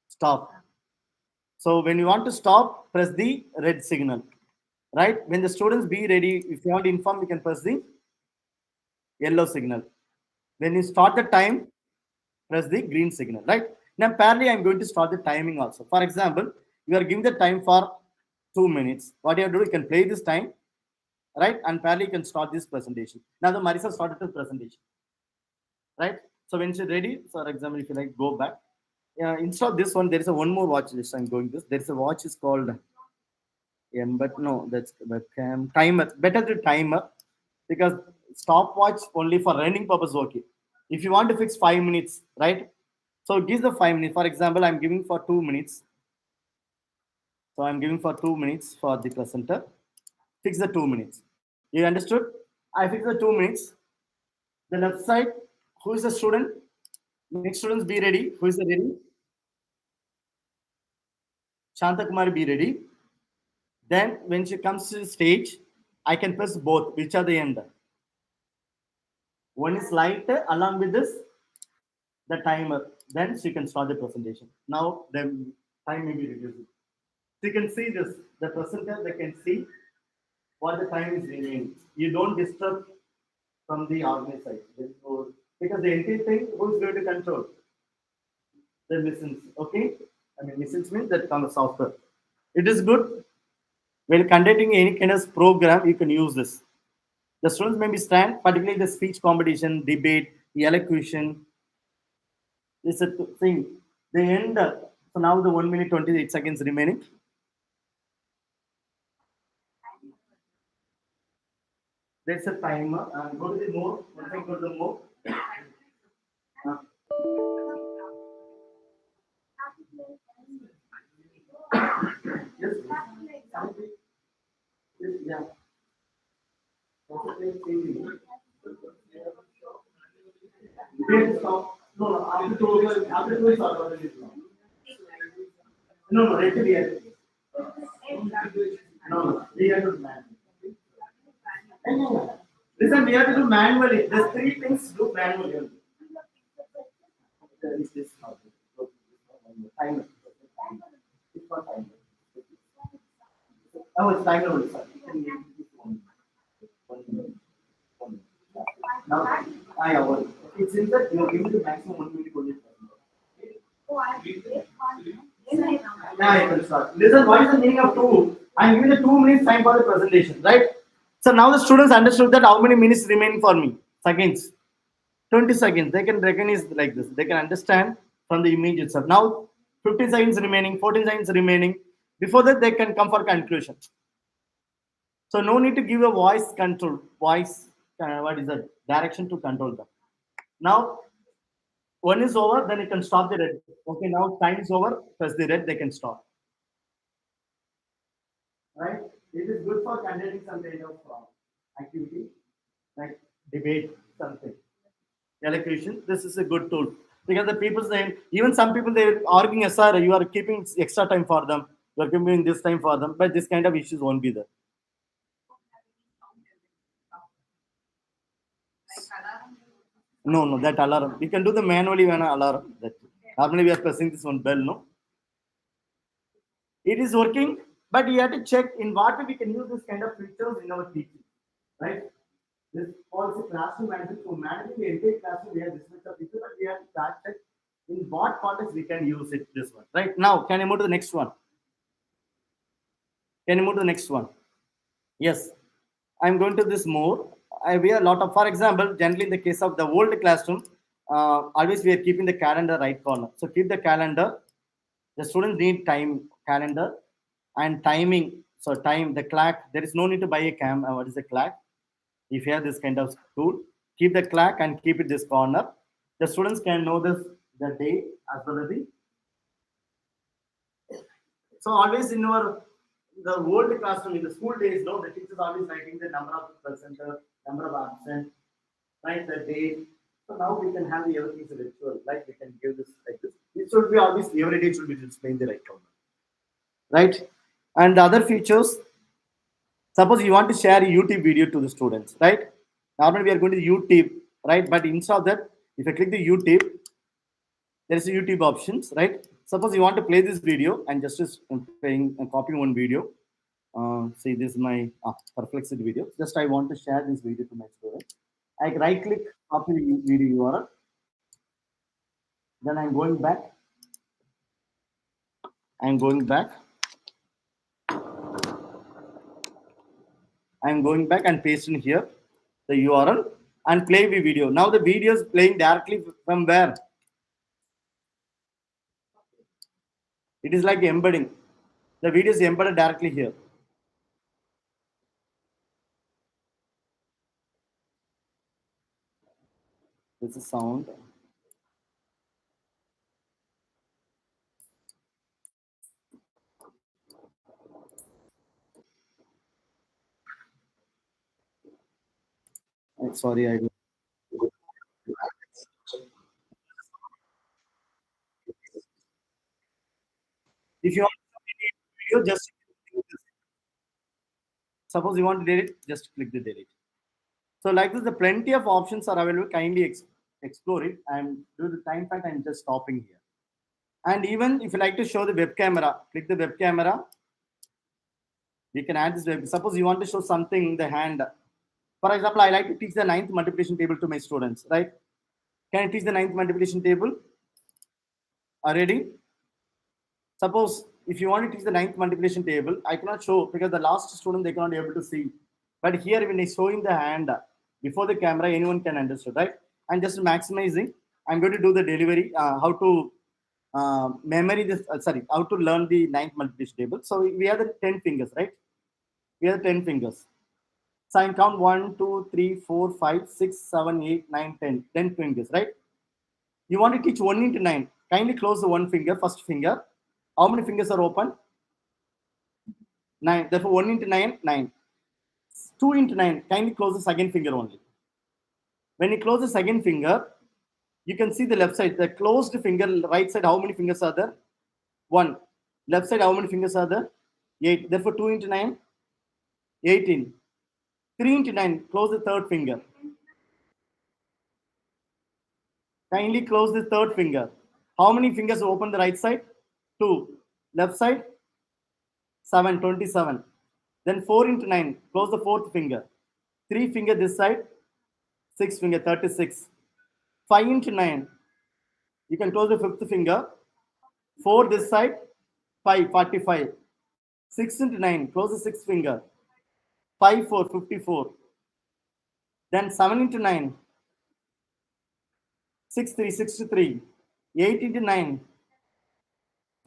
stop. So when you want to stop, press the red signal, right? When the students be ready, if you want to inform, you can press the yellow signal. When you start the time, press the green signal, right? Now, parallelly, I'm going to start the timing also. For example, you are giving the time for 2 minutes. What you have to do, you can play this time, right? And parallelly, you can start this presentation. Now, the Marisa started the presentation, right? So when she's ready, for example, if you like go back, instead of this one, there is a one more watch list. I'm going this. There is a watch is called but no, that's webcam timer. Better to timer because stopwatch only for running purpose. Okay, if you want to fix 5 minutes, right? So give the 5 minutes. For example, I'm giving for 2 minutes. So I'm giving for 2 minutes for the presenter. Fix the 2 minutes. You understood? I fix the 2 minutes. The left side, who is the student? Next students be ready. Who is the ready? Shanta Kumar be ready. Then when she comes to the stage, I can press both, which are the end. One is light along with this, the timer. Then she can start the presentation. Now the time may be reduced. So you can see this, the presenter, they can see what the time is remaining. You don't disturb from the organized side. Because the entire thing, who's going to control? The listens, okay? I mean, listens means that comes software. It is good. When conducting any kind of program, you can use this. The students may be stand, particularly the speech competition, debate, the elocution. This is a thing. They end up. So now the 1 minute 28 seconds remaining. There's a timer. Go to the mode. Once I go to the mode. Yes. Yes, yeah. Stop. No, after two is already. No, let it be. No, we have to man. Listen, we have to do manually. There's three things to do manually. There is this timer. It's for timer. Oh, it's timer only, sir. Now, I avoid. It's in that you are giving the maximum 1 minute only. Yeah, I can start. Listen, what is the meaning of 2? I'm giving the 2 minutes time for the presentation, right? So now the students understood that how many minutes remain for me? Seconds. 20 seconds. They can recognize like this. They can understand from the image itself. Now 15 seconds remaining, 14 seconds remaining. Before that, they can come for conclusion. So no need to give a voice control. Voice, what is that? Direction to control them. Now, one is over, then you can stop the red. Okay, now time is over, press the red, they can stop. Right? It is good for conducting some kind of activity, like debate, something. Elocution, this is a good tool. Because the people say, even some people, they're arguing, sir, you are keeping extra time for them. You are giving this time for them, but this kind of issues won't be there. No, that alarm. We can do the manually when alarm. That normally we are pressing this one bell, no? It is working, but you have to check in what way we can use this kind of features in our teaching, right? This also classroom management. So managing the entire classroom, we have this much of feature, but we have to check in what context we can use it. This one, right? Now, can you move to the next one? Can you move to the next one? Yes, I'm going to this more. We have a lot of, for example, generally in the case of the old classroom, always we are keeping the calendar right corner. So keep the calendar. The students need time calendar and timing. So time, the clock. There is no need to buy a what is a clock? If you have this kind of tool, keep the clock and keep it this corner. The students can know this the day as well as the So always in the old classroom in the school days, no, the teachers always writing the number of presenter, number of absent, right, the date. So now we can have the everything is virtual, like we can give this like this. It should be always every day should be displaying the right column, right? And the other features, suppose you want to share a YouTube video to the students, right? Normally we are going to YouTube, right? But instead of that, if I click the YouTube, there is a YouTube options, right? Suppose you want to play this video and just copying one video. See, this is my perplexity video. Just I want to share this video to my students. I right click, copy the video URL. Then I'm going back. I'm going back and paste in here the URL and play the video. Now the video is playing directly from where? It is like embedding. The video is embedded directly here. This is sound. Sorry, I. If you want to delete video, just suppose you want to delete, just click the delete. So like this, the plenty of options are available. Kindly explore it. And due to the time fact, I'm just stopping here. And even if you like to show the web camera, click the web camera. We can add this web. Suppose you want to show something in the hand. For example, I like to teach the 9th multiplication table to my students, right? Can I teach the 9th multiplication table? Are ready? Suppose if you want to teach the 9th multiplication table, I cannot show because the last student they cannot be able to see. But here, when I show in the hand before the camera, anyone can understand, right? I'm just maximizing. I'm going to do the delivery, how to memory this, how to learn the 9th multiplication table. So we have the 10 fingers, right? We have 10 fingers. So I count 1, 2, 3, 4, 5, 6, 7, 8, 9, 10. 10 fingers, right? You want to teach 1 into 9. Kindly close the one finger, first finger. How many fingers are open? 9. Therefore, 1 into 9, 9. 2 into 9. Kindly close the second finger only. When you close the second finger, you can see the left side. The closed finger, right side, how many fingers are there? 1. Left side, how many fingers are there? 8. Therefore, 2 into 9, 18. 3 into 9, close the third finger. Kindly close the third finger. How many fingers open the right side? 2. Left side? 7, 27. Then 4 into 9, close the fourth finger. 3 finger this side, 6 finger, 36. 5 into 9, you can close the fifth finger. 4 this side, 5, 45. 6 into 9, close the sixth finger. 5, 4, 54. Then 7 into 9, 6, 3, 63. 8 into 9,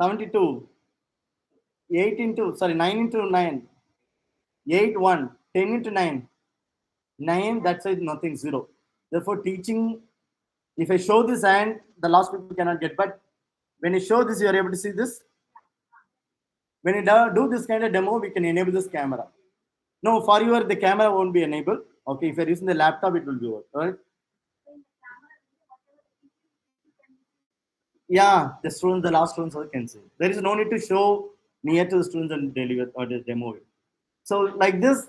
72. 9 into 9, 8, 1. 10 into 9, 9, that's it, nothing, 0. Therefore, teaching, if I show this hand, the last people cannot get, but when you show this, you are able to see this. When you do this kind of demo, we can enable this camera. No, for you, the camera won't be enabled. Okay, if you're using the laptop, it will be over, right? Yeah, the students, the last students can see. There is no need to show near to the students and deliver or the demo it. So like this,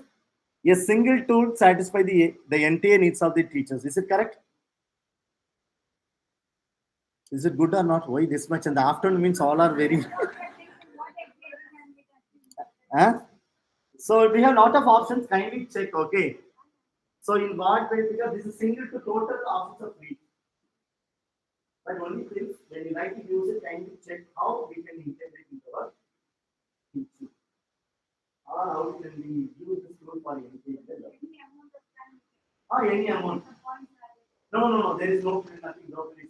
a single tool satisfies the entire needs of the teachers. Is it correct? Is it good or not? Why this much? In the afternoon means all are very. So we have a lot of options. Kindly check. Okay. So in what way? Because this is single to total options of free. But only things when you like to use it, kindly check how we can integrate into our teaching. Or how can we use this tool for anything. Any amount. No. There is no nothing. No please.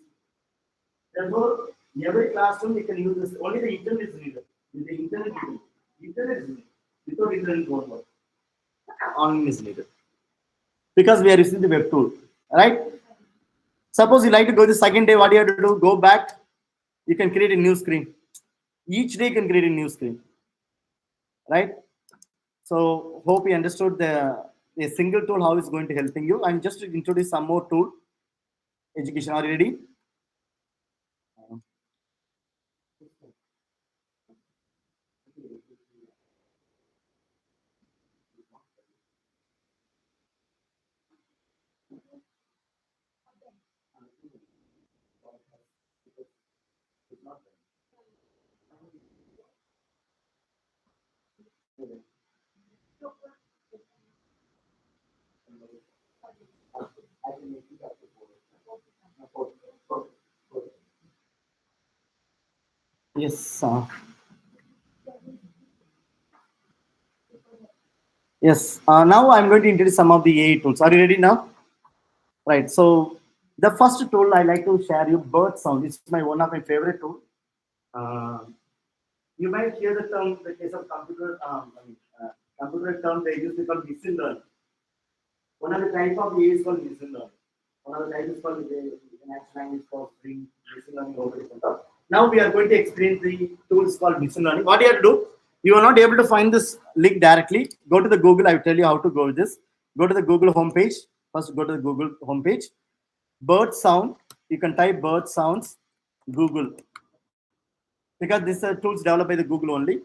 Therefore, every classroom you can use this. Only the internet is needed. With the internet is needed. Without internet, won't work. Online is needed. Because we are using the web tool, right? Suppose you like to go the second day, what do you have to do? Go back. You can create a new screen. Each day you can create a new screen, right? So hope you understood a single tool how it's going to helping you. I'm just to introduce some more tool. Education, are you ready? Yes. Yes. Now I'm going to introduce some of the AI tools. Are you ready now? Right. So the first tool I like to share you bird sound. It's my one of my favorite tool. Uh, you might hear the term the case of computer. Computer term they use to call machine learning. One of the type of AI is called machine learning. One of the type is called natural language processing, machine learning, robotics and stuff. Now we are going to explain the tools called machine learning. What you have to do? You are not able to find this link directly. Go to the Google. I will tell you how to go with this. Go to the Google homepage. First, go to the Google homepage. Bird sound. You can type bird sounds Google because this tools developed by the Google only.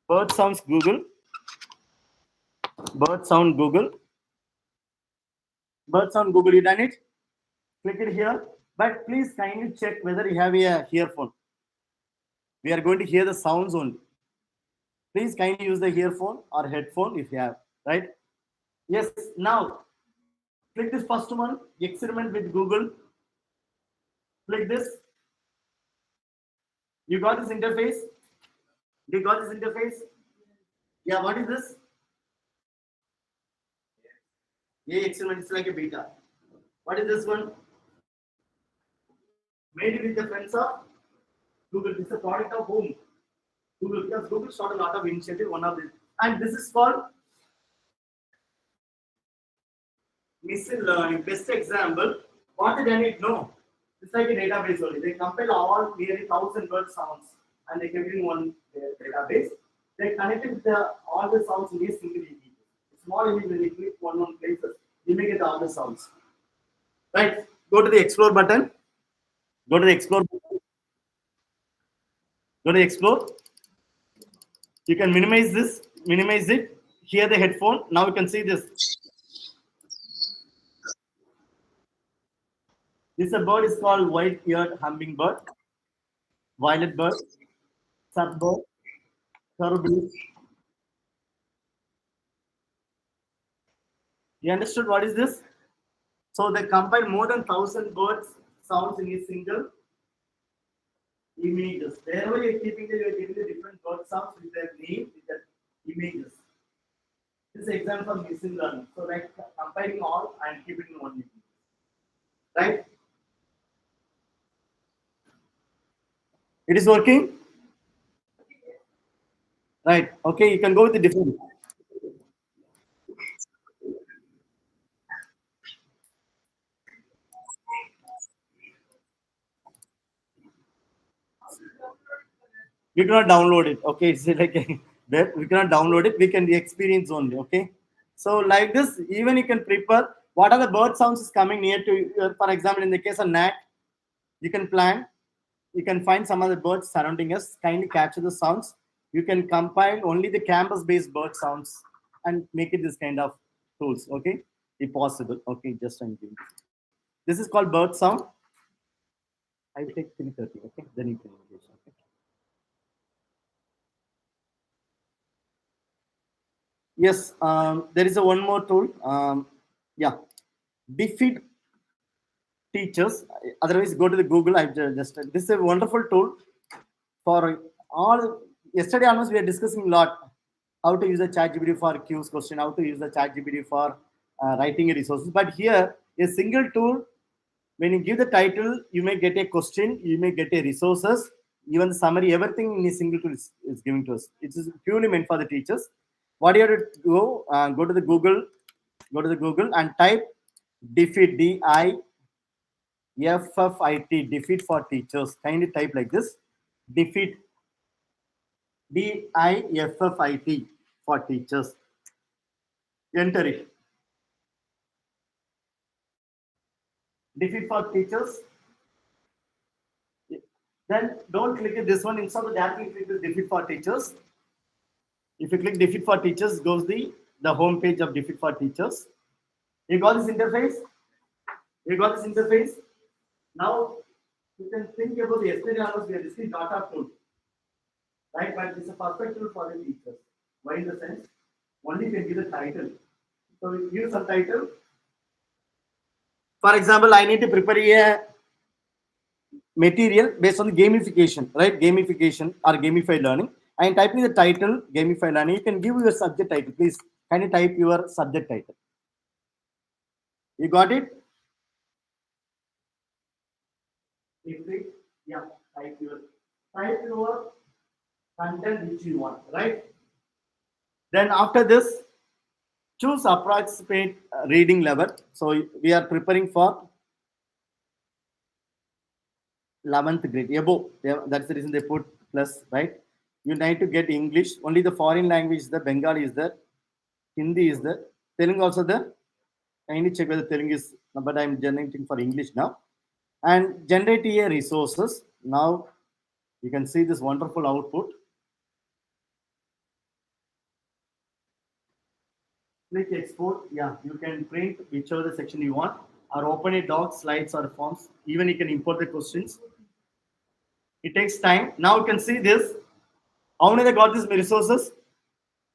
Bird sounds Google. Bird sound Google. Bird sound Google. You done it? Click it here. But please kindly check whether you have a earphone. We are going to hear the sounds only. Please kindly use the earphone or headphone if you have. Right? Yes. Now click this first one. Experiment with Google. Click this. You got this interface. You got this interface. Yeah. What is this? Yeah, experiment is like a beta. What is this one? Made with the friends of Google. This is a product of whom? Google, because Google started a lot of initiative. One of this, and this is called machine learning. Best example. What did I need? No, it's like a database only. They compile all nearly 1,000 word sounds and they kept in one database. They connected all the sounds in a single image. Small image when you click one places, you may get all the sounds. Right? Go to the explore button. Go to the explore button. Go to explore. You can minimize this, minimize it. Hear the headphone. Now you can see this. This bird is called white-eared hummingbird, violet bird, subbird, turtle. You understood what is this? So they compile more than 1,000 birds sounds in a single images. Wherever you're keeping the different bird sounds with their name, with their images. This is example of machine learning. So like compiling all and keeping in one image. Right? It is working? Right. Okay, you can go with the different. We cannot download it. Okay, it's like a web. We cannot download it. We can experience only. Okay. So like this, even you can prepare what are the bird sounds is coming near to you. For example, in the case of gnat, you can plan. You can find some other birds surrounding us. Kindly capture the sounds. You can compile only the campus-based bird sounds and make it this kind of tools. Okay, if possible. Okay, just I'm giving. This is called bird sound. I will take 3:30. Okay, then you can engage. Okay. Yes, there is a one more tool. Yeah, defeat teachers. Otherwise, go to the Google. I just this is a wonderful tool for all. Yesterday, almost we are discussing a lot how to use the ChatGPT for Q's question, how to use the ChatGPT for writing a resources. But here, a single tool. When you give the title, you may get a question, you may get a resources, even the summary, everything in a single tool is giving to us. It is purely meant for the teachers. What do you have to go? Go to the Google, and type defeat DIFFIT defeat for teachers. Kindly type like this, defeat DIFFIT for teachers. Enter it. Defeat for teachers. Then don't click it, this one. Instead of directly click this defeat for teachers. If you click defeat for teachers, goes the home page of defeat for teachers. You got this interface? You got this interface? Now you can think about the yesterday hours we are discussing data tool. Right? But it's a perfect tool for the teachers. Why in the sense? Only you can give the title. So we give some title. For example, I need to prepare a material based on the gamification, right? Gamification or gamified learning. I am typing the title, gamified learning. You can give your subject title. Please, can you type your subject title? You got it? Yeah, type your content which you want, right? Then after this, choose approximate reading level. So we are preparing for 11th grade above. That's the reason they put plus, right? You need to get English. Only the foreign language is there. Bengali is there. Hindi is there. Telugu also there. I need to check whether Telugu is, but I'm generating for English now. And generate a resources. Now you can see this wonderful output. Click export. Yeah, you can print whichever the section you want, or open a doc, slides, or forms. Even you can import the questions. It takes time. Now you can see this. How many they got these resources?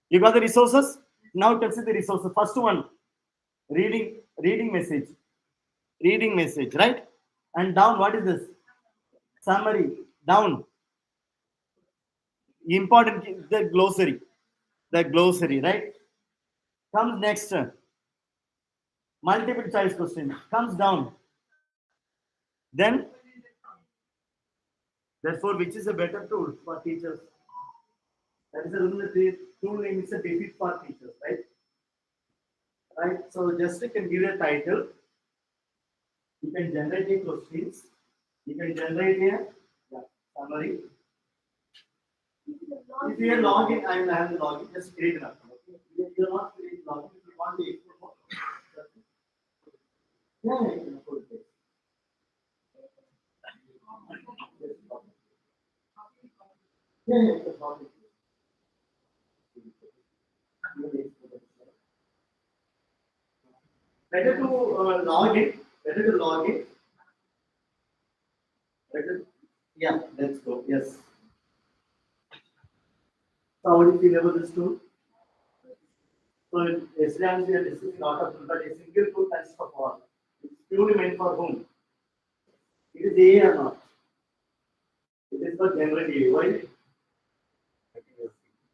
You got the resources. Now you can see the resources. First one, reading message, right? And down, what is this? Summary. Down. Important, the glossary, right? Comes next. Multiple choice question comes down. Then, therefore, which is a better tool for teachers? That is the reason the tool name is a defeat for teachers, right? Right. So just you can give a title. You can generate a questions. You can generate a summary. If you are login, I will have the login. Just create an account. Okay? If you are not creating login, if you want to export, yeah, you can upload it. Yeah, you can upload it. Better to log in. Better to log in. Better. Yeah, let's go. Yes. So how do you feel about this tool? So yesterday we are discussing a lot of tools, but a single tool consists of all. It's purely meant for whom? It is A or not? It is for general A. Why?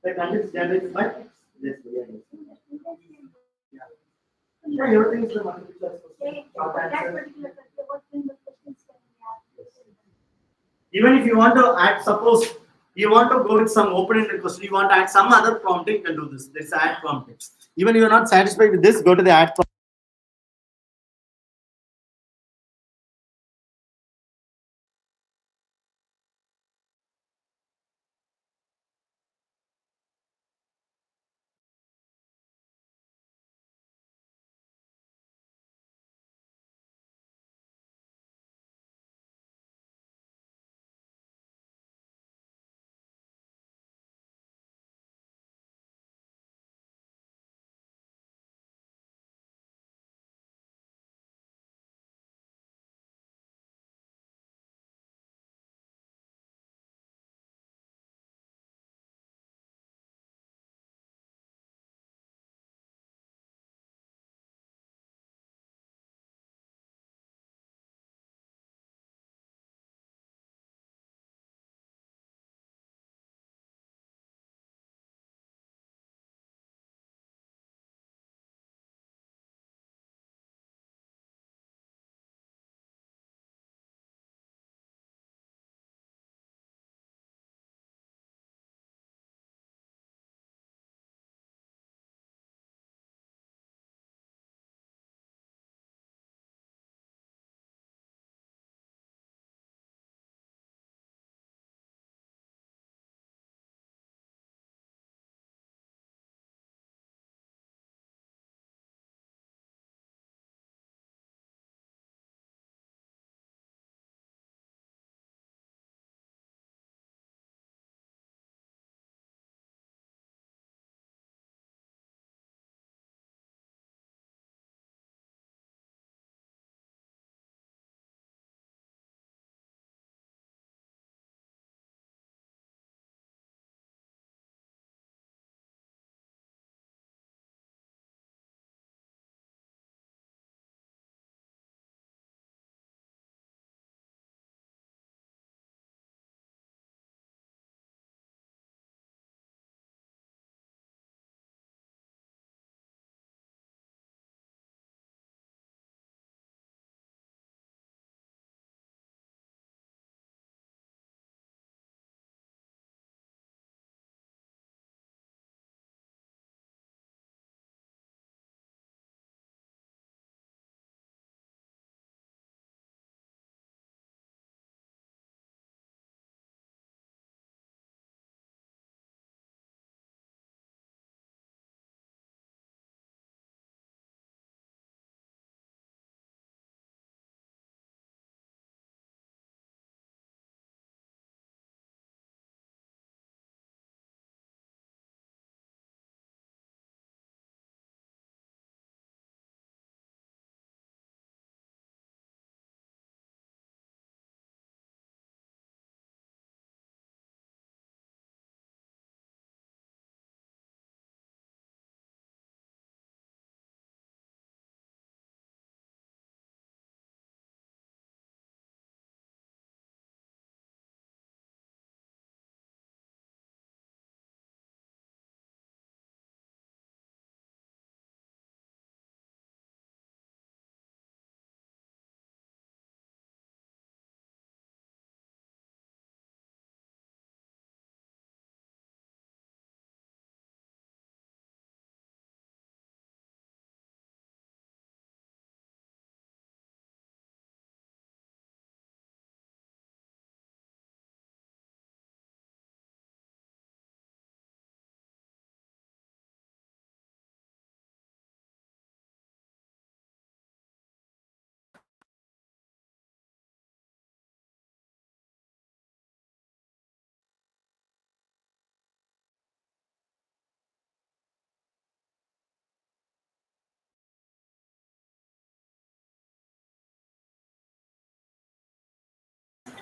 The content is generated by this. Yeah, everything is the multiple choice question. Short answer. Even if you want to add, suppose you want to go with some open-ended question, you want to add some other prompting, you can do this. There's add prompting. Even if you are not satisfied with this, go to the add prompt.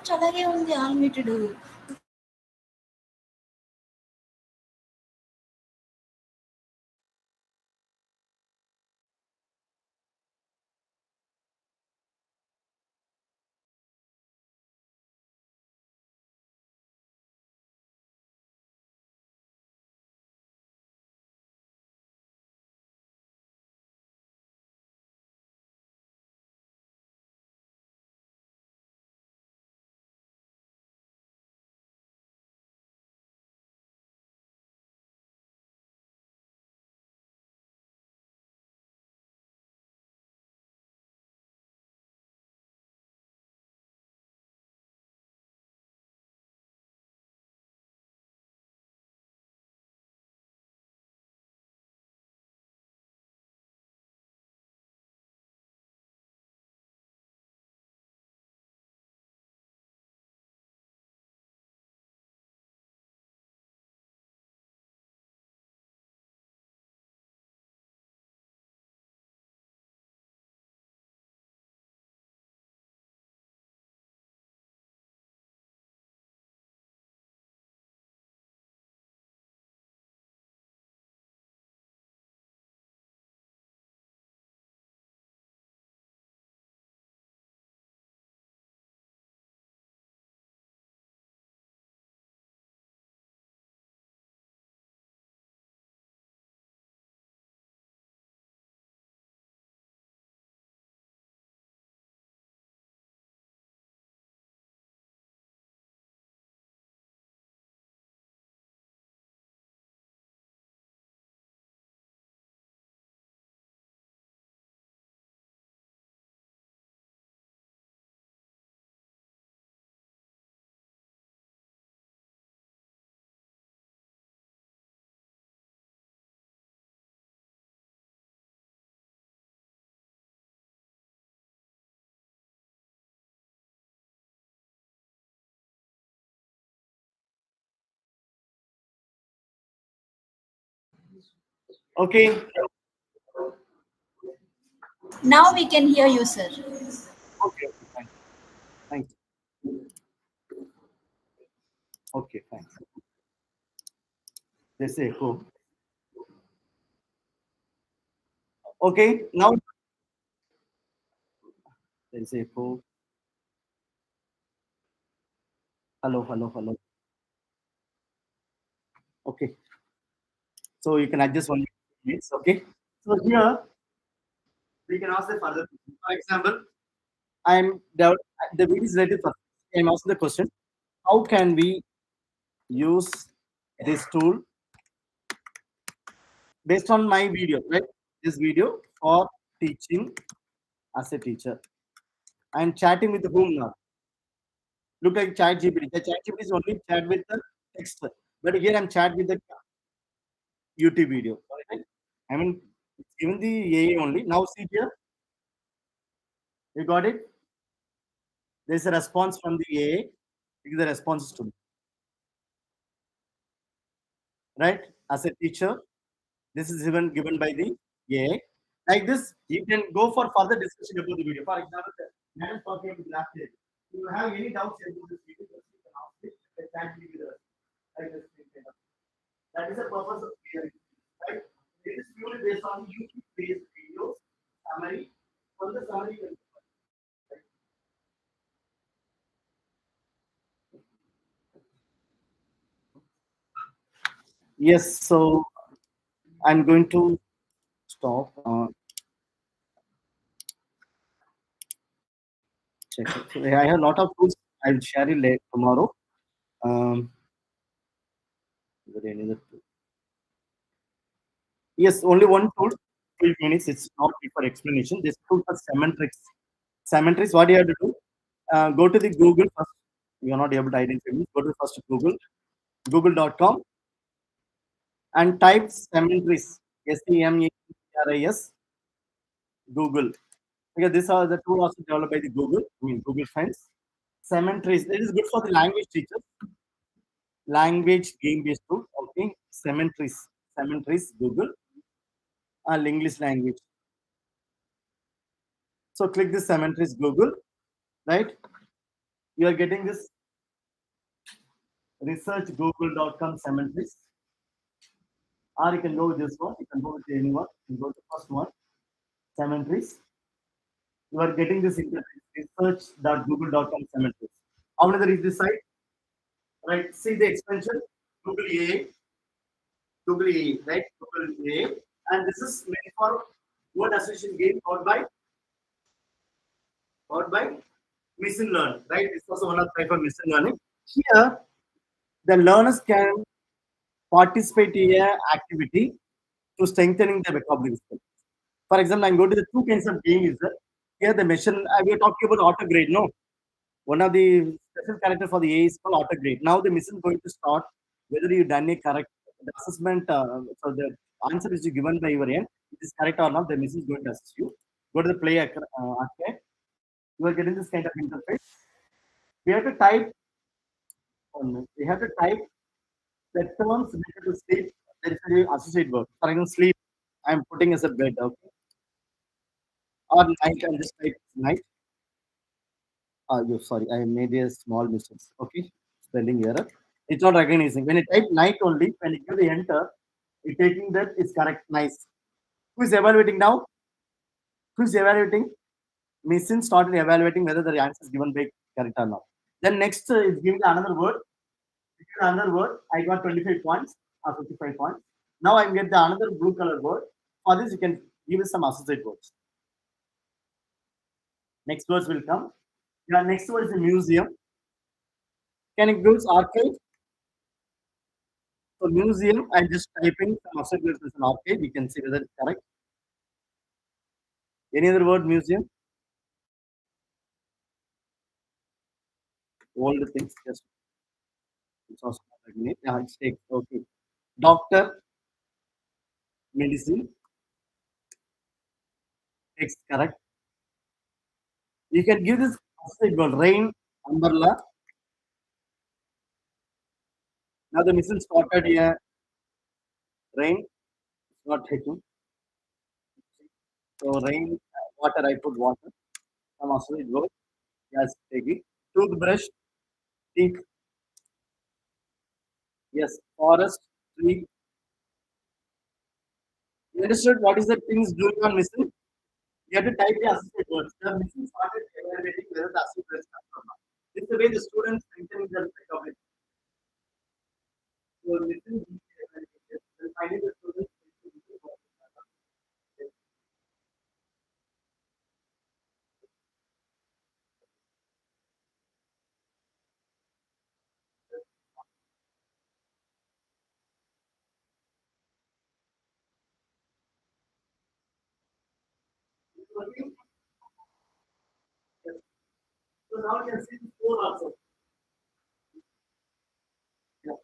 watch అలాగే ఉంది all muted. Okay. Now we can hear you, sir. Okay. Fine. Thanks. Okay. Fine. There's echo. Okay. Now there's echo. Hello. Hello. Hello. Okay. So you can adjust 1 minute. Okay. So here we can ask the further question. For example, the video is related. I'm asking the question: how can we use this tool based on my video, right? This video for teaching as a teacher. I'm chatting with whom now? Look like chat GPT. The chat GPT is only chat with the text, but here I'm chat with the YouTube video. Right? I mean, it's given the AI only. Now see here, you got it. There's a response from the AI. It is the responses to me. Right? As a teacher, this is even given by the AI. Like this, you can go for further discussion about the video. For example, man is talking about last day. If you have any doubts about this video, just you can ask it. The chat will be there. Like this thing, kind of. That is the purpose of AI. Right? It is purely based on YouTube-based videos, summary. From the summary, you can yes, so I'm going to stop. Check it. So I have a lot of tools. I will share it later tomorrow. Is there any other tool? Yes, only one tool. 12 minutes. It's not for explanation. This tool for semantics. Semantics. What do you have to do? Go to the Google first. You are not able to identify me. Go to first Google, google.com, and type semantics. SEMATRIS. Google. Because these are the tool also developed by the Google. I mean Google Friends. Semantics. It is good for the language teachers. Language game-based tool. Okay. Semantics. Semantics. Google. English language. So click this Semantics Google, right? You are getting this research google.com cemeteries. Or you can go with this one. You can go with anyone. You go to the first one, cemeteries. You are getting this interface, research.google.com cemeteries. How many there is this site? Right. See the extension Google A, Google A, right? Google A, and this is made for word association game powered by machine learning, right? This was one of the type of machine learning. Here, the learners can participate in a activity to strengthening their vocabulary skills. For example, I'm going to the two kinds of game is that here the machine. We are talking about auto grade, no? One of the special character for the A is called auto grade. Now the mission is going to start whether you done a correct the assessment. So the answer is given by your end. It is correct or not. The mission is going to assist you. Go to the play arcade. You are getting this kind of interface. We have to type. We have to type the terms related to sleep. There is a associate verb. For example, sleep. I am putting as a bed. Okay. Or night. I am just type night. You sorry, I made a small mistake. Okay, spelling error. It's not recognizing. When you type night only, when you give the enter, it taking that is correct. Nice. Who is evaluating now? Who is evaluating? Machine started evaluating whether the answer is given by correct or not. Then next is giving another word. Another word. I got 25 points or 55 points. Now I get the another blue color word. For this, you can give us some associate words. Next words will come. Yeah, next word is a museum. Can it go archive? So museum, I'm just typing some obstacles as an archive. We can see whether it's correct. Any other word museum? All the things just it's also not like yeah, it's take okay. Doctor, medicine, it's correct. You can give this obstacle word rain, umbrella. Now the mission started here. Rain, it's not taking. So rain, water, I put water. Some obstacle word. Yes, take it. Toothbrush, teeth. Yes, forest, tree. You understood what is the things doing on mission? You have to type the associate words. The mission started evaluating whether the associate words come or not. This is the way the students strengthen their vocabulary. So mission evaluation. Then finally the students. So now you can see the score also. Yeah.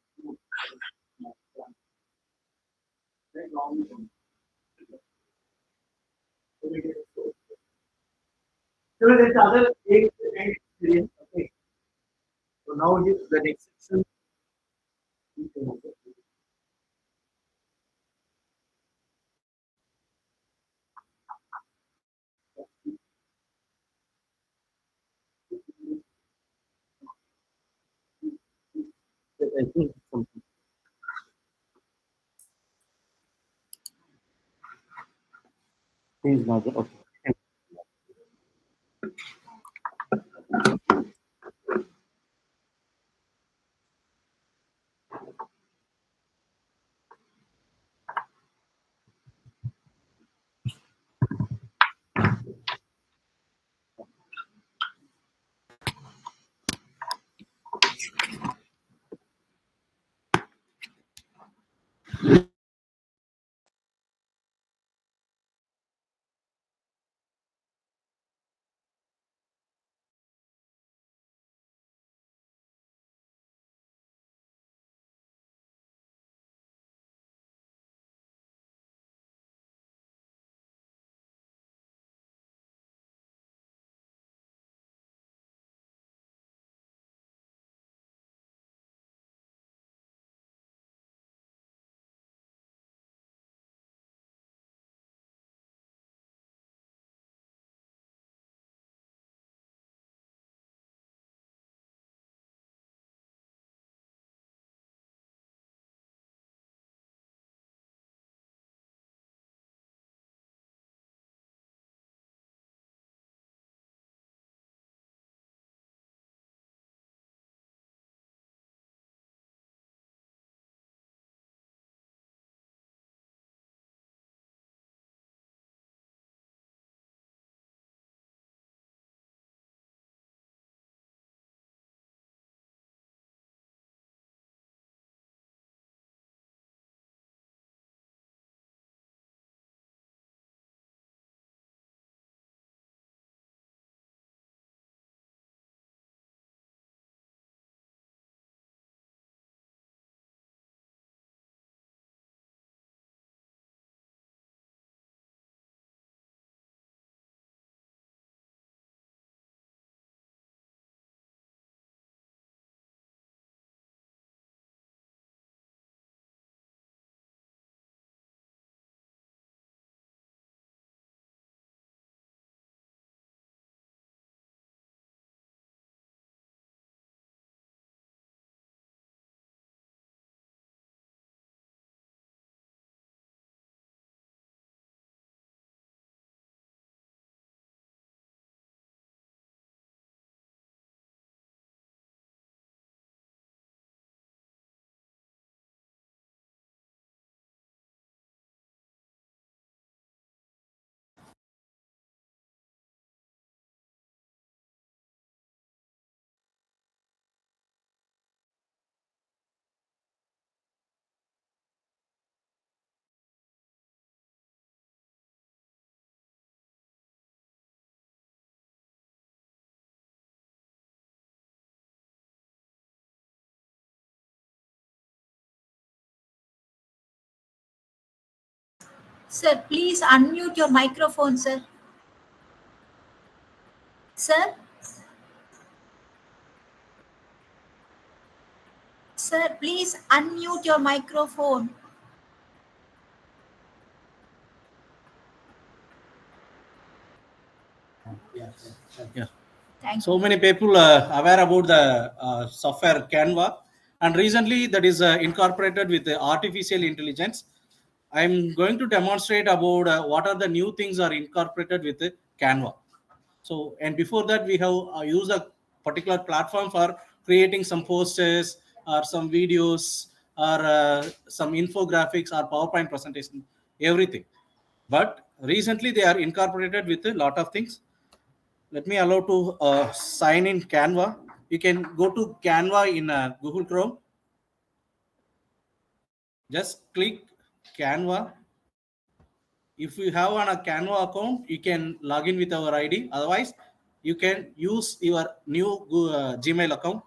Very long. So there's other eight experience. Okay. So now here's the next section. I think something. He's not there. Okay. Sir, please unmute your microphone, sir. Sir? Sir, please unmute your microphone. Yeah. Thank So you. many people are aware about the software Canva, and recently that is incorporated with the artificial intelligence. I'm going to demonstrate about what are the new things are incorporated with the Canva. So, and before that, we have used a particular platform for creating some posters or some videos or some infographics or PowerPoint presentation, everything. But recently, they are incorporated with a lot of things. Let me allow to sign in Canva. You can go to Canva in Google Chrome. Just click Canva. If you have on a Canva account, you can log in with our ID. Otherwise, you can use your new Gmail account,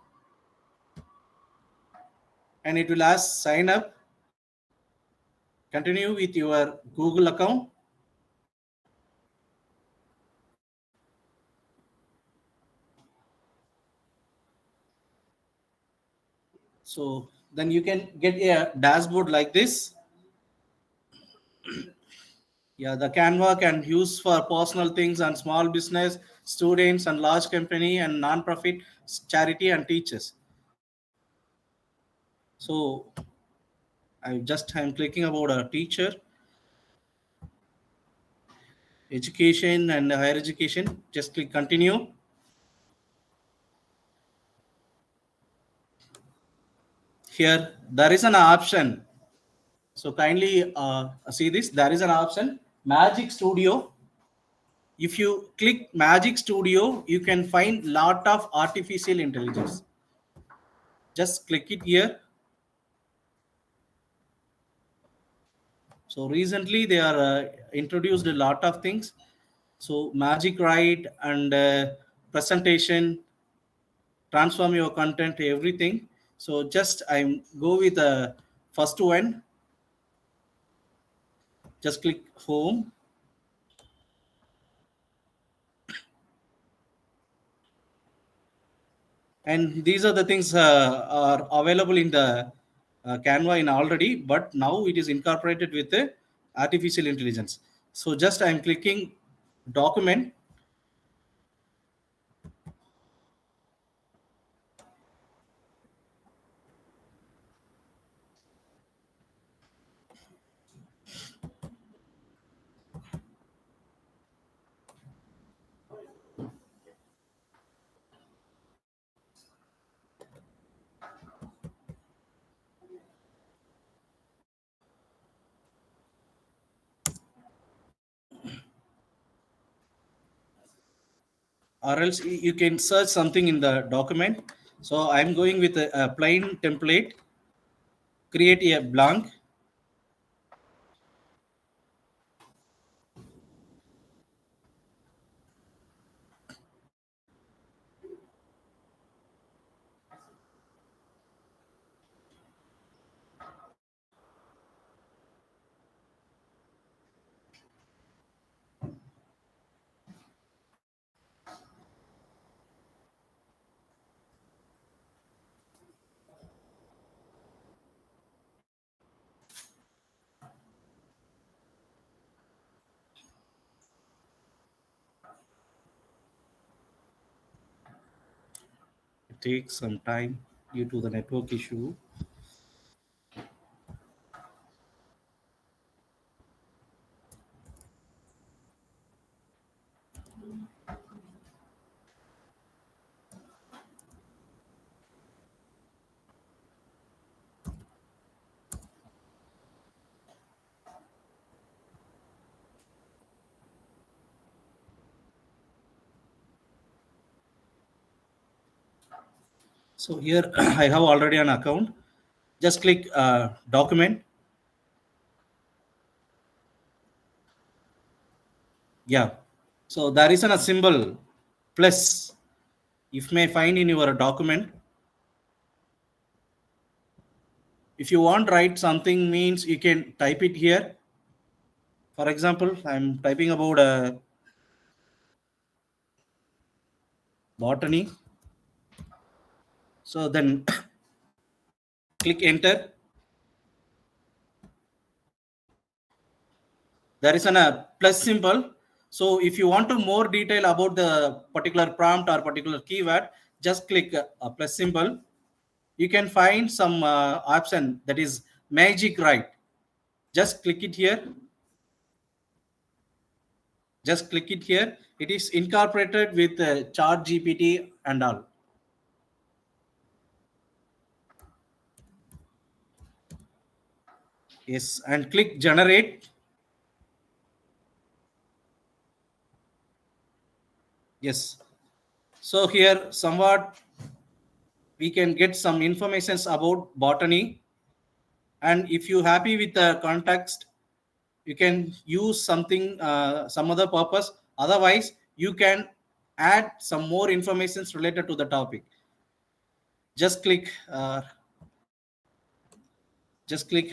and it will ask sign up. Continue with your Google account. So then you can get a dashboard like this. Yeah, the Canva can use for personal things and small business, students and large company and non-profit, charity and teachers. So I'm clicking about a teacher, education and higher education. Just click continue. Here there is an option. So kindly see this. There is an option Magic Studio. If you click Magic Studio, you can find lot of artificial intelligence. Just click it here. So recently they are introduced a lot of things. So Magic Write and presentation, transform your content, everything. So just I'm go with the first one. Just click home. And these are the things are available in the Canva in already, but now it is incorporated with the artificial intelligence. So just I'm clicking document. Or else you can search something in the document. So I'm going with a plain template, create a blank. It takes some time due to the network issue. So here I have already an account. Just click document. Yeah. So there is a symbol plus. If may find in your document. If you want write something means you can type it here. For example, I'm typing about botany. So then click enter. There is a plus symbol. So if you want to more detail about the particular prompt or particular keyword, just click a plus symbol. You can find some option that is magic write. Just click it here. Just click it here. It is incorporated with Chat GPT and all. Yes, and click generate. Yes. So here somewhat we can get some informations about botany. And if you happy with the context, you can use something, some other purpose. Otherwise, you can add some more informations related to the topic. Just click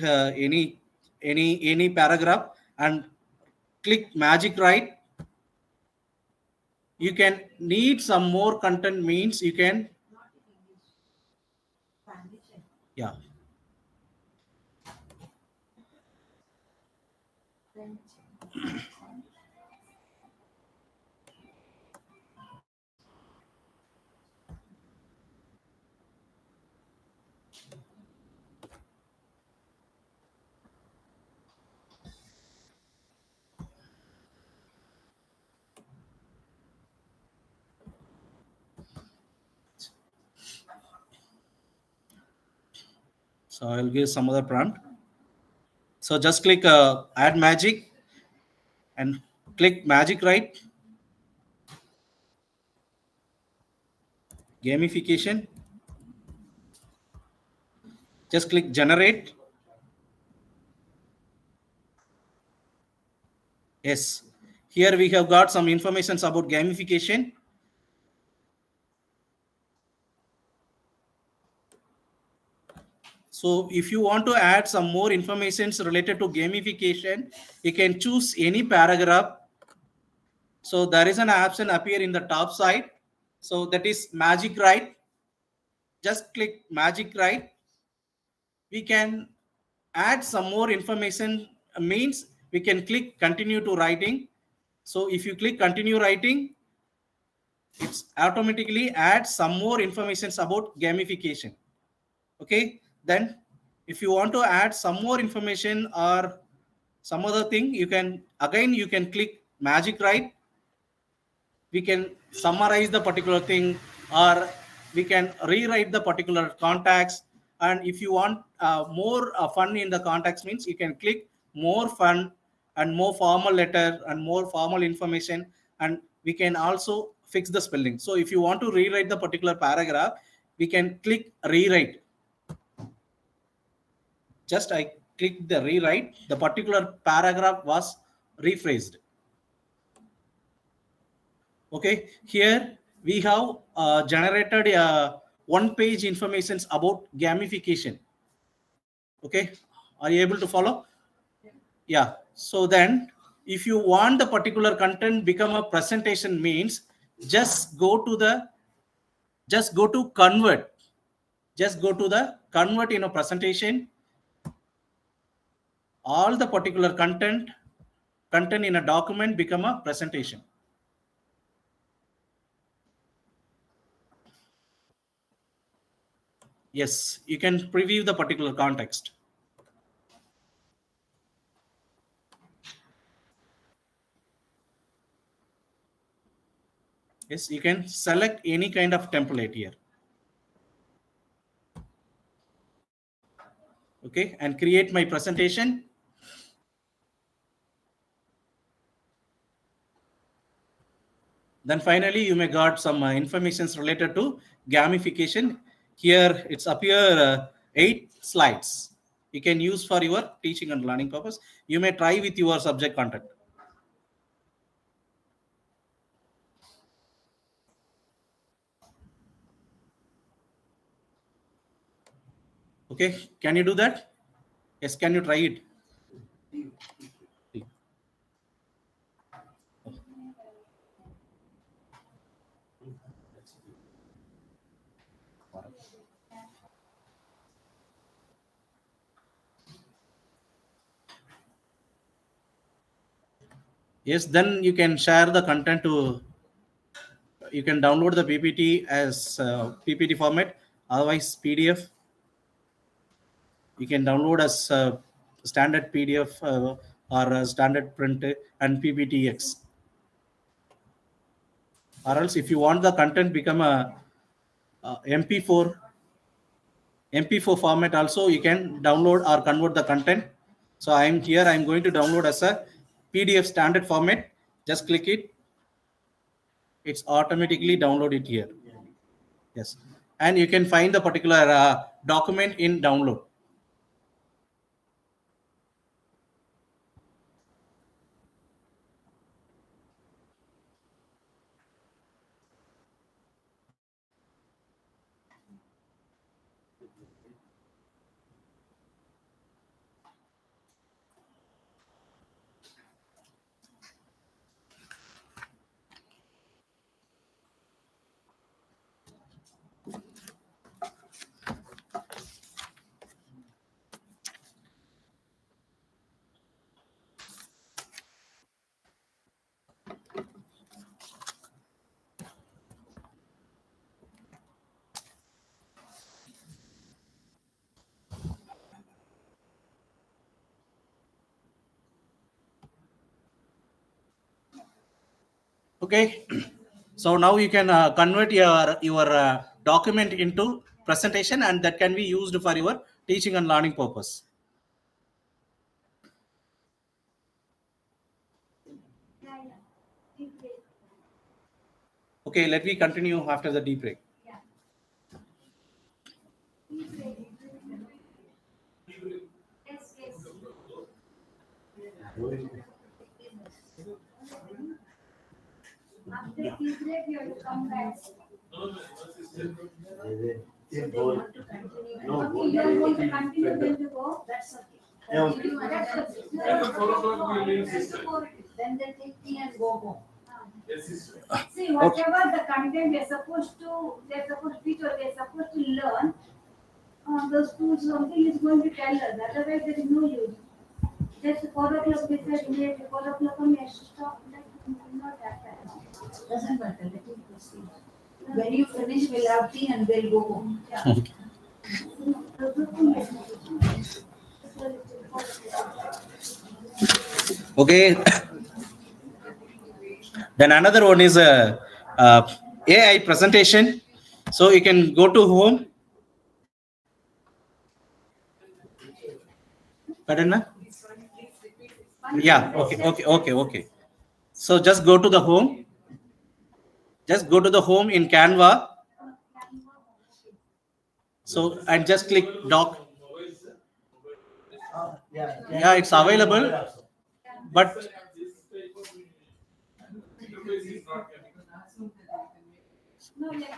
any paragraph and click magic write. You can need some more content means you can, yeah. So I'll give some other prompt. So just click add magic and click magic write. Gamification. Just click generate. Yes. Here we have got some information about gamification. So if you want to add some more information related to gamification, you can choose any paragraph. So there is an option appear in the top side. So that is magic write. Just click magic write. We can add some more information, means we can click continue to writing. So if you click continue writing, it's automatically adds some more information about gamification. Okay, then if you want to add some more information or some other thing, you can click magic write. We can summarize the particular thing, or we can rewrite the particular context. And if you want more fun in the context, means you can click more fun and more formal letter and more formal information, and we can also fix the spelling. So if you want to rewrite the particular paragraph, we can click rewrite. Just I click the rewrite, the particular paragraph was rephrased. Okay, here we have generated one page information about gamification. Okay, are you able to follow? Yeah. So then if you want the particular content become a presentation, means just go to convert. Just go to the convert in a presentation. All the particular content in a document become a presentation. Yes, you can preview the particular context. Yes, you can select any kind of template here. Okay, and create my presentation. Then finally, you may got some informations related to gamification. Here it's appear 8 slides. You can use for your teaching and learning purpose. You may try with your subject content. Okay, can you do that? Yes, can you try it? Yes, then you can share the content to, you can download the PPT as PPT format, otherwise PDF. You can download as standard PDF or standard print and PPTX. Or else if you want the content become a MP4 format also, you can download or convert the content. So I'm going to download as a PDF standard format. Just click it. It's automatically downloaded here. Yes. And you can find the particular document in download. Okay. So now you can convert your document into presentation, and that can be used for your teaching and learning purpose. Okay, let me continue after the deep break. Yes, yes. After tea break, you have to come back. Okay, you are going to continue when you go, that's okay. That's okay. Then they take tea and go home. See, whatever the content they're supposed to teach or they're supposed to learn, the school something is going to tell us, otherwise there is no use. Just 4 o'clock we said, 4 o'clock we have to stop, like, not that time. Doesn't matter, let it proceed. When you finish, we'll have tea and we'll go home. Yeah. Okay. Then another one is a AI presentation. So you can go to home. Pardon? Yeah. Okay. So just go to the home. Just go to the home in Canva. So and just click doc. Yeah, it's available, but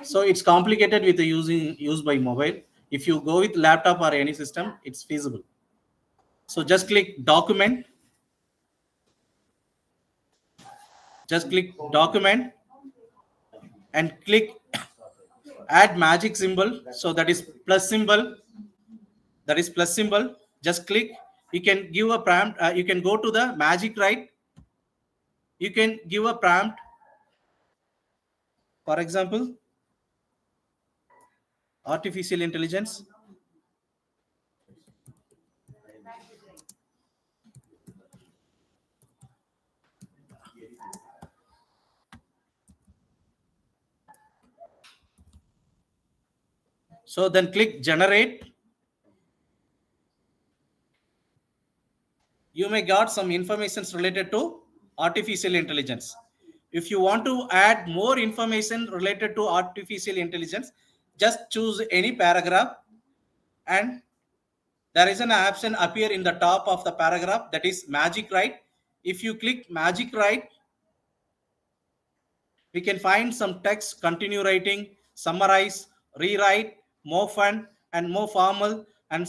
so it's complicated with the used by mobile. If you go with laptop or any system, it's feasible. So just click document. Just click document and click add magic symbol. So that is plus symbol. Just click. You can give a prompt. You can go to the magic write. You can give a prompt. For example, artificial intelligence. So then click generate. You may got some information related to artificial intelligence. If you want to add more information related to artificial intelligence, just choose any paragraph and there is an option appear in the top of the paragraph, that is magic write. If you click magic write, we can find some text, continue writing, summarize, rewrite, more fun and more formal, and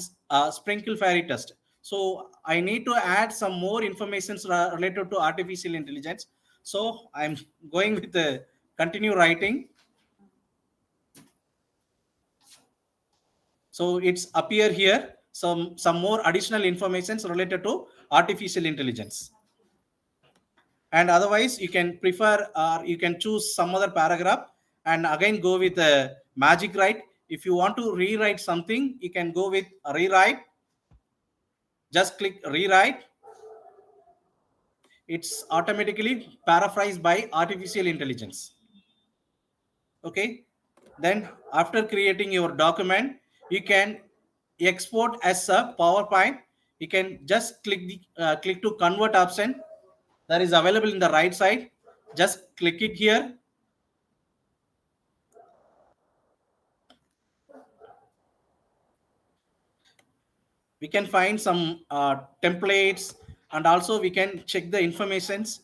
sprinkle fairy test. So I need to add some more information related to artificial intelligence. So I'm going with the continue writing. So it's appear here some more additional informations related to artificial intelligence. And otherwise you can prefer or you can choose some other paragraph and again go with a magic write. If you want to rewrite something, you can go with rewrite. Just click rewrite. It's automatically paraphrased by artificial intelligence. Okay. Then after creating your document, you can export as a PowerPoint. You can just click to convert option that is available in the right side. Just click it here. We can find some templates, and also we can check the informations.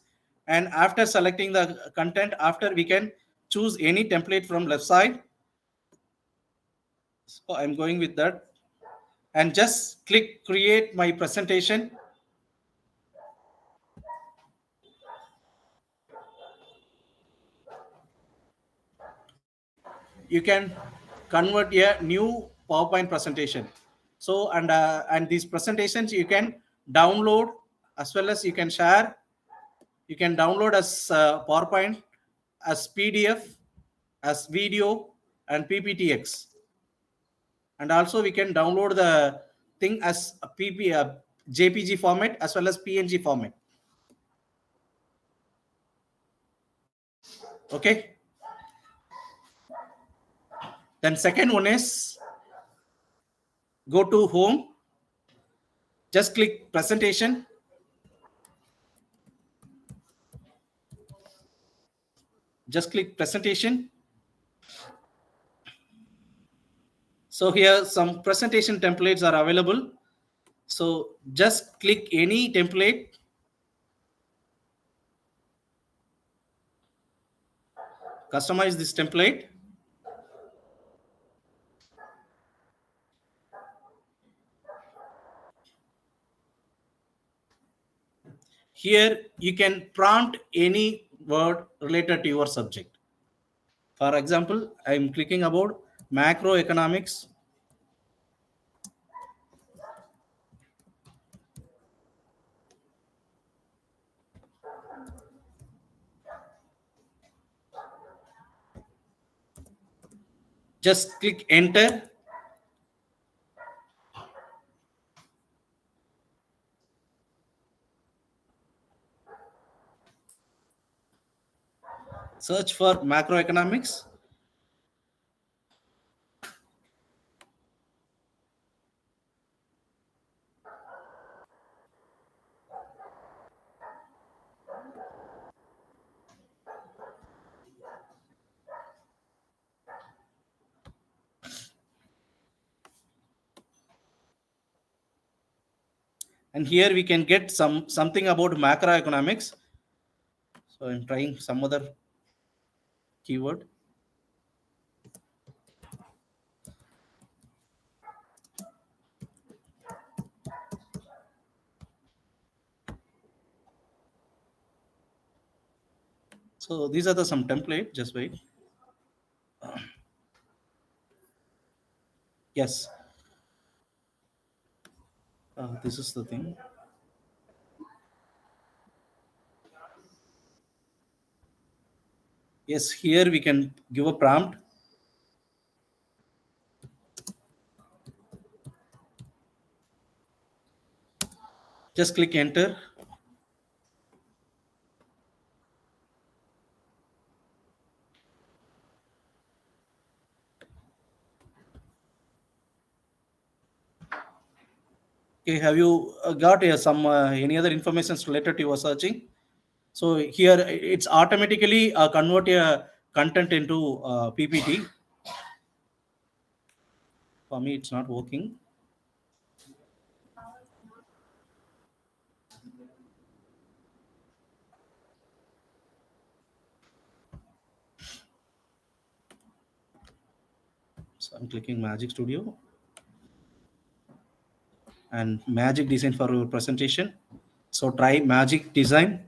And after selecting the content, after we can choose any template from left side. So I'm going with that and just click create my presentation. You can convert a new PowerPoint presentation. So and these presentations you can download as well as you can share. You can download as PowerPoint, as PDF, as video, and PPTX. And also we can download the thing as a JPG format as well as PNG format. Okay. Then second one is go to home. Just click presentation. Just click presentation. So here some presentation templates are available. So just click any template. Customize this template. Here you can prompt any word related to your subject. For example, I'm clicking about macroeconomics. Just click enter. Search for macroeconomics. And here we can get something about macroeconomics. So I'm trying some other keyword. So these are some template. Just wait. Yes. This is the thing. Yes, here we can give a prompt. Just click enter. Okay, have you got some any other information related to your searching? So here it's automatically convert your content into PPT. For me, it's not working. So I'm clicking Magic Studio and Magic Design for your presentation. So try Magic Design.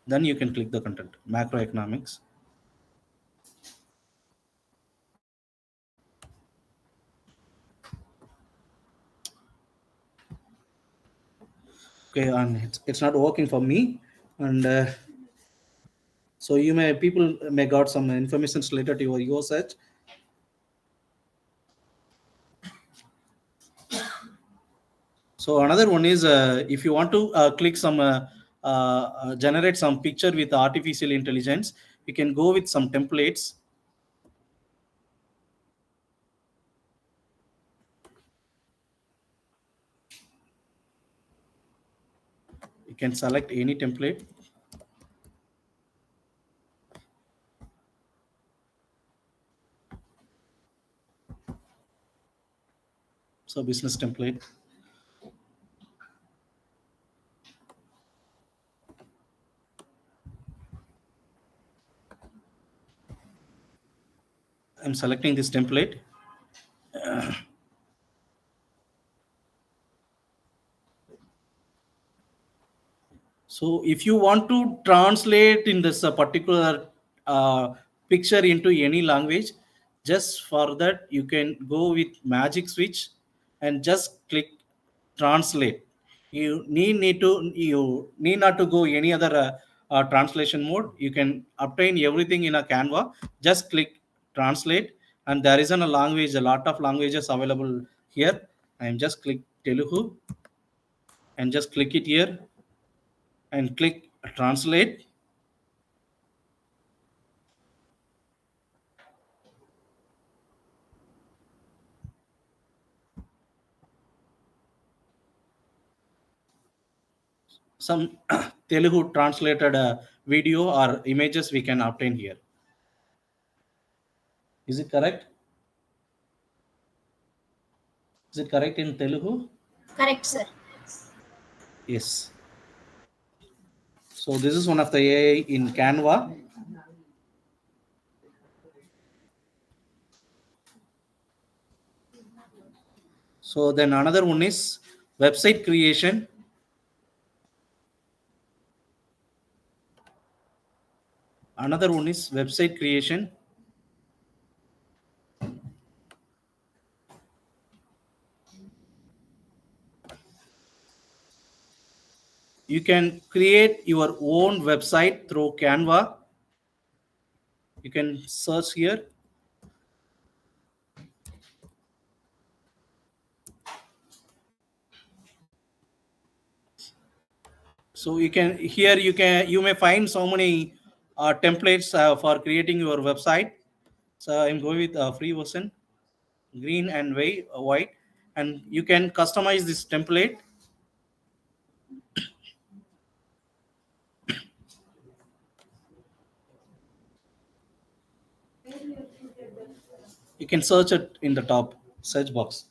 Then you can click the content, macroeconomics. Okay, and it's not working for me, and so people may got some information related to your search. So another one is if you want to click some generate some picture with artificial intelligence, you can go with some templates. You can select any template. So business template. I'm selecting this template. So if you want to translate in this particular picture into any language, just for that you can go with magic switch and just click translate. You need not to go any other translation mode. You can obtain everything in a Canva. Just click translate, and there is a language, a lot of languages available here. I am just click Telugu and just click it here and click translate. Some Telugu translated video or images we can obtain here. Is it correct? Is it correct in Telugu? Correct, sir. Yes. So this is one of the AI in Canva. So then another one is website creation. Another one is website creation. You can create your own website through Canva. You can search here. So you may find so many templates for creating your website. So I'm going with a free version, green and white, and you can customize this template. You can search it in the top search box.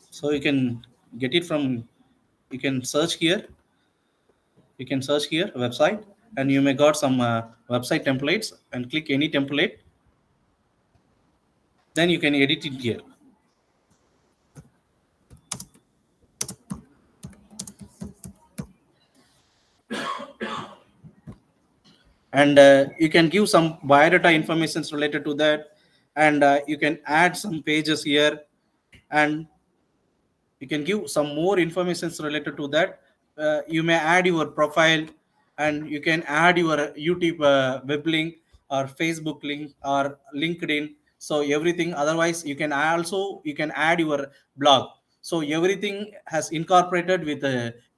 So you can get it from, you can search here. You can search here website, and you may got some website templates, and click any template. Then you can edit it here. And you can give some biodata information related to that, and you can add some pages here, and you can give some more information related to that. You may add your profile, and you can add your YouTube web link or Facebook link or LinkedIn. So everything, otherwise you can add your blog. So everything has incorporated with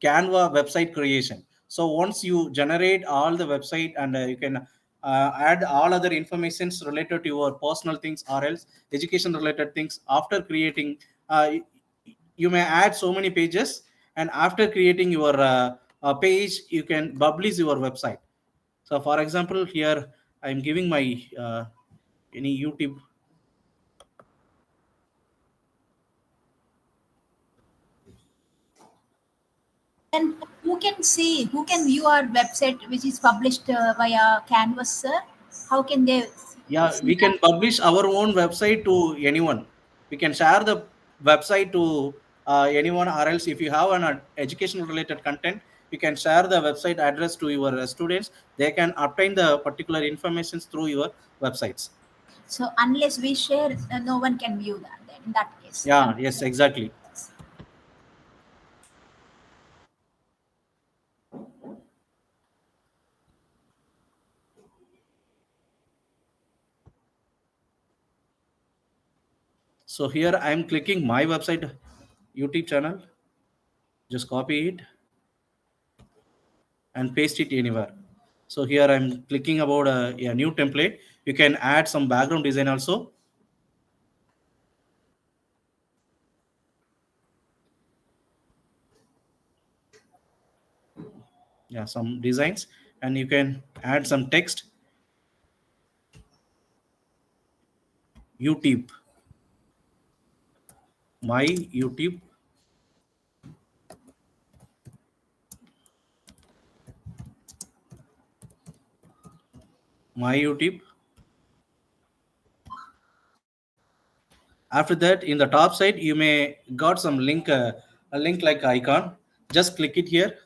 Canva website creation. So once you generate all the website, and you can add all other informations related to your personal things or else education related things. After creating, you may add so many pages, and after creating your page, you can publish your website. So for example, here I'm giving my any YouTube. And who can view our website which is published via Canvas, sir? How can they? Yeah, we can publish our own website to anyone. We can share the website to anyone, or else if you have an education related content, you can share the website address to your students. They can obtain the particular information through your websites. So unless we share, no one can view that then. in that case. Yeah, yes, exactly. So here I'm clicking my website YouTube channel. Just copy it and paste it anywhere. So here I'm clicking about a new template. You can add some background design also. Yeah, some designs, and you can add some text. YouTube, my YouTube, my YouTube. After that, in the top side, you may got some link, a link like icon. Just click it here,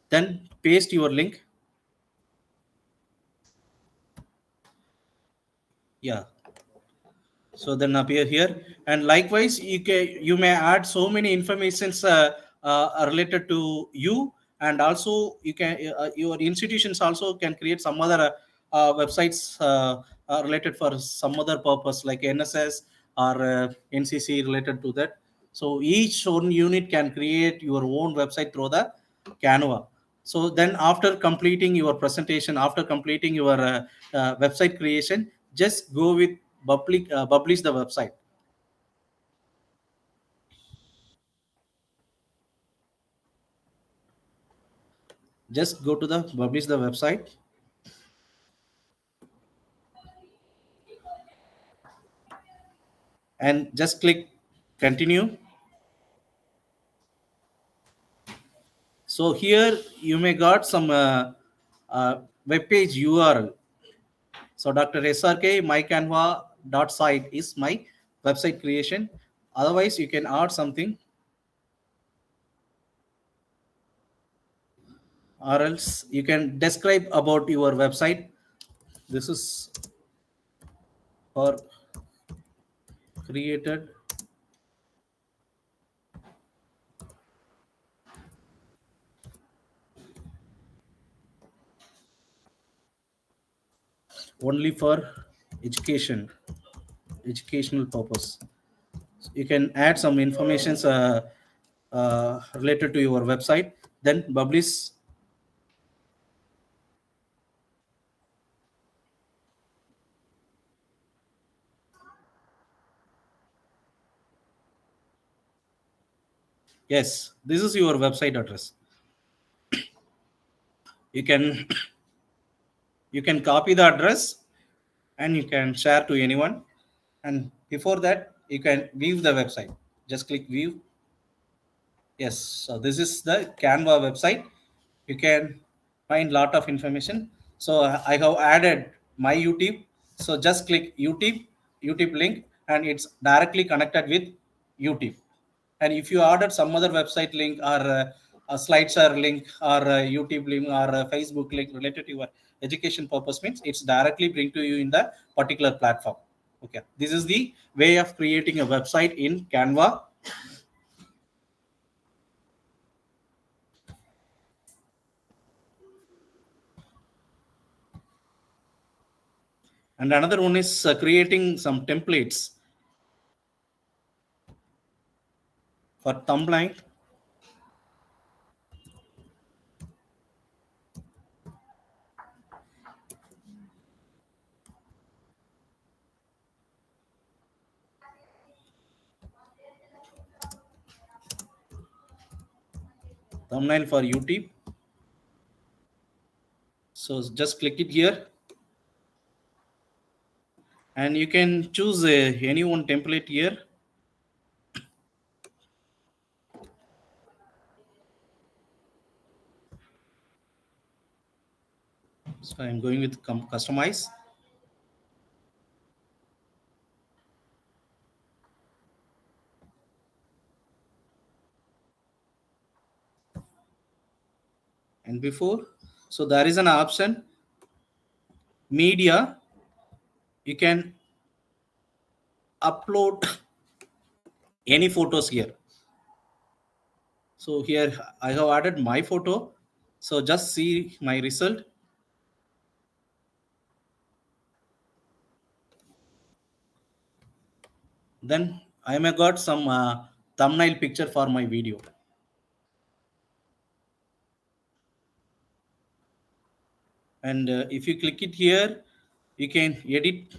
then paste your link. Yeah. So then appear here, and likewise you may add so many informations related to you, and also you can your institutions also can create some other websites related for some other purpose like NSS or NCC related to that. So each own unit can create your own website through the Canva. So then after completing your presentation, after completing your website creation, just go with publish the website. Just go to the publish the website, and just click continue. So here you may got some web page URL. So Dr. SRK mycanva.site is my website creation. Otherwise you can add something, or else you can describe about your website. This is for created only for educational purpose. You can add some informations related to your website, then publish. Yes, this is your website address. You can you can copy the address and you can share to anyone, and before that you can view the website. Just click view. Yes, so this is the Canva website. You can find lot of information. So I have added my YouTube. So just click YouTube link, and it's directly connected with YouTube. And if you ordered some other website link or a SlideShare link or a YouTube link or a Facebook link related to your education purpose, means it's directly bring to you in the particular platform. Okay, this is the way of creating a website in Canva. And another one is creating some templates for thumbnail. Thumbnail for YouTube. So just click it here, and you can choose any one template here. So I'm going with customize. And before, so there is an option media. You can upload any photos here. So here I have added my photo. So just see my result. Then I may got some thumbnail picture for my video. And if you click it here, you can edit.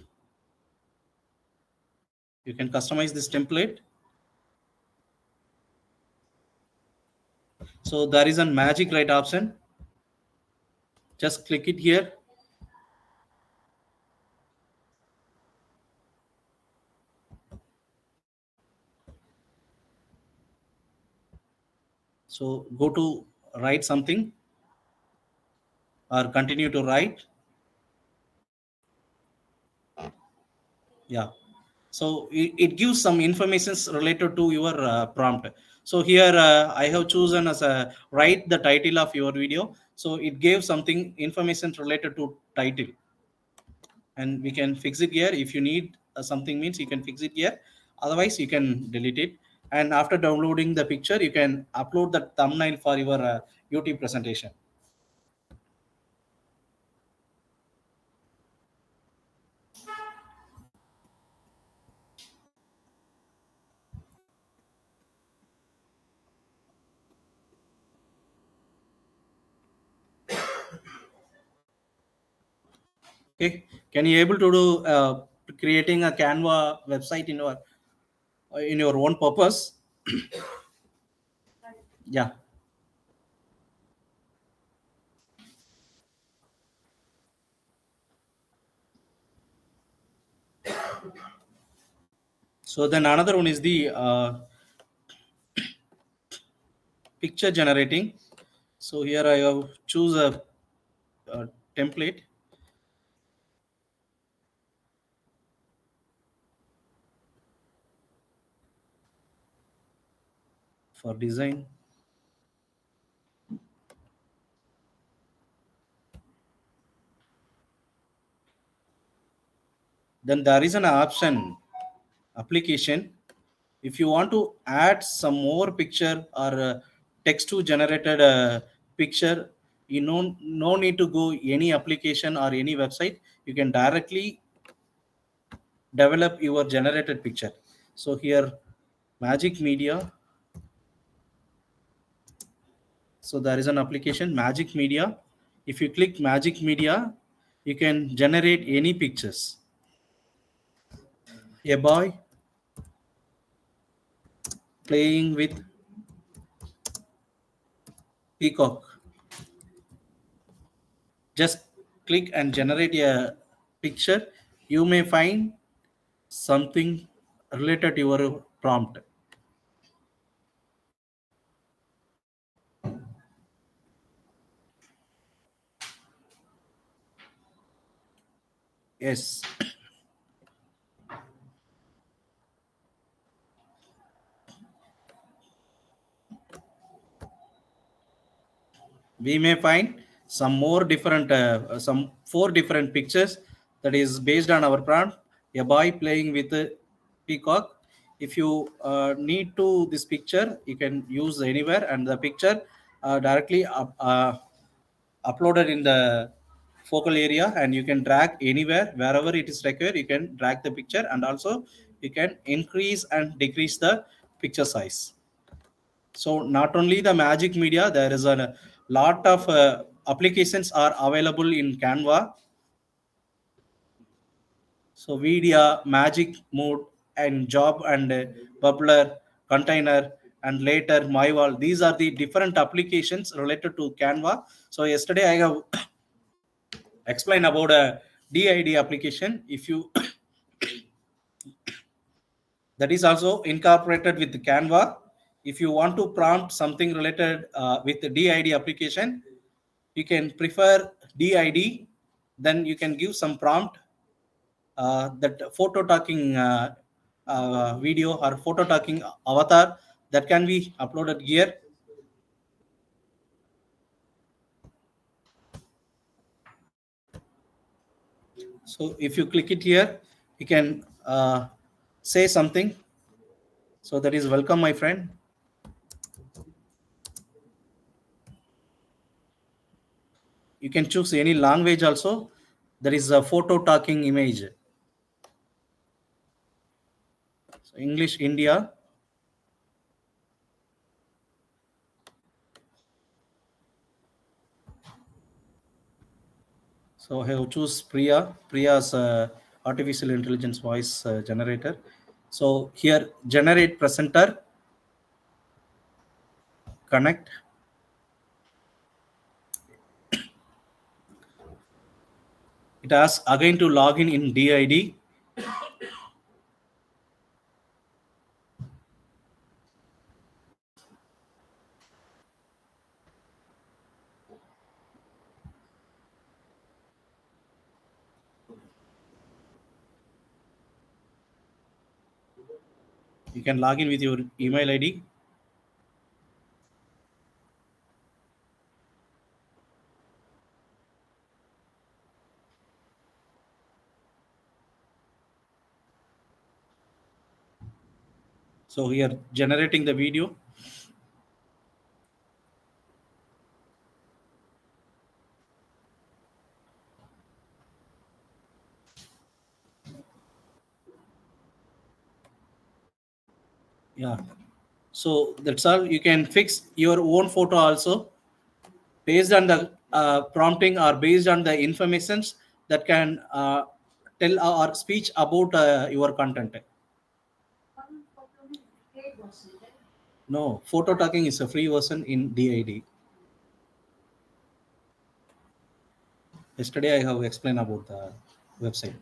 You can customize this template. So there is a magic write option. Just click it here. So go to write something or continue to write. Yeah. So it gives some informations related to your prompt. So here I have chosen as a write the title of your video. So it gave something information related to title. And we can fix it here. If you need something means you can fix it here. Otherwise you can delete it. And after downloading the picture, you can upload the thumbnail for your YouTube presentation. Okay, can you able to do creating a Canva website in your own purpose? Yeah. So then another one is the picture generating. So here I have choose a template. For design. Then there is an option application. If you want to add some more picture or text to generated picture, you no need to go any application or any website. You can directly develop your generated picture. So here Magic Media. So there is an application Magic Media. If you click Magic Media, you can generate any pictures. A boy playing with peacock. Just click and generate a picture. You may find something related to your prompt. Yes. We may find some more different, some 4 different pictures that is based on our prompt. A boy playing with a peacock. If you need to this picture, you can use anywhere, and the picture directly uploaded in the focal area, and you can drag anywhere wherever it is required. You can drag the picture, and also you can increase and decrease the picture size. So not only the Magic Media, there is a lot of applications are available in Canva. So Media, Magic Mood, and Job, and Bubbler, Container, and later MyWall. These are the different applications related to Canva. So yesterday I have explained about a DID application. If you that is also incorporated with Canva. If you want to prompt something related with the DID application, you can prefer DID. Then you can give some prompt that photo talking video or photo talking avatar that can be uploaded here. So if you click it here, you can say something. So that is welcome, my friend. You can choose any language also. There is a photo talking image. So English India. So I have choose Priya. Priya's artificial intelligence voice generator. So here generate presenter, connect. It asks again to log in DID. You can log in with your email ID. So here generating the video. Yeah. So that's all. You can fix your own photo also based on the prompting or based on the informations that can tell or speech about your content. No, photo talking is a free version in DID. Yesterday I have explained about the website.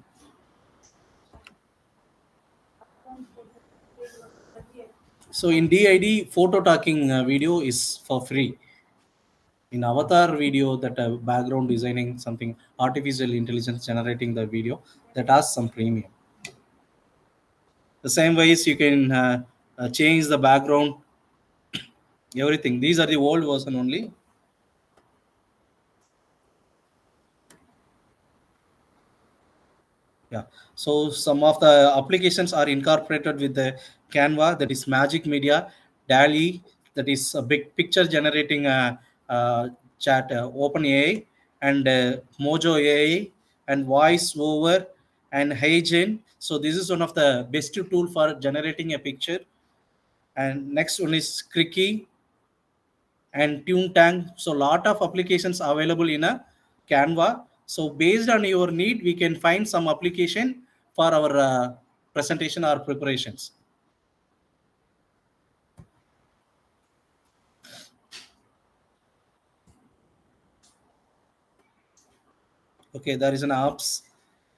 So in DID, photo talking video is for free. In avatar video, that background designing something, artificial intelligence generating the video, that has some premium. The same ways you can change the background, everything. These are the old version only. Yeah. So some of the applications are incorporated with the Canva, that is Magic Media, DALI, that is a big picture generating chat, OpenAI, and Mojo AI, and Voice Over, and HeyGen. So this is one of the best tool for generating a picture. And next one is Cricky and TuneTang. So lot of applications available in a Canva. So based on your need, we can find some application for our presentation or preparations. Okay, there is an apps.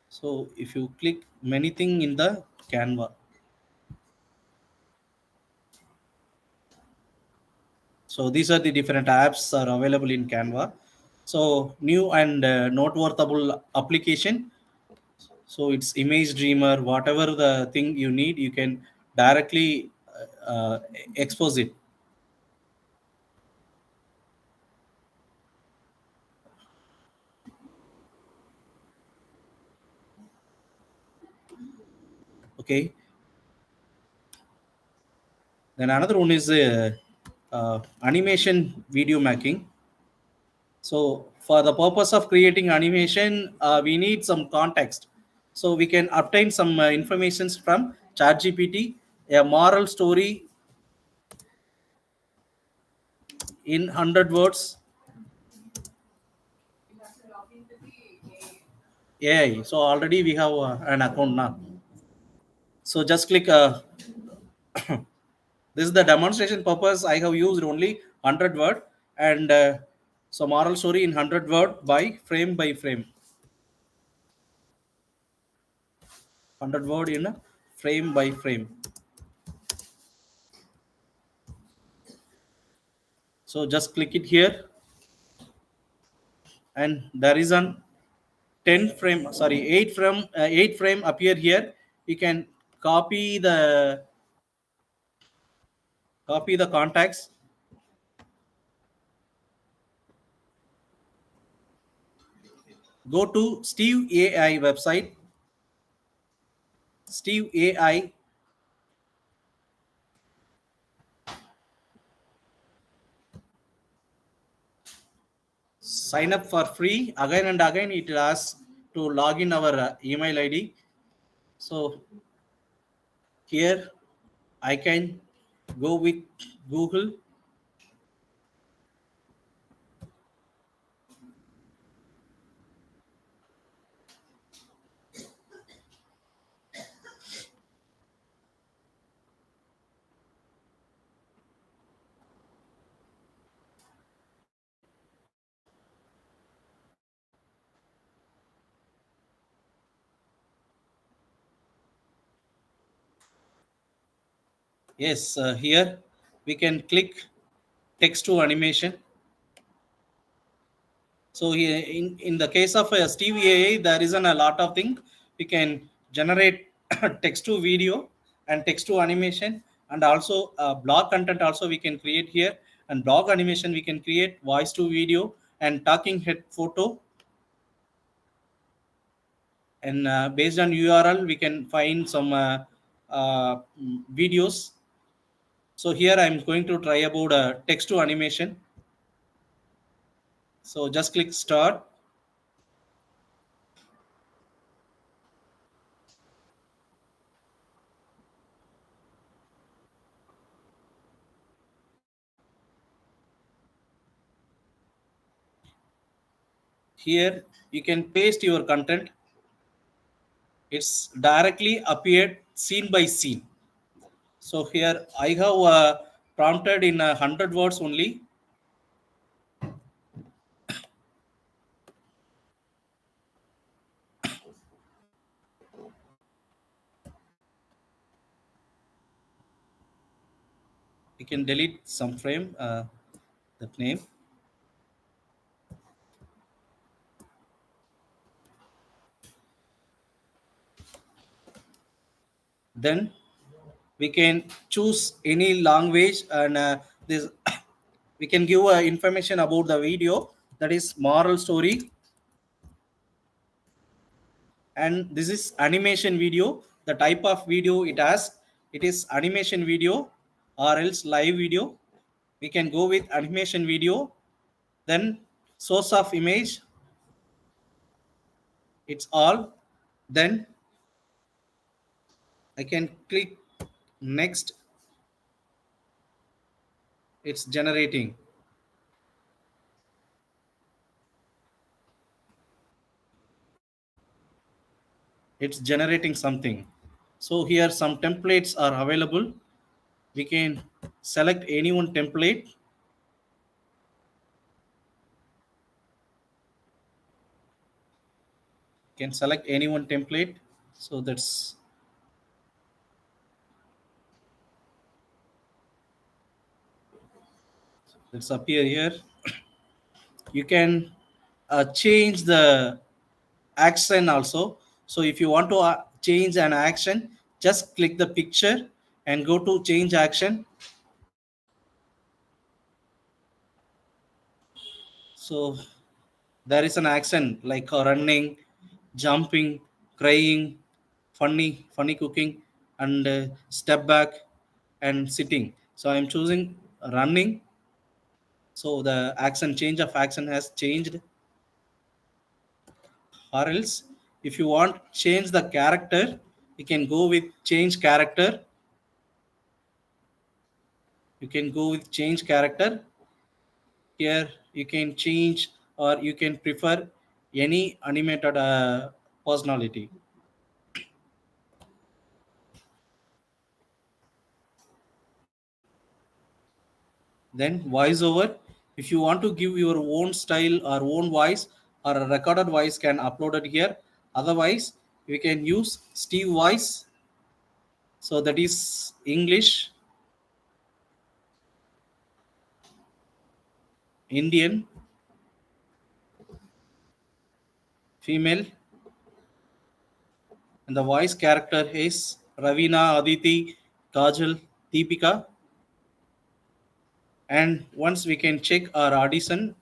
So if you click many thing in the Canva. So these are the different apps are available in Canva. So new and noteworthable application. So it's Image Dreamer, whatever the thing you need, you can directly expose it. Okay. Then another one is animation video making. So for the purpose of creating animation, we need some context. So we can obtain some information from ChatGPT, a moral story in 100 words. AI. So already we have an account now. So just click. This is the demonstration purpose. I have used only 100 word, and so moral story in 100 word by frame. 100 word in frame by frame. So just click it here, and there is an 8 frame appear here. You can copy the contacts. Go to Steve AI website. Steve AI. sign up for free. Again and again it asks to log in our email ID. So here I can go with Google. Yes, here we can click text to animation. So here in the case of Steve AI, there isn't a lot of things. We can generate text to video and text to animation, and also blog content also we can create here, and blog animation we can create voice to video and talking head photo. And based on URL, we can find some videos. So here I'm going to try about text to animation. So just click start. Here you can paste your content. It's directly appeared scene by scene. So here I have prompted in 100 words only. You can delete some frame, that name. Then we can choose any language, and this we can give information about the video, that is moral story. And this is animation video. The type of video it has, it is animation video or else live video. We can go with animation video. Then source of image, it's all. Then I can click next. It's generating. It's generating something. So here some templates are available. We can select any one template. Can select any one template. So that's appear here. You can change the action also. So if you want to change an action, just click the picture and go to change action. So there is an action like running, jumping, crying, funny cooking, and step back and sitting. So I'm choosing running. So the action, change of action has changed. Or else if you want change the character, you can go with change character. You can go with change character. Here you can change, or you can prefer any animated personality. Then voiceover, if you want to give your own style or own voice, or a recorded voice can upload it here. Otherwise we can use Steve voice. So that is English, Indian, female, and the voice character is Ravina, Aditi, Kajal, Deepika. And once we can check our audition,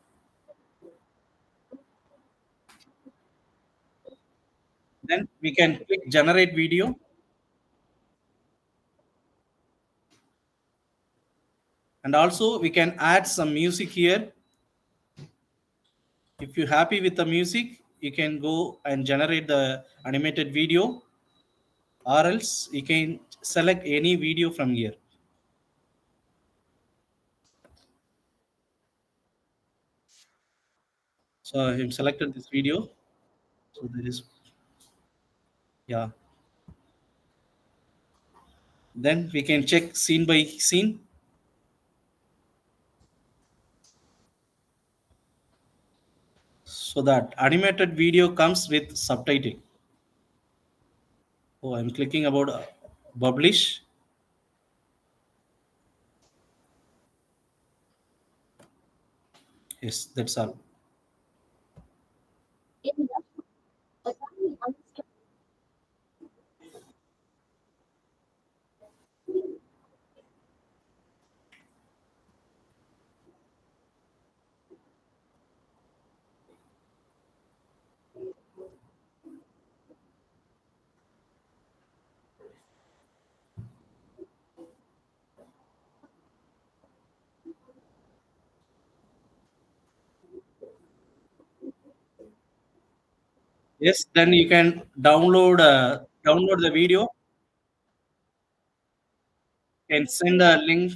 then we can click generate video. And also we can add some music here. If you're happy with the music, you can go and generate the animated video, or else you can select any video from here. So I have selected this video. So there is, yeah. Then we can check scene by scene. So that animated video comes with subtitle. Oh, I'm clicking about publish. Yes, that's all. Yes, then you can download the video and send a link,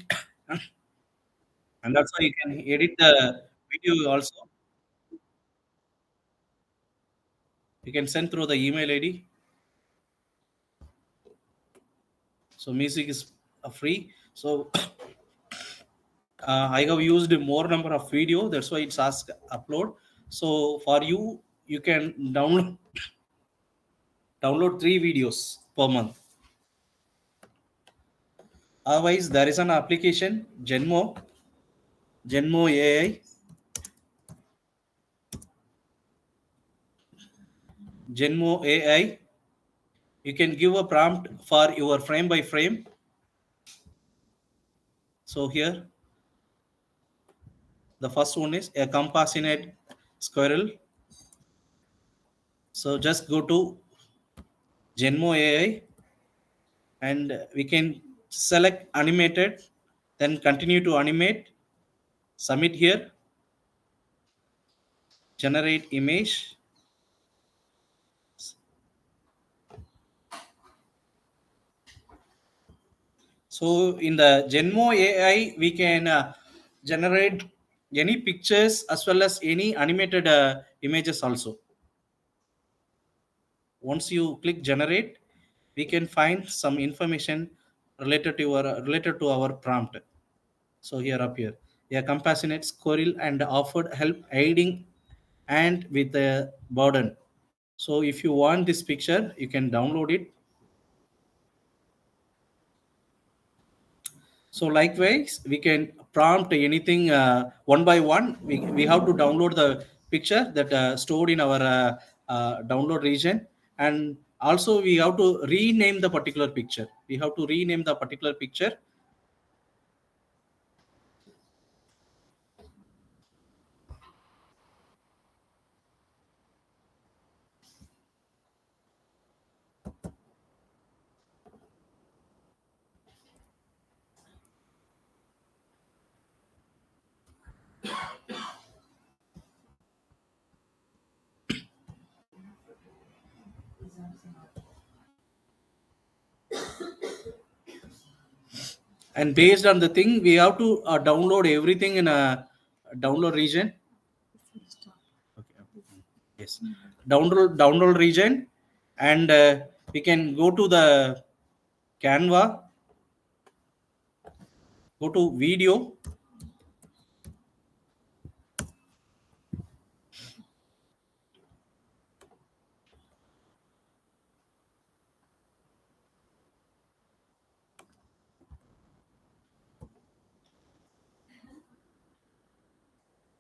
and also you can edit the video also. You can send through the email ID. So music is free. So I have used more number of video. That's why it's asked upload. So for you, you can download 3 videos per month. Otherwise, there is an application Genmo AI. Genmo AI. You can give a prompt for your frame by frame. So here, the first one is a compassionate squirrel. So just go to Genmo AI and we can select animated, then continue to animate, submit here, generate image. So in the Genmo AI, we can generate any pictures as well as any animated images also. Once you click generate, we can find some information related to our prompt. So here up here, a compassionate squirrel and offered help aiding and with a burden. So if you want this picture, you can download it. So likewise, we can prompt anything one by one. We have to download the picture that stored in our download region, and also we have to rename the particular picture. We have to rename the particular picture. And based on the thing, we have to download everything in a download region. Okay. Yes, download region, and we can go to the Canva, go to video.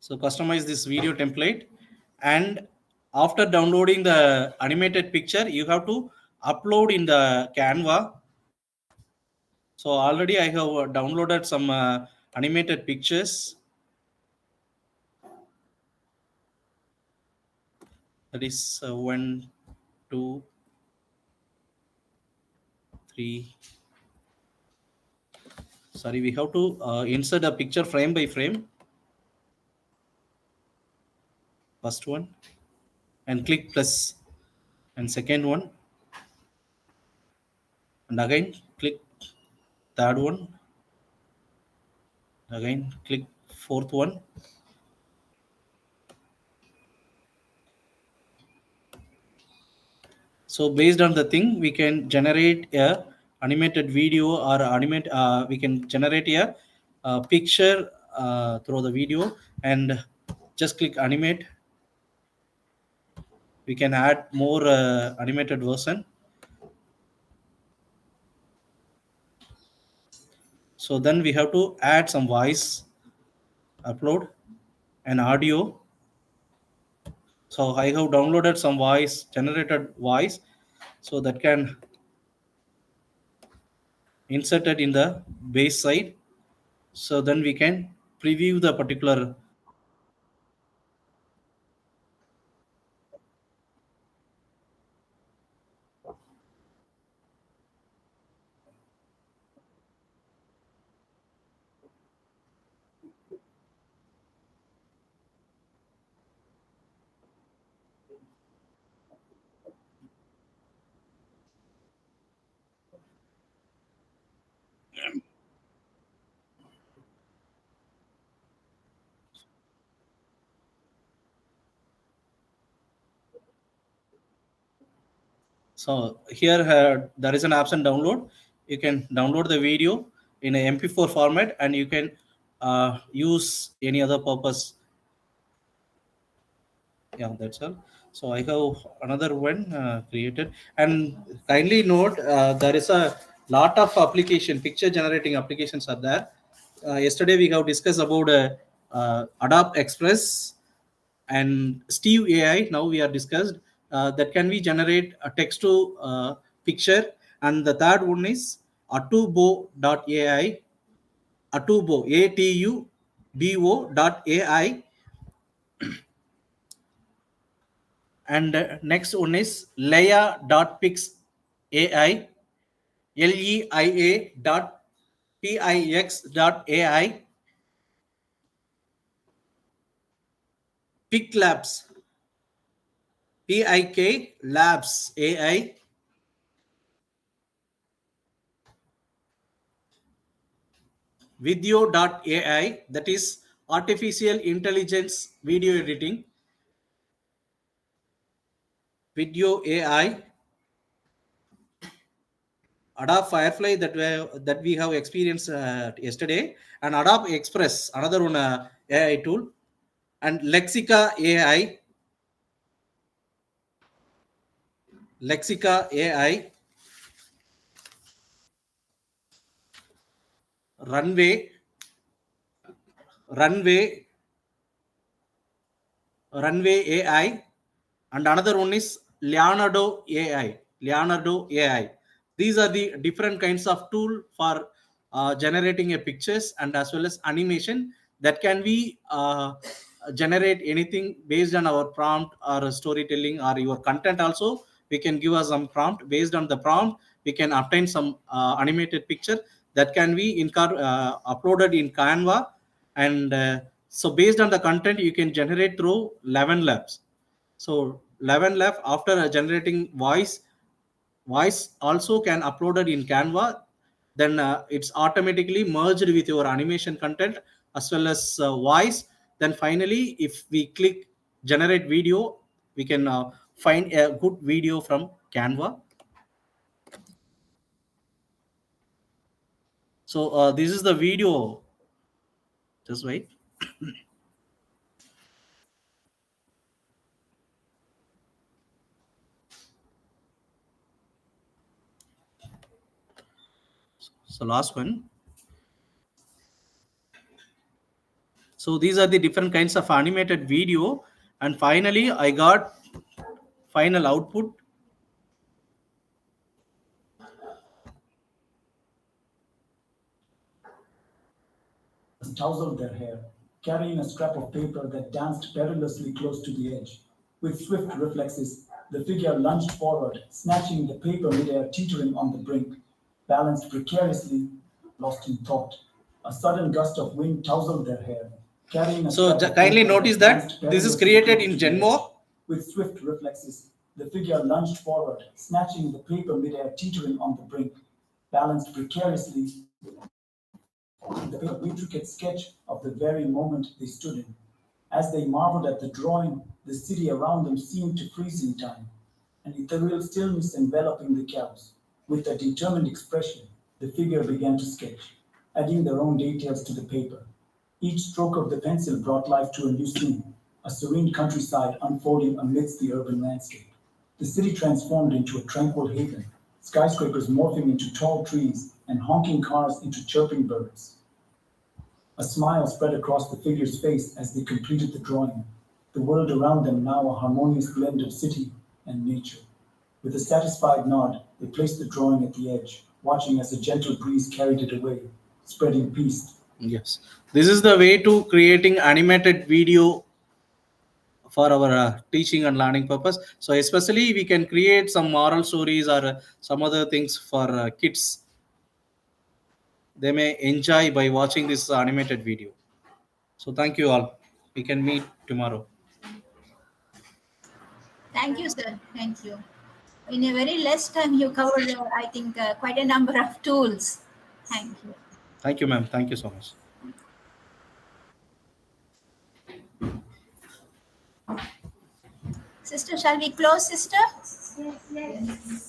So customize this video template, and after downloading the animated picture, you have to upload in the Canva. So already I have downloaded some animated pictures. That is 1, 2, 3. Sorry, we have to insert a picture frame by frame. first one, and click plus, and second one, and again click third one, again click fourth one. So based on the thing, we can generate a animated video or animate. We can generate a picture through the video, and just click animate. We can add more animated version. So then we have to add some voice, upload, and audio. So I have downloaded some voice, generated voice, so that can insert it in the base side. So then we can preview the particular. So here there is an option download. You can download the video in a MP4 format, and you can use any other purpose. Yeah, that's all. So I have another one created, and kindly note there is a lot of application, picture generating applications are there. Yesterday we have discussed about Adobe Express and Steve AI. Now we are discussed that can we generate a text to picture, and the third one is atubo.ai, atubo, atubo.ai, and next one is leia.pix AI, leia.pix.ai, pic labs, pik labs AI, video.ai, that is artificial intelligence video editing, video AI, Adobe Firefly that we have experienced yesterday, and Adobe Express, another one AI tool, and Lexica AI, Runway, Runway AI, and another one is Leonardo AI. These are the different kinds of tool for generating a pictures and as well as animation that can be generate anything based on our prompt or storytelling or your content. Also, we can give us some prompt. Based on the prompt, we can obtain some animated picture that can be uploaded in Canva, and so based on the content, you can generate through 11 labs. So 11 lab after generating voice also can uploaded in Canva. Then it's automatically merged with your animation content as well as voice. Then finally, if we click generate video, we can find a good video from Canva. So this is the video. Just wait. So last one. So these are the different kinds of animated video, and finally I got final output. Tousled their hair, carrying a scrap of paper that danced perilously close to the edge. With swift reflexes, the figure lunged forward, snatching the paper midair, teetering on the brink. Balanced precariously, lost in thought. A sudden gust of wind tousled their hair. Carrying a So scrap of kindly paper notice danced that this is perilously created close in to the edge. Genmo. With swift reflexes, the figure lunged forward, snatching the paper midair, teetering on the brink. Balanced precariously, the paper, a intricate sketch of the very moment they stood in. As they marveled at the drawing, the city around them seemed to freeze in time, an ethereal stillness enveloping the chaos. With a determined expression, the figure began to sketch, adding their own details to the paper. Each stroke of the pencil brought life to a new scene, a serene countryside unfolding amidst the urban landscape. The city transformed into a tranquil haven, skyscrapers morphing into tall trees and honking cars into chirping birds. A smile spread across the figure's face as they completed the drawing, the world around them now a harmonious blend of city and nature. With a satisfied nod, they placed the drawing at the edge, watching as a gentle breeze carried it away, spreading peace. Yes, this is the way to creating animated video for our teaching and learning purpose. So especially we can create some moral stories or some other things for kids. They may enjoy by watching this animated video. So thank you all. We can meet tomorrow. Thank you, sir. Thank you. In a very less time, you covered, I think, quite a number of tools. Thank you. Thank you, ma'am. Thank you so much. Sister, shall we close, sister? Yes, yes.